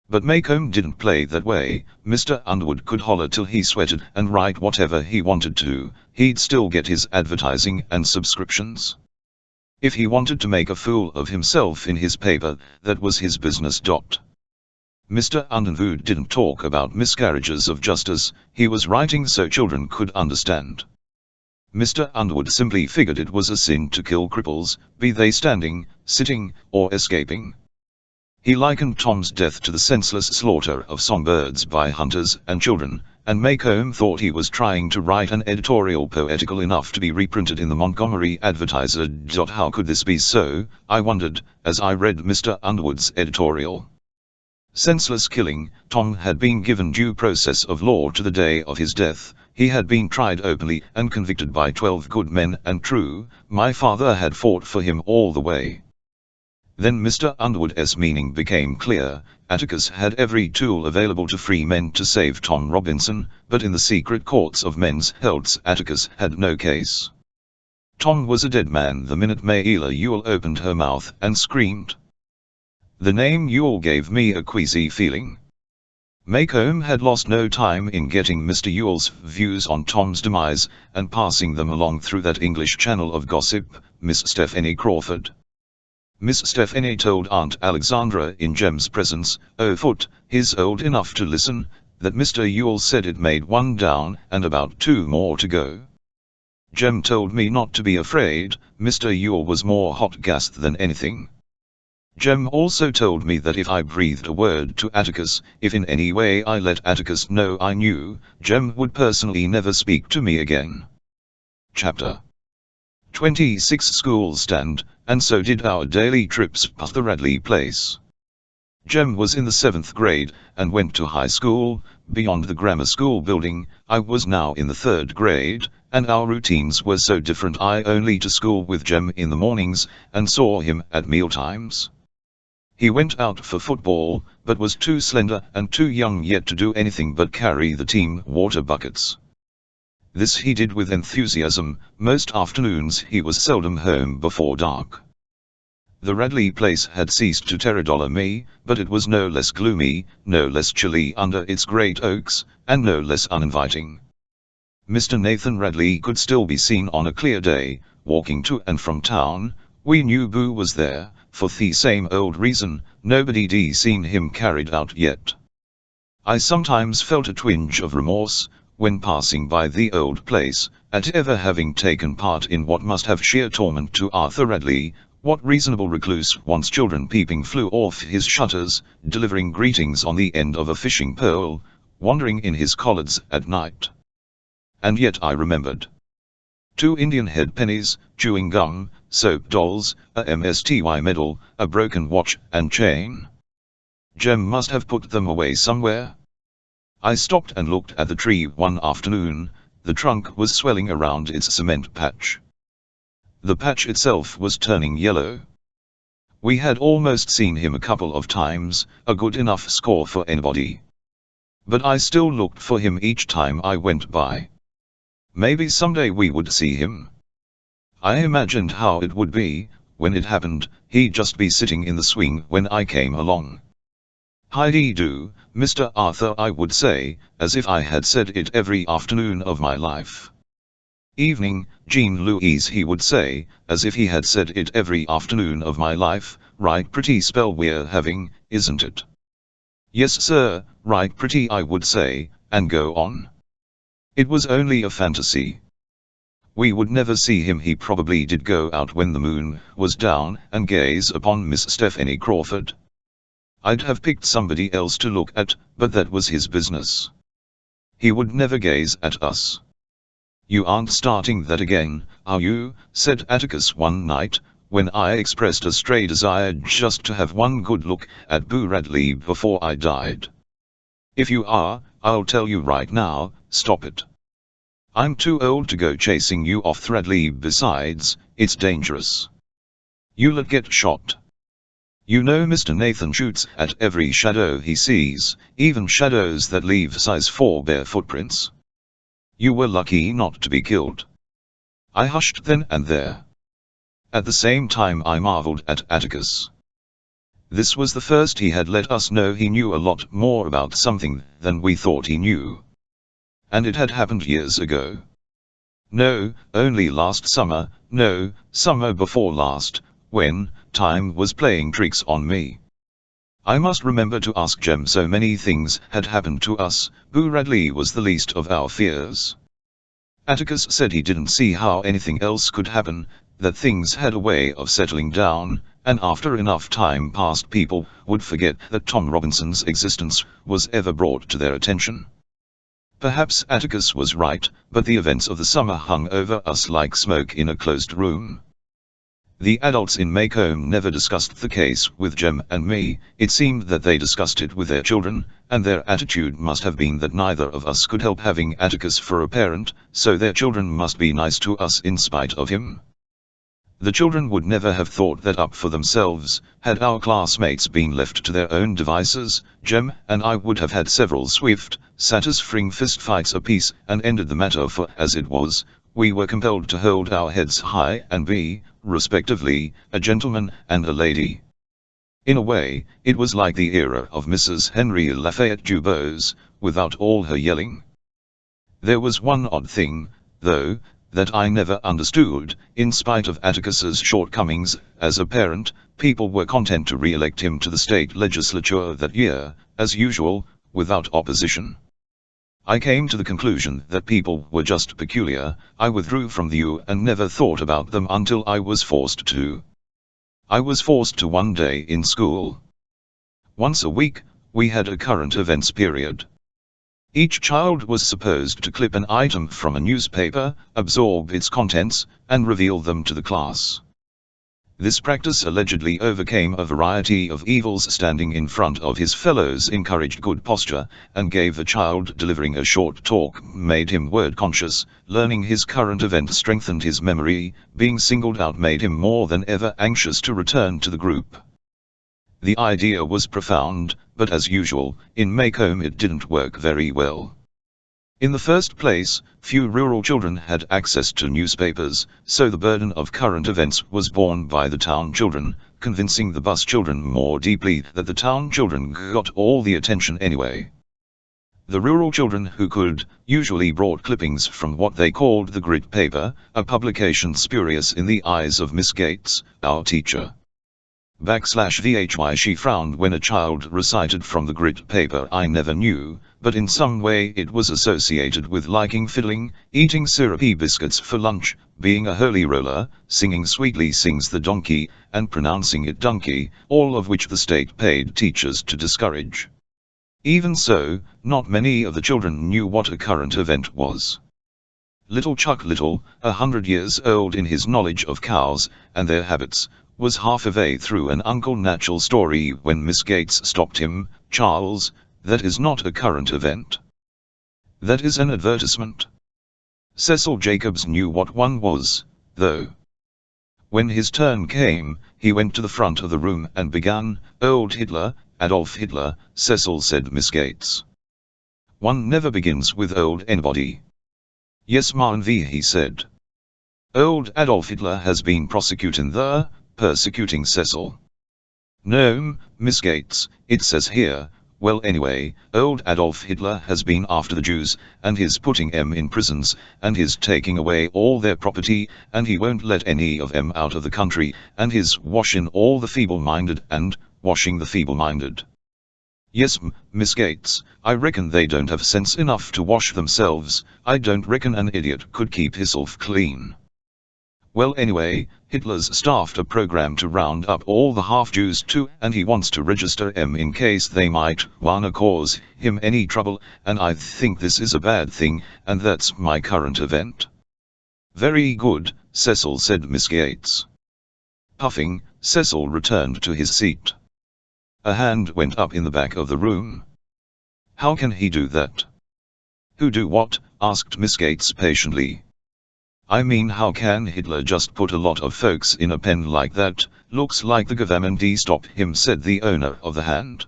But Maycomb didn't play that way. Mr. Underwood could holler till he sweated and write whatever he wanted to, he'd still get his advertising and subscriptions. If he wanted to make a fool of himself in his paper, that was his business. Mr. Underwood didn't talk about miscarriages of justice, he was writing so children could understand. Mr. Underwood simply figured it was a sin to kill cripples, be they standing, sitting, or escaping. He likened Tom's death to the senseless slaughter of songbirds by hunters and children, and Maycomb thought he was trying to write an editorial poetical enough to be reprinted in the Montgomery Advertiser. How could this be so, I wondered, as I read Mr. Underwood's editorial. Senseless killing. Tom had been given due process of law to the day of his death. He had been tried openly and convicted by 12 good men and true. My father had fought for him all the way. Then Mr. Underwood's meaning became clear. Atticus had every tool available to free men to save Tom Robinson, but in the secret courts of men's healths Atticus had no case. Tom was a dead man the minute Mayla Yule opened her mouth and screamed. The name Yule gave me a queasy feeling. Maycomb had lost no time in getting Mr. Yule's views on Tom's demise, and passing them along through that English channel of gossip, Miss Stephanie Crawford. Miss Stephanie told Aunt Alexandra in Jem's presence, "Oh Foot, he's old enough to listen," that Mr. Yule said it made 1 down and about 2 more to go. Jem told me not to be afraid, Mr. Yule was more hot gassed than anything. Jem also told me that if I breathed a word to Atticus, if in any way I let Atticus know I knew, Jem would personally never speak to me again. Chapter 26 School stand, and so did our daily trips past the Radley place. Jem was in the 7th grade, and went to high school, beyond the grammar school building. I was now in the 3rd grade, and our routines were so different. I only to school with Jem in the mornings, and saw him at mealtimes. He went out for football, but was too slender and too young yet to do anything but carry the team water buckets. This he did with enthusiasm. Most afternoons he was seldom home before dark. The Radley place had ceased to terror me, but it was no less gloomy, no less chilly under its great oaks, and no less uninviting. Mr. Nathan Radley could still be seen on a clear day, walking to and from town. We knew Boo was there, for the same old reason, nobody'd seen him carried out yet. I sometimes felt a twinge of remorse, when passing by the old place, at ever having taken part in what must have sheer torment to Arthur Radley. What reasonable recluse wants children peeping through off his shutters, delivering greetings on the end of a fishing pole, wandering in his collards at night? And yet I remembered. 2 Indian head pennies, chewing gum, soap dolls, a MSTY medal, a broken watch and chain. Jem must have put them away somewhere. I stopped and looked at the tree one afternoon. The trunk was swelling around its cement patch. The patch itself was turning yellow. We had almost seen him a couple of times, a good enough score for anybody. But I still looked for him each time I went by. Maybe someday we would see him. I imagined how it would be. When it happened, he'd just be sitting in the swing when I came along. "Hi-dee-do, Mr. Arthur," I would say, as if I had said it every afternoon of my life. "Evening, Jean Louise," he would say, as if he had said it every afternoon of my life. "Right pretty spell we're having, isn't it?" "Yes sir, right pretty," I would say, and go on. It was only a fantasy. We would never see him. He probably did go out when the moon was down and gaze upon Miss Stephanie Crawford. I'd have picked somebody else to look at, but that was his business. He would never gaze at us. "You aren't starting that again, are you?" said Atticus one night, when I expressed a stray desire just to have one good look at Boo Radley before I died. "If you are, I'll tell you right now, stop it. I'm too old to go chasing you off, Radley. Besides, it's dangerous. You'll get shot. You know Mr. Nathan shoots at every shadow he sees, even shadows that leave size 4 bare footprints. You were lucky not to be killed." I hushed then and there. At the same time I marveled at Atticus. This was the first he had let us know he knew a lot more about something than we thought he knew. And it had happened years ago. No, only last summer, no, summer before last, when time was playing tricks on me. I must remember to ask Jem. So many things had happened to us. Boo Radley was the least of our fears. Atticus said he didn't see how anything else could happen, that things had a way of settling down, and after enough time passed people would forget that Tom Robinson's existence was ever brought to their attention. Perhaps Atticus was right, but the events of the summer hung over us like smoke in a closed room. The adults in Maycomb never discussed the case with Jem and me. It seemed that they discussed it with their children, and their attitude must have been that neither of us could help having Atticus for a parent, so their children must be nice to us in spite of him. The children would never have thought that up for themselves. Had our classmates been left to their own devices, Jem and I would have had several swift, satisfying fistfights apiece and ended the matter, for as it was, we were compelled to hold our heads high and be, respectively, a gentleman and a lady. In a way, it was like the era of Mrs. Henry Lafayette Dubose, without all her yelling. There was one odd thing, though, that I never understood. In spite of Atticus's shortcomings as a parent, people were content to re-elect him to the state legislature that year, as usual, without opposition. I came to the conclusion that people were just peculiar. I withdrew from the U and never thought about them until I was forced to. I was forced to one day in school. Once a week, we had a current events period. Each child was supposed to clip an item from a newspaper, absorb its contents, and reveal them to the class. This practice allegedly overcame a variety of evils. Standing in front of his fellows encouraged good posture, and gave a child delivering a short talk made him word conscious. Learning his current event strengthened his memory. Being singled out made him more than ever anxious to return to the group. The idea was profound, but as usual, in Maycomb it didn't work very well. In the first place, few rural children had access to newspapers, so the burden of current events was borne by the town children, convincing the bus children more deeply that the town children got all the attention anyway. The rural children who could, usually brought clippings from what they called the grit paper, a publication spurious in the eyes of Miss Gates, our teacher. /VHY She frowned when a child recited from the grit paper. I never knew, but in some way it was associated with liking fiddling, eating syrupy biscuits for lunch, being a holy roller, singing Sweetly Sings the Donkey, and pronouncing it donkey, all of which the state paid teachers to discourage. Even so, not many of the children knew what a current event was. Little Chuck Little, 100 years old in his knowledge of cows and their habits, was half a way through an Uncle Natural story when Miss Gates stopped him. Charles, that is not a current event. That is an advertisement. Cecil Jacobs knew what one was, though. When his turn came, he went to the front of the room and began, "Old Hitler, Adolf Hitler," Cecil said. Miss Gates. "One never begins with old anybody." "Yes, Ma'am V," he said. "Old Adolf Hitler has been persecuting Cecil." "No, Miss Gates, it says here, well anyway, old Adolf Hitler has been after the Jews, and he's putting 'em in prisons, and he's taking away all their property, and he won't let any of 'em out of the country, and he's washing all the feeble-minded and washing the feeble-minded." "Yes, Miss Gates, I reckon they don't have sense enough to wash themselves. I don't reckon an idiot could keep hisself clean." "Well anyway, Hitler's staffed a program to round up all the half-Jews too, and he wants to register 'em in case they might wanna cause him any trouble, and I think this is a bad thing, and that's my current event." "Very good," Cecil said. Miss Gates. Puffing, Cecil returned to his seat. A hand went up in the back of the room. "How can he do that?" "Who do what?" asked Miss Gates patiently. "I mean, how can Hitler just put a lot of folks in a pen like that? Looks like the government stop him," said the owner of the hand.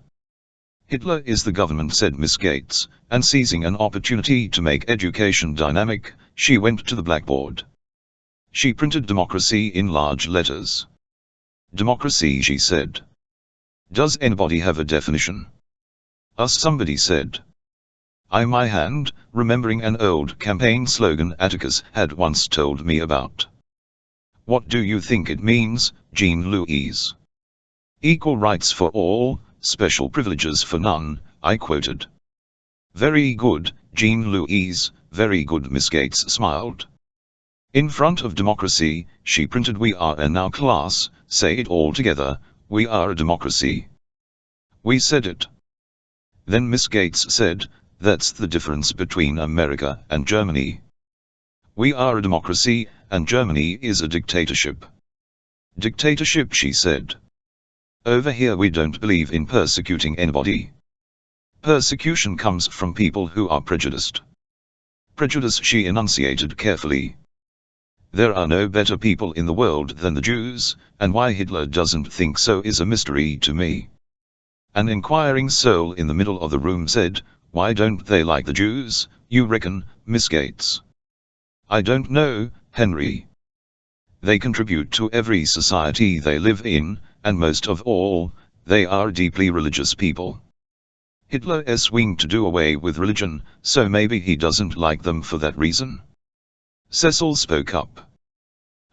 "Hitler is the government," said Miss Gates, and seizing an opportunity to make education dynamic, she went to the blackboard. She printed democracy in large letters. "Democracy," she said. "Does anybody have a definition?" Somebody said. My hand, remembering an old campaign slogan Atticus had once told me about. "What do you think it means, Jean Louise?" "Equal rights for all, special privileges for none," I quoted. "Very good, Jean Louise, very good." Miss Gates smiled. In front of democracy, she printed, "We are a now class, say it all together, we are a democracy." We said it. Then Miss Gates said, "That's the difference between America and Germany. We are a democracy, and Germany is a dictatorship." "Dictatorship," she said. "Over here we don't believe in persecuting anybody. Persecution comes from people who are prejudiced." Prejudice, she enunciated carefully. "There are no better people in the world than the Jews, and why Hitler doesn't think so is a mystery to me." An inquiring soul in the middle of the room said, "Why don't they like the Jews, you reckon, Miss Gates?" "I don't know, Henry. They contribute to every society they live in, and most of all, they are deeply religious people. Hitler's wing to do away with religion, so maybe he doesn't like them for that reason." Cecil spoke up.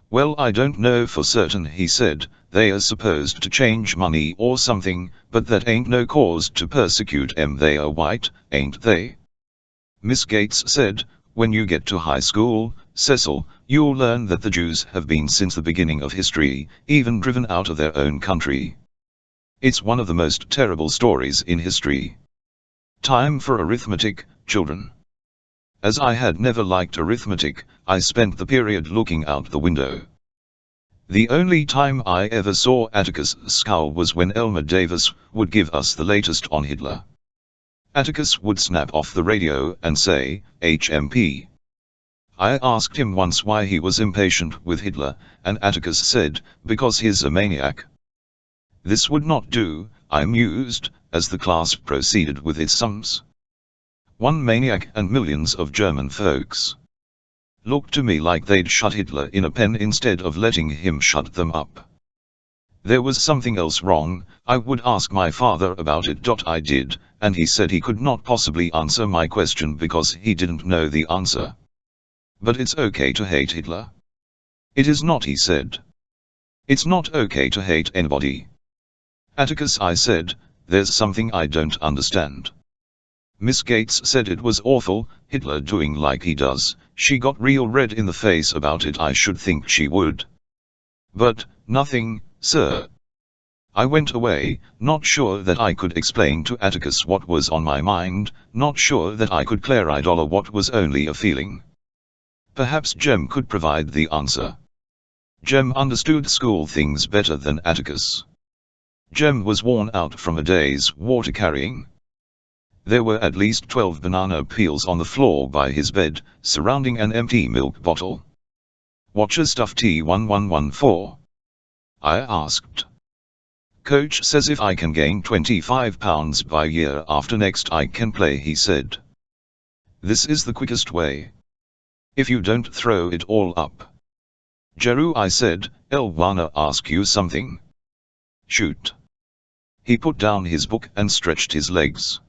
"Well, I don't know for certain," he said. "They are supposed to change money or something, but that ain't no cause to persecute 'em. They are white, ain't they?" Miss Gates said, "When you get to high school, Cecil, you'll learn that the Jews have been since the beginning of history, even driven out of their own country. It's one of the most terrible stories in history." Time for arithmetic, children. As I had never liked arithmetic, I spent the period looking out the window. The only time I ever saw Atticus scowl was when Elmer Davis would give us the latest on Hitler. Atticus would snap off the radio and say, "HMP." I asked him once why he was impatient with Hitler, and Atticus said, "Because he's a maniac." This would not do, I mused, as the class proceeded with its sums. One maniac and millions of German folks. Looked to me like they'd shut Hitler in a pen instead of letting him shut them up. There was something else wrong. I would ask my father about it. I did, and he said he could not possibly answer my question because he didn't know the answer. But it's okay to hate Hitler. It is not, he said. It's not okay to hate anybody. Atticus, I said, there's something I don't understand. Miss Gates said it was awful, Hitler doing like he does. She got real red in the face about it. I should think she would. But, nothing, sir. I went away, not sure that I could explain to Atticus what was on my mind, not sure that I could clarify what was only a feeling. Perhaps Jem could provide the answer. Jem understood school things better than Atticus. Jem was worn out from a day's water carrying. There were at least 12 banana peels on the floor by his bed, surrounding an empty milk bottle. "What's your stuff T1114? I asked. "Coach says if I can gain 25 pounds by year after next I can play," he said. "This is the quickest way. If you don't throw it all up." "Jeru," I said, "I wanna ask you something." "Shoot." He put down his book and stretched his legs.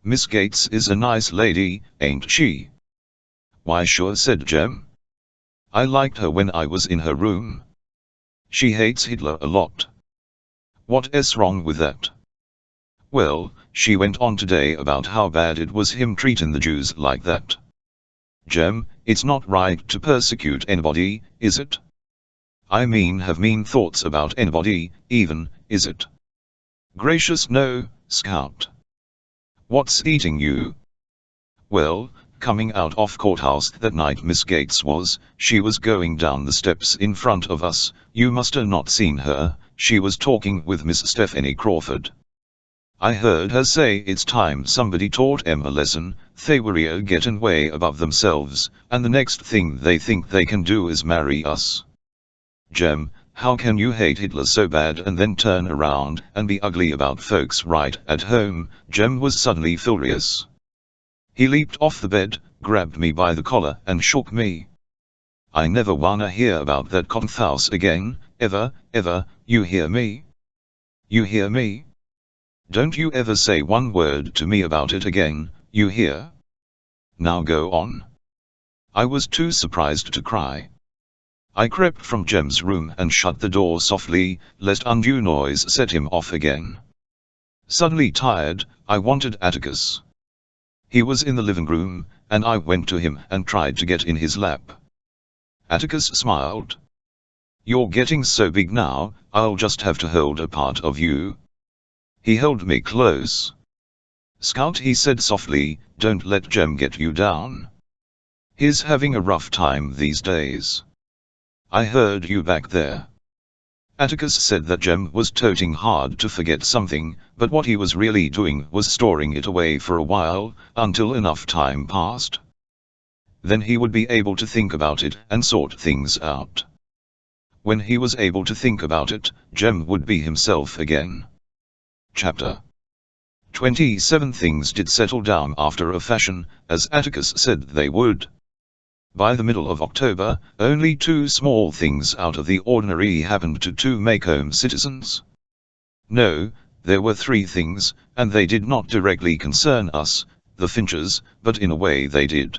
"Miss Gates is a nice lady, ain't she?" "Why sure," said Jem. "I liked her when I was in her room." "She hates Hitler a lot." "What's wrong with that?" "Well, she went on today about how bad it was him treating the Jews like that." "Jem, it's not right to persecute anybody, is it? I mean have mean thoughts about anybody, even, is it?" "Gracious no, Scout." "What's eating you?" "Well, coming out of courthouse that night Miss Gates she was going down the steps in front of us. You musta not seen her. She was talking with Miss Stephanie Crawford. I heard her say it's time somebody taught 'em a lesson. They were getting way above themselves, and the next thing they think they can do is marry us." "Jem, how can you hate Hitler so bad and then turn around and be ugly about folks right at home?" Jem was suddenly furious. He leaped off the bed, grabbed me by the collar and shook me. "I never wanna hear about that cottonhouse again, ever, ever, you hear me? You hear me? Don't you ever say one word to me about it again, you hear? Now go on." I was too surprised to cry. I crept from Jem's room and shut the door softly, lest undue noise set him off again. Suddenly tired, I wanted Atticus. He was in the living room, and I went to him and tried to get in his lap. Atticus smiled. "You're getting so big now, I'll just have to hold a part of you." He held me close. "Scout," he said softly, "don't let Jem get you down. He's having a rough time these days. I heard you back there." Atticus said that Jem was toting hard to forget something, but what he was really doing was storing it away for a while, until enough time passed. Then he would be able to think about it and sort things out. When he was able to think about it, Jem would be himself again. Chapter 27. Things did settle down after a fashion, as Atticus said they would. By the middle of October, only 2 small things out of the ordinary happened to 2 Macomb citizens. No, there were 3 things, and they did not directly concern us, the Finches, but in a way they did.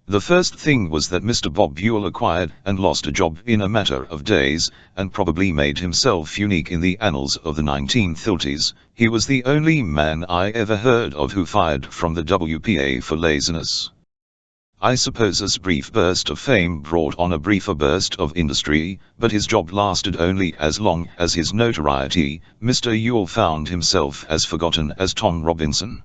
The first thing was that Mr. Bob Buell acquired and lost a job in a matter of days, and probably made himself unique in the annals of the 1930s. He was the only man I ever heard of who fired from the WPA for laziness. I suppose this brief burst of fame brought on a briefer burst of industry, but his job lasted only as long as his notoriety. Mr. Ewell found himself as forgotten as Tom Robinson.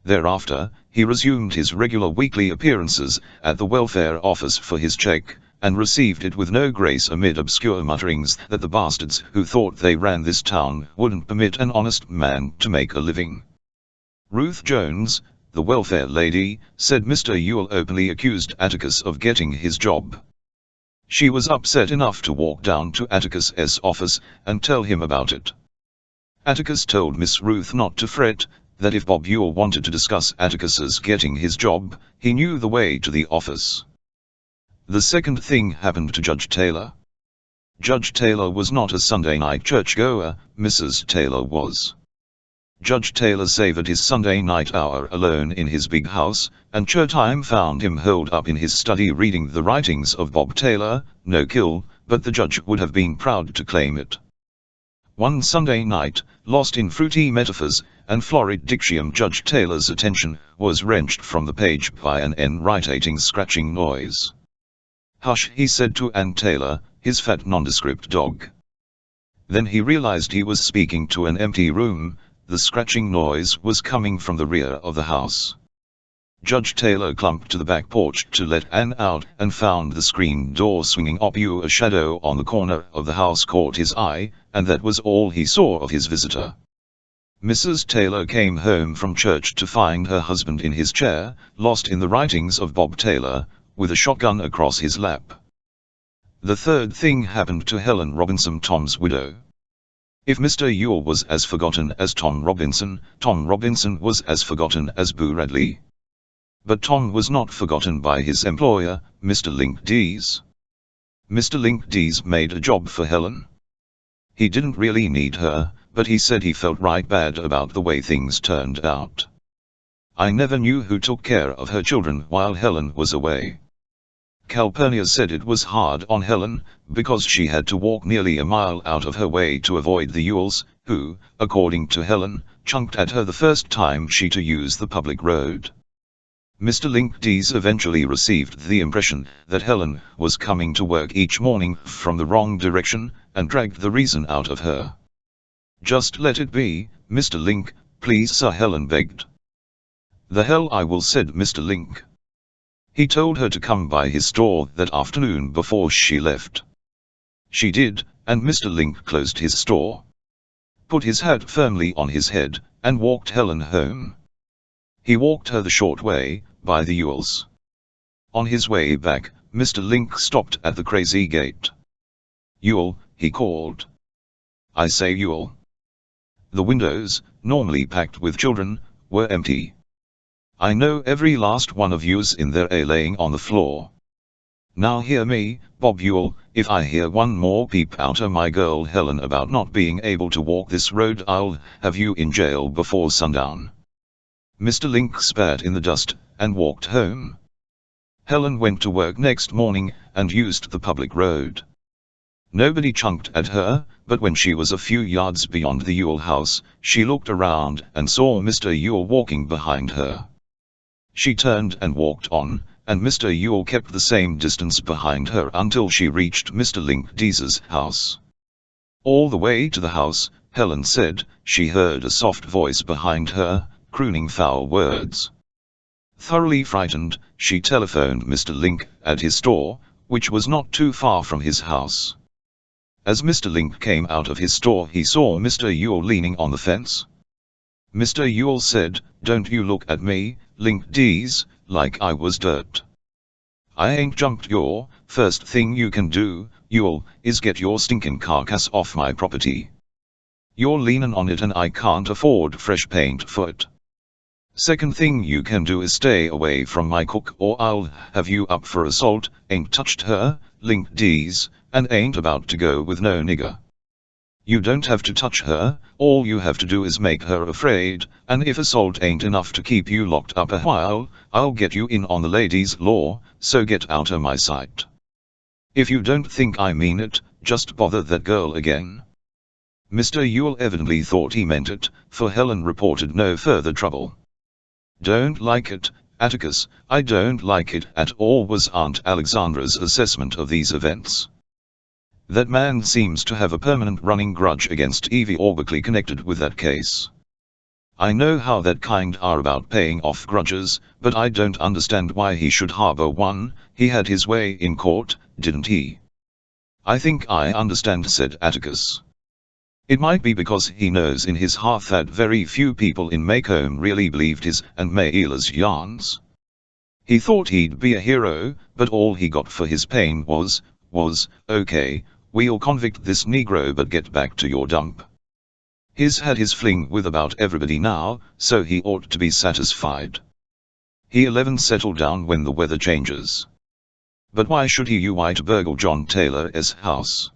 Thereafter, he resumed his regular weekly appearances at the welfare office for his check, and received it with no grace amid obscure mutterings that the bastards who thought they ran this town wouldn't permit an honest man to make a living. Ruth Jones, the welfare lady, said Mr. Ewell openly accused Atticus of getting his job. She was upset enough to walk down to Atticus's office and tell him about it. Atticus told Miss Ruth not to fret, that if Bob Ewell wanted to discuss Atticus's getting his job, he knew the way to the office. The second thing happened to Judge Taylor. Judge Taylor was not a Sunday night churchgoer, Mrs. Taylor was. Judge Taylor savored his Sunday night hour alone in his big house, and church time found him holed up in his study reading the writings of Bob Taylor, no kill, but the judge would have been proud to claim it. One Sunday night, lost in fruity metaphors and florid diction, Judge Taylor's attention was wrenched from the page by an irritating scratching noise. "Hush," he said to Ann Taylor, his fat nondescript dog. Then he realized he was speaking to an empty room. The scratching noise was coming from the rear of the house. Judge Taylor clumped to the back porch to let Ann out and found the screen door swinging open. A shadow on the corner of the house caught his eye, and that was all he saw of his visitor. Mrs. Taylor came home from church to find her husband in his chair, lost in the writings of Bob Taylor, with a shotgun across his lap. The third thing happened to Helen Robinson, Tom's widow. If Mr. Ewell was as forgotten as Tom Robinson was as forgotten as Boo Radley. But Tom was not forgotten by his employer, Mr. Link Dees. Mr. Link Dees made a job for Helen. He didn't really need her, but he said he felt right bad about the way things turned out. "I never knew who took care of her children while Helen was away." Calpurnia said it was hard on Helen, because she had to walk nearly a mile out of her way to avoid the Ewells, who, according to Helen, chunked at her the first time she to use the public road. Mr. Link Dees eventually received the impression that Helen was coming to work each morning from the wrong direction, and dragged the reason out of her. "Just let it be, Mr. Link, please sir," Helen begged. "The hell I will," said Mr. Link. He told her to come by his store that afternoon before she left. She did, and Mr. Link closed his store, put his hat firmly on his head, and walked Helen home. He walked her the short way, by the Ewells. On his way back, Mr. Link stopped at the Crazy Gate. "Ewell," he called. "I say, Ewell." The windows, normally packed with children, were empty. "I know every last one of you's in there laying on the floor. Now hear me, Bob Ewell, if I hear one more peep out of my girl Helen about not being able to walk this road, I'll have you in jail before sundown." Mr. Link spat in the dust, and walked home. Helen went to work next morning, and used the public road. Nobody chunked at her, but when she was a few yards beyond the Ewell house, she looked around and saw Mr. Ewell walking behind her. She turned and walked on, and Mr. Ewell kept the same distance behind her until she reached Mr. Link Dees's house. All the way to the house, Helen said, she heard a soft voice behind her, crooning foul words. Thoroughly frightened, she telephoned Mr. Link at his store, which was not too far from his house. As Mr. Link came out of his store, he saw Mr. Ewell leaning on the fence. Mr. Ewell said, "Don't you look at me, Link Dees, like I was dirt. I ain't jumped your. First thing you can do, Ewell, is get your stinking carcass off my property. You're leaning on it and I can't afford fresh paint for it. Second thing you can do is stay away from my cook or I'll have you up for assault. Ain't touched her, Link Dees, and ain't about to go with no nigger. You don't have to touch her, all you have to do is make her afraid, and if assault ain't enough to keep you locked up a while, I'll get you in on the lady's law, so get out of my sight. If you don't think I mean it, just bother that girl again." Mr. Ewell evidently thought he meant it, for Helen reported no further trouble. "Don't like it, Atticus, I don't like it at all," was Aunt Alexandra's assessment of these events. "That man seems to have a permanent running grudge against Evie Orbickley connected with that case. I know how that kind are about paying off grudges, but I don't understand why he should harbor one. He had his way in court, didn't he?" "I think I understand," said Atticus. "It might be because he knows in his heart that very few people in Maycomb really believed his and Mayela's yarns. He thought he'd be a hero, but all he got for his pain was, okay, we'll convict this Negro but get back to your dump. He's had his fling with about everybody now, so he ought to be satisfied. He 11 settle down when the weather changes. But why should he white burgle John Taylor's house?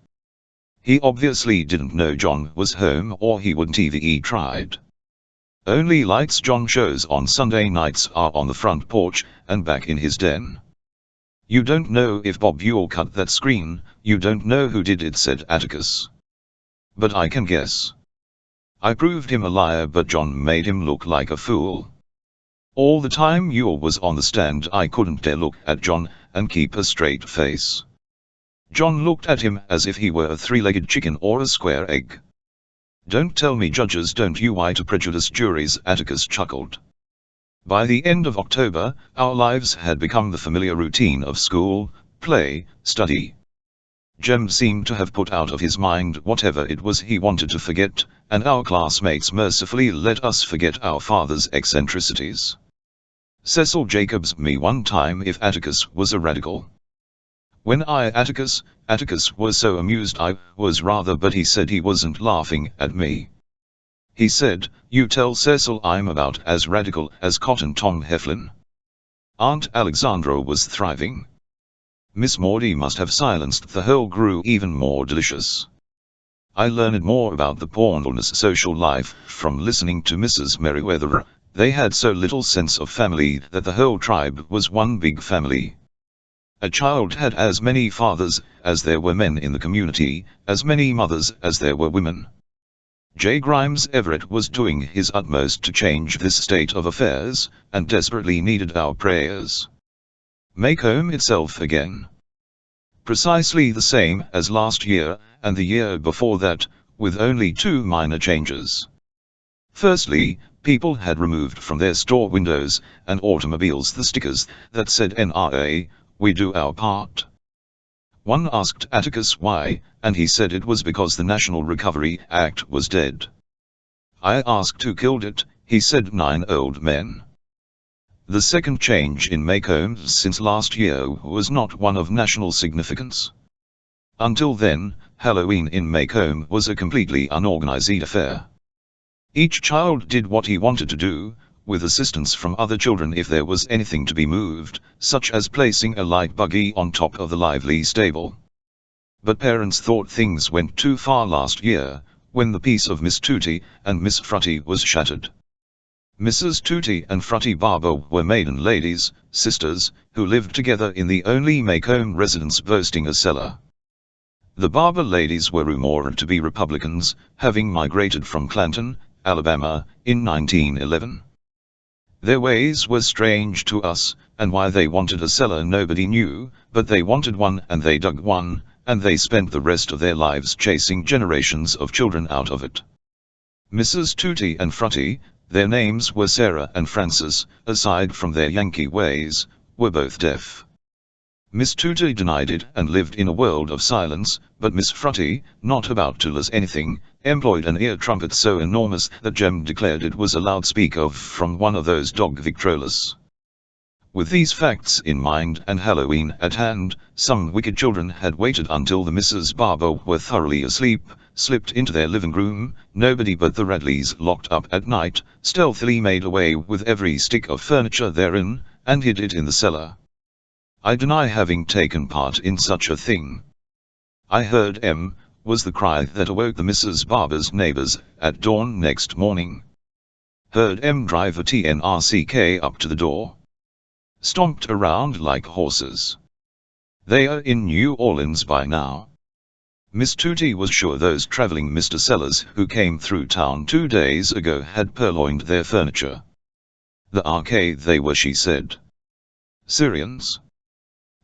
He obviously didn't know John was home, or he wouldn't even tried. Only lights John shows on Sunday nights are on the front porch and back in his den. You don't know if Bob Ewell cut that screen, you don't know who did it, said Atticus. But I can guess. I proved him a liar, but John made him look like a fool. All the time Ewell was on the stand, I couldn't dare look at John and keep a straight face. John looked at him as if he were a three-legged chicken or a square egg. Don't tell me judges don't use to prejudice juries, Atticus chuckled. By the end of October, our lives had become the familiar routine of school, play, study. Jem seemed to have put out of his mind whatever it was he wanted to forget, and our classmates mercifully let us forget our father's eccentricities. Cecil Jacobs me one time if Atticus was a radical. When Atticus was so amused I was rather, but he said he wasn't laughing at me. He said, "You tell Cecil I'm about as radical as Cotton Tom Heflin." Aunt Alexandra was thriving. Miss Maudie must have silenced the whole grew even more delicious. I learned more about the Pawnless social life from listening to Mrs. Merriweather. They had so little sense of family that the whole tribe was one big family. A child had as many fathers as there were men in the community, as many mothers as there were women. J. Grimes Everett was doing his utmost to change this state of affairs, and desperately needed our prayers. Make home itself again. Precisely the same as last year, and the year before that, with only two minor changes. Firstly, people had removed from their store windows and automobiles the stickers that said NRA, we do our part. One asked Atticus why, and he said it was because the National Recovery Act was dead. I asked who killed it, he said 9 old men. The second change in make homes since last year was not one of national significance. Until then, Halloween in make home was a completely unorganized affair. Each child did what he wanted to do, with assistance from other children if there was anything to be moved, such as placing a light buggy on top of the lively stable. But parents thought things went too far last year, when the peace of Miss Tootie and Miss Frutty was shattered. Mrs. Tootie and Frutty Barber were maiden ladies, sisters, who lived together in the only make-home residence boasting a cellar. The Barber ladies were rumored to be Republicans, having migrated from Clanton, Alabama, in 1911. Their ways were strange to us, and why they wanted a cellar nobody knew, but they wanted one and they dug one, and they spent the rest of their lives chasing generations of children out of it. Mrs. Tootie and Frutty, their names were Sarah and Frances, aside from their Yankee ways, were both deaf. Miss Tootie denied it and lived in a world of silence, but Miss Frutty, not about to lose anything, employed an ear trumpet so enormous that Jem declared it was a loudspeaker from one of those dog Victrolas. With these facts in mind and Halloween at hand, some wicked children had waited until the Mrs. Barber were thoroughly asleep, slipped into their living room, nobody but the Radleys locked up at night, stealthily made away with every stick of furniture therein, and hid it in the cellar. I deny having taken part in such a thing. I heard M, was the cry that awoke the Mrs. Barber's neighbors at dawn next morning. Heard M drive a TNRCK up to the door. Stomped around like horses. They are in New Orleans by now. Miss Tootie was sure those traveling Mr. Sellers who came through town 2 days ago had purloined their furniture. The RK they were, she said. Syrians.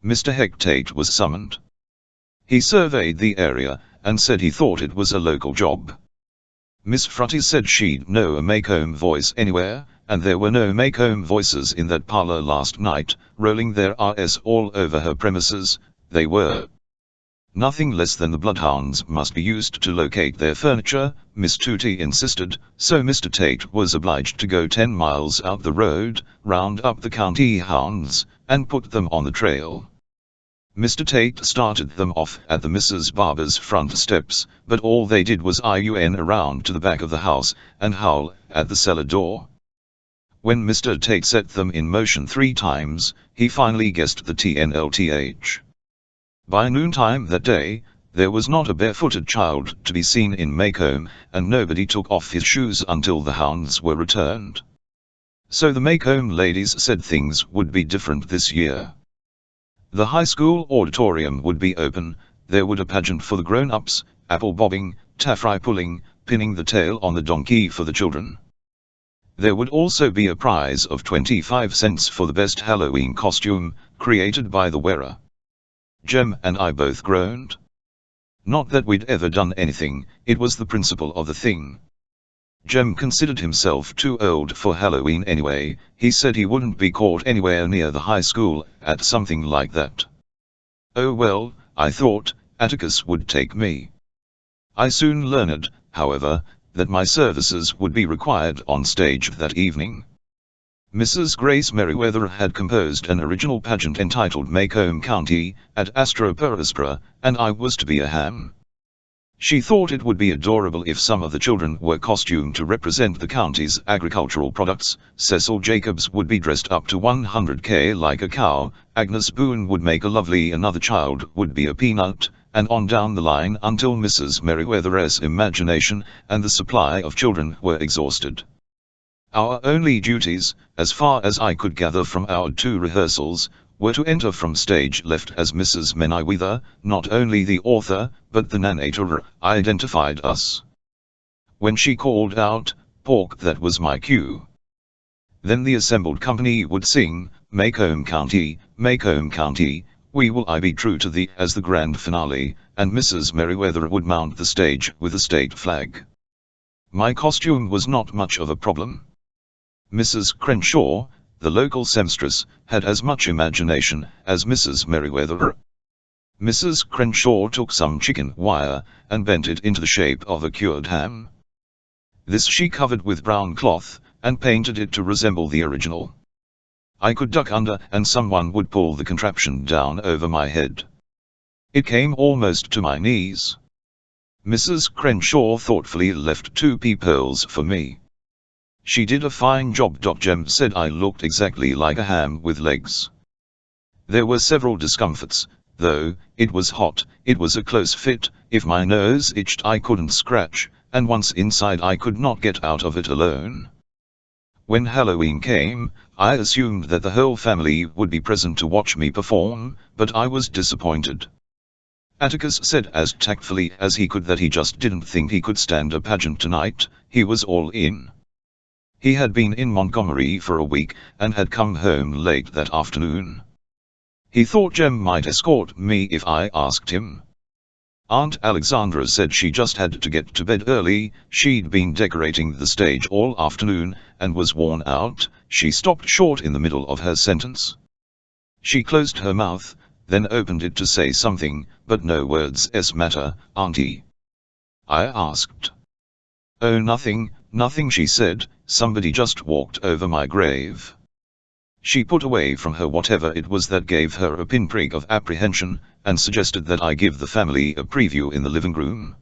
Mr. Hectate was summoned. He surveyed the area, and said he thought it was a local job. Miss Frutty said she'd know a make-home voice anywhere, and there were no make-home voices in that parlor last night, rolling their RS all over her premises. They were. Nothing less than the bloodhounds must be used to locate their furniture, Miss Tootie insisted, so Mr. Tate was obliged to go 10 miles out the road, round up the county hounds, and put them on the trail. Mr. Tate started them off at the Mrs. Barber's front steps, but all they did was IUN around to the back of the house, and howl at the cellar door. When Mr. Tate set them in motion 3 times, he finally guessed the TNLTH. By noontime that day, There was not a barefooted child to be seen in Maycomb, and nobody took off his shoes until the hounds were returned. So the Maycomb ladies said things would be different this year. The high school auditorium would be open, there would a pageant for the grown-ups, apple bobbing, taffry pulling, pinning the tail on the donkey for the children. There would also be a prize of 25 cents for the best Halloween costume, created by the wearer. Jem and I both groaned. Not that we'd ever done anything, it was the principle of the thing. Jem considered himself too old for Halloween anyway, he said he wouldn't be caught anywhere near the high school at something like that. Oh well, I thought, Atticus would take me. I soon learned, however, that my services would be required on stage that evening. Mrs. Grace Merriweather had composed an original pageant entitled Maycomb County, at Astra Perispera, and I was to be a ham. She thought it would be adorable if some of the children were costumed to represent the county's agricultural products. Cecil Jacobs would be dressed up to 100K like a cow, Agnes Boone would make a lovely, another child would be a peanut, and on down the line until Mrs. Merriweather's imagination and the supply of children were exhausted. Our only duties, as far as I could gather from our 2 rehearsals, were to enter from stage left as Mrs. Merriweather. Not only the author, but the narrator identified us. When she called out, "Pork," that was my cue. Then the assembled company would sing, Maycomb County, we will I be true to thee as the grand finale, and Mrs. Merriweather would mount the stage with the state flag. My costume was not much of a problem. Mrs. Crenshaw, the local seamstress, had as much imagination as Mrs. Merriweather. Mrs. Crenshaw took some chicken wire, and bent it into the shape of a cured ham. This she covered with brown cloth, and painted it to resemble the original. I could duck under, and someone would pull the contraption down over my head. It came almost to my knees. Mrs. Crenshaw thoughtfully left 2 peepholes for me. She did a fine job. Jem said I looked exactly like a ham with legs. There were several discomforts, though. It was hot, it was a close fit, if my nose itched I couldn't scratch, and once inside I could not get out of it alone. When Halloween came, I assumed that the whole family would be present to watch me perform, but I was disappointed. Atticus said as tactfully as he could that he just didn't think he could stand a pageant tonight. He was all in. He had been in Montgomery for a week, and had come home late that afternoon. He thought Jem might escort me if I asked him. Aunt Alexandra said she just had to get to bed early. She'd been decorating the stage all afternoon, and was worn out. She stopped short in the middle of her sentence. She closed her mouth, then opened it to say something, but no words matter, Auntie. I asked. Oh, nothing, she said, somebody just walked over my grave. She put away from her whatever it was that gave her a pinprick of apprehension, and suggested that I give the family a preview in the living room.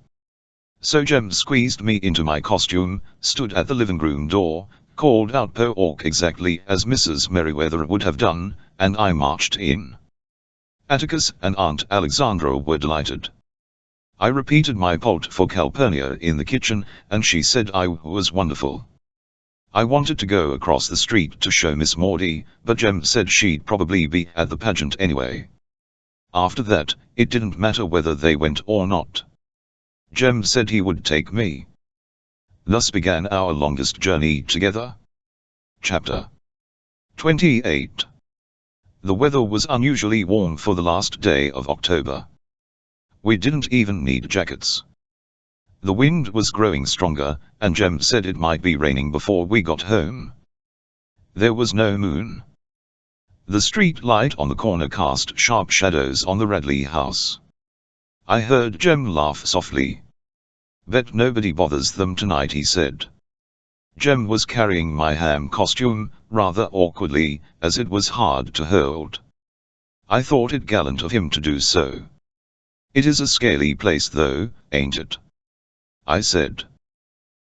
So Jem squeezed me into my costume, stood at the living room door, called out "Pork" exactly as Mrs. Merriweather would have done, and I marched in. Atticus and Aunt Alexandra were delighted. I repeated my pot for Calpurnia in the kitchen, and she said I was wonderful. I wanted to go across the street to show Miss Maudie, but Jem said she'd probably be at the pageant anyway. After that, it didn't matter whether they went or not. Jem said he would take me. Thus began our longest journey together. Chapter 28. The weather was unusually warm for the last day of October. We didn't even need jackets. The wind was growing stronger, and Jem said it might be raining before we got home. There was no moon. The street light on the corner cast sharp shadows on the Radley house. I heard Jem laugh softly. Bet nobody bothers them tonight, he said. Jem was carrying my ham costume, rather awkwardly, as it was hard to hold. I thought it gallant of him to do so. It is a scaly place though, ain't it? I said.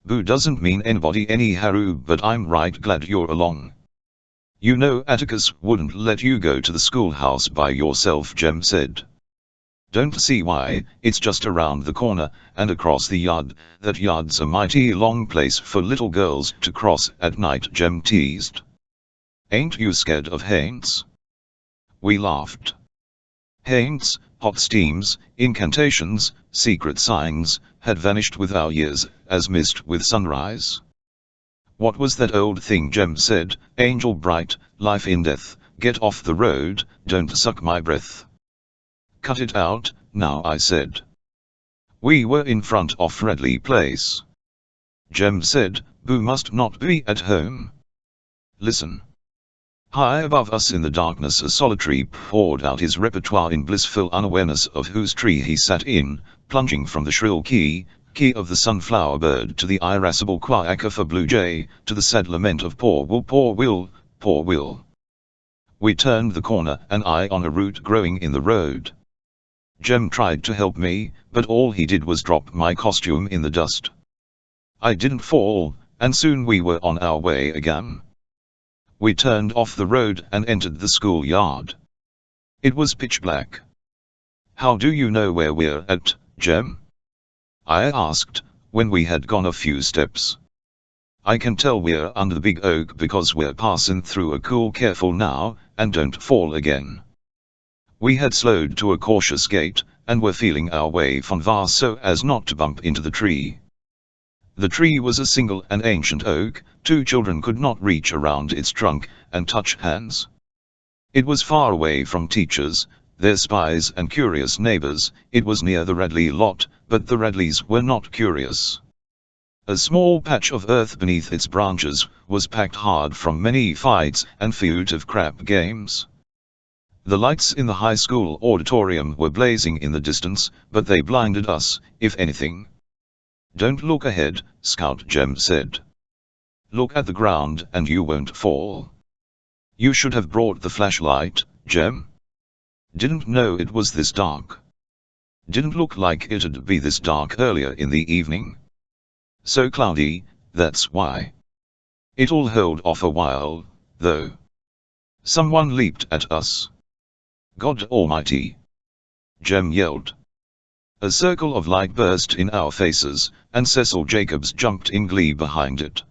Boo doesn't mean anybody any harm, but I'm right glad you're along. You know Atticus wouldn't let you go to the schoolhouse by yourself, Jem said. Don't see why, it's just around the corner, and across the yard. That yard's a mighty long place for little girls to cross at night, Jem teased. Ain't you scared of haints? We laughed. Haints, hot steams, incantations, secret signs, had vanished with our years, as mist with sunrise. What was that old thing Jem said? Angel bright, life in death, get off the road, don't suck my breath. Cut it out, now, I said. We were in front of Redley Place. Jem said, Boo must not be at home. Listen. High above us in the darkness a solitary poured out his repertoire in blissful unawareness of whose tree he sat in, plunging from the shrill key of the sunflower bird to the irascible quack of a blue jay, to the sad lament of poor Will, poor Will, poor Will. We turned the corner and I on a root growing in the road. Jem tried to help me, but all he did was drop my costume in the dust. I didn't fall, and soon we were on our way again. We turned off the road and entered the schoolyard. It was pitch black. How do you know where we're at, Jem? I asked, when we had gone a few steps. I can tell we're under the big oak because we're passing through a cool careful now, and don't fall again. We had slowed to a cautious gait, and were feeling our way from far so as not to bump into the tree. The tree was a single and ancient oak, 2 children could not reach around its trunk and touch hands. It was far away from teachers, their spies and curious neighbors. It was near the Redley lot, but the Redleys were not curious. A small patch of earth beneath its branches was packed hard from many fights and furtive crap games. The lights in the high school auditorium were blazing in the distance, but they blinded us, if anything. Don't look ahead, Scout Jem said. Look at the ground and you won't fall. You should have brought the flashlight, Jem. Didn't know it was this dark. Didn't look like it'd be this dark earlier in the evening. So cloudy, that's why. It'll hold off a while, though. Someone leaped at us. God Almighty! Jem yelled. A circle of light burst in our faces, and Cecil Jacobs jumped in glee behind it.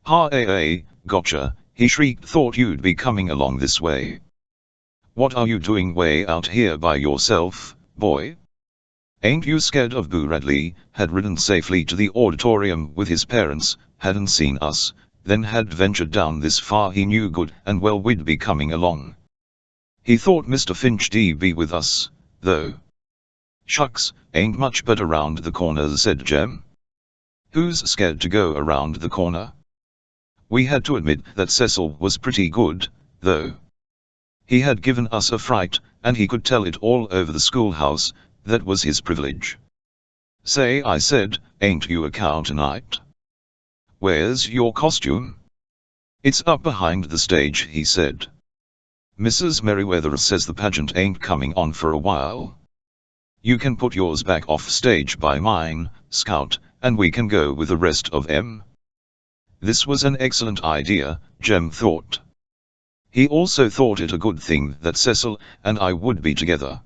Ha-ay-ay, gotcha, he shrieked, thought you'd be coming along this way. What are you doing way out here by yourself, boy? Ain't you scared of Boo? Redley had ridden safely to the auditorium with his parents, hadn't seen us, then had ventured down this far. He knew good and well we'd be coming along. He thought Mr. Finch'd be with us, though. Shucks, ain't much but around the corner, said Jem. Who's scared to go around the corner? We had to admit that Cecil was pretty good, though. He had given us a fright, and he could tell it all over the schoolhouse. That was his privilege. Say, I said, ain't you a cow tonight? Where's your costume? It's up behind the stage, he said. Mrs. Merriweather says the pageant ain't coming on for a while. You can put yours back off stage by mine, Scout, and we can go with the rest of them. This was an excellent idea, Jem thought. He also thought it a good thing that Cecil and I would be together.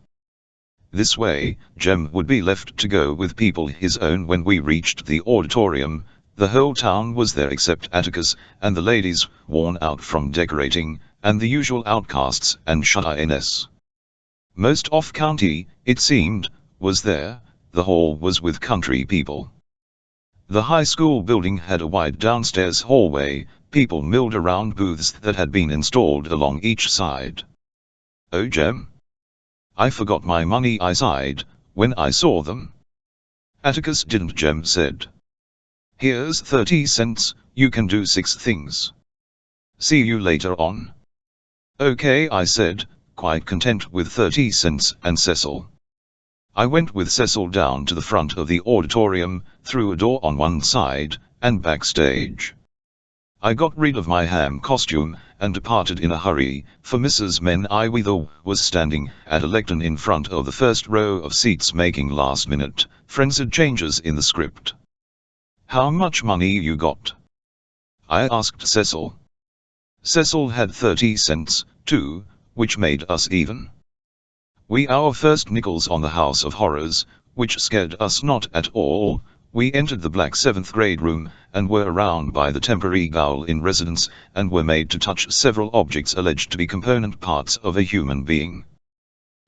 This way, Jem would be left to go with people his own. When we reached the auditorium, the whole town was there except Atticus and the ladies, worn out from decorating, and the usual outcasts and shut-ins. Most off-county, it seemed, was there. The hall was with country people. The high school building had a wide downstairs hallway. People milled around booths that had been installed along each side. Oh, Jem! I forgot my money, I sighed, when I saw them. Atticus didn't, Jem said. Here's 30 cents, you can do 6 things. See you later on. Okay, I said, quite content with 30 cents and Cecil. I went with Cecil down to the front of the auditorium, through a door on one side, and backstage. I got rid of my ham costume, and departed in a hurry, for Mrs. Merriweather was standing at a lectern in front of the first row of seats making last-minute, frenzied changes in the script. How much money you got? I asked Cecil. Cecil had 30 cents, too, which made us even. We our first nickels on the House of Horrors, which scared us not at all. We entered the black 7th grade room, and were around by the temporary ghoul in residence, and were made to touch several objects alleged to be component parts of a human being.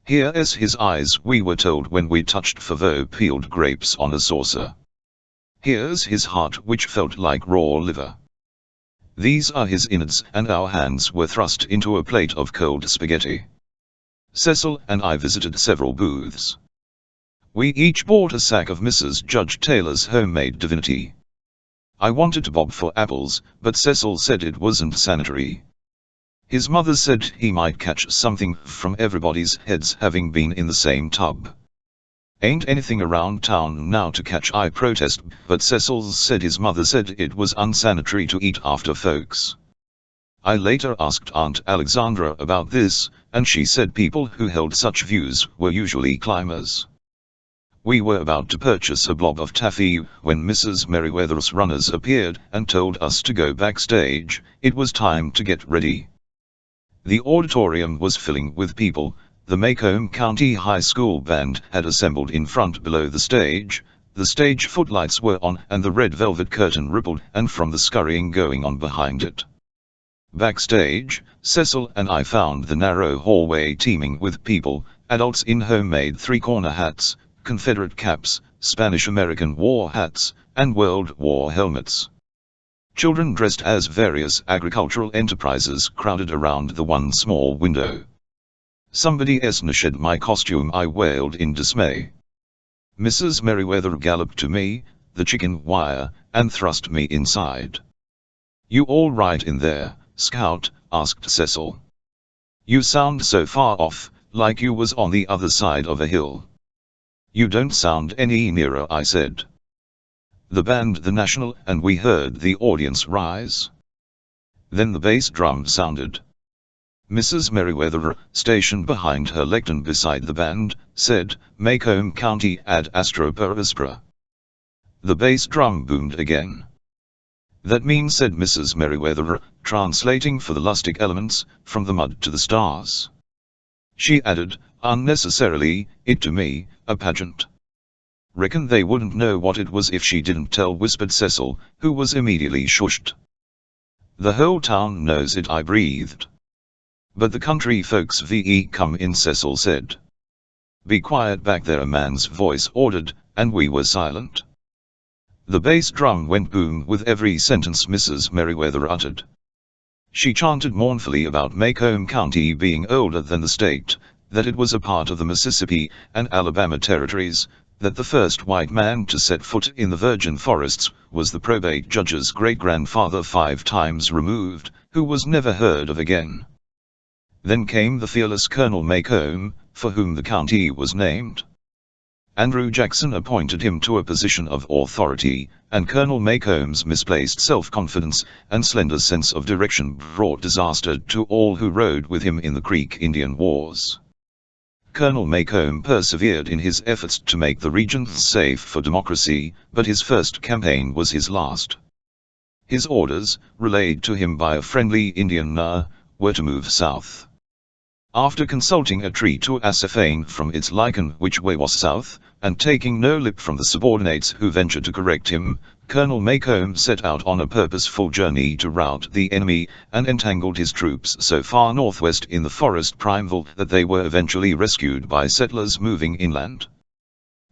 Here's his eyes, we were told when we touched favo peeled grapes on a saucer. Here's his heart, which felt like raw liver. These are his innards, and our hands were thrust into a plate of cold spaghetti. Cecil and I visited several booths. We each bought a sack of Mrs. Judge Taylor's homemade divinity. I wanted to bob for apples, but Cecil said it wasn't sanitary. His mother said he might catch something from everybody's heads having been in the same tub. Ain't anything around town now to catch, I protest, but Cecil said his mother said it was unsanitary to eat after folks. I later asked Aunt Alexandra about this, and she said people who held such views were usually climbers. We were about to purchase a blob of taffy when Mrs. Merriweather's runners appeared and told us to go backstage. It was time to get ready. The auditorium was filling with people. The Macomb County High School band had assembled in front below the stage. The stage footlights were on and the red velvet curtain rippled, and from the scurrying going on behind it. Backstage, Cecil and I found the narrow hallway teeming with people, adults in homemade three-corner hats, Confederate caps, Spanish-American war hats, and World War helmets. Children dressed as various agricultural enterprises crowded around the one small window. "Somebody snatched my costume," I wailed in dismay. Mrs. Merriweather galloped to me, the chicken wire, and thrust me inside. "You all right in there, Scout?" asked Cecil. "You sound so far off, like you was on the other side of a hill." "You don't sound any nearer," I said. The band the national, and we heard the audience rise. Then the bass drum sounded. Mrs. Merriweather, stationed behind her lectern beside the band, said, "Macomb County ad astra per aspera." The bass drum boomed again. "That means," said Mrs. Merriweather, translating for the lustig elements, "from the mud to the stars." She added, unnecessarily, "it to me, a pageant." "Reckon they wouldn't know what it was if she didn't tell," whispered Cecil, who was immediately shushed. "The whole town knows it," I breathed. "But the country folks ve come in," Cecil said. "Be quiet back there," a man's voice ordered, and we were silent. The bass drum went boom with every sentence Mrs. Merriweather uttered. She chanted mournfully about Macomb County being older than the state, that it was a part of the Mississippi and Alabama territories, that the first white man to set foot in the virgin forests was the probate judge's great-grandfather 5 times removed, who was never heard of again. Then came the fearless Colonel Macomb, for whom the county was named. Andrew Jackson appointed him to a position of authority, and Colonel Macomb's misplaced self-confidence and slender sense of direction brought disaster to all who rode with him in the Creek Indian Wars. Colonel Macomb persevered in his efforts to make the region safe for democracy, but his first campaign was his last. His orders, relayed to him by a friendly Indian, were to move south. After consulting a tree to ascertain from its lichen which way was south, and taking no lip from the subordinates who ventured to correct him, Colonel Macomb set out on a purposeful journey to rout the enemy, and entangled his troops so far northwest in the forest primeval that they were eventually rescued by settlers moving inland.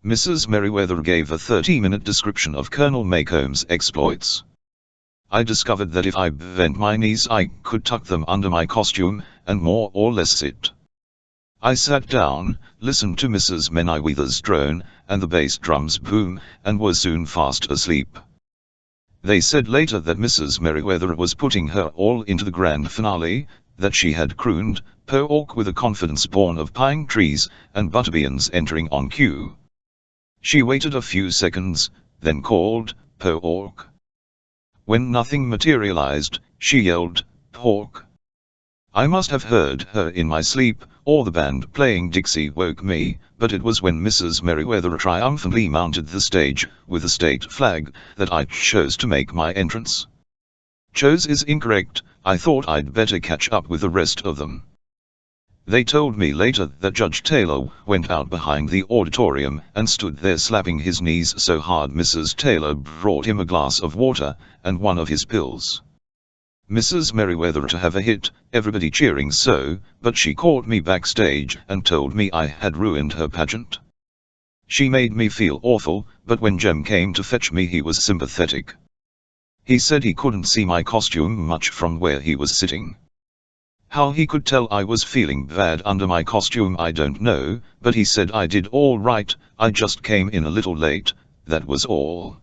Mrs. Merriweather gave a 30-minute description of Colonel Macomb's exploits. I discovered that if I bent my knees I could tuck them under my costume, and more or less sit. I sat down, listened to Mrs. Merriweather's drone, and the bass drums boom, and was soon fast asleep. They said later that Mrs. Merriweather was putting her all into the grand finale, that she had crooned, "Po-awk" with a confidence born of pine trees, and butterbeans entering on cue. She waited a few seconds, then called, "Po-awk." When nothing materialized, she yelled, "Pork." I must have heard her in my sleep, or the band playing Dixie woke me, but it was when Mrs. Merriweather triumphantly mounted the stage, with the state flag, that I chose to make my entrance. Chose is incorrect, I thought I'd better catch up with the rest of them. They told me later that Judge Taylor went out behind the auditorium and stood there slapping his knees so hard Mrs. Taylor brought him a glass of water and one of his pills. Mrs. Merriweather to have a hit, everybody cheering so, but she caught me backstage and told me I had ruined her pageant. She made me feel awful, but when Jem came to fetch me he was sympathetic. He said he couldn't see my costume much from where he was sitting. How he could tell I was feeling bad under my costume I don't know, but he said I did all right, I just came in a little late, that was all.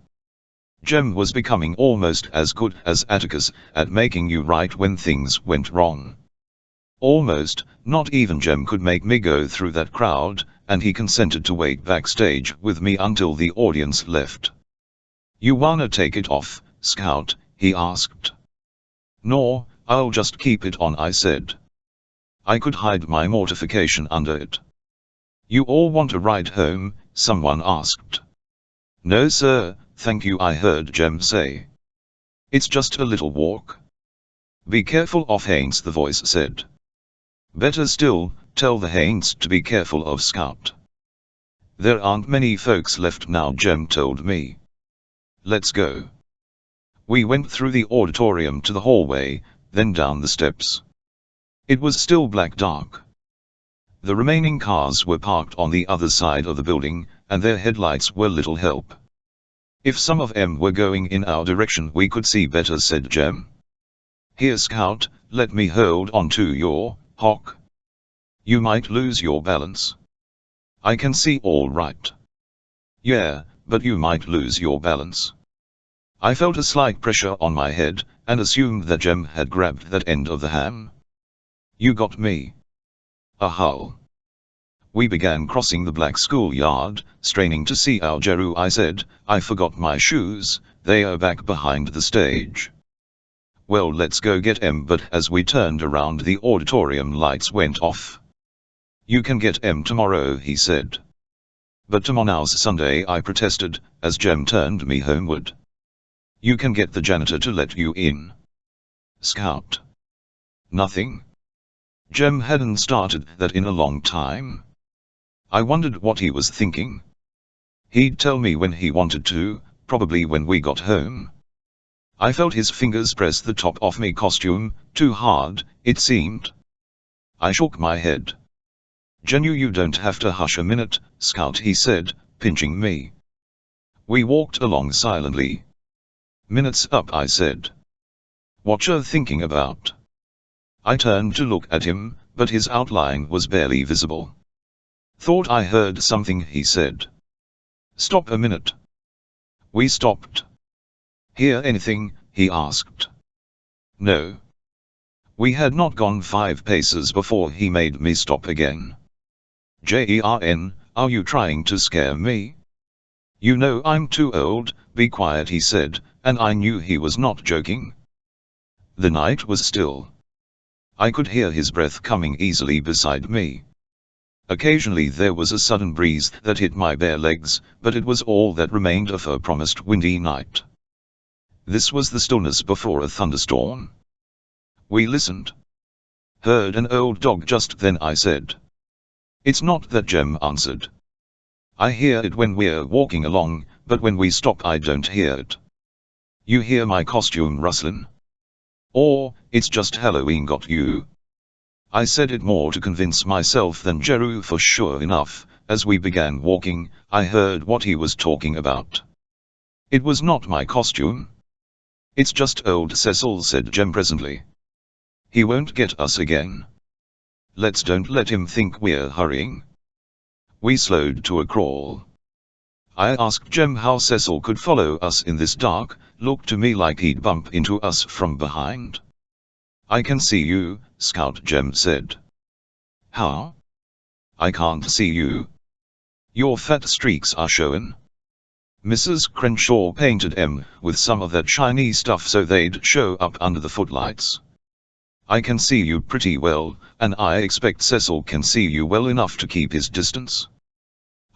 Jem was becoming almost as good as Atticus at making you right when things went wrong. Almost, not even Jem could make me go through that crowd, and he consented to wait backstage with me until the audience left. "You wanna take it off, Scout?" he asked. "No, I'll just keep it on," I said. I could hide my mortification under it. "You all want a ride home?" someone asked. "No sir, thank you," I heard Jem say. "It's just a little walk." "Be careful of Haynes," the voice said. "Better still, tell the Haynes to be careful of Scout." "There aren't many folks left now," Jem told me. "Let's go." We went through the auditorium to the hallway, then down the steps. It was still black dark. The remaining cars were parked on the other side of the building, and their headlights were little help. "If some of them were going in our direction we could see better," said Jem. "Here Scout, let me hold on to your hock. You might lose your balance." "I can see all right." "Yeah, but you might lose your balance." I felt a slight pressure on my head, and assumed that Jem had grabbed that end of the ham. "You got me." "Ahau." We began crossing the black schoolyard, straining to see our Jeru. I said, "I forgot my shoes, they are back behind the stage." "Well, let's go get 'em," but as we turned around the auditorium lights went off. "You can get 'em tomorrow," he said. "But tomorrow's Sunday," I protested, as Jem turned me homeward. "You can get the janitor to let you in." "Scout." "Nothing." Jem hadn't started that in a long time. I wondered what he was thinking. He'd tell me when he wanted to, probably when we got home. I felt his fingers press the top of my costume, too hard, it seemed. I shook my head. "Jenny, you don't have to hush a minute, Scout," he said, pinching me. We walked along silently. "Minutes up," I said. "Whatcha thinking about?" I turned to look at him, but his outline was barely visible. "Thought I heard something," he said. "Stop a minute." We stopped. "Hear anything?" he asked. "No." We had not gone 5 paces before he made me stop again. "Jern, are you trying to scare me?" "You know I'm too old, be quiet," he said, and I knew he was not joking. The night was still. I could hear his breath coming easily beside me. Occasionally there was a sudden breeze that hit my bare legs, but it was all that remained of a promised windy night. This was the stillness before a thunderstorm. We listened. "Heard an old dog just then," I said. "It's not that," Jem answered. "I hear it when we're walking along, but when we stop I don't hear it." "You hear my costume rustlin'? Or, it's just Halloween got you?" I said it more to convince myself than Jeru, for sure enough, as we began walking, I heard what he was talking about. "It was not my costume." "It's just old Cecil," said Jem presently. "He won't get us again. Let's don't let him think we're hurrying." We slowed to a crawl. I asked Jem how Cecil could follow us in this dark, looked to me like he'd bump into us from behind. "I can see you, Scout," Jem said. "How?" "I can't see you. Your fat streaks are showin'." Mrs. Crenshaw painted 'em with some of that shiny stuff so they'd show up under the footlights. "I can see you pretty well, and I expect Cecil can see you well enough to keep his distance."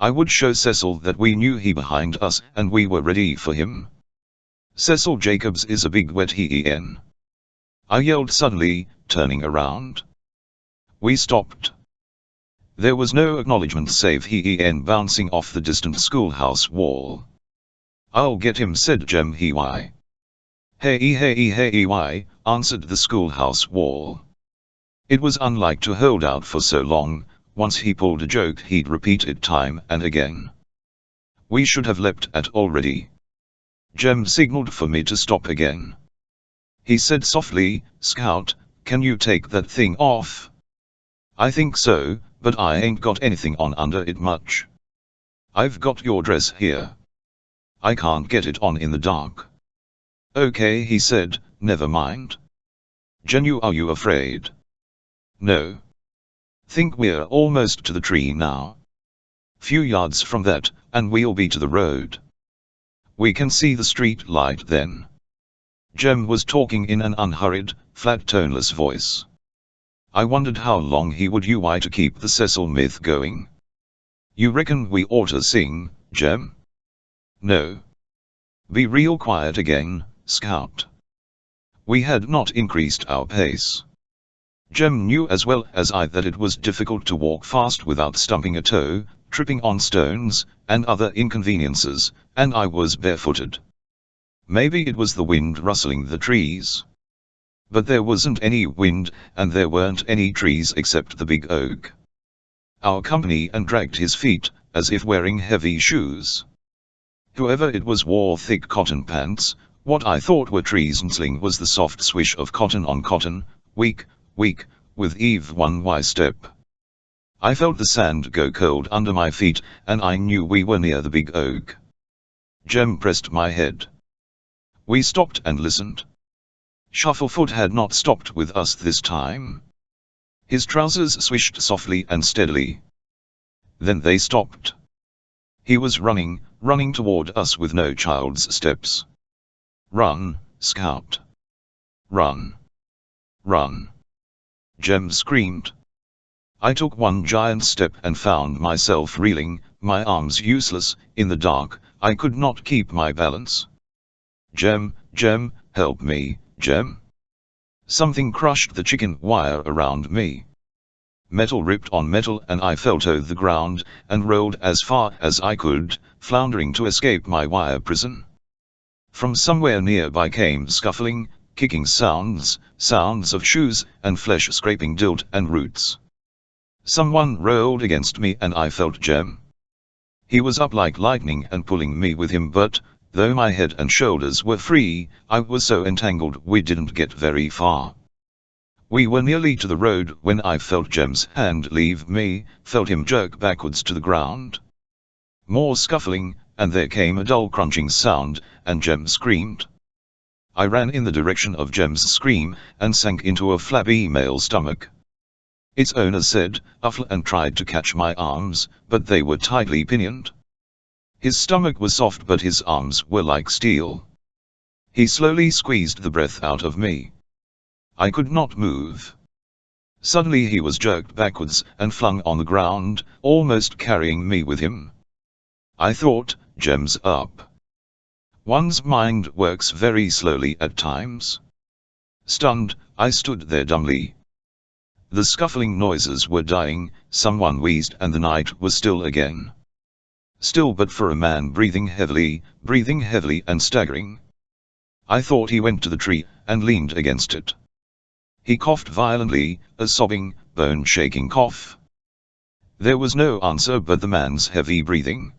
I would show Cecil that we knew he behind us and we were ready for him. "Cecil Jacobs is a big wet hen," I yelled suddenly, turning around. We stopped. There was no acknowledgement save he-en bouncing off the distant schoolhouse wall. "I'll get him," said Jem. "He-why." "Hey-why," answered the schoolhouse wall. It was unlike to hold out for so long. Once he pulled a joke he'd repeat it time and again. We should have leapt at already. Jem signaled for me to stop again. He said softly, "Scout, can you take that thing off?" "I think so, but I ain't got anything on under it much." "I've got your dress here. I can't get it on in the dark." "Okay," he said, "never mind." "Jenny, are you afraid?" "No. Think we're almost to the tree now. Few yards from that, and we'll be to the road. We can see the street light then." Jem was talking in an unhurried, flat toneless voice. I wondered how long he would try to keep the Cecil myth going. "You reckon we oughta sing, Jem?" "No. Be real quiet again, Scout." We had not increased our pace. Jem knew as well as I that it was difficult to walk fast without stumping a toe, tripping on stones, and other inconveniences, and I was barefooted. Maybe it was the wind rustling the trees. But there wasn't any wind, and there weren't any trees except the big oak. Our company and dragged his feet, as if wearing heavy shoes. Whoever it was wore thick cotton pants. What I thought were trees and was the soft swish of cotton on cotton, weak, with even one step. I felt the sand go cold under my feet, and I knew we were near the big oak. Jem pressed my head. We stopped and listened. Shufflefoot had not stopped with us this time. His trousers swished softly and steadily. Then they stopped. He was running toward us with no child's steps. "Run, Scout. Run. Run!" Jem screamed. I took one giant step and found myself reeling, my arms useless. In the dark, I could not keep my balance. Jem, help me, Jem." Something crushed the chicken wire around me. Metal ripped on metal, and I fell to the ground, and rolled as far as I could, floundering to escape my wire prison. From somewhere nearby came scuffling, kicking sounds of shoes, and flesh scraping dirt and roots. Someone rolled against me, and I felt Jem. He was up like lightning and pulling me with him, but, though my head and shoulders were free, I was so entangled we didn't get very far. We were nearly to the road when I felt Jem's hand leave me, felt him jerk backwards to the ground. More scuffling, and there came a dull crunching sound, and Jem screamed. I ran in the direction of Jem's scream, and sank into a flabby male stomach. Its owner said, "Uffle," and tried to catch my arms, but they were tightly pinioned. His stomach was soft, but his arms were like steel. He slowly squeezed the breath out of me. I could not move. Suddenly he was jerked backwards and flung on the ground, almost carrying me with him. I thought, Jem's up. One's mind works very slowly at times. Stunned, I stood there dumbly. The scuffling noises were dying, someone wheezed, and the night was still again. Still but for a man breathing heavily and staggering. I thought he went to the tree, and leaned against it. He coughed violently, a sobbing, bone-shaking cough. There was no answer but the man's heavy breathing.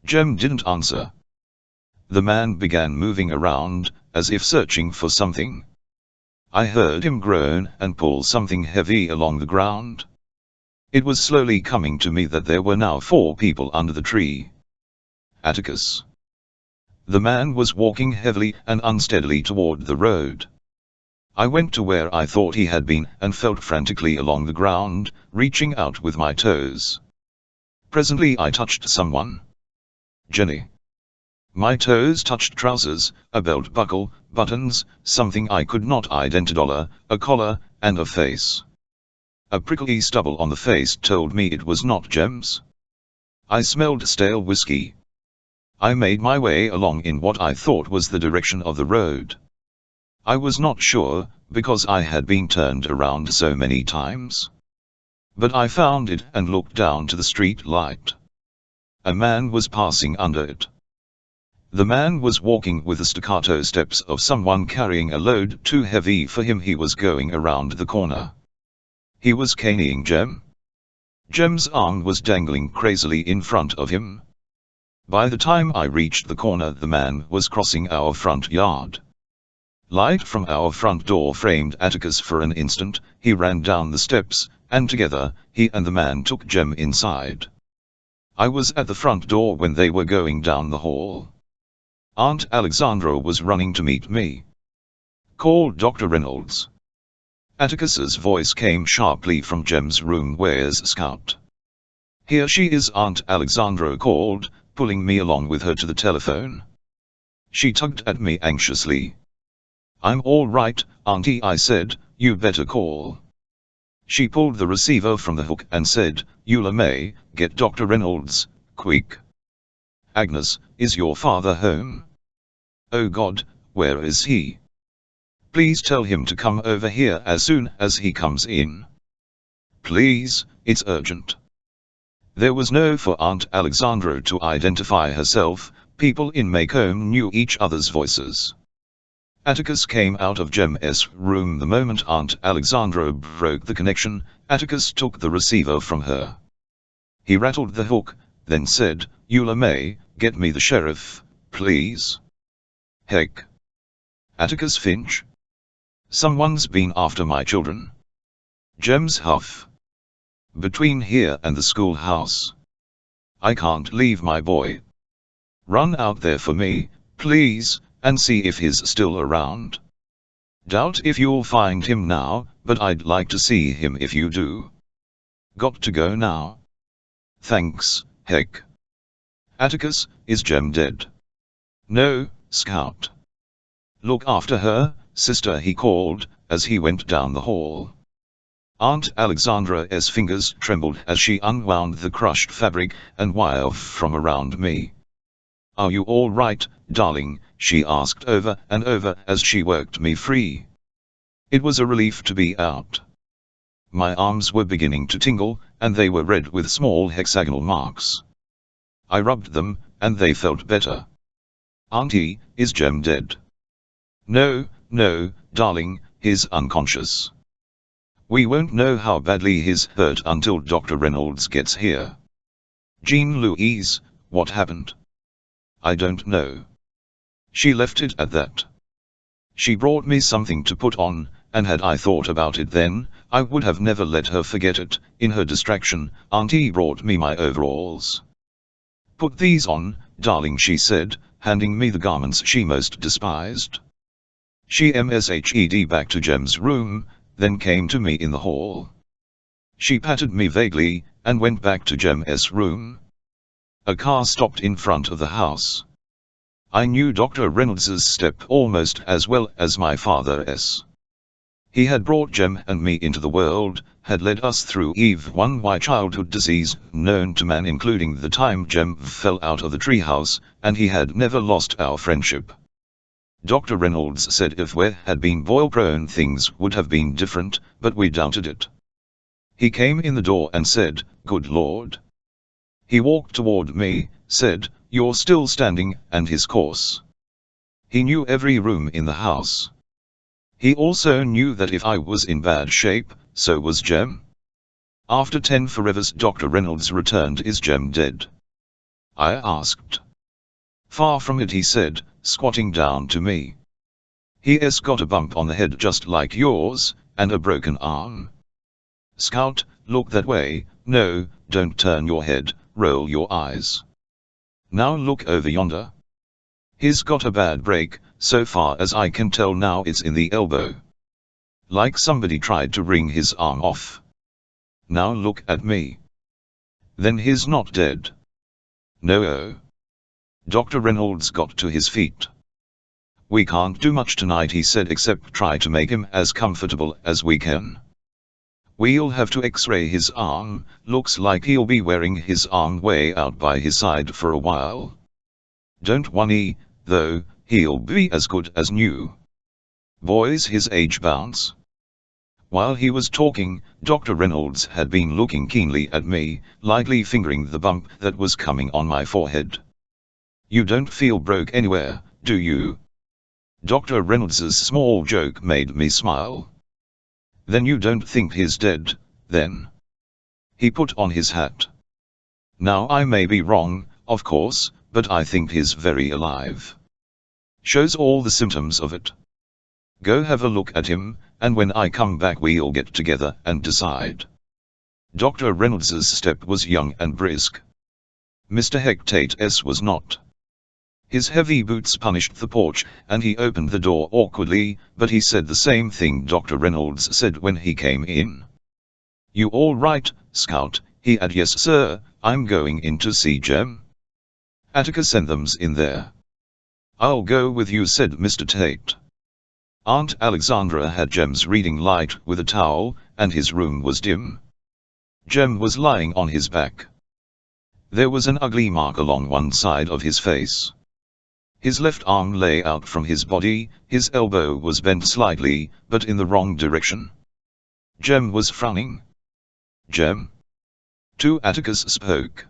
Jem didn't answer. The man began moving around, as if searching for something. I heard him groan and pull something heavy along the ground. It was slowly coming to me that there were now 4 people under the tree. Atticus. The man was walking heavily and unsteadily toward the road. I went to where I thought he had been, and felt frantically along the ground, reaching out with my toes. Presently I touched someone. Jenny. My toes touched trousers, a belt buckle, buttons, something I could not identify, a collar, and a face. A prickly stubble on the face told me it was not Jem's. I smelled stale whiskey. I made my way along in what I thought was the direction of the road. I was not sure, because I had been turned around so many times. But I found it and looked down to the street light. A man was passing under it. The man was walking with the staccato steps of someone carrying a load too heavy for him. He was going around the corner. He was caning Jem. Jem's arm was dangling crazily in front of him. By the time I reached the corner, the man was crossing our front yard. Light from our front door framed Atticus for an instant. He ran down the steps, and together, he and the man took Jem inside. I was at the front door when they were going down the hall. Aunt Alexandra was running to meet me. "Call Dr. Reynolds." Atticus's voice came sharply from Jem's room. "Where's Scout?" "Here she is," Aunt Alexandra called, pulling me along with her to the telephone. She tugged at me anxiously. "I'm all right, Auntie," I said. "You better call." She pulled the receiver from the hook and said, "Eula May, get Dr. Reynolds, quick." "Agnes, is your father home?" "Oh God, where is he?" "Please tell him to come over here as soon as he comes in. Please, it's urgent." There was no for Aunt Alexandra to identify herself. People in Maycomb knew each other's voices. Atticus came out of Jem's room the moment Aunt Alexandra broke the connection. Atticus took the receiver from her. He rattled the hook, then said, "Eula May, get me the sheriff, please." "Heck. Atticus Finch? Someone's been after my children." Jem's huff. "Between here and the schoolhouse. I can't leave my boy. Run out there for me, please, and see if he's still around. Doubt if you'll find him now, but I'd like to see him if you do. Got to go now. Thanks, Heck." "Atticus, is Jem dead?" "No, Scout." "Look after her, sister," he called, as he went down the hall. Aunt Alexandra's fingers trembled as she unwound the crushed fabric and wire from around me. "Are you all right, darling?" she asked over and over as she worked me free. It was a relief to be out. My arms were beginning to tingle, and they were red with small hexagonal marks. I rubbed them, and they felt better. "Auntie, is Jem dead?" No, darling, he's unconscious. We won't know how badly he's hurt until Dr. Reynolds gets here." "Jean Louise, what happened?" "I don't know. She left it at that. She brought me something to put on, and had I thought about it then, I would have never let her forget it. In her distraction, Auntie brought me my overalls. 'Put these on, darling,' she said, handing me the garments she most despised. She mshed back to Jem's room, then came to me in the hall. She patted me vaguely, and went back to Jem's room. A car stopped in front of the house. I knew Dr. Reynolds's step almost as well as my father's. He had brought Jem and me into the world, had led us through Eve 1Y childhood disease known to man, including the time Jem fell out of the treehouse, and he had never lost our friendship. Dr. Reynolds said if we had been boil-prone things would have been different, but we doubted it. He came in the door and said, "Good Lord." He walked toward me, said, "You're still standing," and his course. He knew every room in the house. He also knew that if I was in bad shape, so was Jem. After 10 forevers, Dr. Reynolds returned. "Is Jem dead?" I asked. "Far from it," he said, squatting down to me. "He's got a bump on the head just like yours, and a broken arm." "Scout, look that way." "No, don't turn your head, roll your eyes. Now look over yonder. He's got a bad break, so far as I can tell now it's in the elbow. Like somebody tried to wring his arm off. Now look at me. Then he's not dead." "No." Dr. Reynolds got to his feet. "We can't do much tonight," he said, "except try to make him as comfortable as we can. We'll have to x-ray his arm. Looks like he'll be wearing his arm way out by his side for a while. Don't worry, though, he'll be as good as new. Boys his age bounce." While he was talking, Dr. Reynolds had been looking keenly at me, lightly fingering the bump that was coming on my forehead. "You don't feel broke anywhere, do you?" Dr. Reynolds's small joke made me smile. "Then you don't think he's dead, then?" He put on his hat. "Now I may be wrong, of course, but I think he's very alive. Shows all the symptoms of it. Go have a look at him, and when I come back we'll get together and decide." Dr. Reynolds's step was young and brisk. Mr. Hectate's was not. His heavy boots punished the porch, and he opened the door awkwardly, but he said the same thing Dr. Reynolds said when he came in. "You all right, Scout?" he had. "Yes sir, I'm going in to see Jem. Atticus send them's in there." "I'll go with you," said Mr. Tate. Aunt Alexandra had Jem's reading light with a towel, and his room was dim. Jem was lying on his back. There was an ugly mark along one side of his face. His left arm lay out from his body, his elbow was bent slightly, but in the wrong direction. Jem was frowning. "Jem?" To Atticus spoke.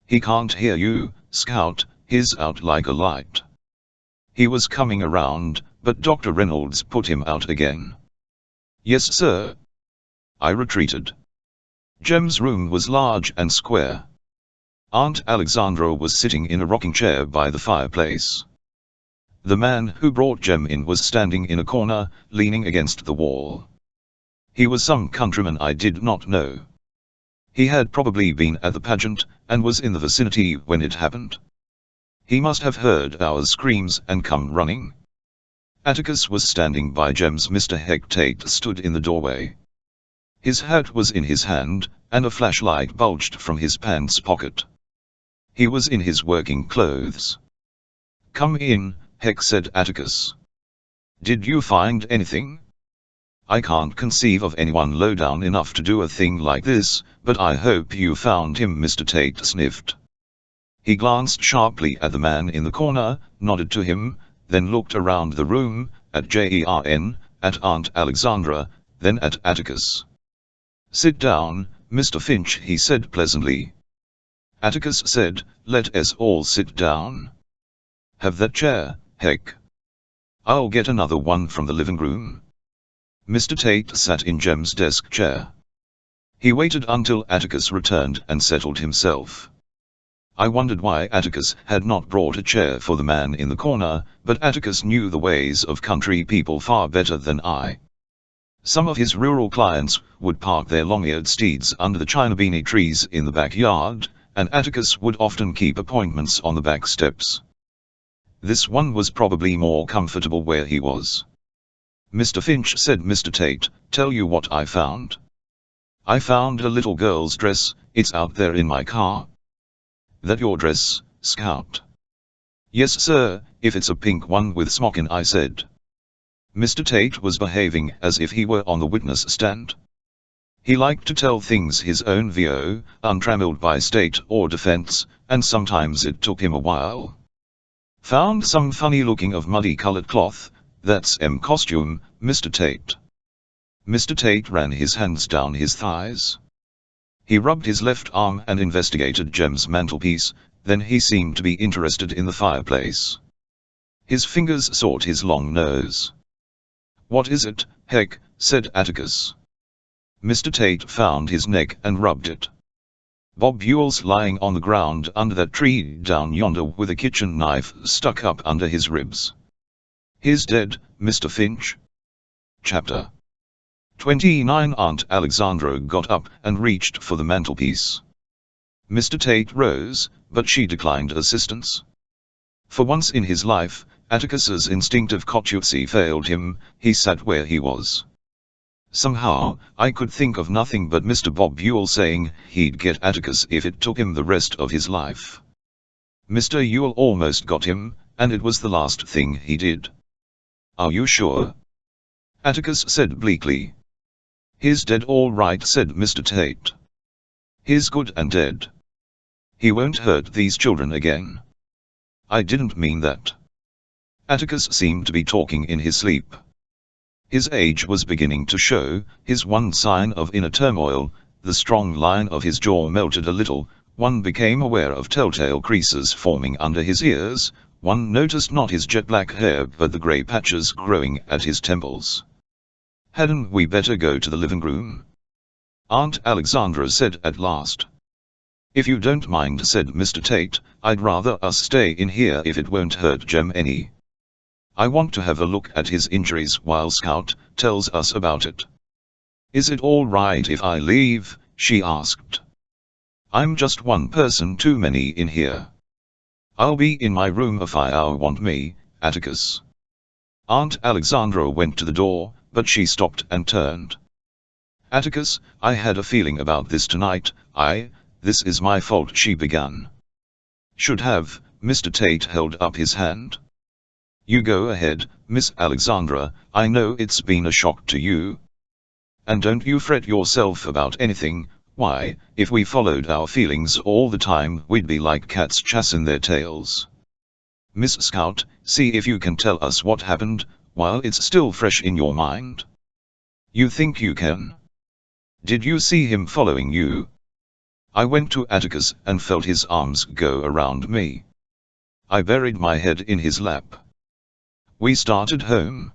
"He can't hear you, Scout, he's out like a light." He was coming around, but Dr. Reynolds put him out again. "Yes sir." I retreated. Jem's room was large and square. Aunt Alexandra was sitting in a rocking chair by the fireplace. The man who brought Jem in was standing in a corner, leaning against the wall. He was some countryman I did not know. He had probably been at the pageant, and was in the vicinity when it happened. He must have heard our screams and come running. Atticus was standing by Jem's. Mr. Hectate stood in the doorway. His hat was in his hand, and a flashlight bulged from his pants pocket. He was in his working clothes. "Come in, Heck," said Atticus. "Did you find anything?" "I can't conceive of anyone low down enough to do a thing like this, but I hope you found him," Mr. Tate sniffed. He glanced sharply at the man in the corner, nodded to him, then looked around the room, at Jen, at Aunt Alexandra, then at Atticus. "Sit down, Mr. Finch," he said pleasantly. Atticus said, "Let us all sit down." "Have that chair, Heck." "I'll get another one from the living room." Mr. Tate sat in Jem's desk chair. He waited until Atticus returned and settled himself. I wondered why Atticus had not brought a chair for the man in the corner, but Atticus knew the ways of country people far better than I. Some of his rural clients would park their long-eared steeds under the chinabeanie trees in the backyard, and Atticus would often keep appointments on the back steps. This one was probably more comfortable where he was. "Mr. Finch," said Mr. Tate, "tell you what I found. I found a little girl's dress, it's out there in my car." "That your dress, Scout?" "Yes sir, if it's a pink one with smocking," I said. Mr. Tate was behaving as if he were on the witness stand. He liked to tell things his own VO, untrammeled by state or defense, and sometimes it took him a while. "Found some funny looking of muddy-colored cloth, that's costume, Mr. Tate." Mr. Tate ran his hands down his thighs. He rubbed his left arm and investigated Jem's mantelpiece, then he seemed to be interested in the fireplace. His fingers sought his long nose. "What is it, Heck?" said Atticus. Mr. Tate found his neck and rubbed it. "Bob Ewell's lying on the ground under that tree down yonder with a kitchen knife stuck up under his ribs. He's dead, Mr. Finch." Chapter 29. Aunt Alexandra got up and reached for the mantelpiece. Mr. Tate rose, but she declined assistance. For once in his life, Atticus's instinctive courtesy failed him. He sat where he was. Somehow, I could think of nothing but Mr. Bob Ewell saying he'd get Atticus if it took him the rest of his life. Mr. Ewell almost got him, and it was the last thing he did. "Are you sure?" Atticus said bleakly. "He's dead all right," said Mr. Tate. "He's good and dead. He won't hurt these children again." "I didn't mean that." Atticus seemed to be talking in his sleep. His age was beginning to show, his one sign of inner turmoil, the strong line of his jaw melted a little, one became aware of telltale creases forming under his ears, one noticed not his jet-black hair but the grey patches growing at his temples. "Hadn't we better go to the living room?" Aunt Alexandra said at last. "If you don't mind," said Mr. Tate, "I'd rather us stay in here if it won't hurt Jem any. I want to have a look at his injuries while Scout tells us about it." "Is it all right if I leave?" she asked. "I'm just one person too many in here. I'll be in my room if I want me, Atticus." Aunt Alexandra went to the door, but she stopped and turned. "Atticus, I had a feeling about this tonight. This is my fault," she began. "Should have." Mr. Tate held up his hand. "You go ahead, Miss Alexandra, I know it's been a shock to you. And don't you fret yourself about anything. Why, if we followed our feelings all the time, we'd be like cats chasing their tails. Miss Scout, see if you can tell us what happened, while it's still fresh in your mind. You think you can? Did you see him following you?" I went to Atticus and felt his arms go around me. I buried my head in his lap. "We started home.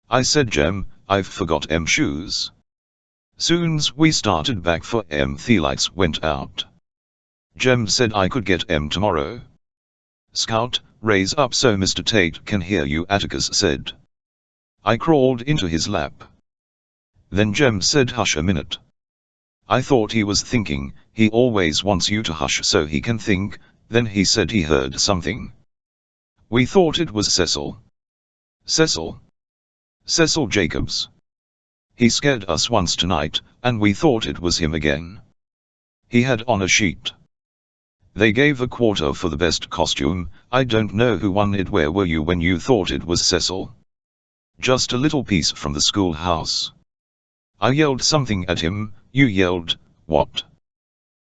I said, Jem, I've forgot em shoes. Soon's we started back for em the lights went out. Jem said I could get em tomorrow." "Scout, raise up so Mr. Tate can hear you," Atticus said. I crawled into his lap. Then Jem said, "Hush a minute." I thought he was thinking. He always wants you to hush so he can think. Then he said he heard something. We thought it was Cecil. Cecil? Cecil Jacobs. He scared us once tonight, and we thought it was him again. He had on a sheet. They gave a quarter for the best costume. I don't know who won it. Where were you when you thought it was Cecil? Just a little piece from the schoolhouse. I yelled something at him. You yelled, what?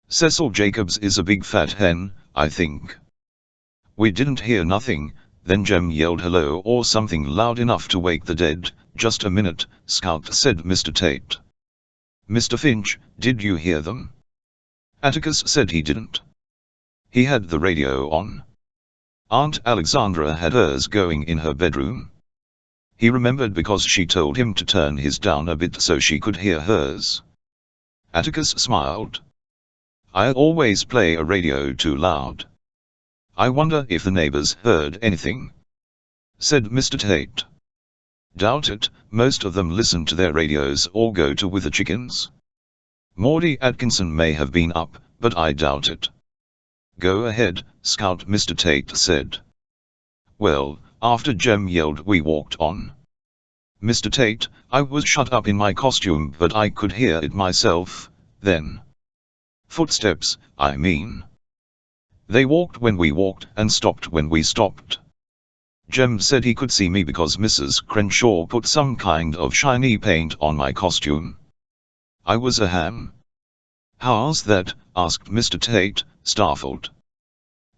Cecil Jacobs is a big fat hen, I think. We didn't hear nothing. Then Jem yelled hello or something loud enough to wake the dead. Just a minute, Scout, said Mr. Tate. Mr. Finch, did you hear them? Atticus said he didn't. He had the radio on. Aunt Alexandra had hers going in her bedroom. He remembered because she told him to turn his down a bit so she could hear hers. Atticus smiled. I always play a radio too loud. I wonder if the neighbors heard anything, said Mr. Tate. Doubt it, most of them listen to their radios or go to with the chickens. Maudie Atkinson may have been up, but I doubt it. Go ahead, Scout, Mr. Tate said. Well, after Jem yelled we walked on. Mr. Tate, I was shut up in my costume but I could hear it myself, then. Footsteps, I mean. They walked when we walked and stopped when we stopped. Jem said he could see me because Mrs. Crenshaw put some kind of shiny paint on my costume. I was a ham. How's that? Asked Mr. Tate, startled.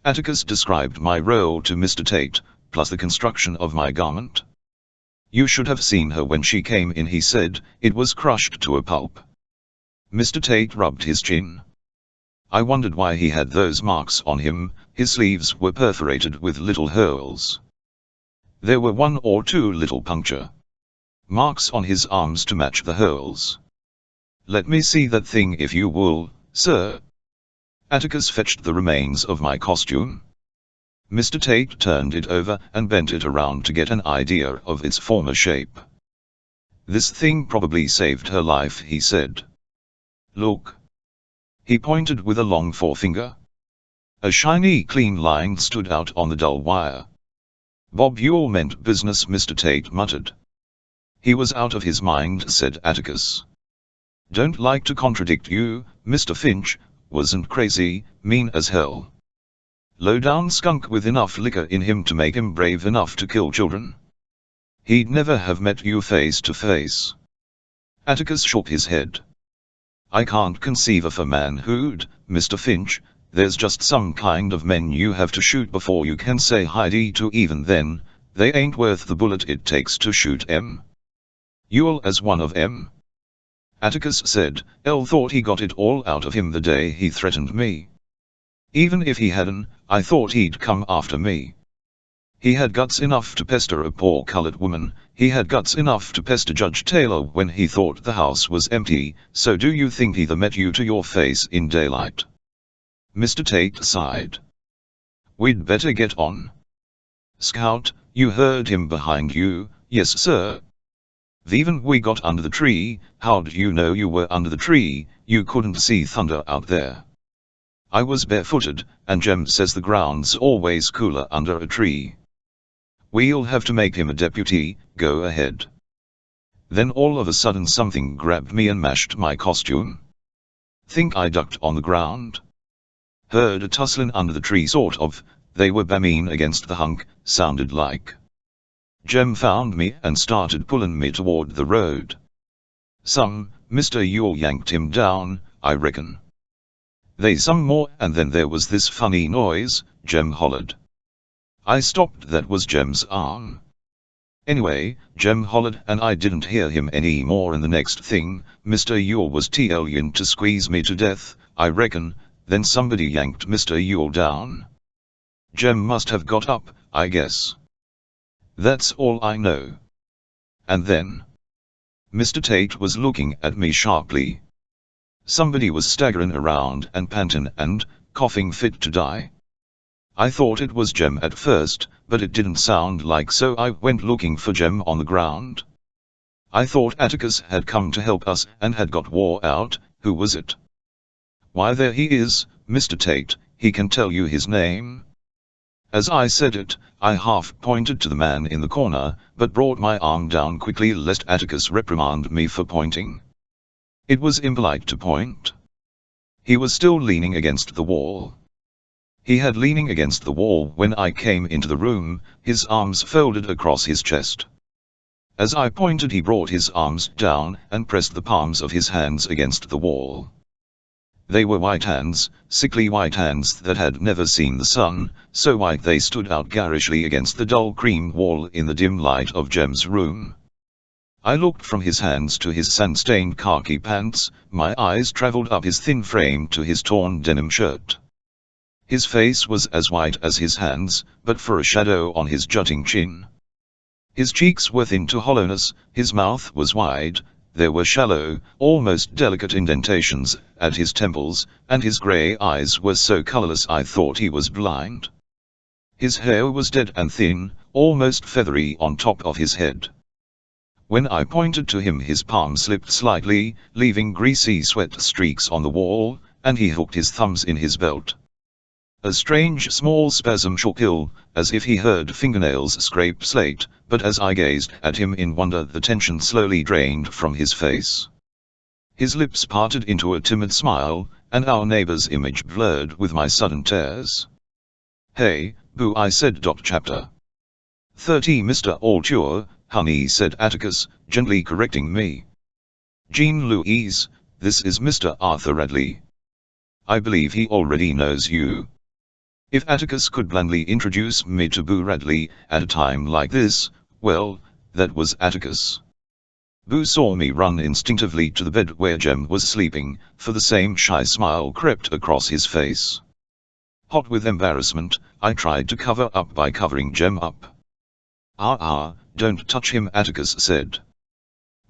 Atticus described my role to Mr. Tate, plus the construction of my garment. You should have seen her when she came in, he said. It was crushed to a pulp. Mr. Tate rubbed his chin. I wondered why he had those marks on him. His sleeves were perforated with little holes. There were 1 or 2 little puncture marks on his arms to match the holes. Let me see that thing if you will, sir. Atticus fetched the remains of my costume. Mr. Tate turned it over and bent it around to get an idea of its former shape. This thing probably saved her life, he said. Look. He pointed with a long forefinger. A shiny clean line stood out on the dull wire. Bob, you all meant business, Mr. Tate muttered. He was out of his mind, said Atticus. Don't like to contradict you, Mr. Finch, wasn't crazy, mean as hell. Low-down skunk with enough liquor in him to make him brave enough to kill children. He'd never have met you face to face. Atticus shook his head. I can't conceive of a manhood, Mr. Finch. There's just some kind of men you have to shoot before you can say Heidi to. Even then, they ain't worth the bullet it takes to shoot 'em. You'll as one of 'em. Atticus said, "El thought he got it all out of him the day he threatened me. Even if he hadn't, I thought he'd come after me. He had guts enough to pester a poor colored woman, he had guts enough to pester Judge Taylor when he thought the house was empty, so do you think he met you to your face in daylight?" Mr. Tate sighed. "We'd better get on. Scout, you heard him behind you?" "Yes, sir." "Even we got under the tree." "How'd you know you were under the tree? You couldn't see thunder out there." "I was barefooted, and Jem says the ground's always cooler under a tree." "We'll have to make him a deputy, go ahead." Then all of a sudden something grabbed me and mashed my costume. Think I ducked on the ground. Heard a tussling under the tree sort of, they were bamming against the hunk, sounded like. Jem found me and started pulling me toward the road. Mr. Yule yanked him down, I reckon. They some more, and then there was this funny noise, Jem hollered. I stopped. That was Jem's arm. Anyway, Jem hollered and I didn't hear him any more, and the next thing, Mr. Yule was tellin' to squeeze me to death, I reckon. Then somebody yanked Mr. Yule down. Jem must have got up, I guess. That's all I know. And then Mr. Tate was looking at me sharply. Somebody was staggering around and panting and coughing fit to die. I thought it was Jem at first, but it didn't sound like, so I went looking for Jem on the ground. I thought Atticus had come to help us and had got wore out. Who was it? "Why, there he is, Mr. Tate, he can tell you his name." As I said it, I half pointed to the man in the corner, but brought my arm down quickly lest Atticus reprimand me for pointing. It was impolite to point. He was still leaning against the wall. He had leaning against the wall when I came into the room, his arms folded across his chest. As I pointed, he brought his arms down and pressed the palms of his hands against the wall. They were white hands, sickly white hands that had never seen the sun, so white they stood out garishly against the dull cream wall in the dim light of Jem's room. I looked from his hands to his sand-stained khaki pants, my eyes traveled up his thin frame to his torn denim shirt. His face was as white as his hands, but for a shadow on his jutting chin. His cheeks were thin to hollowness, his mouth was wide, there were shallow, almost delicate indentations at his temples, and his grey eyes were so colourless I thought he was blind. His hair was dead and thin, almost feathery on top of his head. When I pointed to him, his palm slipped slightly, leaving greasy sweat streaks on the wall, and he hooked his thumbs in his belt. A strange small spasm shook him, as if he heard fingernails scrape slate, but as I gazed at him in wonder the tension slowly drained from his face. His lips parted into a timid smile, and our neighbor's image blurred with my sudden tears. "Hey, boo," I said. Chapter 30 Mr. Alture, honey, said Atticus, gently correcting me. "Jean Louise, this is Mr. Arthur Radley. I believe he already knows you." If Atticus could blandly introduce me to Boo Radley at a time like this, well, that was Atticus. Boo saw me run instinctively to the bed where Jem was sleeping, for the same shy smile crept across his face. Hot with embarrassment, I tried to cover up by covering Jem up. Don't touch him," Atticus said.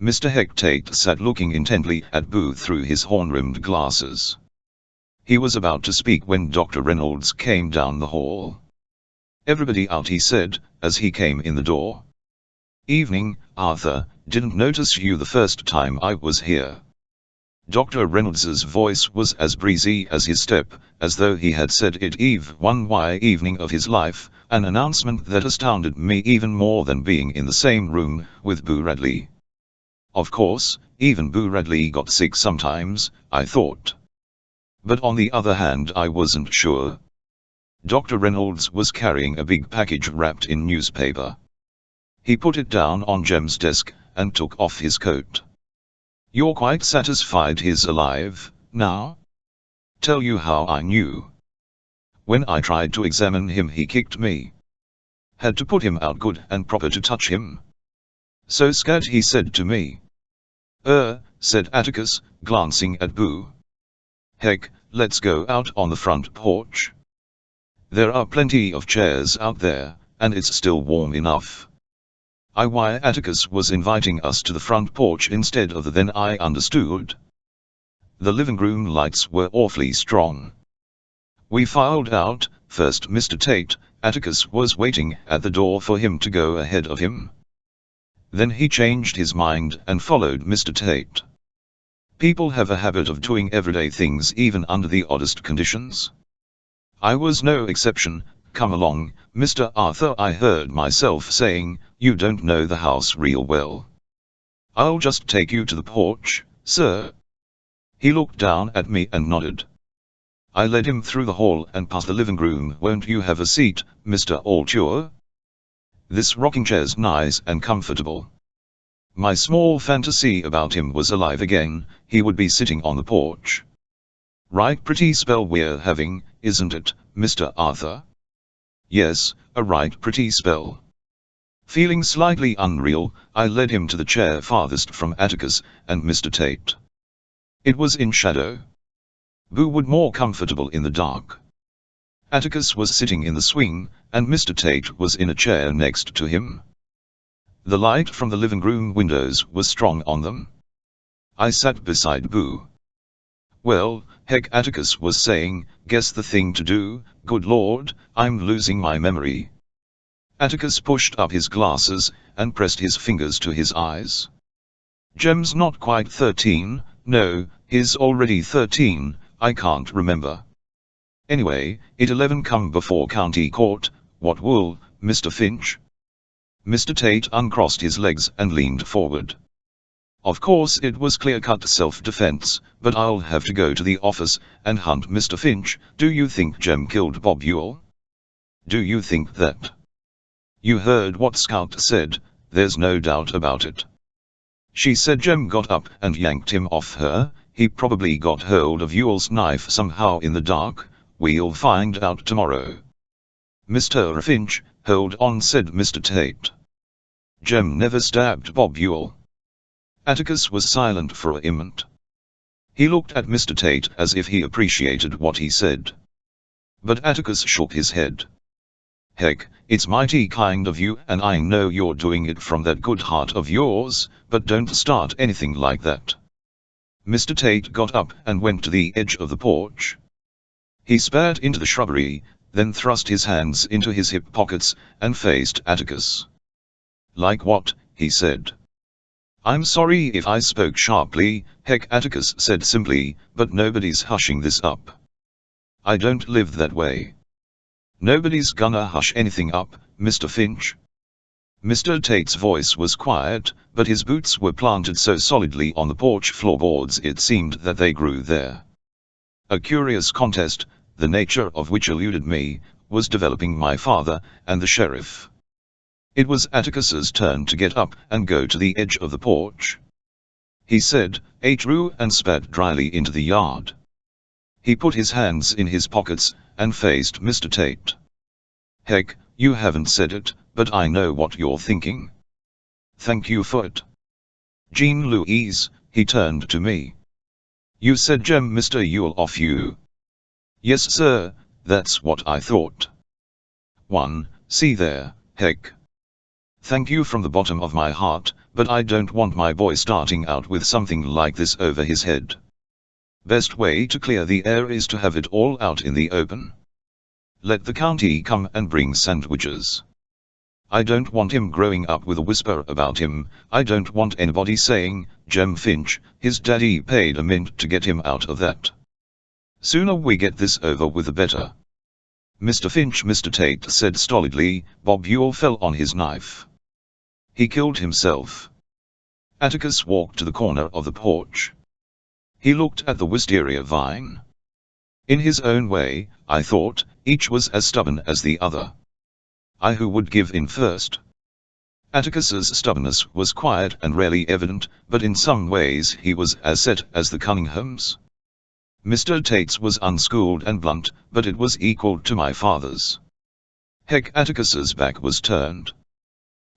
Mr. Hectate sat looking intently at Boo through his horn-rimmed glasses. He was about to speak when Dr. Reynolds came down the hall. "Everybody out," he said, as he came in the door. "Evening, Arthur, didn't notice you the first time I was here." Dr. Reynolds's voice was as breezy as his step, as though he had said it one evening of his life, an announcement that astounded me even more than being in the same room with Boo Radley. Of course, even Boo Radley got sick sometimes, I thought. But on the other hand, I wasn't sure. Dr. Reynolds was carrying a big package wrapped in newspaper. He put it down on Jem's desk, and took off his coat. "You're quite satisfied he's alive, now? Tell you how I knew. When I tried to examine him, he kicked me. Had to put him out good and proper to touch him. So scared, he said to me. Said Atticus, glancing at Boo. Heck, let's go out on the front porch. There are plenty of chairs out there, and it's still warm enough. Why Atticus was inviting us to the front porch instead of the then I understood. The living room lights were awfully strong. We filed out, first Mr. Tate. Atticus was waiting at the door for him to go ahead of him. Then he changed his mind and followed Mr. Tate. People have a habit of doing everyday things even under the oddest conditions. I was no exception. Come along, Mr. Arthur, I heard myself saying. You don't know the house real well. I'll just take you to the porch, sir. He looked down at me and nodded. I led him through the hall and past the living room. Won't you have a seat, Mr. Alture? This rocking chair's nice and comfortable. My small fantasy about him was alive again. He would be sitting on the porch. Right pretty spell we're having, isn't it, Mr. Arthur? Yes, a right pretty spell. Feeling slightly unreal, I led him to the chair farthest from Atticus and Mr. Tate. It was in shadow. Boo would more comfortable in the dark. Atticus was sitting in the swing, and Mr. Tate was in a chair next to him. The light from the living room windows was strong on them. I sat beside Boo. Well, heck, Atticus was saying, guess the thing to do. Good Lord, I'm losing my memory. Atticus pushed up his glasses and pressed his fingers to his eyes. Jem's not quite 13, no, he's already 13, I can't remember. Anyway, it 11 come before county court. What wool, Mr. Finch? Mr. Tate uncrossed his legs and leaned forward. Of course it was clear-cut self-defense, but I'll have to go to the office and hunt Mr. Finch. Do you think Jem killed Bob Ewell? Do you think that? You heard what Scout said, there's no doubt about it. She said Jem got up and yanked him off her. He probably got hold of Ewell's knife somehow in the dark. We'll find out tomorrow. Mr. Finch, hold on, said Mr. Tate. Jem never stabbed Bob Ewell. Atticus was silent for a moment. He looked at Mr. Tate as if he appreciated what he said. But Atticus shook his head. Heck, it's mighty kind of you, and I know you're doing it from that good heart of yours, but don't start anything like that. Mr. Tate got up and went to the edge of the porch. He spat into the shrubbery, then thrust his hands into his hip pockets and faced Atticus. Like what? He said. I'm sorry if I spoke sharply, heck, Atticus said simply, but nobody's hushing this up. I don't live that way. Nobody's gonna hush anything up, Mr. Finch. Mr. Tate's voice was quiet, but his boots were planted so solidly on the porch floorboards it seemed that they grew there. A curious contest, the nature of which eluded me, was developing my father and the sheriff. It was Atticus's turn to get up and go to the edge of the porch. He said, "True," and spat dryly into the yard. He put his hands in his pockets and faced Mr. Tate. Heck, you haven't said it, but I know what you're thinking. Thank you for it. Jean Louise, he turned to me. You said Jem Mr. Ewell off you. Yes, sir, that's what I thought. See there, heck. Thank you from the bottom of my heart, but I don't want my boy starting out with something like this over his head. Best way to clear the air is to have it all out in the open. Let the county come and bring sandwiches. I don't want him growing up with a whisper about him. I don't want anybody saying, Jem Finch, his daddy paid a mint to get him out of that. Sooner we get this over with the better. Mr. Finch, Mr. Tate said stolidly, Bob Ewell fell on his knife. He killed himself. Atticus walked to the corner of the porch. He looked at the wisteria vine. In his own way, I thought, each was as stubborn as the other. Who would give in first? Atticus's stubbornness was quiet and rarely evident, but in some ways he was as set as the Cunninghams. Mr. Tate's was unschooled and blunt, but it was equal to my father's. Heck, Atticus's back was turned.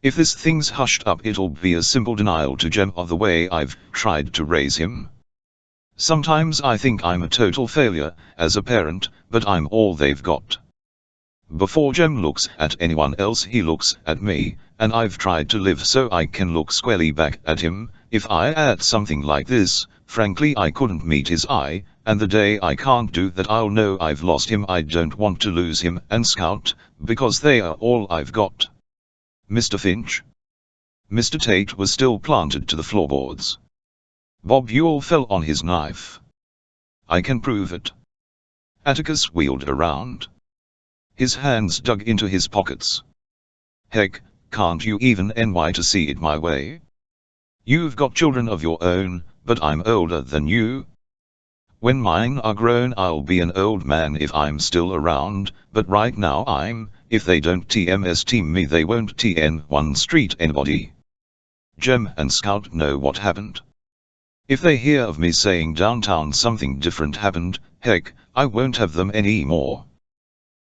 If this thing's hushed up, it'll be a simple denial to Jem of the way I've tried to raise him. Sometimes I think I'm a total failure as a parent, but I'm all they've got. Before Jem looks at anyone else, he looks at me, and I've tried to live so I can look squarely back at him. If I add something like this, frankly I couldn't meet his eye, and the day I can't do that I'll know I've lost him. I don't want to lose him and Scout, because they are all I've got. Mr. Finch. Mr. Tate was still planted to the floorboards. Bob Ewell fell on his knife. I can prove it. Atticus wheeled around. His hands dug into his pockets. Heck, can't you even NY to see it my way? You've got children of your own, but I'm older than you. When mine are grown I'll be an old man if I'm still around, but right now if they don't TMS team me they won't TN1 street anybody. Jem and Scout know what happened. If they hear of me saying downtown something different happened, heck, I won't have them anymore.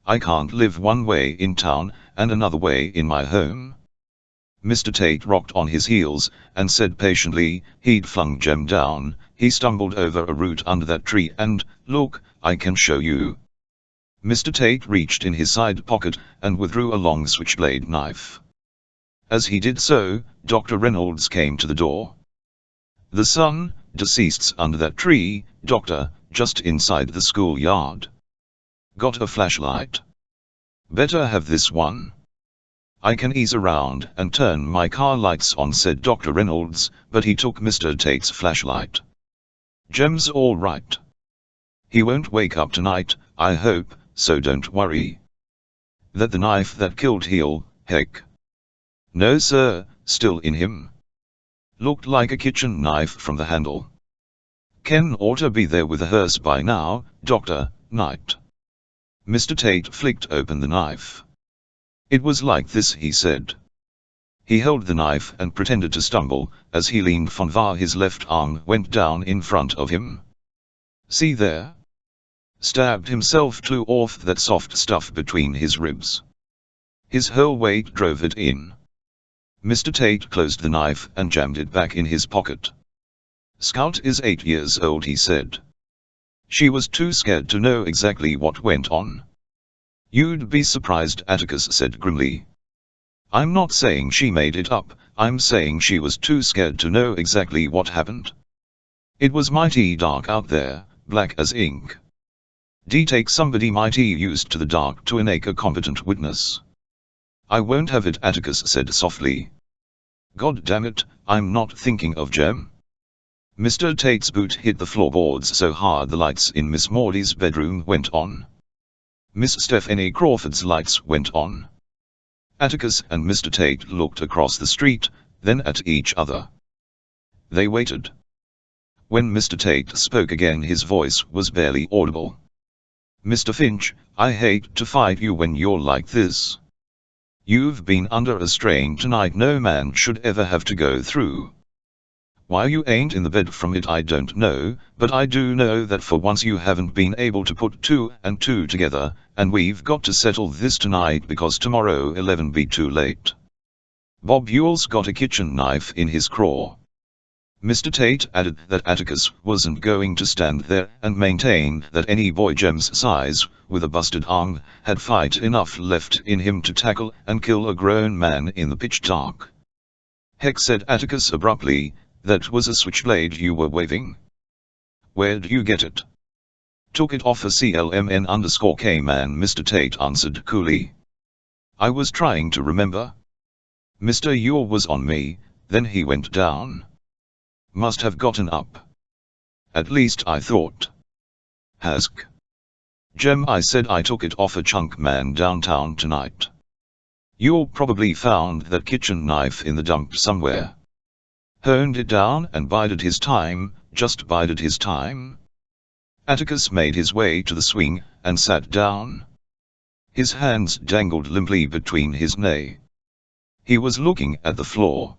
I can't live one way in town and another way in my home. Mr. Tate rocked on his heels and said patiently he'd flung Jem down. He stumbled over a root under that tree and, look, I can show you. Mr. Tate reached in his side pocket and withdrew a long switchblade knife. As he did so, Dr. Reynolds came to the door. The son, deceased's under that tree, doctor, just inside the schoolyard. Got a flashlight? Better have this one. I can ease around and turn my car lights on, said Dr. Reynolds, but he took Mr. Tate's flashlight. Jem's all right. He won't wake up tonight, I hope, so don't worry. That the knife that killed he'll, heck. No sir, still in him. Looked like a kitchen knife from the handle. Ken oughta be there with a hearse by now, Doctor, night. Mr. Tate flicked open the knife. It was like this, he said. He held the knife and pretended to stumble. As he leaned forward, his left arm went down in front of him. See there? Stabbed himself to off that soft stuff between his ribs. His whole weight drove it in. Mr. Tate closed the knife and jammed it back in his pocket. Scout is 8 years old, he said. She was too scared to know exactly what went on. You'd be surprised, Atticus said grimly. I'm not saying she made it up, I'm saying she was too scared to know exactly what happened. It was mighty dark out there, black as ink. Take somebody mighty used to the dark to make a competent witness. I won't have it, Atticus said softly. God damn it, I'm not thinking of Jem. Mr. Tate's boot hit the floorboards so hard the lights in Miss Maudie's bedroom went on. Miss Stephanie Crawford's lights went on. Atticus and Mr. Tate looked across the street, then at each other. They waited. When Mr. Tate spoke again, his voice was barely audible. Mr. Finch, I hate to fight you when you're like this. You've been under a strain tonight no man should ever have to go through. Why you ain't in the bed from it I don't know, but I do know that for once you haven't been able to put 2 and 2 together, and we've got to settle this tonight because tomorrow 11 be too late. Bob Ewell's got a kitchen knife in his craw. Mr. Tate added that Atticus wasn't going to stand there and maintain that any boy Jem's size, with a busted arm, had fight enough left in him to tackle and kill a grown man in the pitch dark. Heck, said Atticus abruptly, that was a switchblade you were waving. Where'd you get it? Took it off a CLMN_K man, Mr. Tate answered coolly. I was trying to remember. Mr. Ewell was on me, then he went down. Must have gotten up. At least I thought. Hask. Jem, I said I took it off a chunk man downtown tonight. Ewell probably found that kitchen knife in the dump somewhere. Honed it down and bided his time, just bided his time. Atticus made his way to the swing and sat down. His hands dangled limply between his knees. He was looking at the floor.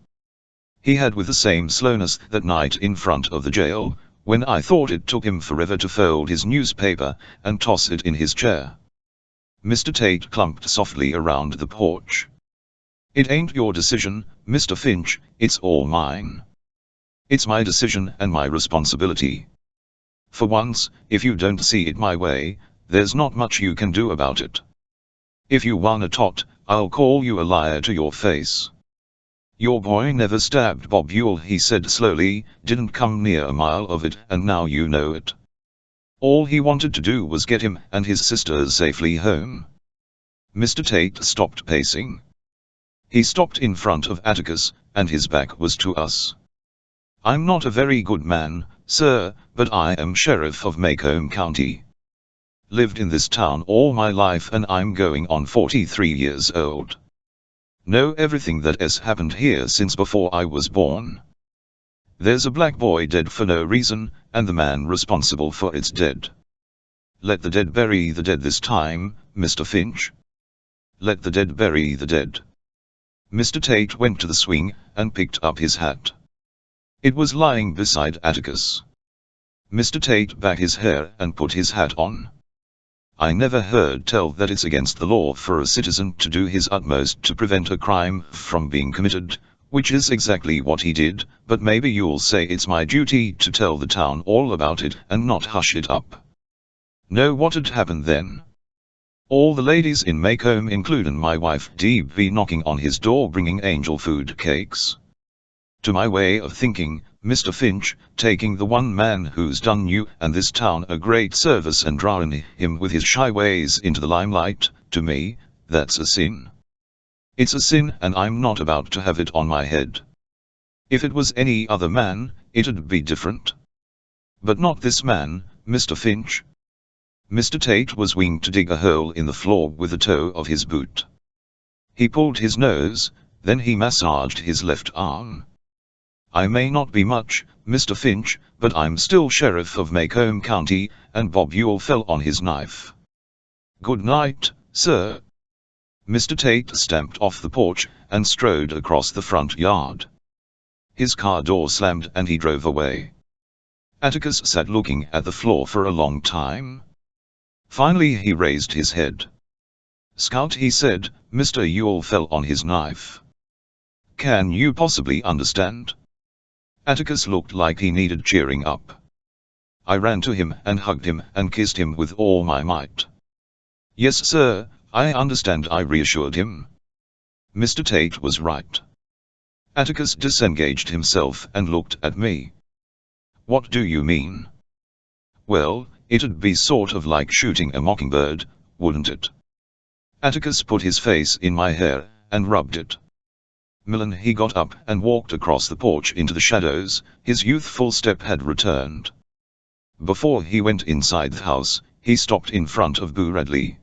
He had with the same slowness that night in front of the jail, when I thought it took him forever to fold his newspaper and toss it in his chair. Mr. Tate clumped softly around the porch. It ain't your decision, Mr. Finch, it's all mine. It's my decision and my responsibility. For once, if you don't see it my way, there's not much you can do about it. If you wanna tot, I'll call you a liar to your face. Your boy never stabbed Bob Ewell, he said slowly, didn't come near a mile of it, and now you know it. All he wanted to do was get him and his sisters safely home. Mr. Tate stopped pacing. He stopped in front of Atticus, and his back was to us. I'm not a very good man, sir, but I am Sheriff of Macomb County. Lived in this town all my life and I'm going on 43 years old. Know everything that has happened here since before I was born. There's a black boy dead for no reason, and the man responsible for it's dead. Let the dead bury the dead this time, Mr. Finch. Let the dead bury the dead. Mr. Tate went to the swing, and picked up his hat. It was lying beside Atticus. Mr. Tate back his hair and put his hat on. I never heard tell that it's against the law for a citizen to do his utmost to prevent a crime from being committed, which is exactly what he did, but maybe you'll say it's my duty to tell the town all about it and not hush it up. Know what'd happen then? All the ladies in Macomb, including my wife Dee, be knocking on his door bringing angel food cakes. To my way of thinking, Mr. Finch, taking the one man who's done you and this town a great service and drawing him with his shy ways into the limelight, to me, that's a sin. It's a sin, and I'm not about to have it on my head. If it was any other man, it'd be different. But not this man, Mr. Finch. Mr. Tate was winged to dig a hole in the floor with the toe of his boot. He pulled his nose, then he massaged his left arm. I may not be much, Mr. Finch, but I'm still Sheriff of Macomb County, and Bob Ewell fell on his knife. Good night, sir. Mr. Tate stamped off the porch, and strode across the front yard. His car door slammed and he drove away. Atticus sat looking at the floor for a long time. Finally he raised his head. Scout, he said, Mr. Ewell fell on his knife. Can you possibly understand? Atticus looked like he needed cheering up. I ran to him and hugged him and kissed him with all my might. Yes, sir, I understand, I reassured him. Mr. Tate was right. Atticus disengaged himself and looked at me. What do you mean? Well, it'd be sort of like shooting a mockingbird, wouldn't it? Atticus put his face in my hair and rubbed it. Millen, he got up and walked across the porch into the shadows. His youthful step had returned. Before he went inside the house, he stopped in front of Boo Radley.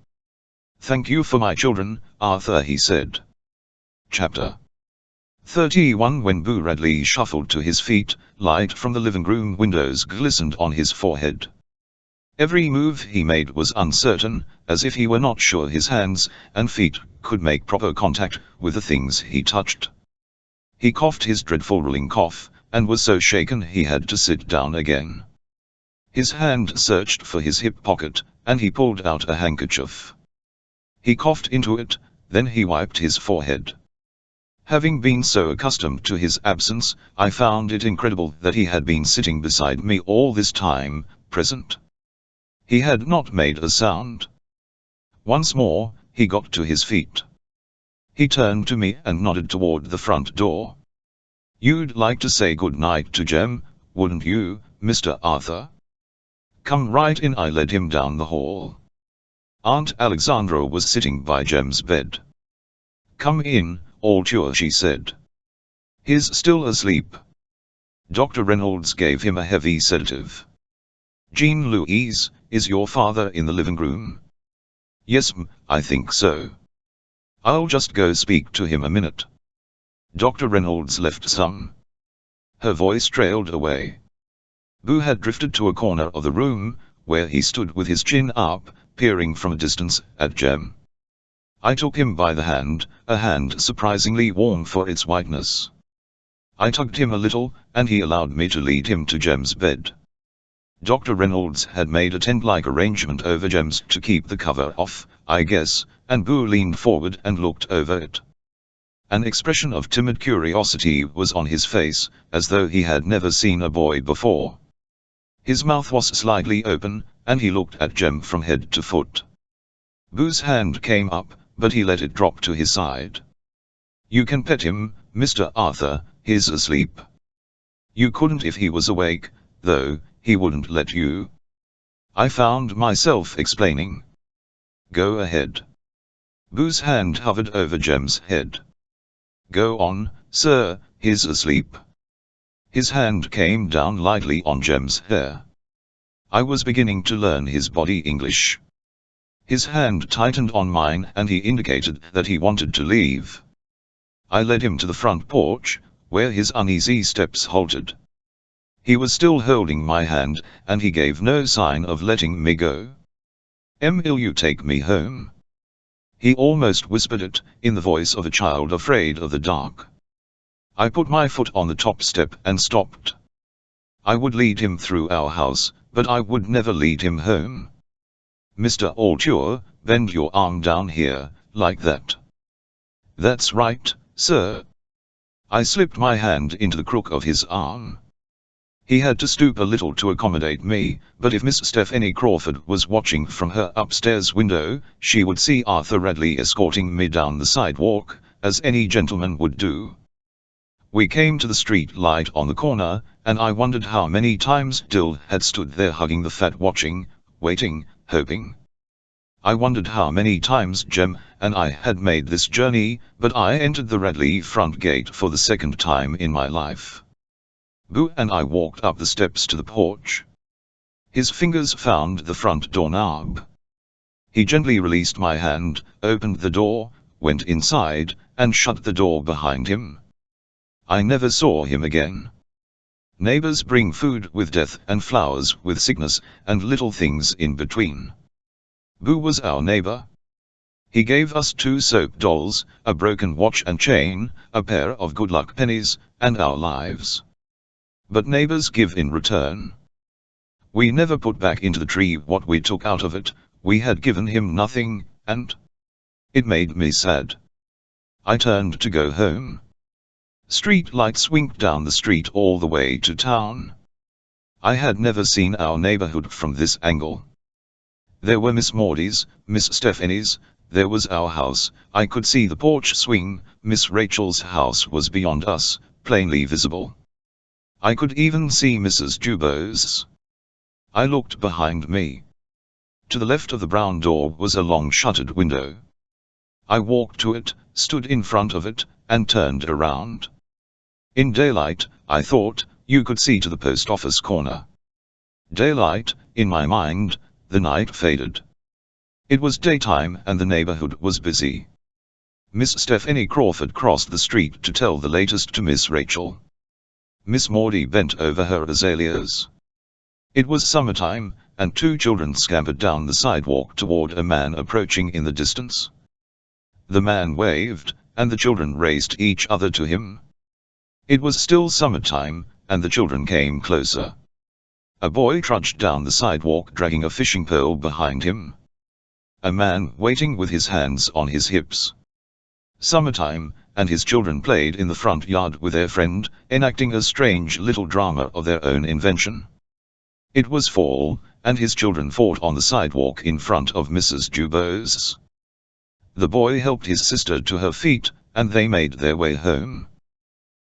Thank you for my children, Arthur, he said. Chapter 31. When Boo Radley shuffled to his feet, light from the living room windows glistened on his forehead. Every move he made was uncertain, as if he were not sure his hands and feet could make proper contact with the things he touched. He coughed his dreadful rolling cough, and was so shaken he had to sit down again. His hand searched for his hip pocket, and he pulled out a handkerchief. He coughed into it, then he wiped his forehead. Having been so accustomed to his absence, I found it incredible that he had been sitting beside me all this time, present. He had not made a sound. Once more, he got to his feet. He turned to me and nodded toward the front door. You'd like to say good night to Jem, wouldn't you, Mr. Arthur? Come right in. I led him down the hall. Aunt Alexandra was sitting by Jem's bed. Come in, old Ture, she said. He's still asleep. Dr. Reynolds gave him a heavy sedative. Jean Louise, is your father in the living room? Yes, I think so. I'll just go speak to him a minute. Dr. Reynolds left some. Her voice trailed away. Boo had drifted to a corner of the room, where he stood with his chin up, peering from a distance at Jem. I took him by the hand, a hand surprisingly warm for its whiteness. I tugged him a little, and he allowed me to lead him to Jem's bed. Dr. Reynolds had made a tent-like arrangement over Jem's to keep the cover off, I guess, and Boo leaned forward and looked over it. An expression of timid curiosity was on his face, as though he had never seen a boy before. His mouth was slightly open, and he looked at Jem from head to foot. Boo's hand came up, but he let it drop to his side. "You can pet him, Mr. Arthur, he's asleep." "You couldn't if he was awake, though, he wouldn't let you." I found myself explaining. "Go ahead." Boo's hand hovered over Jem's head. "Go on, sir, he's asleep." His hand came down lightly on Jem's hair. I was beginning to learn his body English. His hand tightened on mine and he indicated that he wanted to leave. I led him to the front porch, where his uneasy steps halted. He was still holding my hand, and he gave no sign of letting me go. "Will you take me home?" He almost whispered it, in the voice of a child afraid of the dark. I put my foot on the top step and stopped. I would lead him through our house, but I would never lead him home. "Mr. Altuve, bend your arm down here, like that." "That's right, sir." I slipped my hand into the crook of his arm. He had to stoop a little to accommodate me, but if Miss Stephanie Crawford was watching from her upstairs window, she would see Arthur Radley escorting me down the sidewalk, as any gentleman would do. We came to the street light on the corner, and I wondered how many times Dill had stood there hugging the fat, watching, waiting, hoping. I wondered how many times Jem and I had made this journey, but I entered the Radley front gate for the second time in my life. Boo and I walked up the steps to the porch. His fingers found the front doorknob. He gently released my hand, opened the door, went inside, and shut the door behind him. I never saw him again. Neighbors bring food with death and flowers with sickness, and little things in between. Boo was our neighbor. He gave us 2 soap dolls, a broken watch and chain, a pair of good luck pennies, and our lives. But neighbors give in return. We never put back into the tree what we took out of it. We had given him nothing, and it made me sad. I turned to go home. Street lights winked down the street all the way to town. I had never seen our neighborhood from this angle. There were Miss Maudie's, Miss Stephanie's, there was our house. I could see the porch swing. Miss Rachel's house was beyond us, plainly visible. I could even see Mrs. Dubow's. I looked behind me. To the left of the brown door was a long shuttered window. I walked to it, stood in front of it, and turned around. In daylight, I thought, you could see to the post office corner. Daylight, in my mind, the night faded. It was daytime and the neighborhood was busy. Miss Stephanie Crawford crossed the street to tell the latest to Miss Rachel. Miss Maudie bent over her azaleas. It was summertime, and 2 children scampered down the sidewalk toward a man approaching in the distance. The man waved, and the children raced each other to him. It was still summertime, and the children came closer. A boy trudged down the sidewalk dragging a fishing pole behind him. A man waiting with his hands on his hips. Summertime, and his children played in the front yard with their friend, enacting a strange little drama of their own invention. It was fall, and his children fought on the sidewalk in front of Mrs. Dubow's. The boy helped his sister to her feet, and they made their way home.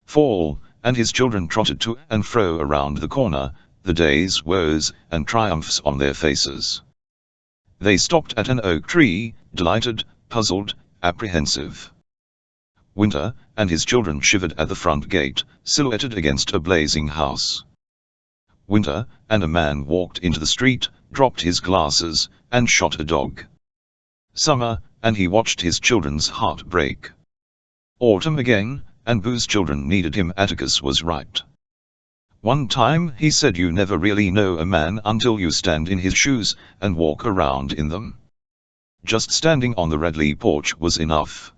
Fall, and his children trotted to and fro around the corner, the day's woes and triumphs on their faces. They stopped at an oak tree, delighted, puzzled, apprehensive. Winter, and his children shivered at the front gate, silhouetted against a blazing house. Winter, and a man walked into the street, dropped his glasses, and shot a dog. Summer, and he watched his children's heart break. Autumn again, and Boo's children needed him. Atticus was right. One time he said you never really know a man until you stand in his shoes, and walk around in them. Just standing on the Radley porch was enough.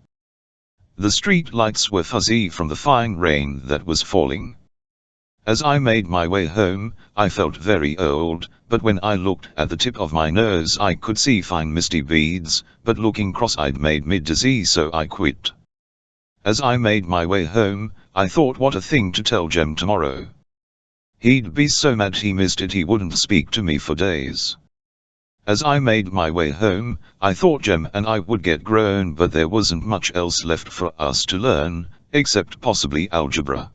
The street lights were fuzzy from the fine rain that was falling. As I made my way home, I felt very old, but when I looked at the tip of my nose I could see fine misty beads, but looking cross-eyed made me dizzy, so I quit. As I made my way home, I thought what a thing to tell Jem tomorrow. He'd be so mad he missed it he wouldn't speak to me for days. As I made my way home, I thought Jem and I would get grown, but there wasn't much else left for us to learn, except possibly algebra.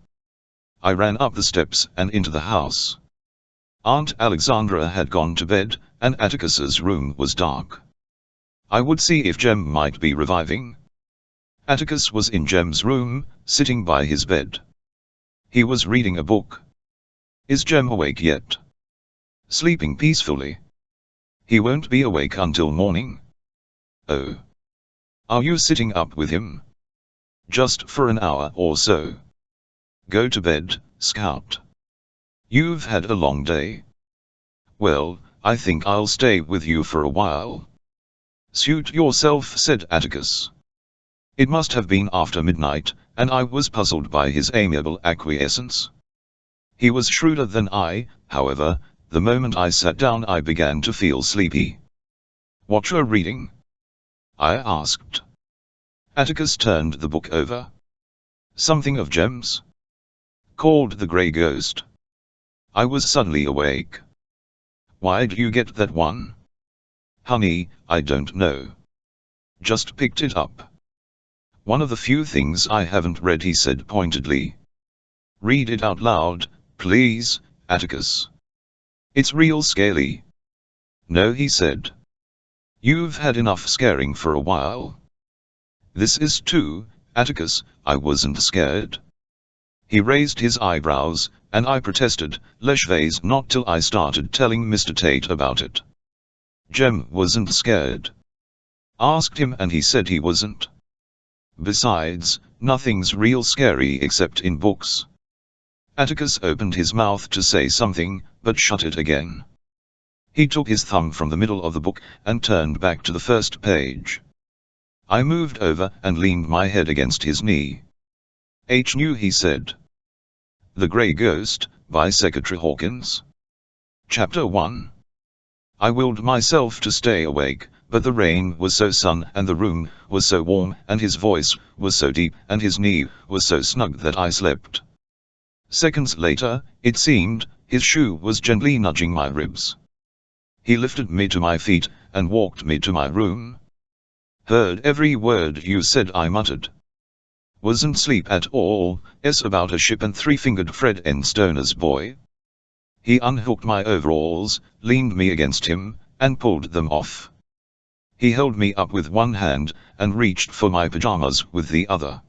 I ran up the steps and into the house. Aunt Alexandra had gone to bed, and Atticus's room was dark. I would see if Jem might be reviving. Atticus was in Jem's room, sitting by his bed. He was reading a book. Is Jem awake yet? Sleeping peacefully. He won't be awake until morning. Oh. Are you sitting up with him? Just for an hour or so. Go to bed, Scout. You've had a long day. Well, I think I'll stay with you for a while. Suit yourself, said Atticus. It must have been after midnight, and I was puzzled by his amiable acquiescence. He was shrewder than I, however. The moment I sat down I began to feel sleepy. What you're reading? I asked. Atticus turned the book over. Something of Jem's? Called The Grey Ghost. I was suddenly awake. Why'd you get that one? Honey, I don't know. Just picked it up. One of the few things I haven't read, he said pointedly. Read it out loud, please, Atticus. It's real scary. No, he said. You've had enough scaring for a while. This is too, Atticus. I wasn't scared. He raised his eyebrows, and I protested, Leschway's not till I started telling Mr. Tate about it. Jem wasn't scared. Asked him and he said he wasn't. Besides, nothing's real scary except in books. Atticus opened his mouth to say something, but shut it again. He took his thumb from the middle of the book and turned back to the first page. I moved over and leaned my head against his knee. New, he said. The Grey Ghost, by Secretary Hawkins. Chapter 1. I willed myself to stay awake, but the rain was so sun and the room was so warm and his voice was so deep and his knee was so snug that I slept. Seconds later, it seemed, his shoe was gently nudging my ribs. He lifted me to my feet and walked me to my room. Heard every word you said, I muttered. Wasn't sleep at all, about a ship and three-fingered Fred N. Stoner's boy. He unhooked my overalls, leaned me against him, and pulled them off. He held me up with one hand, and reached for my pajamas with the other.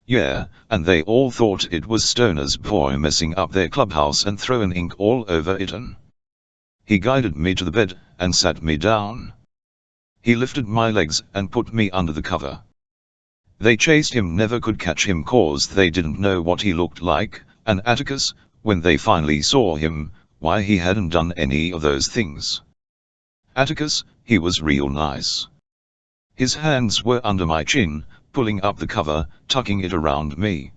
Yeah, and they all thought it was Stoner's boy messing up their clubhouse and throwing ink all over it. He guided me to the bed, and sat me down. He lifted my legs and put me under the cover. They chased him, never could catch him cause they didn't know what he looked like, and Atticus, when they finally saw him, why he hadn't done any of those things. Atticus, he was real nice. His hands were under my chin, pulling up the cover, tucking it around me.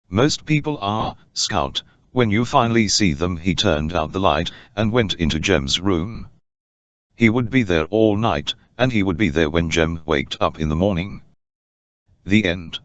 Most people are, Scout, when you finally see them. He turned out the light, and went into Jem's room. He would be there all night, and he would be there when Jem waked up in the morning. The end.